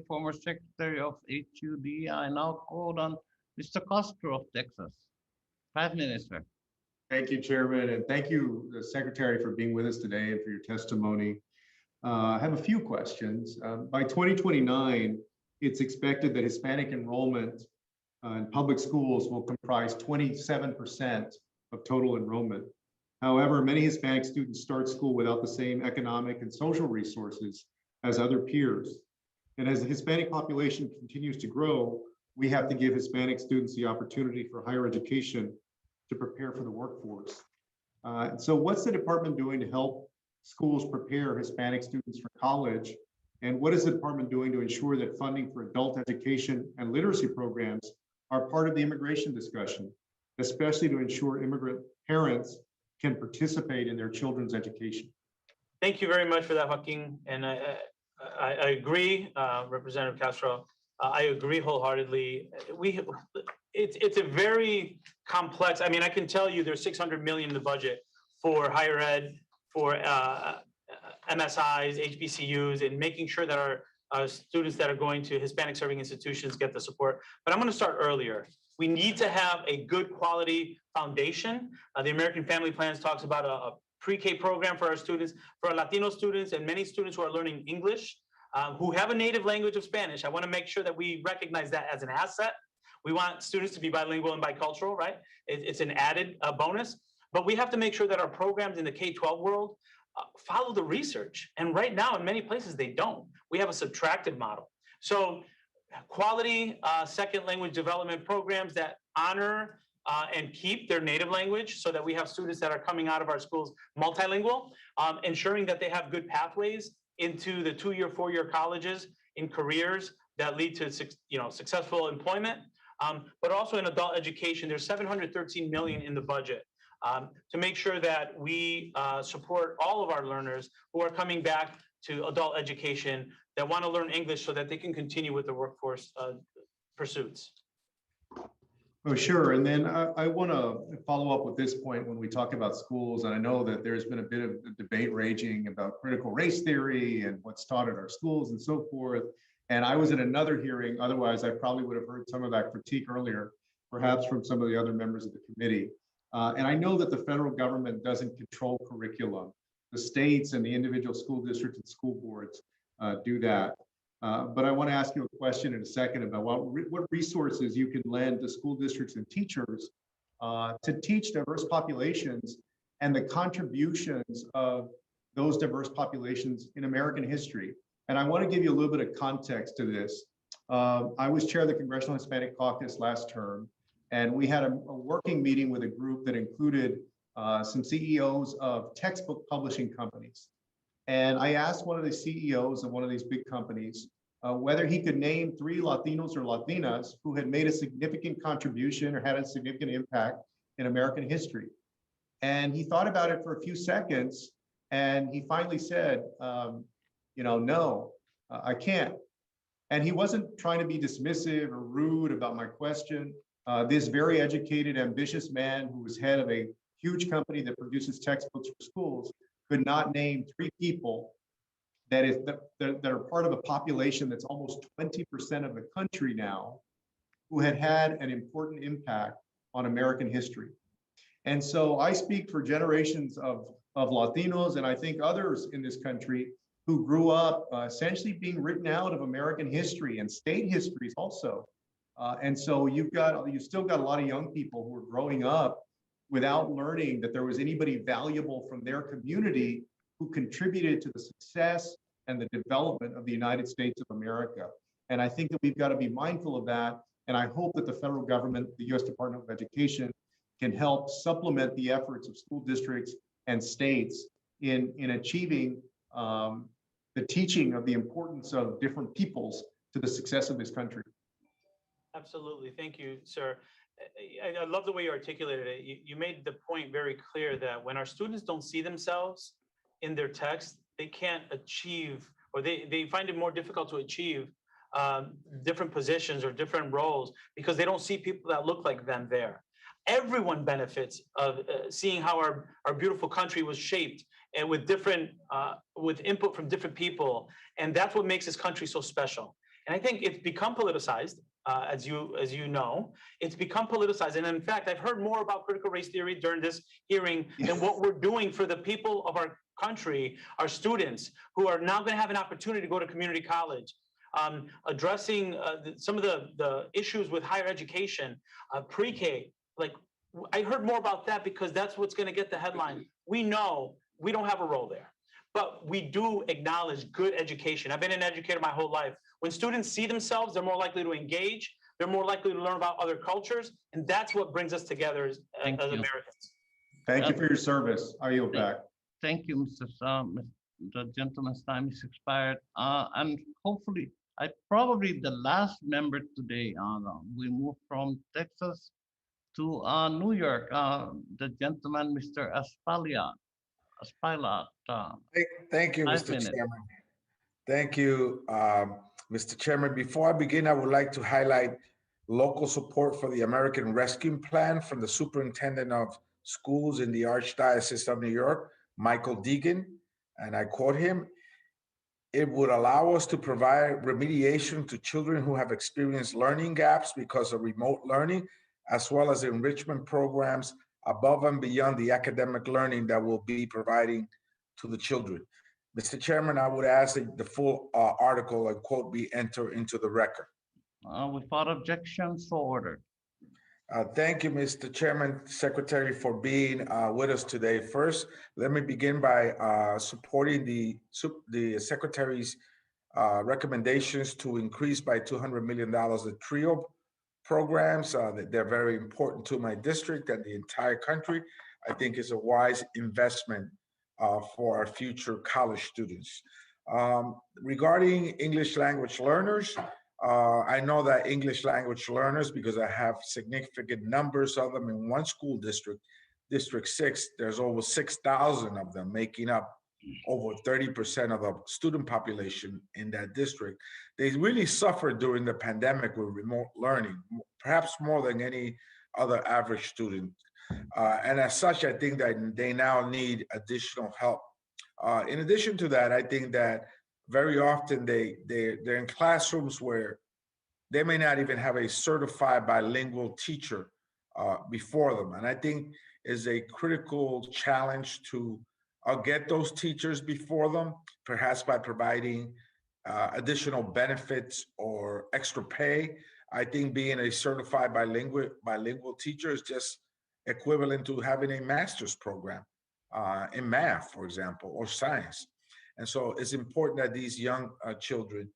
S14: former secretary of HUD. I now call on Mr. Castro of Texas. 5 minutes, sir.
S8: Thank you, Chairman, and thank you, the Secretary, for being with us today and for your testimony. I have a few questions. By 2029, it's expected that Hispanic enrollment in public schools will comprise 27% of total enrollment. However, many Hispanic students start school without the same economic and social resources as other peers. And as the Hispanic population continues to grow, we have to give Hispanic students the opportunity for higher education to prepare for the workforce. So what's the department doing to help schools prepare Hispanic students for college? And what is the department doing to ensure that funding for adult education and literacy programs are part of the immigration discussion, especially to ensure immigrant parents can participate in their children's education?
S4: Thank you very much for that, Joaquin. And I agree, Representative Castro. I agree wholeheartedly. It's a very complex. I mean, I can tell you there's $600 million in the budget for higher ed, for MSIs, HBCUs, and making sure that our students that are going to Hispanic serving institutions get the support. But I'm going to start earlier. We need to have a good quality foundation. The American Family Plans talks about a pre-K program for our students, for our Latino students and many students who are learning English, who have a native language of Spanish. I want to make sure that we recognize that as an asset. We want students to be bilingual and bicultural, right? It's an added bonus, but we have to make sure that our programs in the K-12 world follow the research. And right now, in many places, they don't. We have a subtractive model. So quality second language development programs that honor and keep their native language so that we have students that are coming out of our schools multilingual, ensuring that they have good pathways into the 2-year, 4-year colleges in careers that lead to successful employment. But also in adult education, there's $713 million in the budget to make sure that we support all of our learners who are coming back to adult education that want to learn English so that they can continue with the workforce pursuits.
S8: Oh, sure. And then I want to follow up with this point when we talk about schools. And I know that there's been a bit of debate raging about critical race theory and what's taught at our schools and so forth. And I was at another hearing. Otherwise, I probably would have heard some of that critique earlier, perhaps from some of the other members of the committee. And I know that the federal government doesn't control curriculum. The states and the individual school districts and school boards do that. But I want to ask you a question in a second about what resources you can lend to school districts and teachers to teach diverse populations and the contributions of those diverse populations in American history. And I want to give you a little bit of context to this. I was chair of the Congressional Hispanic Caucus last term, and we had a working meeting with a group that included some CEOs of textbook publishing companies. And I asked one of the CEOs of one of these big companies whether he could name 3 Latinos or Latinas who had made a significant contribution or had a significant impact in American history. And he thought about it for a few seconds, and he finally said, no, I can't. And he wasn't trying to be dismissive or rude about my question. This very educated, ambitious man who was head of a huge company that produces textbooks for schools could not name 3 people that are part of a population that's almost 20% of the country now, who had an important impact on American history. And so I speak for generations of Latinos, and I think others in this country who grew up essentially being written out of American history and state histories also. And so you've still got a lot of young people who are growing up without learning that there was anybody valuable from their community who contributed to the success and the development of the United States of America. And I think that we've got to be mindful of that. And I hope that the federal government, the U.S. Department of Education, can help supplement the efforts of school districts and states in achieving the teaching of the importance of different peoples to the success of this country.
S4: Absolutely. Thank you, sir. I love the way you articulated it. You made the point very clear that when our students don't see themselves in their text, they can't achieve, or they find it more difficult to achieve different positions or different roles because they don't see people that look like them there. Everyone benefits of seeing how our beautiful country was shaped and with input from different people. And that's what makes this country so special. And I think it's become politicized. As you know, it's become politicized. And in fact, I've heard more about critical race theory during this hearing than what we're doing for the people of our country, our students, who are now going to have an opportunity to go to community college, addressing some of the issues with higher education, pre-K. Like, I heard more about that because that's what's going to get the headline. We know we don't have a role there, but we do acknowledge good education. I've been an educator my whole life. When students see themselves, they're more likely to engage. They're more likely to learn about other cultures. And that's what brings us together as Americans.
S8: Thank you for your service. I yield back.
S14: Thank you, Mr. Sam. The gentleman's time is expired. And hopefully, probably the last member today. We move from Texas to New York. The gentleman, Mr. Espaillat.
S9: Thank you, Mr. Chairman. Thank you, Mr. Chairman. Before I begin, I would like to highlight local support for the American Rescue Plan from the Superintendent of Schools in the Archdiocese of New York, Michael Deegan, and I quote him, "It would allow us to provide remediation to children who have experienced learning gaps because of remote learning, as well as enrichment programs above and beyond the academic learning that we'll be providing to the children. Mr. Chairman, I would ask that the full article and quote be entered into the record.
S14: Without objection, so ordered.
S9: Thank you, Mr. Chairman, Secretary, for being with us today. First, let me begin by supporting the Secretary's recommendations to increase by $200 million the TRIO programs. They're very important to my district and the entire country. I think it's a wise investment for our future college students. Regarding English language learners, I know that English language learners, because I have significant numbers of them in one school district, District 6, there's over 6,000 of them, making up over 30% of the student population in that district. They really suffered during the pandemic with remote learning, perhaps more than any other average student. And as such, I think that they now need additional help. In addition to that, I think that very often they're in classrooms where they may not even have a certified bilingual teacher before them. And I think is a critical challenge to get those teachers before them, perhaps by providing additional benefits or extra pay. I think being a certified bilingual teacher is just equivalent to having a master's program in math, for example, or science. And so it's important that these young children,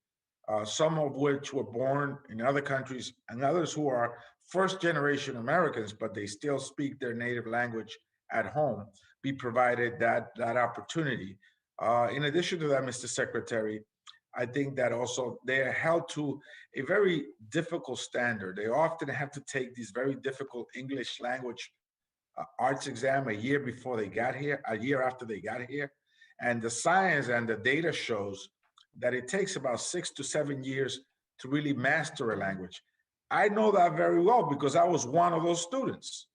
S9: some of which were born in other countries and others who are first generation Americans, but they still speak their native language at home, be provided that opportunity. In addition to that, Mr. Secretary, I think that also they are held to a very difficult standard. They often have to take these very difficult English language arts exam a year before they got here, a year after they got here. And the science and the data shows that it takes about 6 to 7 years to really master a language. I know that very well because I was one of those students.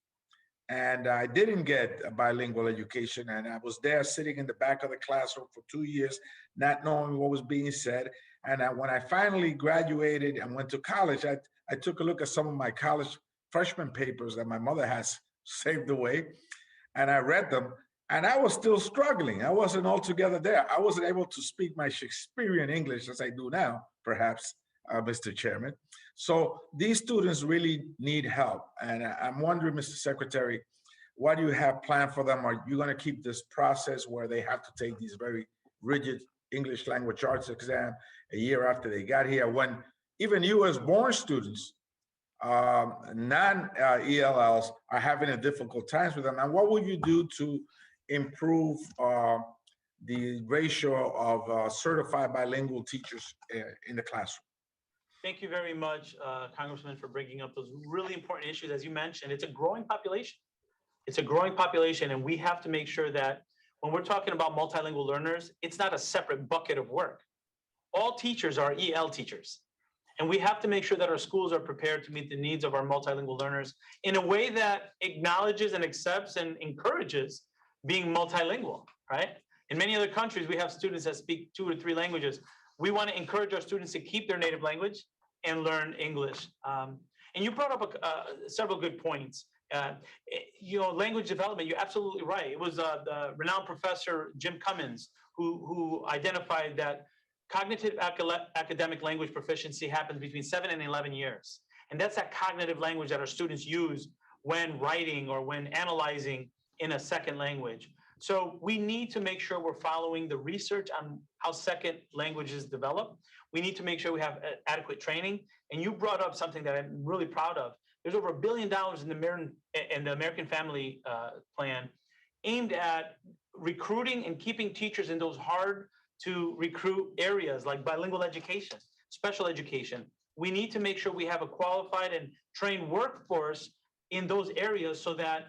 S9: And I didn't get a bilingual education. And I was there sitting in the back of the classroom for 2 years, not knowing what was being said. And when I finally graduated and went to college, I took a look at some of my college freshman papers that my mother has saved away. And I read them. And I was still struggling. I wasn't altogether there. I wasn't able to speak my Shakespearean English as I do now, perhaps, Mr. Chairman. So these students really need help. And I'm wondering, Mr. Secretary, what do you have planned for them? Are you going to keep this process where they have to take these very rigid English language arts exam a year after they got here, when even US-born students, non-ELLs, are having a difficult times with them? And what will you do to improve the ratio of certified bilingual teachers in the classroom?
S4: Thank you very much, Congressman, for bringing up those really important issues. As you mentioned, it's a growing population. It's a growing population, and we have to make sure that when we're talking about multilingual learners, it's not a separate bucket of work. All teachers are EL teachers, and we have to make sure that our schools are prepared to meet the needs of our multilingual learners in a way that acknowledges and accepts and encourages being multilingual, right? In many other countries, we have students that speak 2 or 3 languages. We want to encourage our students to keep their native language and learn English. And you brought up several good points. Language development, you're absolutely right. It was the renowned professor Jim Cummins who identified that cognitive academic language proficiency happens between 7 and 11 years. And that's that cognitive language that our students use when writing or when analyzing in a second language. So we need to make sure we're following the research on how second languages develop. We need to make sure we have adequate training. And you brought up something that I'm really proud of. There's over $1 billion in the American Family Plan aimed at recruiting and keeping teachers in those hard to recruit areas like bilingual education, special education. We need to make sure we have a qualified and trained workforce in those areas so that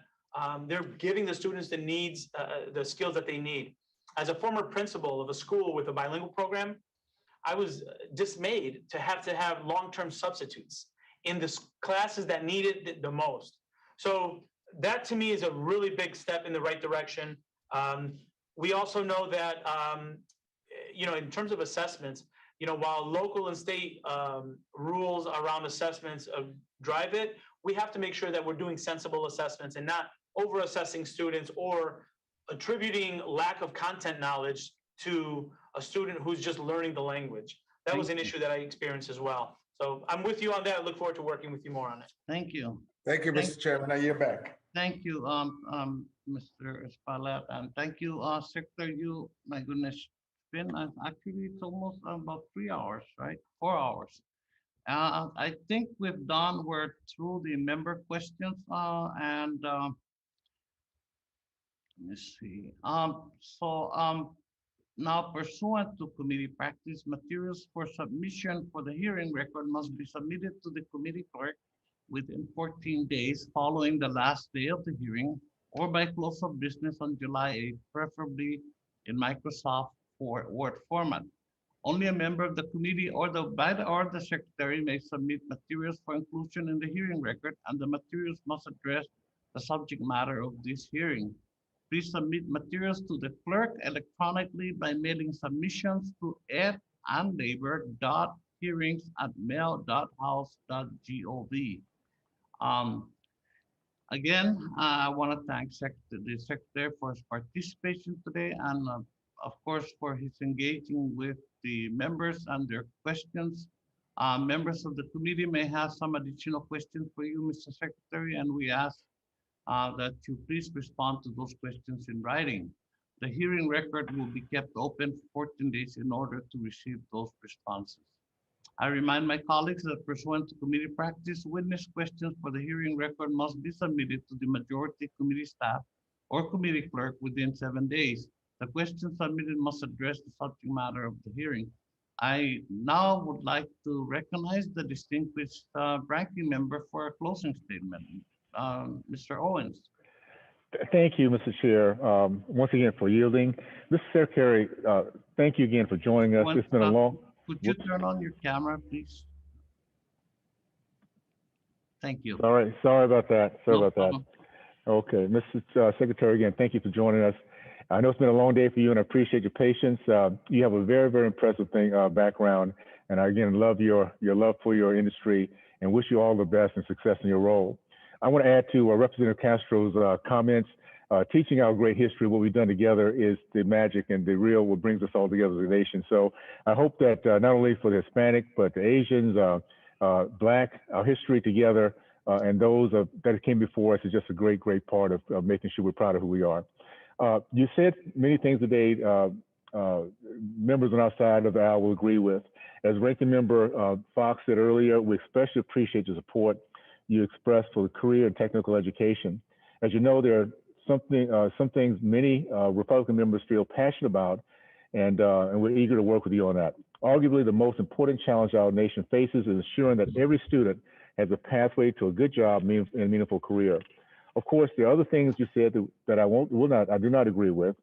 S4: they're giving the students the needs, the skills that they need. As a former principal of a school with a bilingual program, I was dismayed to have long-term substitutes in the classes that needed it the most. So that to me is a really big step in the right direction. We also know that, in terms of assessments, while local and state rules around assessments drive it, we have to make sure that we're doing sensible assessments and not over assessing students or attributing lack of content knowledge to a student who's just learning the language. That was an issue that I experienced as well. So I'm with you on that. I look forward to working with you more on it.
S14: Thank you.
S9: Thank you, Mr. Chairman. Now you're back.
S14: Thank you, Mr. Espaillat, and thank you, Secretary. You, my goodness, it's been actually it's almost about 3 hours, right? 4 hours. I think we're through the member questions, and let me see. Now pursuant to committee practice, materials for submission for the hearing record must be submitted to the committee clerk within 14 days following the last day of the hearing or by close of business on July 8th, preferably in Microsoft Word format. Only a member of the committee or the secretary may submit materials for inclusion in the hearing record, and the materials must address the subject matter of this hearing. Please submit materials to the clerk electronically by mailing submissions to ed.labor.hearings@mail.house.gov. Again, I want to thank the Secretary for his participation today and of course for his engaging with the members and their questions. Members of the committee may have some additional questions for you, Mr. Secretary, and we ask that you please respond to those questions in writing. The hearing record will be kept open for 14 days in order to receive those responses. I remind my colleagues that pursuant to committee practice, witness questions for the hearing record must be submitted to the majority committee staff or committee clerk within 7 days. The questions submitted must address the subject matter of the hearing. I now would like to recognize the distinguished ranking member for a closing statement. Mr. Owens.
S15: Thank you, Mr. Chair, once again for yielding. Mr. Secretary, thank you again for joining us. It's been a long.
S14: Could you turn on your camera, please? Thank you.
S15: Sorry about that. Okay, Mr. Secretary, again, thank you for joining us. I know it's been a long day for you, and I appreciate your patience. You have a very, very impressive background, and I again love your love for your industry, and wish you all the best and success in your role. I want to add to Representative Castro's comments. Teaching our great history, what we've done together is the magic and the real what brings us all together as a nation. So I hope that not only for the Hispanic, but the Asians, Black, our history together, and those that came before us is just a great, great part of making sure we're proud of who we are. You said many things today, members on our side of the aisle will agree with. As Ranking Member Fox said earlier, we especially appreciate the support you expressed for career and technical education. As you know, there are some things many Republican members feel passionate about, and we're eager to work with you on that. Arguably, the most important challenge our nation faces is ensuring that every student has a pathway to a good job and meaningful career. Of course, there are other things you said that I do not agree with.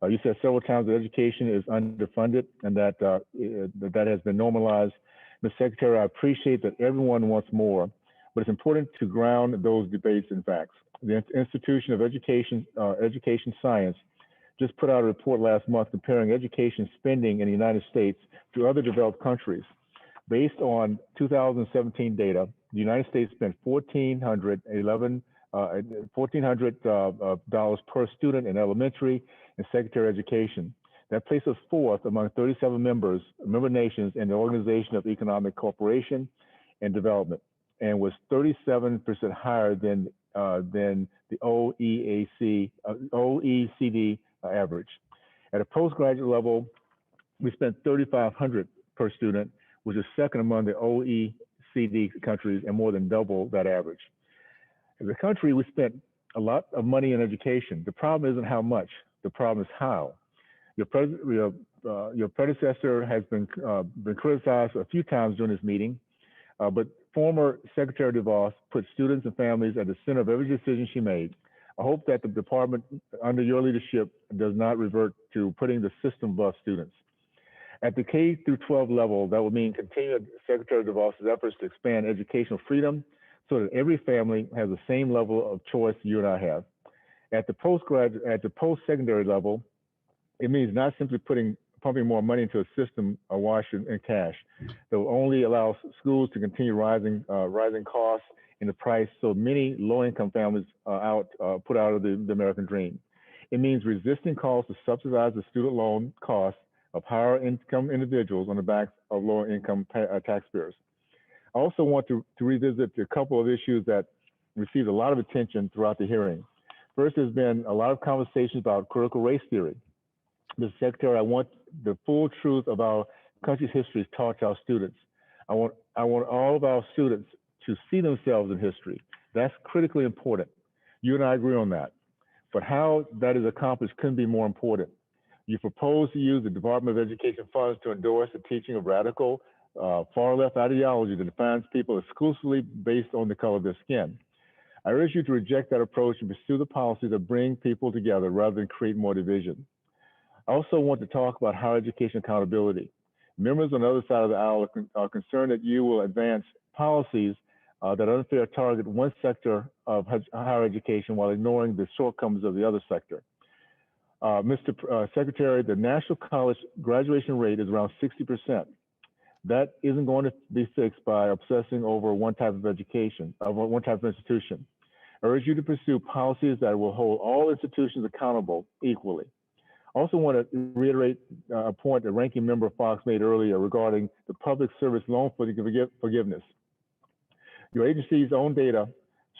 S15: You said several times that education is underfunded and that that has been normalized. Ms. Secretary, I appreciate that everyone wants more, but it's important to ground those debates in facts. The Institution of Education Science just put out a report last month comparing education spending in the United States to other developed countries. Based on 2017 data, the United States spent $1,400 per student in elementary and secondary education. That places us fourth among 37 member nations in the Organization of Economic Cooperation and Development, and was 37% higher than the OECD average. At a postgraduate level, we spent $3,500 per student, which is second among the OECD countries and more than double that average. As a country, we spent a lot of money in education. The problem isn't how much, the problem is how. Your predecessor has been criticized a few times during this meeting, but former Secretary DeVos put students and families at the center of every decision she made. I hope that the department under your leadership does not revert to putting the system above students. At the K through 12 level, that would mean continued Secretary DeVos's efforts to expand educational freedom so that every family has the same level of choice you and I have. At the post-secondary level, it means not simply pumping more money into a system awash in cash that will only allow schools to continue rising costs in the price so many low-income families put out of the American dream. It means resisting calls to subsidize the student loan costs of higher income individuals on the backs of lower income taxpayers. I also want to revisit a couple of issues that received a lot of attention throughout the hearing. First, there's been a lot of conversations about critical race theory. Mr. Secretary, I want the full truth of our country's history taught to our students. I want all of our students to see themselves in history. That's critically important. You and I agree on that. But how that is accomplished couldn't be more important. You propose to use the Department of Education funds to endorse the teaching of radical far-left ideology that defines people exclusively based on the color of their skin. I urge you to reject that approach and pursue the policies that bring people together rather than create more division. I also want to talk about higher education accountability. Members on the other side of the aisle are concerned that you will advance policies that unfair target one sector of higher education while ignoring the shortcomings of the other sector. Mr. Secretary, the national college graduation rate is around 60%. That isn't going to be fixed by obsessing over one type of education, one type of institution. I urge you to pursue policies that will hold all institutions accountable equally. I also want to reiterate a point that Ranking Member Fox made earlier regarding the public service loan forgiveness. Your agency's own data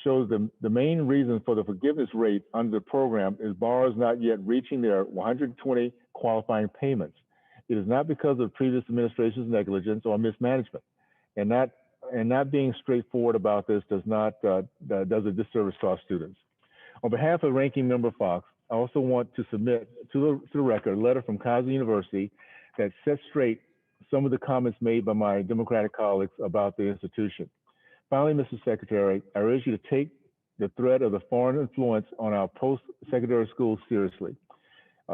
S15: shows the main reason for the forgiveness rate under the program is borrowers not yet reaching their 120 qualifying payments. It is not because of previous administration's negligence or mismanagement, and not being straightforward about this does a disservice to our students. On behalf of Ranking Member Fox, I also want to submit to the record a letter from Kaiser University that sets straight some of the comments made by my Democratic colleagues about the institution. Finally, Mr. Secretary, I urge you to take the threat of the foreign influence on our post-secondary schools seriously.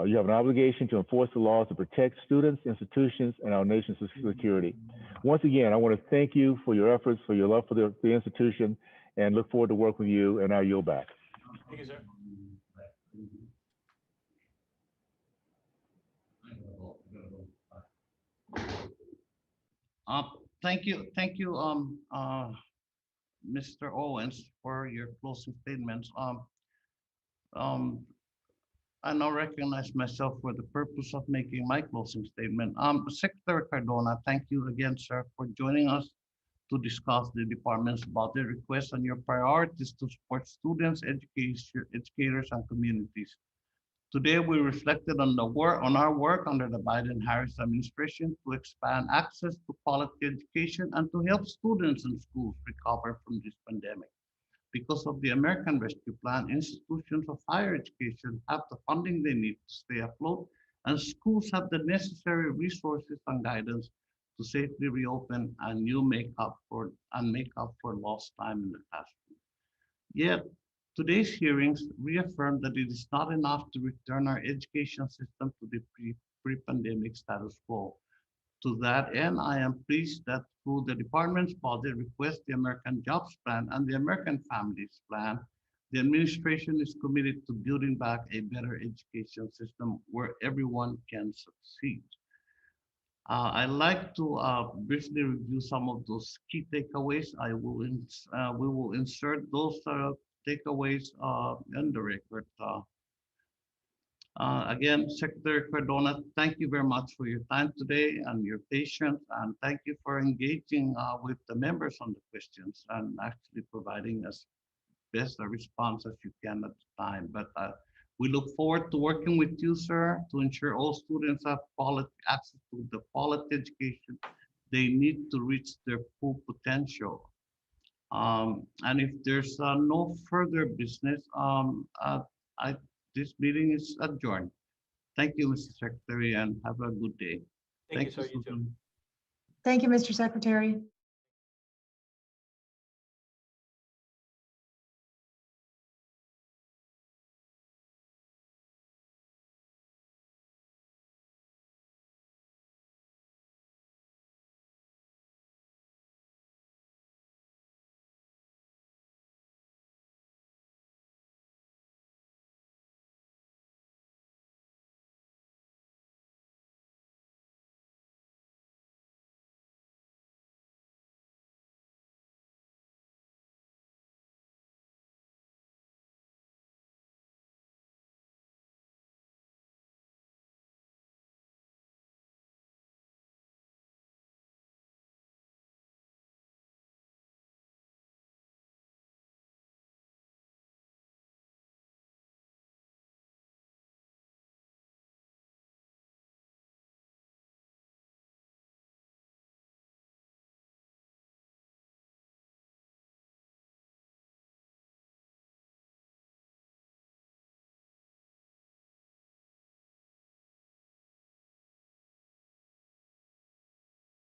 S15: You have an obligation to enforce the laws to protect students, institutions, and our nation's security. Once again, I want to thank you for your efforts, for your love for the institution, and look forward to working with you, and I yield back.
S4: Thank you, sir.
S14: Thank you, Mr. Owens, for your closing statements. I now recognize myself for the purpose of making my closing statement. Secretary Cardona, thank you again, sir, for joining us to discuss the department's budget request and your priorities to support students, educators, and communities. Today, we reflected on our work under the Biden-Harris administration to expand access to quality education and to help students and schools recover from this pandemic. Because of the American Rescue Plan, institutions of higher education have the funding they need to stay afloat, and schools have the necessary resources and guidance to safely reopen and make up for lost time in the classroom. Yet, today's hearings reaffirm that it is not enough to return our education system to the pre-pandemic status quo. To that end, I am pleased that through the department's budget request, the American Jobs Plan and the American Families Plan, the administration is committed to building back a better education system where everyone can succeed. I'd like to briefly review some of those key takeaways. We will insert those takeaways in the record. Again, Secretary Cardona, thank you very much for your time today and your patience, and thank you for engaging with the members on the questions and actually providing us best a response as you can at the time. But we look forward to working with you, sir, to ensure all students have access to the quality education they need to reach their full potential. And if there's no further business, this meeting is adjourned. Thank you, Mr. Secretary, and have a good day.
S4: Thank you, sir. You too.
S10: Thank you, Mr. Secretary.